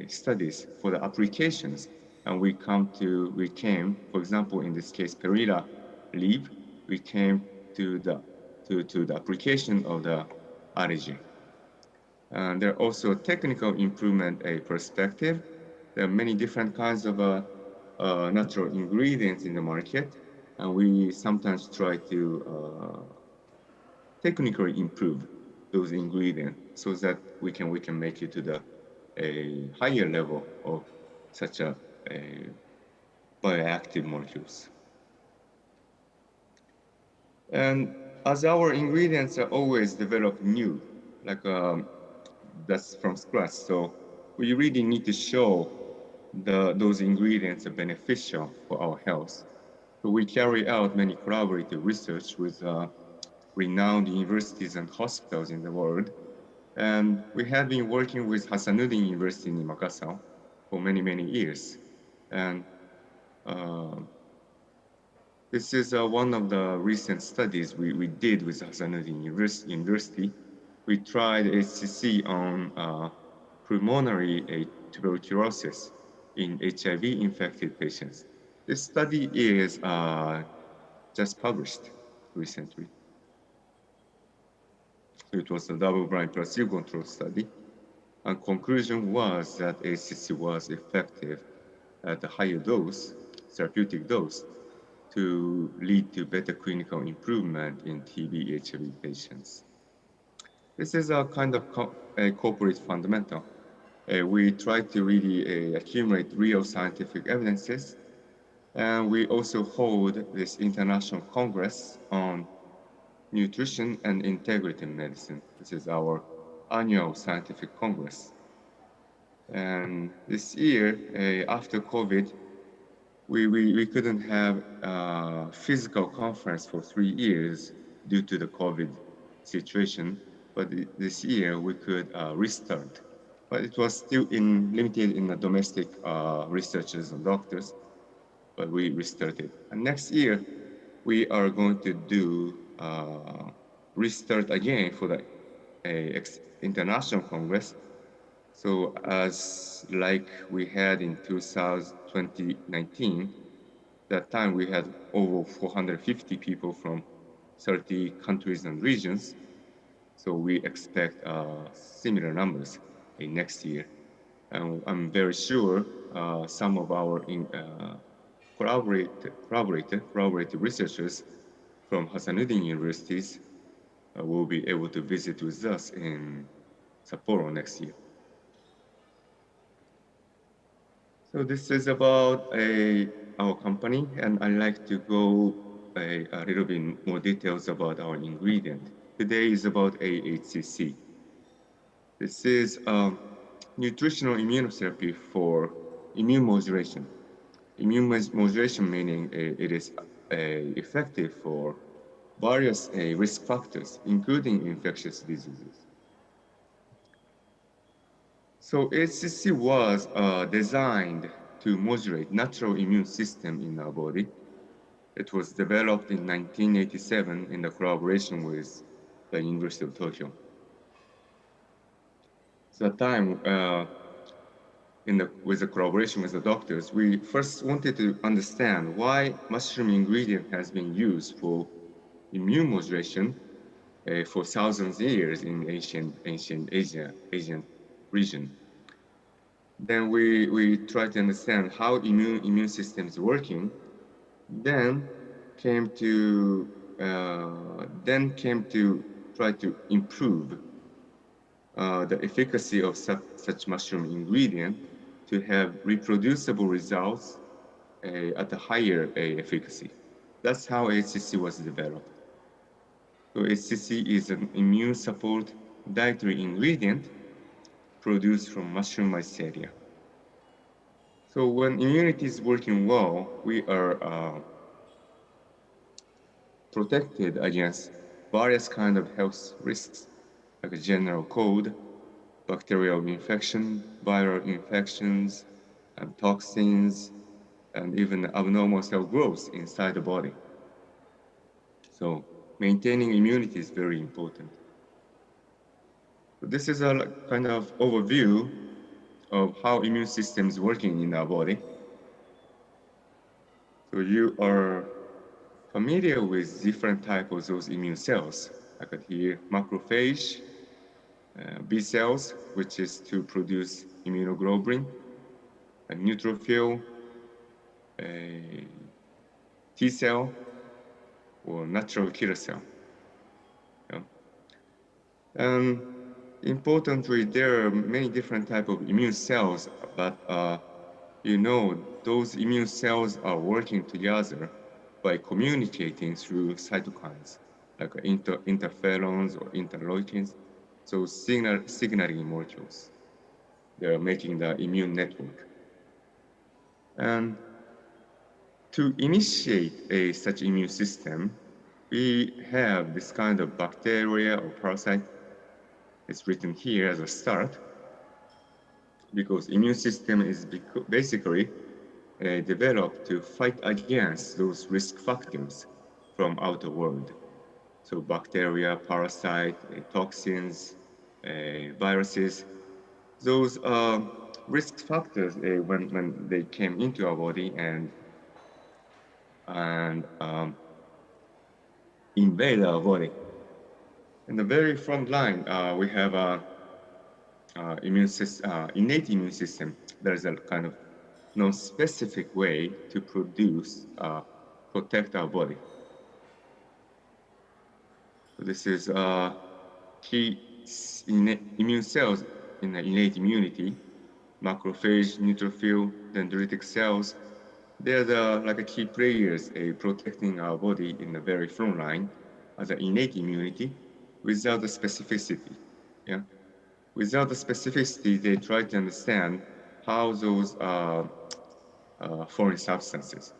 studies for the applications. And we came, for example, in this case, perilla leaf, we came to the application of the allergy. And there are also technical improvement perspective. There are many different kinds of natural ingredients in the market, and we sometimes try to technically improve those ingredients so that we can make it to a higher level of such a bioactive molecules. And as our ingredients are always developed new, like that's from scratch, so we really need to show those ingredients are beneficial for our health. So we carry out many collaborative research with renowned universities and hospitals in the world. And we have been working with Hasanuddin University in Makassar for many, many years. And this is one of the recent studies we did with Hasanuddin University. We tried HCC on pulmonary tuberculosis in HIV-infected patients. This study is just published recently. It was a double-blind placebo-controlled study, and conclusion was that HCC was effective at a higher dose, therapeutic dose, to lead to better clinical improvement in TB HIV patients. This is a kind of a corporate fundamental. We try to really accumulate real scientific evidences, and we also hold this international congress on nutrition and integrative medicine. This is our annual scientific congress. And this year, after COVID, we couldn't have a physical conference for 3 years due to the COVID situation, but this year we could restart. But it was still limited in the domestic researchers and doctors, but we restarted. And next year, we are going to do restart again for the international congress. So as like we had in 2019, that time we had over 450 people from 30 countries and regions. So we expect similar numbers in next year. And I'm very sure some of our collaborative researchers from Hasanuddin universities will be able to visit with us in Sapporo next year. So this is about our company, and I'd like to go a little bit more details about our ingredient. today is about HCC. This is nutritional immunotherapy for immune modulation. Immune modulation meaning it is effective for various risk factors, including infectious diseases. So HCC was designed to modulate natural immune system in our body. It was developed in 1987 in the collaboration with the University of Tokyo. At that time, with the collaboration with the doctors, we first wanted to understand why mushroom ingredient has been used for immune modulation for thousands of years in ancient Asian region. Then we tried to understand how immune system is working. Then came to try to improve the efficacy of such mushroom ingredient to have reproducible results at a higher efficacy. That's how HCC was developed. So HCC is an immune support dietary ingredient produced from mushroom mycelia. So when immunity is working well, we are protected against various kinds of health risks, like a general cold, bacterial infection, viral infections, and toxins, and even abnormal cell growth inside the body. So maintaining immunity is very important. So this is a kind of overview of how immune system is working in our body. So you are familiar with different types of those immune cells. I could hear macrophage, B cells, which is to produce immunoglobulin, a neutrophil, a T cell, or natural killer cell. Yeah. Importantly, there are many different types of immune cells, but you know, those immune cells are working together by communicating through cytokines, like interferons or interleukins, so signaling molecules. They are making the immune network. And to initiate such immune system, we have this kind of bacteria or parasite. It's written here as a start, because immune system is basically developed to fight against those risk factors from outer world. So bacteria, parasite, toxins, viruses, those risk factors when they came into our body and invade our body. In the very front line, we have innate immune system. There's a kind of non-specific way to protect our body. So this is key immune cells in the innate immunity, macrophage, neutrophil, dendritic cells. They're like key players protecting our body in the very front line as an innate immunity without the specificity. Yeah? Without the specificity, they try to understand how those foreign substances,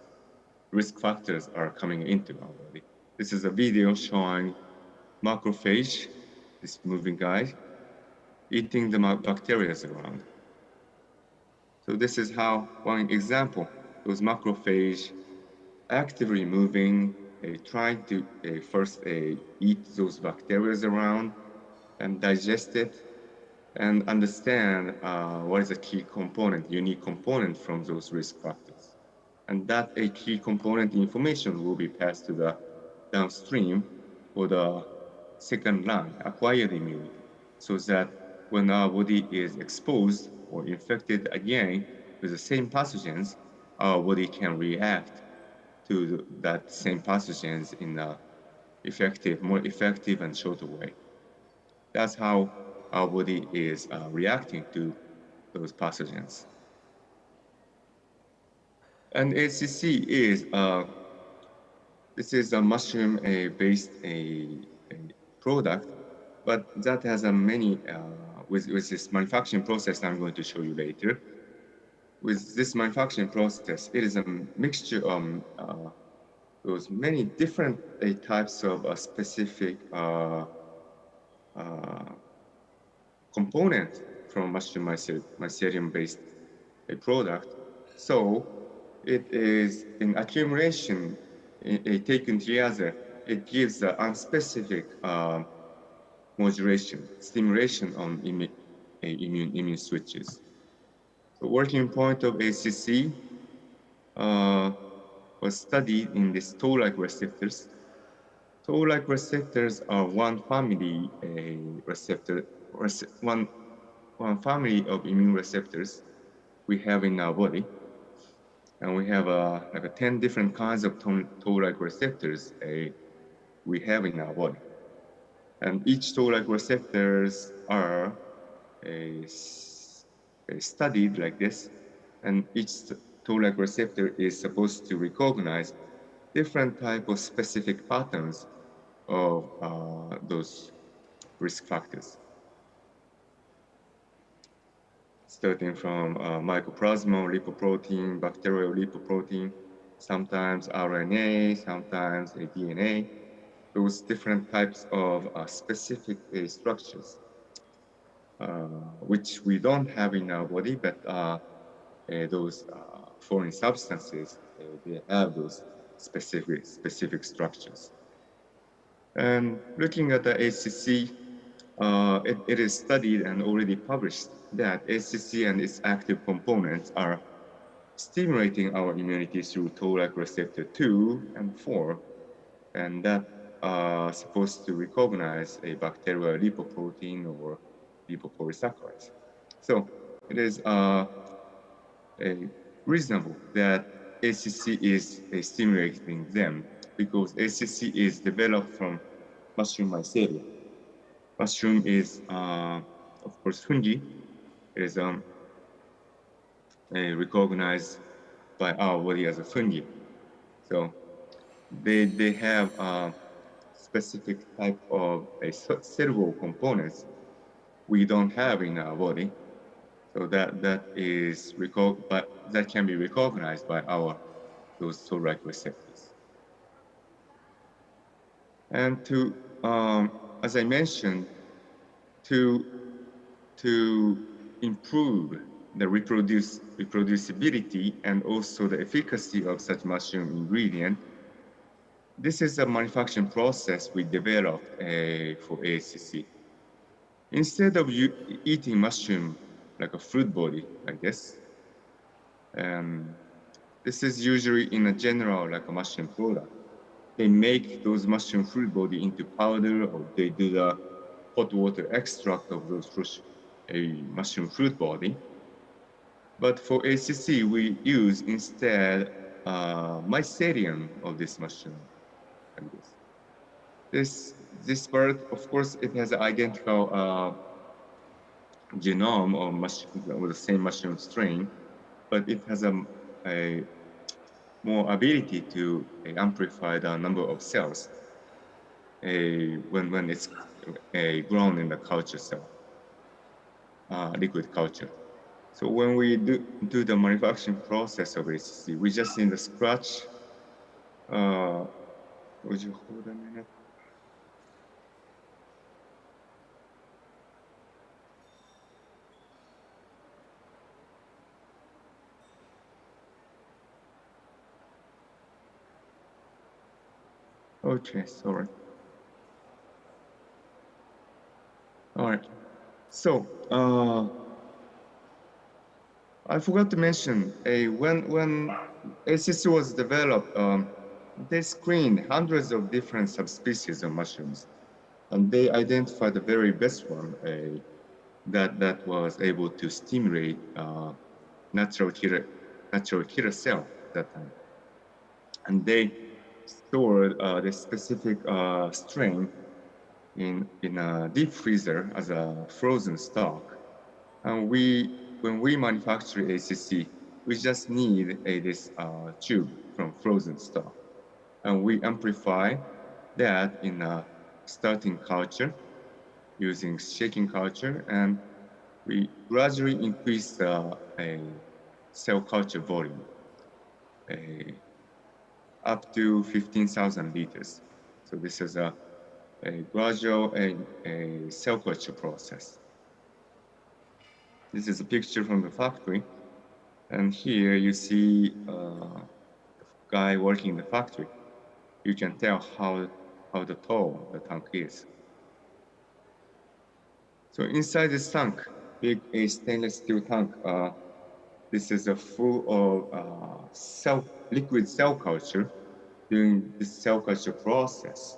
risk factors are coming into our body. This is a video showing macrophage, this moving guy, eating the bacteria around. So this is how, one example, those macrophage actively moving, trying to first eat those bacteria around and digest it and understand what is a key component, unique component from those risk factors. And that a key component information will be passed to the downstream for the second line, acquired immunity, so that when our body is exposed or infected again with the same pathogens, our body can react to that same pathogens in a more effective and shorter way. That's how our body is reacting to those pathogens. And HCC is this is a mushroom-based product, but that has a many, with this manufacturing process I'm going to show you later. With this manufacturing process, it is a mixture of those many different types of specific component from mushroom mycelium-based product. So it is in accumulation, taken together, it gives an unspecific modulation, stimulation on immune switches. The working point of ACC was studied in these toll-like receptors. Toll-like receptors are one family one family of immune receptors we have in our body. And we have like 10 different kinds of toll-like receptors we have in our body. And each toll-like receptors are studied like this. And each toll-like receptor is supposed to recognize different type of specific patterns of those risk factors. Starting from mycoplasma, lipoprotein, bacterial lipoprotein, sometimes RNA, sometimes DNA, those different types of specific structures, which we don't have in our body, but those foreign substances, they have those specific structures. And looking at the ACC, it is studied and already published that ACC and its active components are stimulating our immunity through toll-like receptor 2 and 4, and that are supposed to recognize a bacterial lipoprotein or lipopolysaccharides. So it is reasonable that ACC is stimulating them because ACC is developed from mushroom mycelium. Mushroom is, of course, fungi. It is recognized by our body as a fungi. So they have a specific type of cell wall components we don't have in our body. So that can be recognized by those toll-like receptors. And to, as I mentioned, to improve the reproducibility and also the efficacy of such mushroom ingredient, this is a manufacturing process we developed for ACC. Instead of eating mushroom like a fruit body like this, this is usually in a general like a mushroom product. They make those mushroom fruit body into powder, or they do the hot water extract of those mushroom fruit body. But for ACC, we use instead mycelium of this mushroom. Like this part, of course, it has an identical genome of the same mushroom strain, but it has a more ability to amplify the number of cells when it's grown in the culture cell, liquid culture. So when we do the manufacturing process of ACC, we just need to scratch. Would you hold a minute? Okay, sorry. All right. So I forgot to mention when ACC was developed, they screened hundreds of different subspecies of mushrooms, and they identified the very best one that was able to stimulate natural killer cell at that time, and they stored the specific strain in a deep freezer as a frozen stock. And when we manufacture ACC, we just need this tube from frozen stock. And we amplify that in a starting culture using shaking culture, and we gradually increase the cell culture volume up to 15,000 liters. So this is a gradual cell culture process. This is a picture from the factory, and here you see a guy working in the factory. You can tell how tall the tank is. So inside this tank, big stainless steel tank, this is a full of liquid cell culture during the cell culture process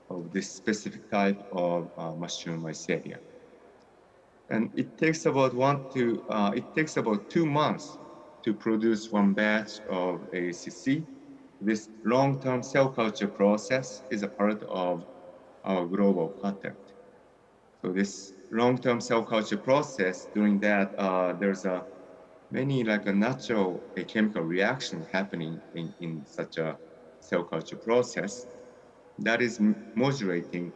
of this specific type of mushroom mycelia. And it takes about 2 months to produce one batch of ACC. This long-term cell culture process is a part of our global patent. So this long-term cell culture process, during that, there's many like a natural chemical reaction happening in such a cell culture process that is modulating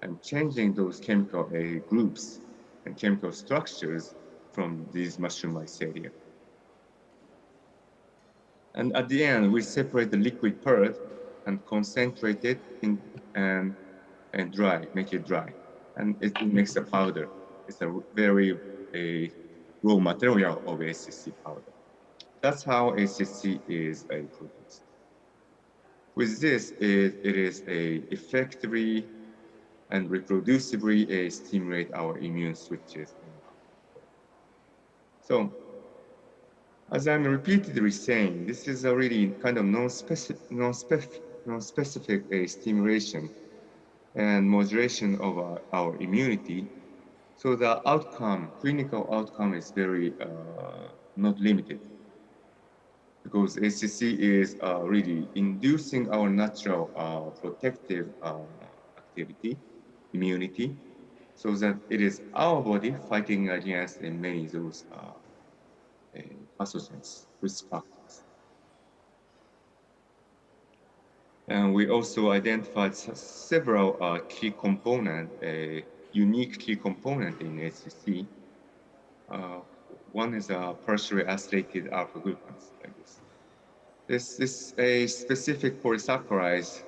and changing those chemical groups and chemical structures from these mushroom mycelia. And at the end, we separate the liquid part and concentrate it in and dry, make it dry. And it makes a powder. It's a very raw material of ACC powder. That's how ACC is produced. With this, it is effectively and reproducibly stimulate our immune switches. So, as I'm repeatedly saying, this is a really kind of non-specific stimulation and modulation of our immunity. So the outcome, clinical outcome, is very not limited, because ACC is really inducing our natural protective activity, immunity, so that it is our body fighting against many of those pathogens, risk factors. And we also identified several key components, unique key component in ACC. One is a partially acylated alpha glucans, like this. This specific polysaccharides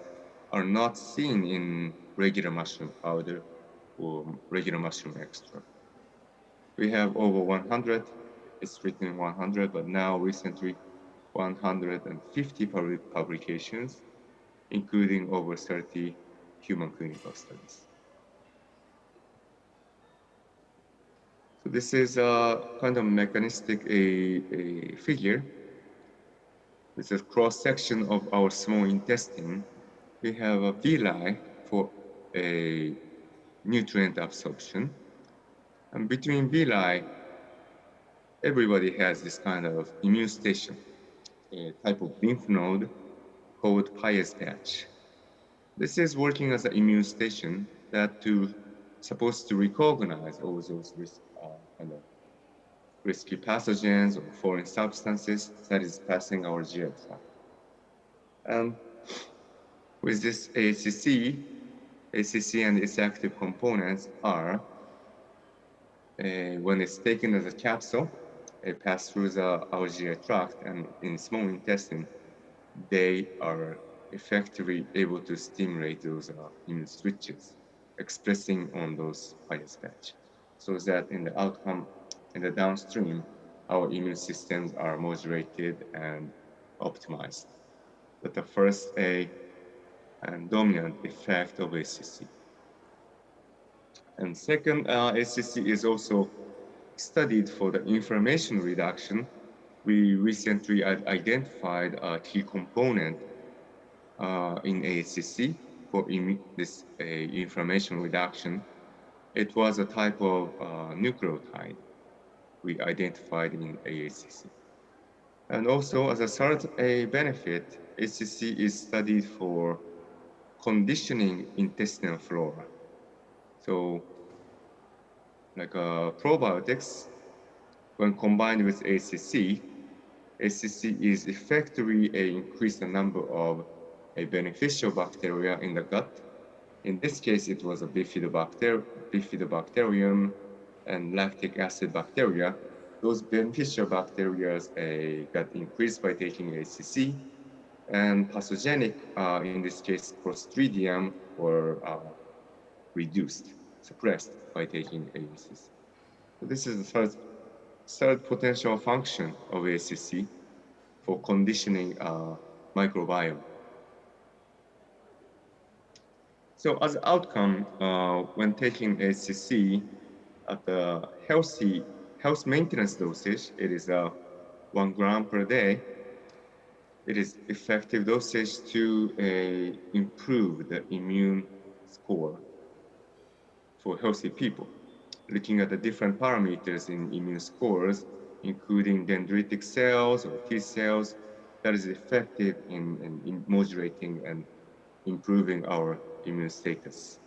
are not seen in regular mushroom powder or regular mushroom extract. We have over 100, it's written 100, but now recently 150 publications, including over 30 human clinical studies. So this is a kind of mechanistic figure. It's a cross-section of our small intestine. We have a villi for a nutrient absorption. And between villi, everybody has this kind of immune station, a type of lymph node called Peyer's patch. This is working as an immune station that supposed to recognize all those risky pathogens or foreign substances that is passing our GI tract. And with this ACC and its active components are, when it's taken as a capsule, it passes through our GI tract, and in small intestine, they are effectively able to stimulate those immune switches expressing on those Peyer's patch, so that in the outcome, in the downstream, our immune systems are modulated and optimized. But the first and dominant effect of ACC. And second, ACC is also studied for the inflammation reduction. We recently identified a key component in ACC for this inflammation reduction. It was a type of nucleotide we identified in ACC. And also, as a third benefit, ACC is studied for conditioning intestinal flora. So, like probiotics, when combined with ACC is effectively increase the number of beneficial bacteria in the gut In this case, it was a bifidobacterium and lactic acid bacteria. Those beneficial bacteria got increased by taking ACC, and pathogenic, in this case, Clostridium, were reduced, suppressed by taking ACC. So this is the third potential function of ACC for conditioning microbiome. So as outcome, when taking ACC at the health maintenance dosage, it is 1 gram per day. It is effective dosage to improve the immune score for healthy people. Looking at the different parameters in immune scores, including dendritic cells or T cells, that is effective in modulating and improving our immune status.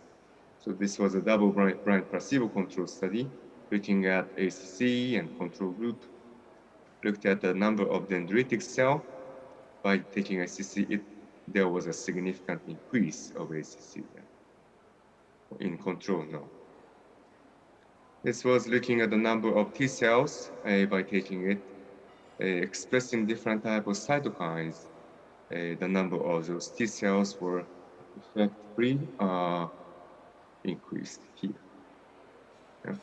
So this was a double-blind placebo-controlled study looking at ACC and control group. Looked at the number of dendritic cell. By taking ACC, there was a significant increase of ACC there. In control, no. This was looking at the number of T cells by taking it, expressing different types of cytokines. The number of those T cells were effectively increased here. Yeah.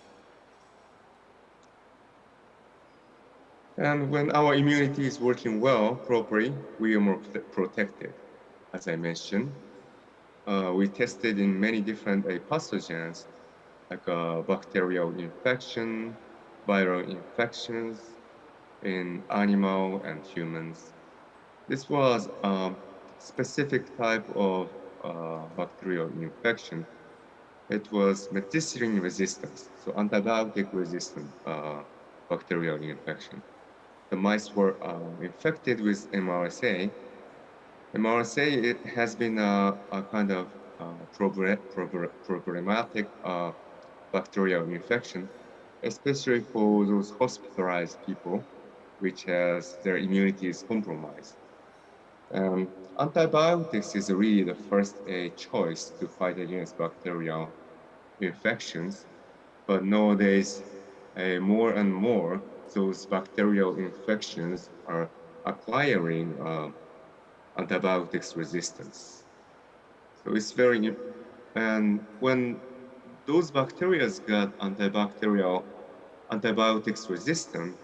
And when our immunity is working well, properly, we are more protected. As I mentioned, we tested in many different pathogens, like bacterial infection, viral infections in animal and humans. This was a specific type of bacterial infection. It was methicillin resistance, so antibiotic resistant bacterial infection. The mice were infected with MRSA. MRSA, it has been a kind of problematic bacterial infection, especially for those hospitalized people, which has their immunity is compromised. Antibiotics is really the first choice to fight against bacterial infections, but nowadays, more and more, those bacterial infections are acquiring antibiotics resistance. So it's very, and when those bacteria got antibiotics resistant,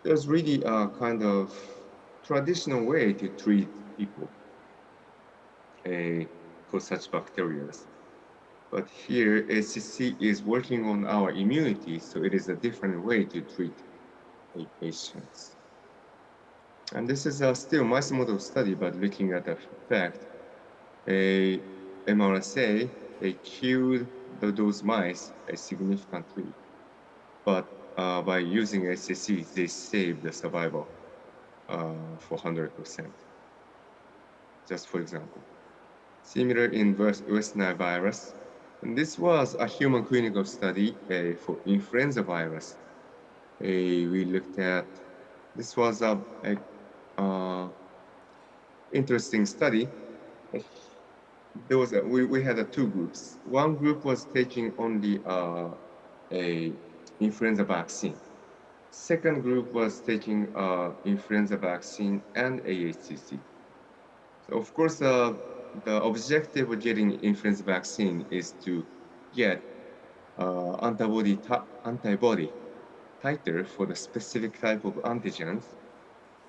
there's really a kind of traditional way to treat people for such bacteria. But here, ACC is working on our immunity, so it is a different way to treat patients. And this is still mice model study, but looking at the fact, MRSA, they killed those mice significantly. But by using ACC, they saved the survival for 100%. Just for example. Similar in West Nile virus. And this was a human clinical study for influenza virus. We looked at, this was a interesting study. There was we had two groups. One group was taking only a influenza vaccine. Second group was taking influenza vaccine and AHCC. So of course, the objective of getting influenza vaccine is to get antibody titer for the specific type of antigens.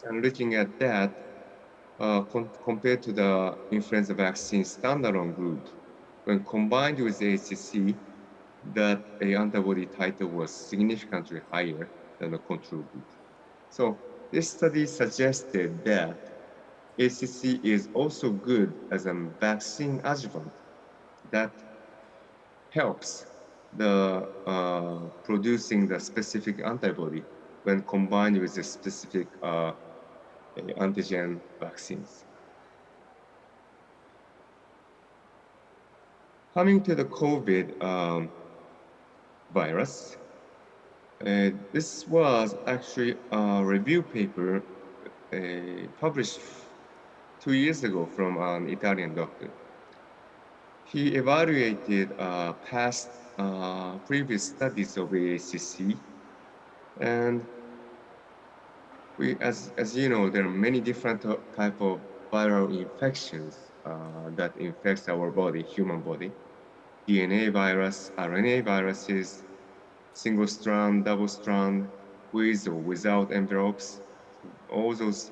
And looking at that, compared to the influenza vaccine standalone group, when combined with ACC, that a antibody titer was significantly higher than the control group. So this study suggested that ACC is also good as a vaccine adjuvant that helps the producing the specific antibody when combined with the specific antigen vaccines. Coming to the COVID virus, this was actually a review paper published 2 years ago from an Italian doctor. He evaluated past previous studies of AACC, and as you know, there are many different type of viral infections that infects our body, human body. DNA virus, RNA viruses, single strand, double strand, with or without envelopes, all those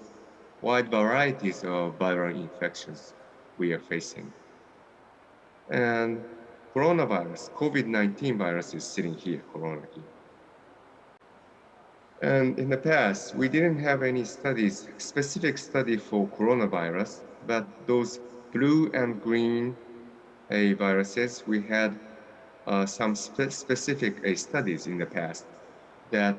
wide varieties of viral infections we are facing. And coronavirus, COVID-19 virus is sitting here, corona here. And in the past, we didn't have any studies, specific study for coronavirus, but those blue and green viruses, we had some specific studies in the past that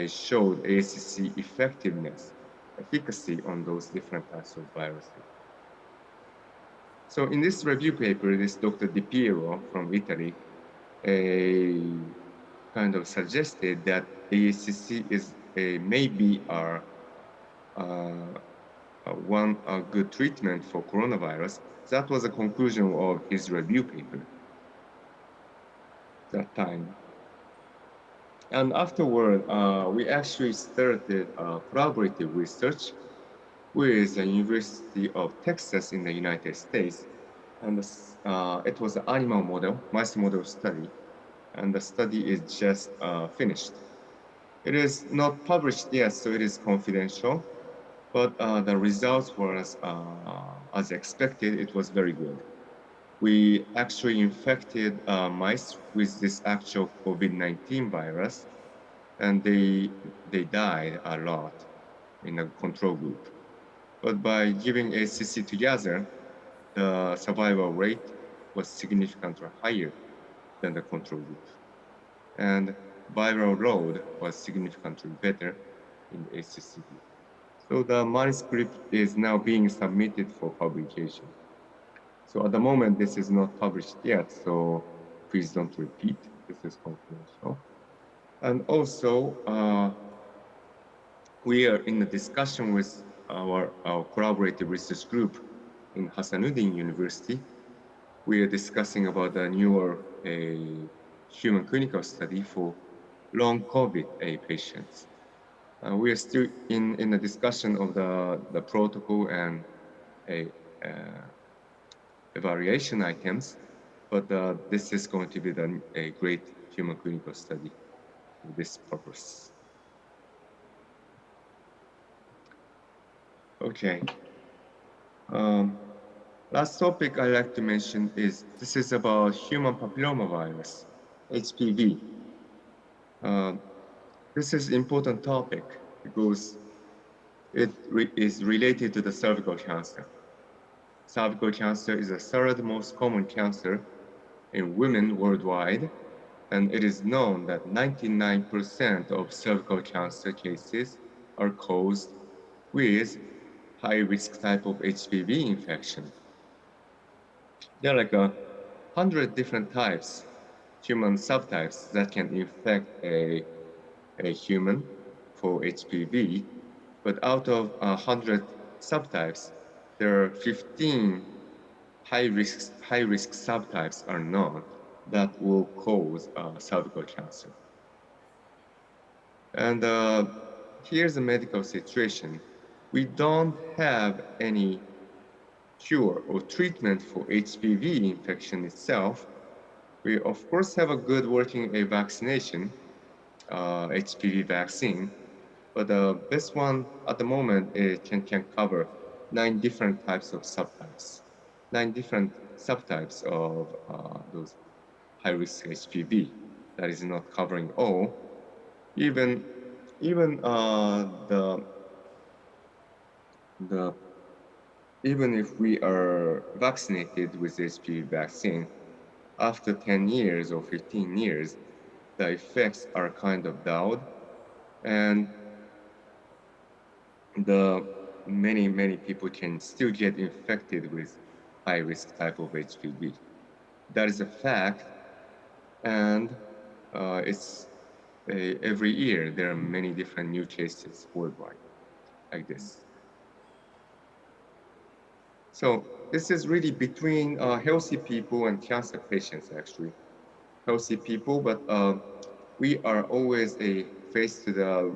showed ACC effectiveness, efficacy on those different types of viruses. So in this review paper, this Dr. Di Piero from Italy kind of suggested that ACC is maybe one good treatment for coronavirus. That was the conclusion of his review paper that time. And afterward, we actually started collaborative research with the University of Texas in the United States. And it was an animal model, mice model study. And the study is just finished. It is not published yet, so it is confidential. But the results were as expected. It was very good. We actually infected mice with this actual COVID-19 virus, and they died a lot in a control group. But by giving ACC together, the survival rate was significantly higher than the control group. And viral load was significantly better in the ACC group. So the manuscript is now being submitted for publication. So at the moment, this is not published yet, so please don't repeat. This is confidential. And also, we are in a discussion with our collaborative research group in Hasanuddin University. We are discussing about the newer human clinical study for long COVID patients. We are still in the discussion of the protocol and evaluation items, but this is going to be a great human clinical study for this purpose. Okay. Last topic I'd like to mention is this is about human papillomavirus, HPV. This is important topic because it is related to the cervical cancer. Cervical cancer is the third most common cancer in women worldwide, and it is known that 99% of cervical cancer cases are caused with high-risk type of HPV infection. There are like 100 different types, human subtypes that can infect a human for HPV, but out of 100 subtypes, there are 15 high-risk subtypes are known that will cause cervical cancer. And here's the medical situation. We don't have any cure or treatment for HPV infection itself. We of course have a good working vaccination, HPV vaccine, but the best one at the moment can cover 9 different types of subtypes, 9 different subtypes of those high-risk HPV. That is not covering all. Even if we are vaccinated with HPV vaccine, after 10 years or 15 years, the effects are kind of dulled, and many people can still get infected with high-risk type of HPV. That is a fact, and it's every year there are many different new cases worldwide like this. So this is really between healthy people and cancer patients, actually. Healthy people, but we are always faced to the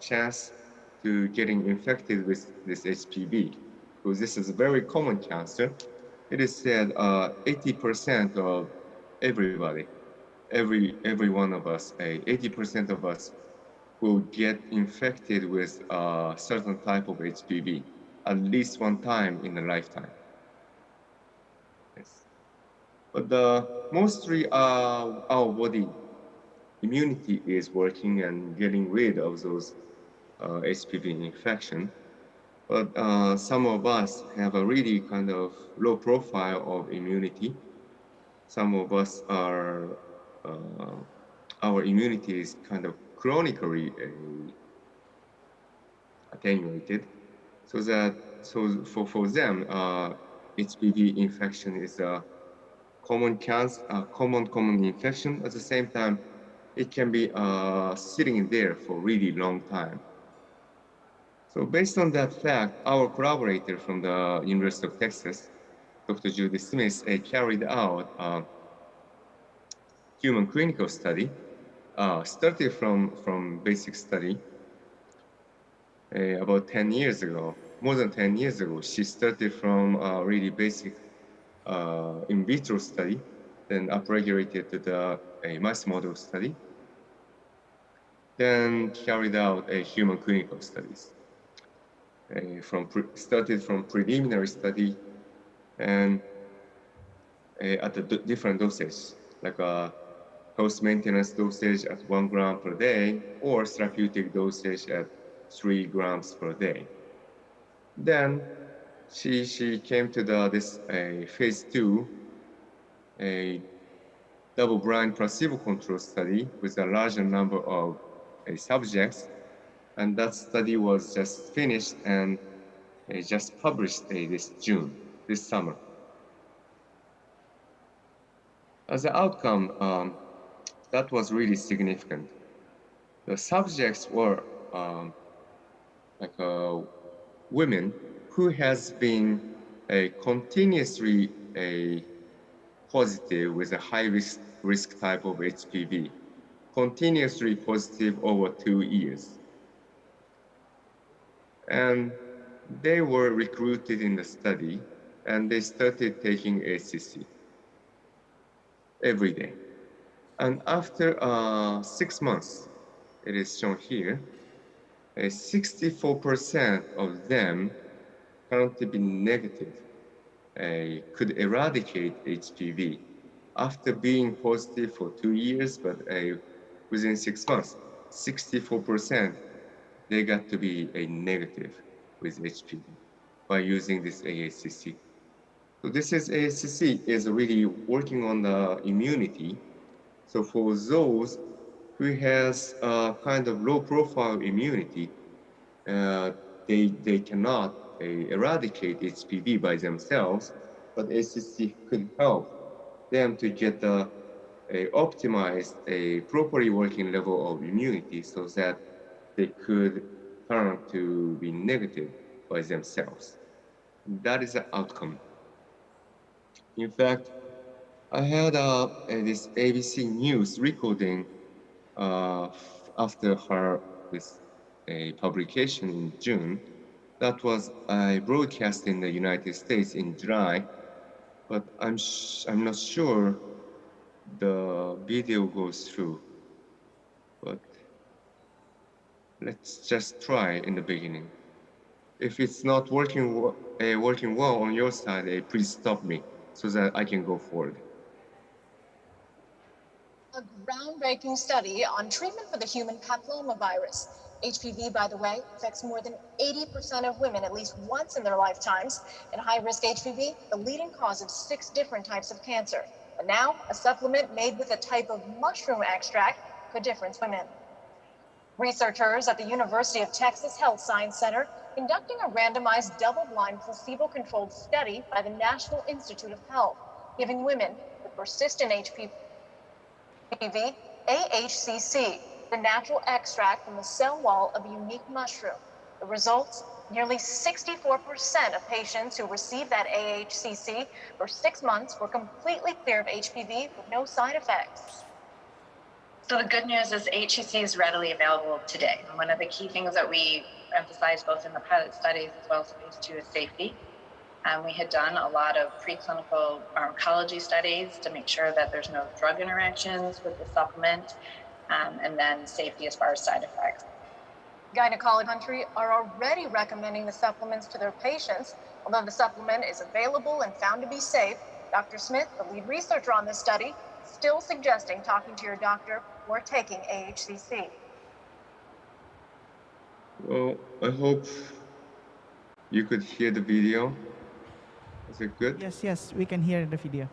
chance to getting infected with this HPV, because this is a very common cancer. It is said 80% of everybody, every one of us, 80% of us will get infected with a certain type of HPV at least one time in a lifetime. Yes. But mostly our body immunity is working and getting rid of those HPV infection. But some of us have a really kind of low profile of immunity. Some of us are, our immunity is kind of chronically attenuated. So for them, HPV infection is a common cancer, common infection. At the same time, it can be sitting there for a really long time. So based on that fact, our collaborator from the University of Texas, Dr. Judy Smith, carried out a human clinical study, started from basic study about 10 years ago, more than 10 years ago. She started from a really basic in vitro study, then upregulated to a mouse model study, then carried out a human clinical studies. Started from preliminary study and at a different dosage, like a host maintenance dosage at 1 gram per day or therapeutic dosage at 3 grams per day. Then she came to this phase 2, a double-blind placebo-controlled study with a larger number of subjects, and that study was just finished and just published this summer. As an outcome, that was really significant. The subjects were women who has been continuously positive with a high risk type of HPV, continuously positive over 2 years. And they were recruited in the study and they started taking HCC every day. And after 6 months, it is shown here, 64% of them currently be negative, could eradicate HPV after being positive for 2 years, but within 6 months, 64% they got to be a negative with HPV by using this AHCC. So this is AHCC is really working on the immunity. So for those who has kind of low profile immunity, they cannot eradicate HPV by themselves, but AHCC could help them to get a optimized, properly working level of immunity so that they could turn to be negative by themselves. That is the outcome. In fact, I had this ABC News recording after this publication in June. That was broadcast in the United States in July, but I'm not sure the video goes through. But let's just try in the beginning. If it's not working well on your side, please stop me so that I can go forward. A groundbreaking study on treatment for the human papillomavirus. HPV, by the way, affects more than 80% of women at least once in their lifetimes. And high-risk HPV, the leading cause of 6 different types of cancer. But now, a supplement made with a type of mushroom extract could difference women. Researchers at the University of Texas Health Science Center conducting a randomized double-blind placebo-controlled study by the National Institute of Health, giving women with persistent HPV AHCC, the natural extract from the cell wall of a unique mushroom. The results, Nearly 64% of patients who received that AHCC for 6 months were completely clear of HPV with no side effects. So the good news is HCC is readily available today. And one of the key things that we emphasize both in the pilot studies as well as phase 2 is safety. We had done a lot of preclinical pharmacology studies to make sure that there's no drug interactions with the supplement, and then safety as far as side effects. Gynecology country are already recommending the supplements to their patients. Although the supplement is available and found to be safe, Dr. Smith, the lead researcher on this study, still suggesting talking to your doctor or taking AHCC. Well, I hope you could hear the video. Is it good? Yes, we can hear the video.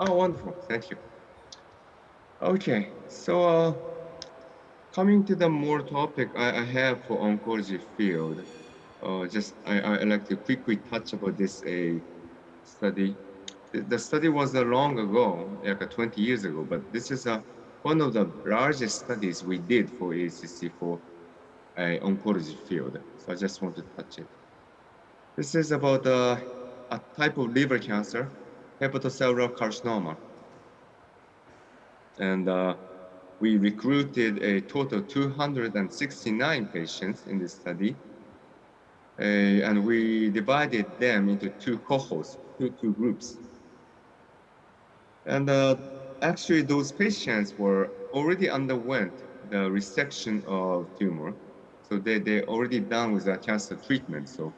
Oh, wonderful. Thank you. Okay, so coming to the more topic I have for oncology field, I like to quickly touch about this study. The study was long ago, like 20 years ago, but this is one of the largest studies we did for ACC for oncology field. So I just want to touch it. This is about a type of liver cancer, hepatocellular carcinoma. And we recruited a total 269 patients in this study. And we divided them into two cohorts, two groups. And actually, those patients were already underwent the resection of tumor. So they already done with the cancer treatment. So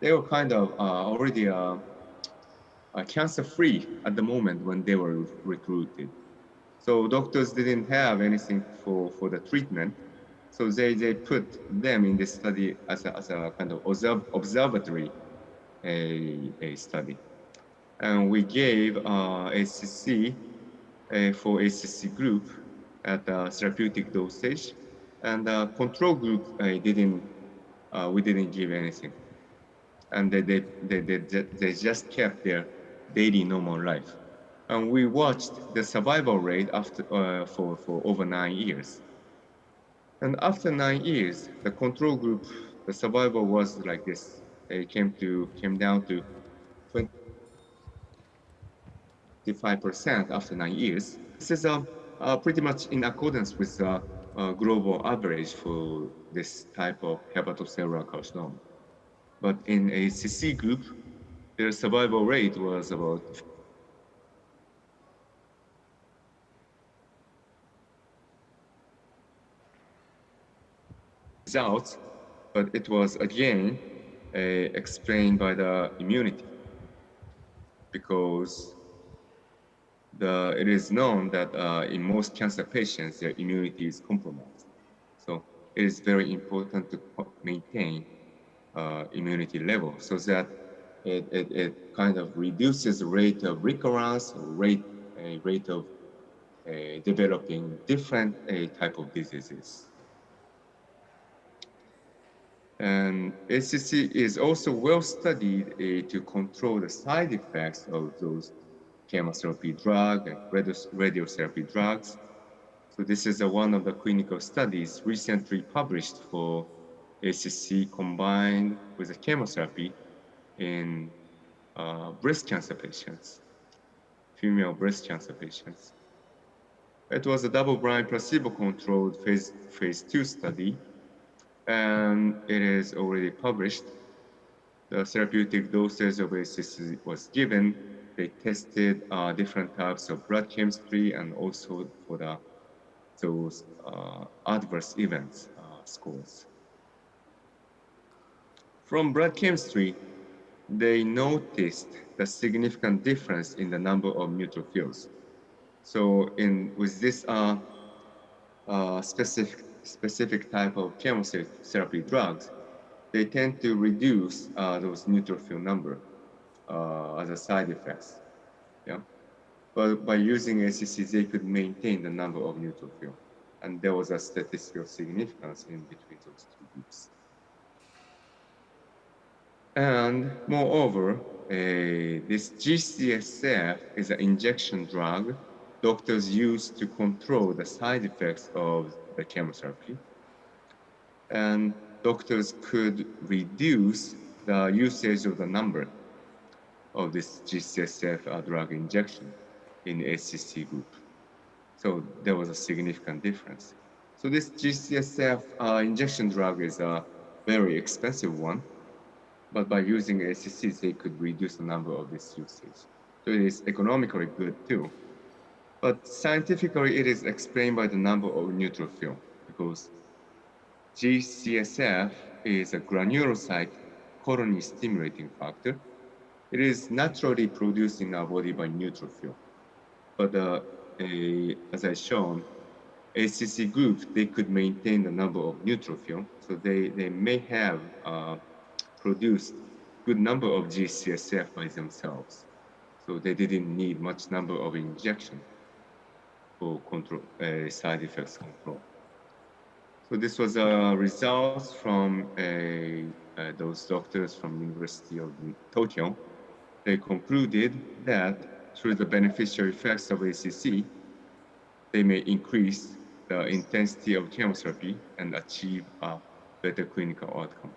they were kind of already cancer-free at the moment when they were recruited. So doctors didn't have anything for the treatment. So they put them in this study as a kind of observatory a study. And we gave ACC for ACC group at a therapeutic dosage, and the control group we didn't give anything, and they just kept their daily normal life. And we watched the survival rate after for over 9 years. And after 9 years, the control group, the survival was like this. It came down to 25% after 9 years. This is pretty much in accordance with the global average for this type of hepatocellular carcinoma. But in a CC group, their survival rate was about results, but it was again explained by the immunity, because it is known that in most cancer patients, their immunity is compromised. So it is very important to maintain immunity level so that it kind of reduces the rate of recurrence or rate of developing different type of diseases. And ACC is also well studied to control the side effects of those chemotherapy drug and radiotherapy drugs. So this is one of the clinical studies recently published for ACC combined with the chemotherapy in breast cancer patients, female breast cancer patients. It was a double-blind placebo-controlled phase 2 study, and it is already published. The therapeutic doses of ACC was given. They tested different types of blood chemistry and also for those adverse events scores. From blood chemistry, they noticed the significant difference in the number of neutrophils. So with this specific type of chemotherapy drugs, they tend to reduce those neutrophil number as a side effects. Yeah, but by using ACC, they could maintain the number of neutrophil, and there was a statistical significance in between those two groups. And moreover, this GCSF is an injection drug doctors use to control the side effects of the chemotherapy. doctors could reduce the usage of the number of this GCSF drug injection in HCC group. So there was a significant difference. So this GCSF injection drug is a very expensive one, but by using HCCs, they could reduce the number of this usage. So it is economically good too. But scientifically, it is explained by the number of neutrophil, because GCSF is a granulocyte colony stimulating factor. It is naturally produced in our body by neutrophil. But as I shown, HCC groups, they could maintain the number of neutrophil, so they may have produced good number of GCSF by themselves. So they didn't need much number of injection for control, side effects control. So this was results from those doctors from University of Tokyo. They concluded that through the beneficial effects of ACC, they may increase the intensity of chemotherapy and achieve a better clinical outcome.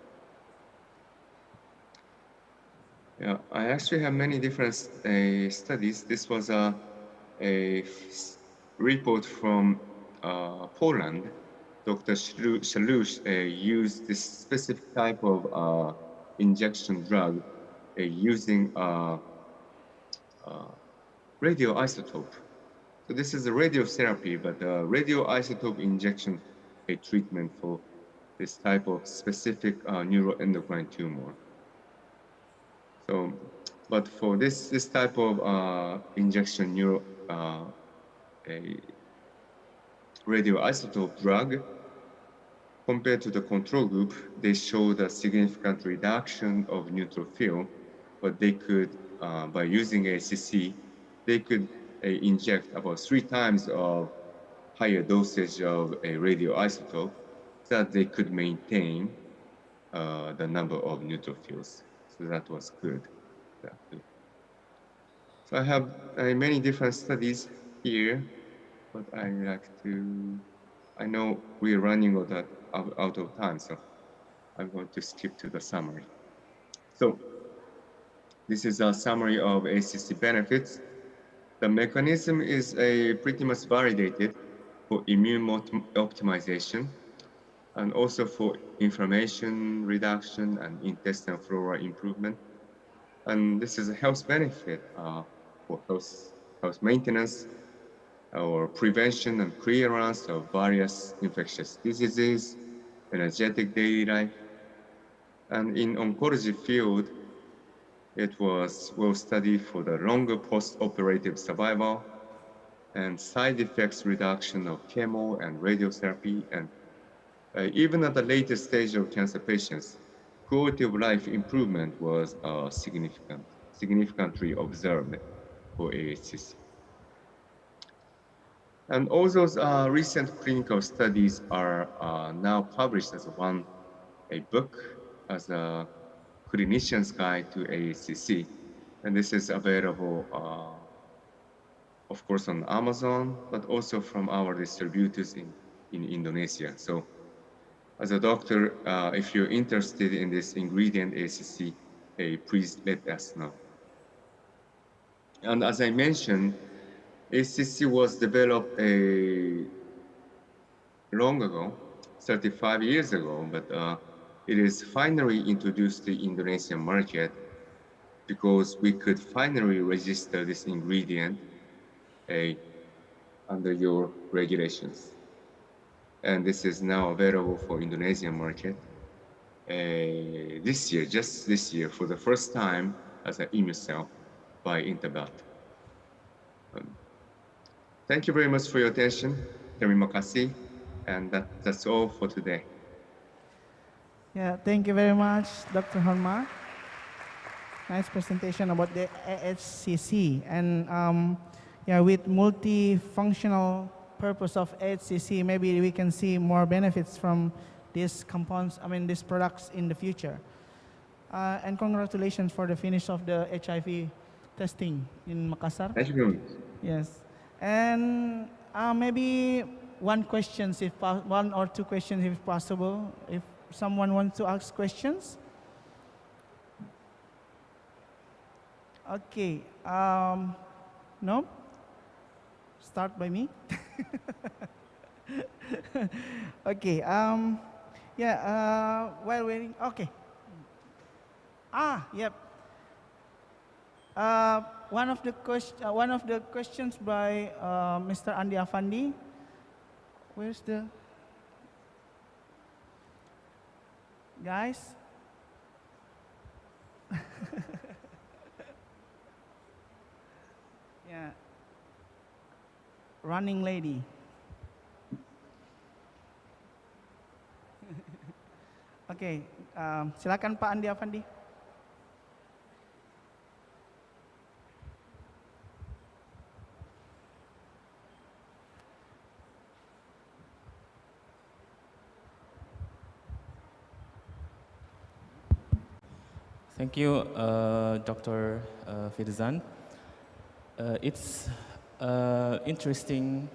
Yeah, I actually have many different studies. This was a report from Poland. Dr. Shalush used this specific type of injection drug using radioisotope. So this is a radiotherapy, but radioisotope injection treatment for this type of specific neuroendocrine tumor. So, but for this type of injection radioisotope drug, compared to the control group, they showed a significant reduction of neutrophil, but they could, by using ACC, they could inject about 3 times of higher dosage of a radioisotope, so that they could maintain the number of neutrophils. So that was good. So I have many different studies here, but I like to, I know we're running out of time, so I'm going to skip to the summary. So this is a summary of ACC benefits. The mechanism is pretty much validated for immune optimization and also for inflammation reduction and intestinal flora improvement. And this is a health benefit for health maintenance or prevention and clearance of various infectious diseases, energetic daily life. And in oncology field, it was well studied for the longer post-operative survival and side effects reduction of chemo and radiotherapy. And even at the later stage of cancer patients, quality of life improvement was significantly observed for AHCC. And all those recent clinical studies are now published as a book, as a clinician's guide to AHCC. And this is available, of course, on Amazon, but also from our distributors in Indonesia. So as a doctor, if you're interested in this ingredient ACC, please let us know. And as I mentioned, ACC was developed long ago, 35 years ago, but it is finally introduced to the Indonesian market because we could finally register this ingredient under your regulations. And this is now available for Indonesian market this year, just this year, for the first time as an IMUCell by Interbat. Thank you very much for your attention. Terima kasih, and that's all for today. Yeah, thank you very much, Dr. Horma. Nice presentation about the AHCC. And yeah, with multifunctional purpose of AHCC, maybe we can see more benefits from these compounds, these products in the future. And congratulations for the finish of the HIV testing in Makassar. Thank you very much. Yes. And maybe one or two questions if possible, if someone wants to ask questions? Okay. No? Start by me. Okay. Yeah. While waiting. Okay. Yep. One of the questions by Mr. Andi Afandi. Where's the guys? Yeah. Running lady. Oke, silakan Pak Andi Afandi. Thank you, Dr. Firzan. It's an interesting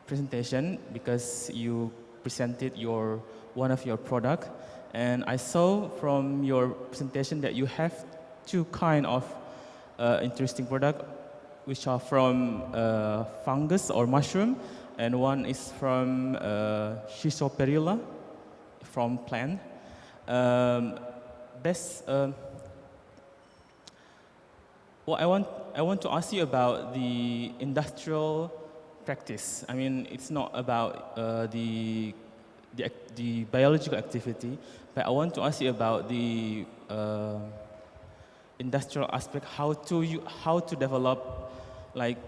presentation because you presented one of your product, and I saw from your presentation that you have two kind of interesting product, which are from fungus or mushroom, and one is from Schizoperilla from plant. Well, I want to ask you about the industrial practice. I mean, it's not about the biological activity, but I want to ask you about the industrial aspect. How to develop, like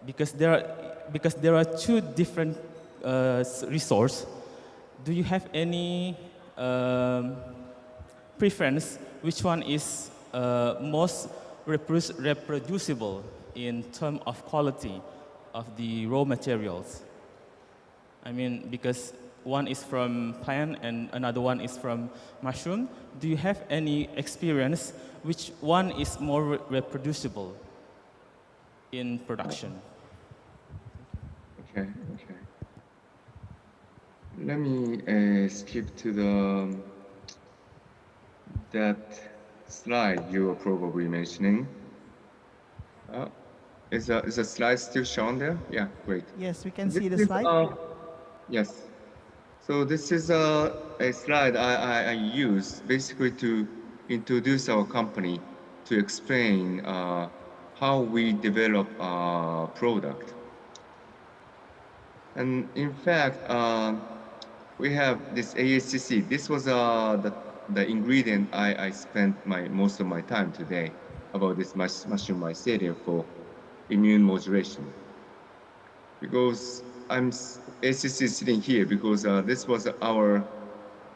because there are two different resource. Do you have any preference? Which one is most reproducible in terms of quality of the raw materials? I mean, because one is from plant and another one is from mushroom. Do you have any experience which one is more reproducible in production? Okay. Let me skip to that slide you were probably mentioning. Is the slide still shown there? Yeah, great. Yes, we can see the slide. Yes. So this is a slide I use basically to introduce our company, to explain how we develop a product. And in fact, we have this ASCC. This was the ingredient I spent most of my time today about this mushroom mycelium for immune modulation. Because ACC is sitting here because this was our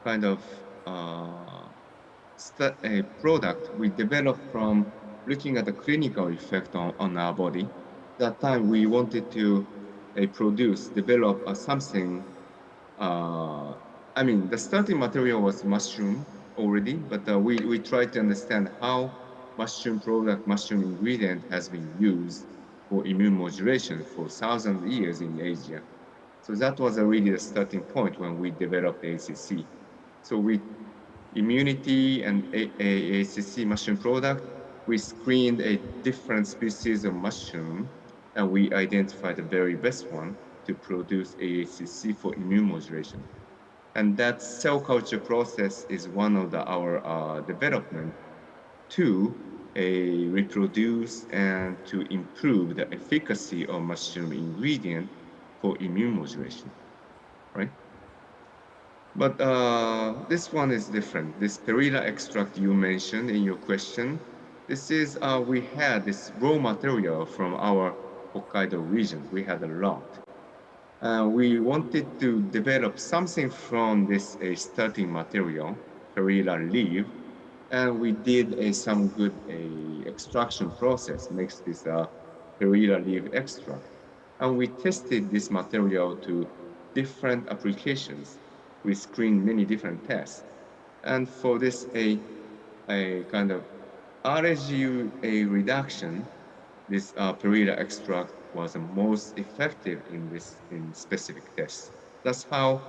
kind of a product we developed from looking at the clinical effect on our body. That time we wanted to develop something. I mean, the starting material was mushroom already, but we tried to understand how mushroom ingredient has been used for immune modulation for thousands of years in Asia. So that was really the starting point when we developed ACC. So with immunity and ACC mushroom product, we screened a different species of mushroom, and we identified the very best one to produce ACC for immune modulation. And that cell culture process is one of our development to reproduce and to improve the efficacy of mushroom ingredient for immune modulation, right? But this one is different. This perilla extract you mentioned in your question, this is, we had this raw material from our Hokkaido region. We had a lot. We wanted to develop something from this starting material, perilla leaf, and we did some good extraction process, makes this perilla leaf extract. And we tested this material to different applications. We screened many different tests. And for this, a kind of RSU reduction, this perilla extract was the most effective in specific tests. That's how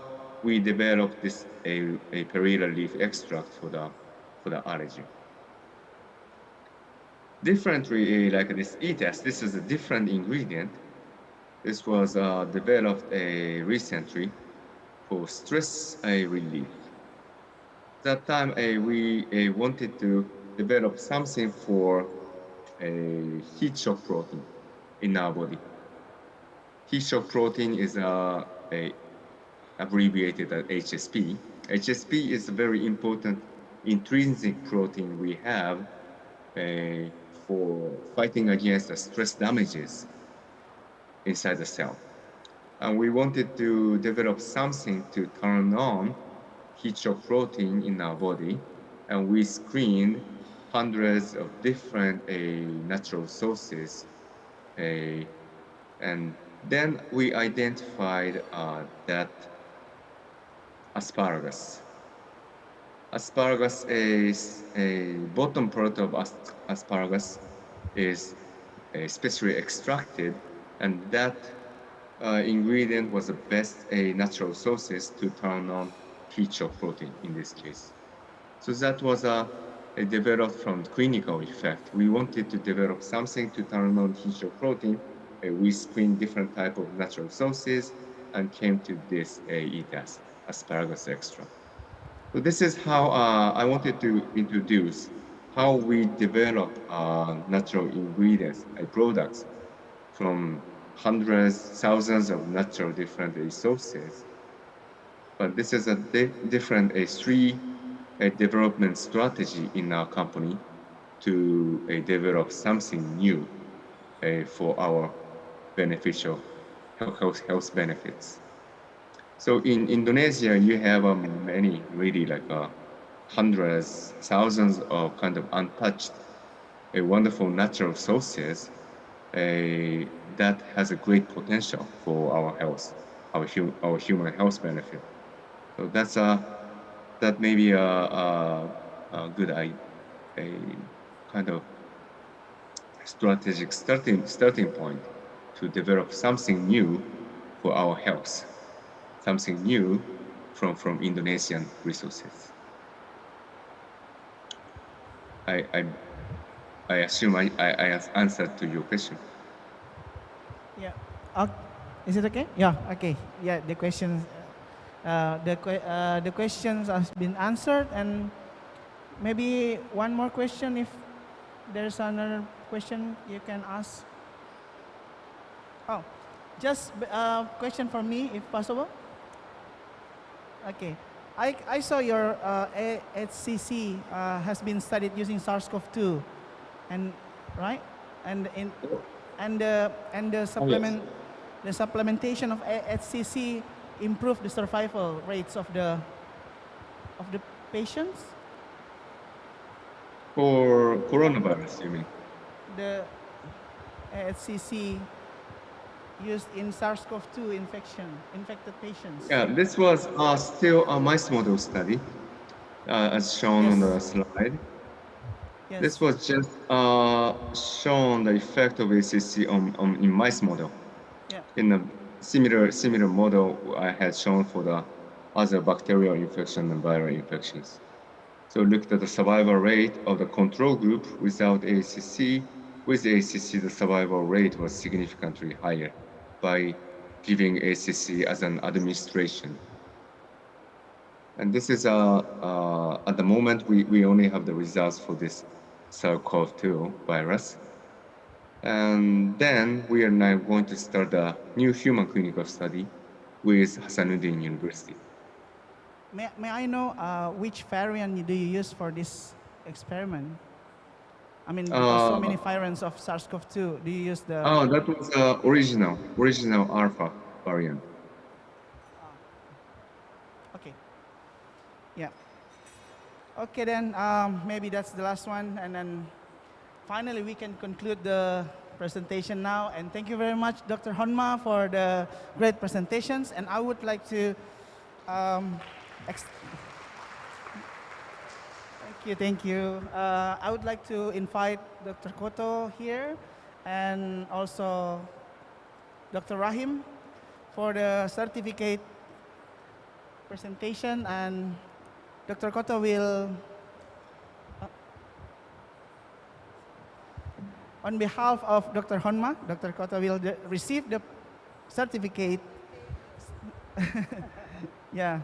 we developed this a perilla leaf extract for the allergy. Differently, like this e-test, this is a different ingredient. This was developed recently for stress relief. That time we wanted to develop something for a heat shock protein in our body. Heat shock protein is abbreviated as HSP. HSP is a very important intrinsic protein we have for fighting against the stress damages inside the cell. And we wanted to develop something to turn on heat shock protein in our body. And we screened hundreds of different natural sources. And then we identified that asparagus. Asparagus is a bottom part of asparagus is specially extracted, and that ingredient was the best natural sources to turn on heat shock protein in this case. So that was developed from clinical effect. We wanted to develop something to turn on heat shock protein. We screened different type of natural sources and came to this e-test, asparagus extract. So this is how I wanted to introduce how we develop natural ingredients, products from hundreds, thousands of natural different sources. But this is a different three development strategy in our company to develop something new for our beneficial health benefits. So in Indonesia, you have many really like hundreds, thousands of kind of untouched, wonderful natural sources that has a great potential for our health, our human health benefit. So that may be a good a kind of strategic starting point to develop something new for our health, something new from Indonesian resources. I assume I answered to your question. Yeah. Is it okay? Yeah. Okay. Yeah. The questions, the questions has been answered, and maybe one more question. If there's another question, you can ask. Oh, just a question for me, if possible. Okay. I saw your HCC has been studied using SARS-CoV-2, and right, and the supplement, the supplementation of HCC improved the survival rates of the patients. For coronavirus, you mean? The HCC used in SARS-CoV-2 infected patients. Yeah, this was still a mice model study, as shown on the slide. Yes. This was just shown the effect of ACC in mice model. Yeah. In a similar model I had shown for the other bacterial infection and viral infections. So looked at the survival rate of the control group without ACC. With ACC, the survival rate was significantly higher by giving ACC as an administration. And this is at the moment we only have the results for this SARS-CoV-2 virus. And then we are now going to start a new human clinical study with Hasanuddin University. May I know which variant do you use for this experiment? I mean, because so many variants of SARS-CoV-2, do you use the... Oh, that was original alpha variant. Okay. Yeah. Okay, then maybe that's the last one. And then finally, we can conclude the presentation now. And thank you very much, Dr. Honma, for the great presentations. And I would like to... Thank you. I would like to invite Dr. Koto here and also Dr. Rahim for the certificate presentation, and Dr. Koto will, on behalf of Dr. Honma, Dr. Koto will receive the certificate. Yeah.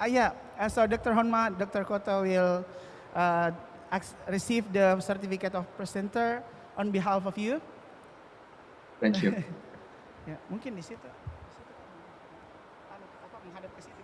Yeah. So Dr. Honma, Dr. Koto will receive the certificate of presenter on behalf of you. Thank you. Ya, mungkin di situ. Menghadap ke situ.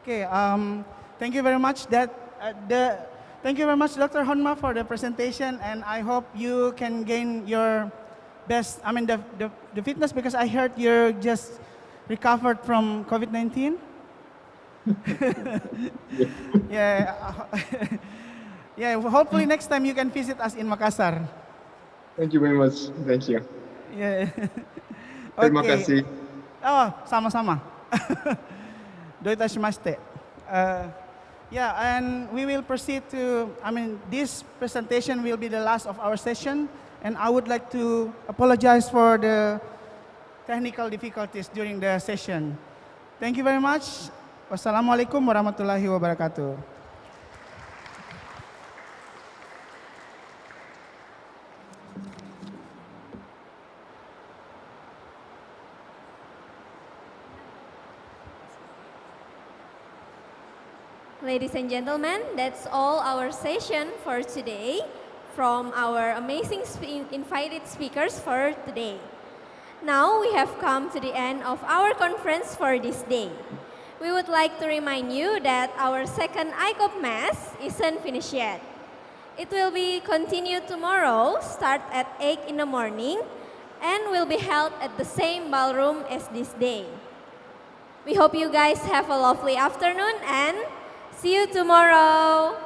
Okay, thank you very much. Thank you very much, Dr. Honma, for the presentation, and I hope you can gain your best. I mean, the fitness, because I heard you're just recovered from COVID-19. Yeah, yeah. Hopefully next time you can visit us in Makassar. Thank you very much. Thank you. Yeah. Terima Okay. kasih. Oh, sama-sama. Doitashimashite. Yeah, and we will proceed to, I mean, this presentation will be the last of our session, and I would like to apologize for the technical difficulties during the session. Thank you very much. Wassalamualaikum warahmatullahi wabarakatuh. Ladies and gentlemen, that's all our session for today from our amazing invited speakers for today. Now we have come to the end of our conference for this day. We would like to remind you that our second ICOPMES isn't finished yet. It will be continued tomorrow, start at 8 in the morning, and will be held at the same ballroom as this day. We hope you guys have a lovely afternoon and see you tomorrow.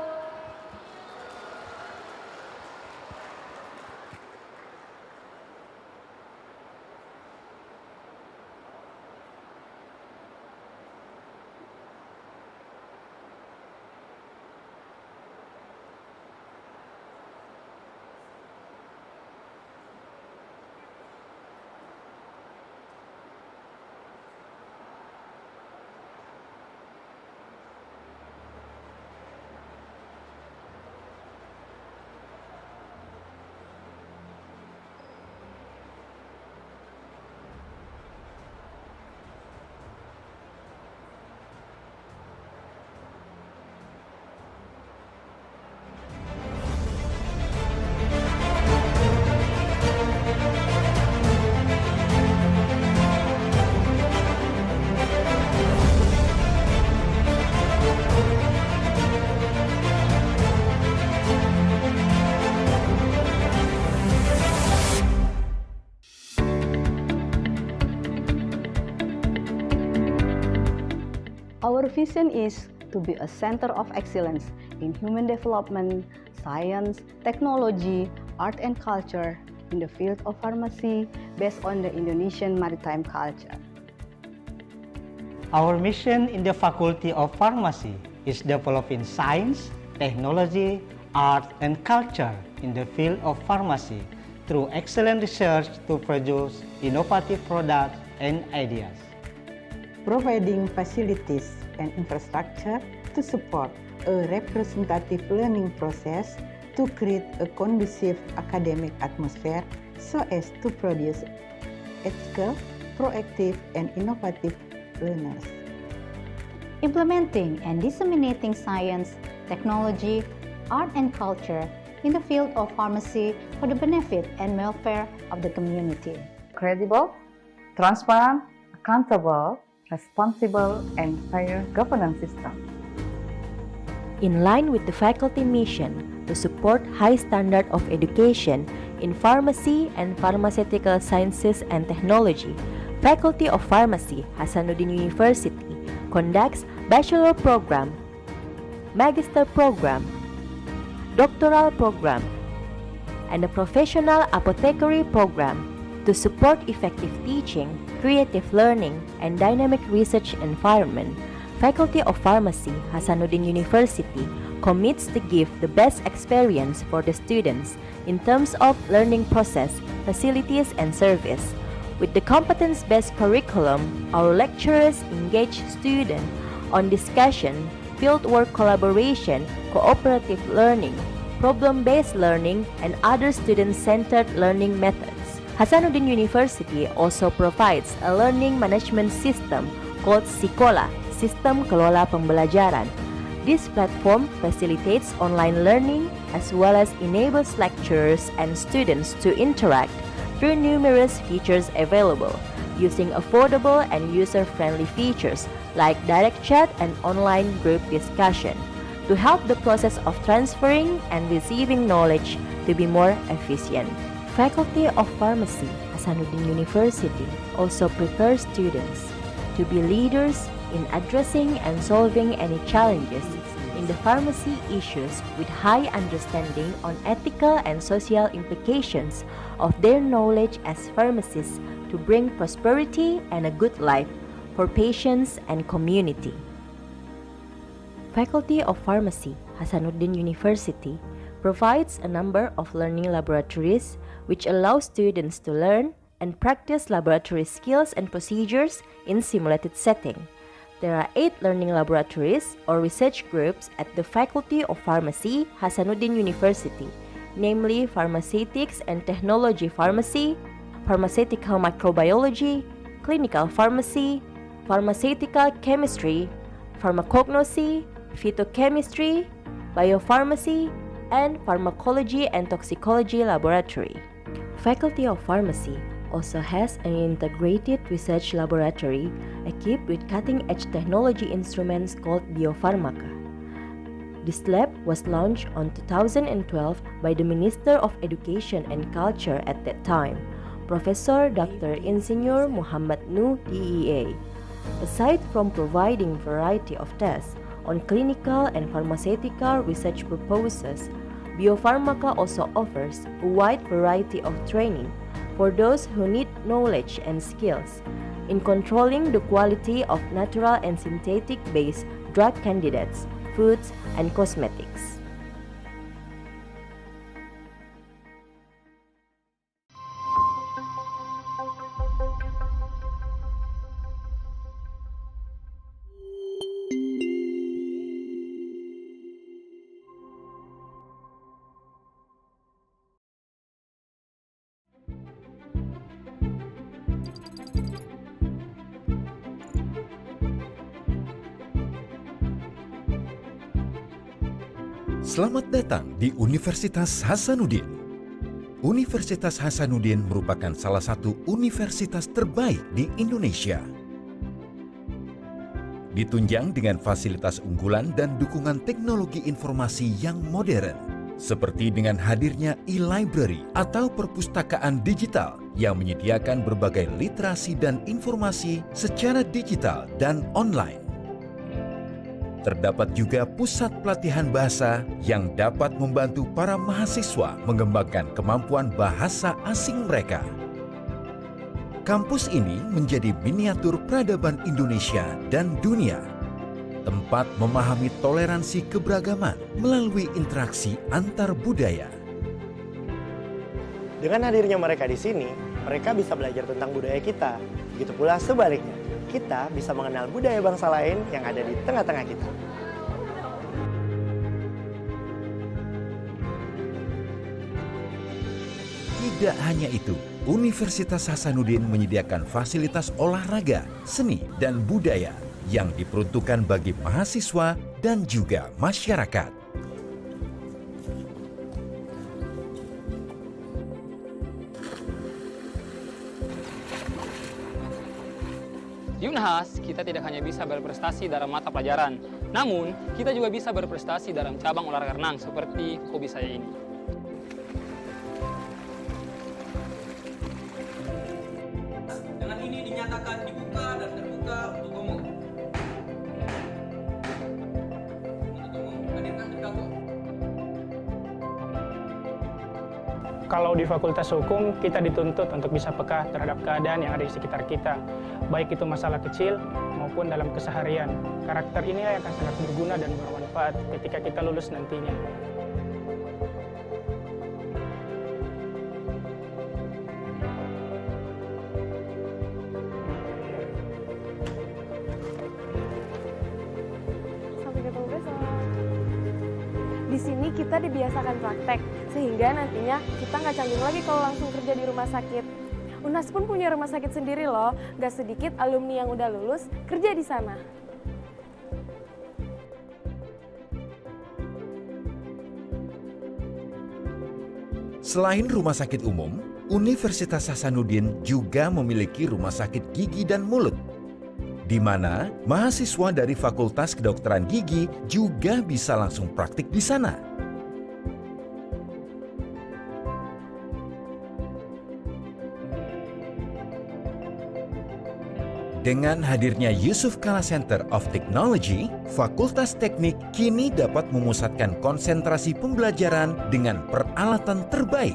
Our vision is to be a center of excellence in human development, science, technology, art and culture in the field of pharmacy based on the Indonesian maritime culture. Our mission in the Faculty of Pharmacy is developing science, technology, art and culture in the field of pharmacy through excellent research to produce innovative products and ideas. Providing facilities and infrastructure to support a representative learning process to create a conducive academic atmosphere so as to produce ethical, proactive, and innovative learners. Implementing and disseminating science, technology, art and culture in the field of pharmacy for the benefit and welfare of the community. Credible, transparent, accountable, responsible, and fair governance system. In line with the faculty mission to support high standard of education in pharmacy and pharmaceutical sciences and technology, Faculty of Pharmacy, Hasanuddin University conducts bachelor program, magister program, doctoral program, and a professional apothecary program to support effective teaching, creative learning, and dynamic research environment. Faculty of Pharmacy, Hasanuddin University commits to give the best experience for the students in terms of learning process, facilities, and service. With the competence-based curriculum, our lecturers engage students on discussion, fieldwork collaboration, cooperative learning, problem-based learning, and other student-centered learning methods. Hasanuddin University also provides a learning management system called Sekolah, Sistem Kelola Pembelajaran. This platform facilitates online learning as well as enables lecturers and students to interact through numerous features available, using affordable and user-friendly features like direct chat and online group discussion to help the process of transferring and receiving knowledge to be more efficient. Faculty of Pharmacy, Hasanuddin University also prepares students to be leaders in addressing and solving any challenges in the pharmacy issues with high understanding on ethical and social implications of their knowledge as pharmacists to bring prosperity and a good life for patients and community. Faculty of Pharmacy, Hasanuddin University provides a number of learning laboratories which allow students to learn and practice laboratory skills and procedures in simulated setting. There are 8 learning laboratories or research groups at the Faculty of Pharmacy, Hasanuddin University, namely Pharmaceutics and Technology Pharmacy, Pharmaceutical Microbiology, Clinical Pharmacy, Pharmaceutical Chemistry, Pharmacognosy, Phytochemistry, Biopharmacy, and Pharmacology and Toxicology Laboratory. Faculty of Pharmacy also has an integrated research laboratory equipped with cutting-edge technology instruments called Biopharmaka. This lab was launched on 2012 by the Minister of Education and Culture at that time, Professor Dr. Insinyur Muhammad Nuh DEA. Aside from providing variety of tests on clinical and pharmaceutical research purposes, Biopharmaka also offers a wide variety of training for those who need knowledge and skills in controlling the quality of natural and synthetic-based drug candidates, foods, and cosmetics. Selamat datang di Universitas Hasanuddin. Universitas Hasanuddin merupakan salah satu universitas terbaik di Indonesia. Ditunjang dengan fasilitas unggulan dan dukungan teknologi informasi yang modern, seperti dengan hadirnya e-library atau perpustakaan digital yang menyediakan berbagai literasi dan informasi secara digital dan online. Terdapat juga pusat pelatihan bahasa yang dapat membantu para mahasiswa mengembangkan kemampuan bahasa asing mereka. Kampus ini menjadi miniatur peradaban Indonesia dan dunia, tempat memahami toleransi keberagaman melalui interaksi antar budaya. Dengan hadirnya mereka di sini, mereka bisa belajar tentang budaya kita. Begitu pula sebaliknya, kita bisa mengenal budaya bangsa lain yang ada di tengah-tengah kita. Tidak hanya itu, Universitas Hasanuddin menyediakan fasilitas olahraga, seni, dan budaya yang diperuntukkan bagi mahasiswa dan juga masyarakat. Di Unhas, kita tidak hanya bisa berprestasi dalam mata pelajaran, namun kita juga bisa berprestasi dalam cabang olahraga renang seperti hobi saya ini. Dengan ini dinyatakan dibuka dan terbuka untuk umum. Hadirkan terdakwa. Kalau di Fakultas Hukum, kita dituntut untuk bisa peka terhadap keadaan yang ada di sekitar kita, baik itu masalah kecil maupun dalam keseharian. Karakter inilah yang akan sangat berguna dan bermanfaat ketika kita lulus nantinya. Sampai ketemu besok. Di sini kita dibiasakan praktek, sehingga nantinya kita nggak canggung lagi kalau langsung kerja di rumah sakit. UNHAS pun punya rumah sakit sendiri loh, nggak sedikit alumni yang udah lulus kerja di sana. Selain rumah sakit umum, Universitas Hasanuddin juga memiliki rumah sakit gigi dan mulut, di mana mahasiswa dari Fakultas Kedokteran Gigi juga bisa langsung praktik di sana. Dengan hadirnya Yusuf Kala Center of Technology, Fakultas Teknik kini dapat memusatkan konsentrasi pembelajaran dengan peralatan terbaik.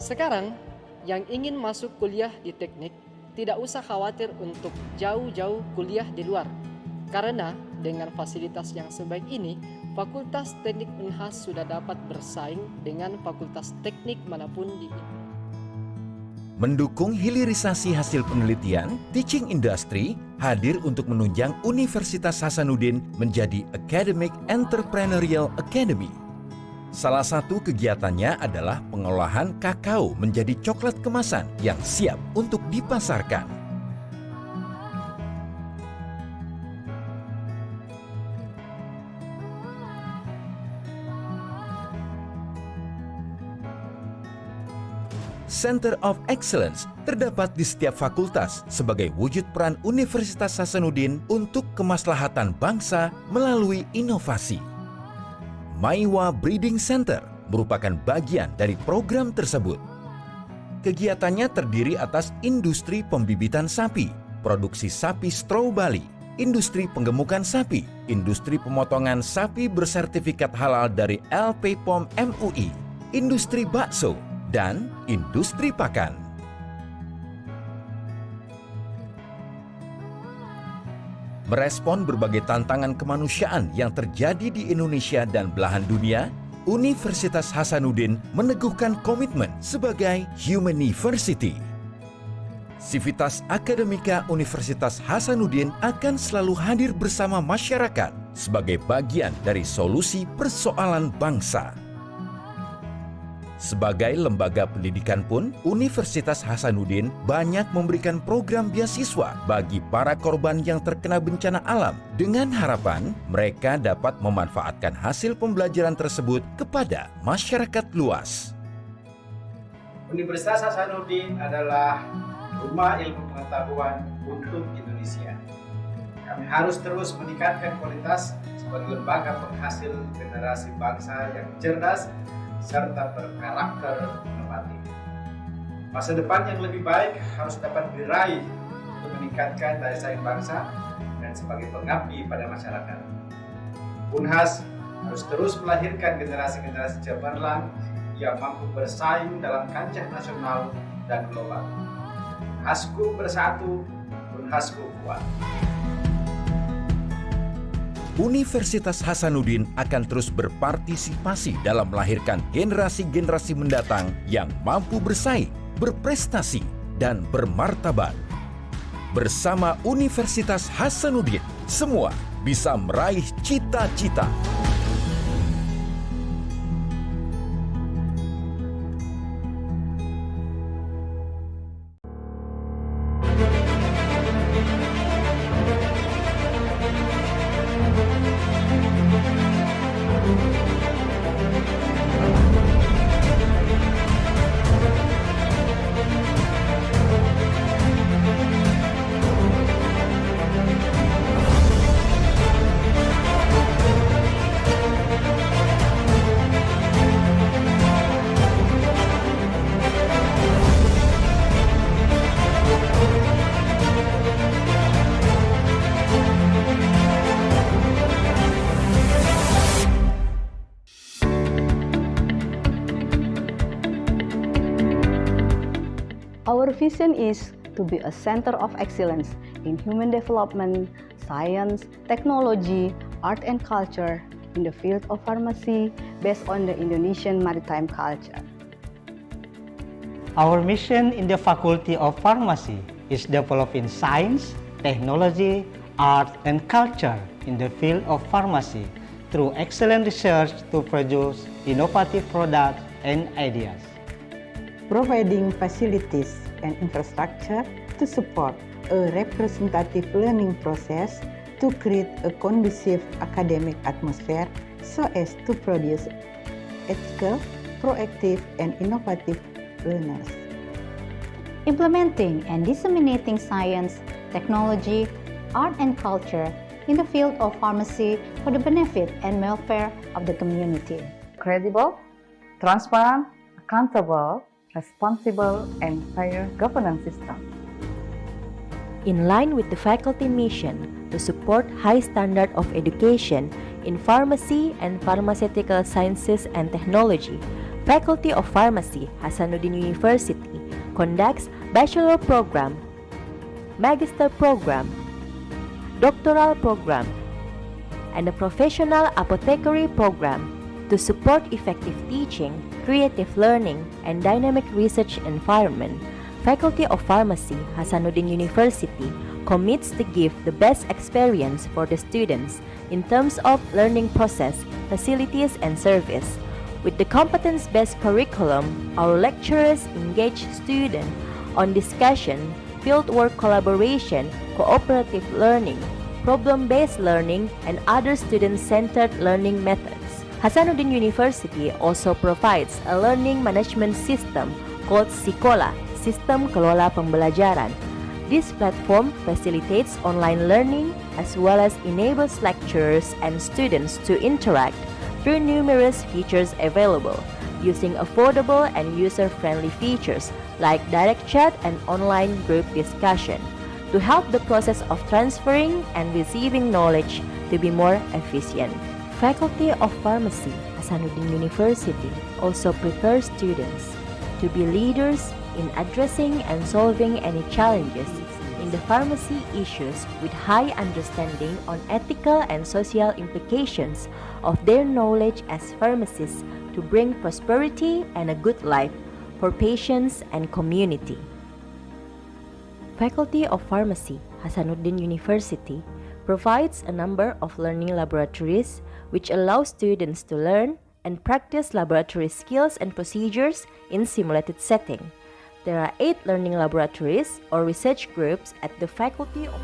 Sekarang, yang ingin masuk kuliah di teknik tidak usah khawatir untuk jauh-jauh kuliah di luar. Karena dengan fasilitas yang sebaik ini, Fakultas Teknik Unhas sudah dapat bersaing dengan fakultas teknik manapun di Indonesia. Mendukung hilirisasi hasil penelitian, Teaching Industry hadir untuk menunjang Universitas Hasanuddin menjadi Academic Entrepreneurial Academy. Salah satu kegiatannya adalah pengolahan kakao menjadi coklat kemasan yang siap untuk dipasarkan. Center of Excellence terdapat di setiap fakultas sebagai wujud peran Universitas Hasanuddin untuk kemaslahatan bangsa melalui inovasi. Maiwa Breeding Center merupakan bagian dari program tersebut. Kegiatannya terdiri atas industri pembibitan sapi, produksi sapi straw Bali, industri penggemukan sapi, industri pemotongan sapi bersertifikat halal dari LPPOM MUI, industri bakso, dan industri pakan. Merespon berbagai tantangan kemanusiaan yang terjadi di Indonesia dan belahan dunia, Universitas Hasanuddin meneguhkan komitmen sebagai Humaniversity. Sivitas Akademika Universitas Hasanuddin akan selalu hadir bersama masyarakat sebagai bagian dari solusi persoalan bangsa. Sebagai lembaga pendidikan pun, Universitas Hasanuddin banyak memberikan program beasiswa bagi para korban yang terkena bencana alam dengan harapan mereka dapat memanfaatkan hasil pembelajaran tersebut kepada masyarakat luas. Universitas Hasanuddin adalah rumah ilmu pengetahuan untuk Indonesia. Kami harus terus meningkatkan kualitas sebagai lembaga penghasil generasi bangsa yang cerdas serta berkarakter inovatif. Masa depan yang lebih baik harus dapat diraih untuk meningkatkan daya saing bangsa dan sebagai pengabdi pada masyarakat. Unhas harus terus melahirkan generasi-generasi cemerlang yang mampu bersaing dalam kancah nasional dan global. Unhasku bersatu, Unhasku kuat. Universitas Hasanuddin akan terus berpartisipasi dalam melahirkan generasi-generasi mendatang yang mampu bersaing, berprestasi, dan bermartabat. bersama Universitas Hasanuddin, semua bisa meraih cita-cita. Our vision is to be a center of excellence in human development, science, technology, art and culture in the field of pharmacy based on the Indonesian maritime culture. Our mission in the Faculty of Pharmacy is developing science, technology, art, and culture in the field of pharmacy through excellent research to produce innovative products and ideas. Providing facilities and infrastructure to support a representative learning process to create a conducive academic atmosphere so as to produce ethical, proactive, and innovative learners. Implementing and disseminating science, technology, art and culture in the field of pharmacy for the benefit and welfare of the community. Credible, transparent, accountable, responsible, and fair governance system. In line with the faculty mission to support high standard of education in pharmacy and pharmaceutical sciences and technology, Faculty of Pharmacy, Hasanuddin University conducts bachelor program, magister program, doctoral program, and a professional apothecary program to support effective teaching, creative learning, and dynamic research environment. Faculty of Pharmacy, Hasanuddin University commits to give the best experience for the students in terms of learning process, facilities, and service. With the competence-based curriculum, our lecturers engage students on discussion, fieldwork collaboration, cooperative learning, problem-based learning, and other student-centered learning methods. Hasanuddin University also provides a learning management system called Sekolah, Sistem Kelola Pembelajaran. This platform facilitates online learning as well as enables lecturers and students to interact through numerous features available, using affordable and user-friendly features like direct chat and online group discussion to help the process of transferring and receiving knowledge to be more efficient. Faculty of Pharmacy, Hasanuddin University also prepares students to be leaders in addressing and solving any challenges in the pharmacy issues with high understanding on ethical and social implications of their knowledge as pharmacists to bring prosperity and a good life for patients and community. Faculty of Pharmacy, Hasanuddin University provides a number of learning laboratories which allow students to learn and practice laboratory skills and procedures in simulated setting. There are 8 learning laboratories or research groups at the Faculty of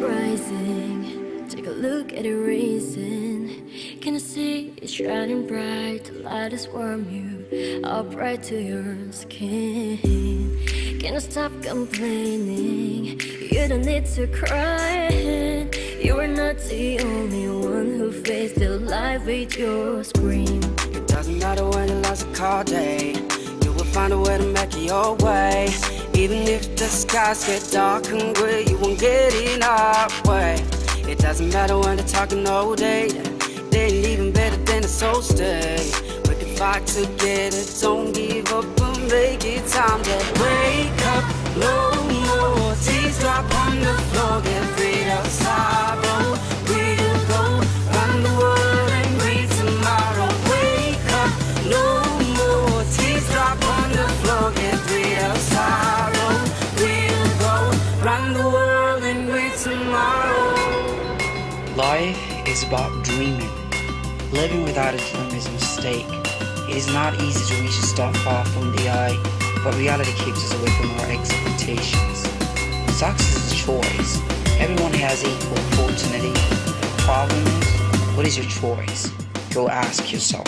rising. Take a look at it racing. Can you see it shining bright? The light is warm you up right to your skin. Can you stop complaining? You don't need to cry. You are not the only one who faced the life with your scream. It doesn't matter when it lasts a cold day. You will find a way to make it your way. Even if the skies get dark and gray, you won't get in our way. It doesn't matter when they're talking all day. They ain't even better than a soul stay. We can fight together, don't give up and make it time to wake up. No more tears drop on the floor, get rid of sorrow. We'll go run the world and breathe tomorrow. Wake up, no more tears drop on the floor, get rid of sorrow. We'll go run the world and breathe tomorrow. Life is about dreaming. Living without a dream is a mistake. It is not easy to reach a star far from the eye, but reality keeps us away from our expectations. Success is a choice. Everyone has equal opportunity. The problem is, what is your choice? Go ask yourself.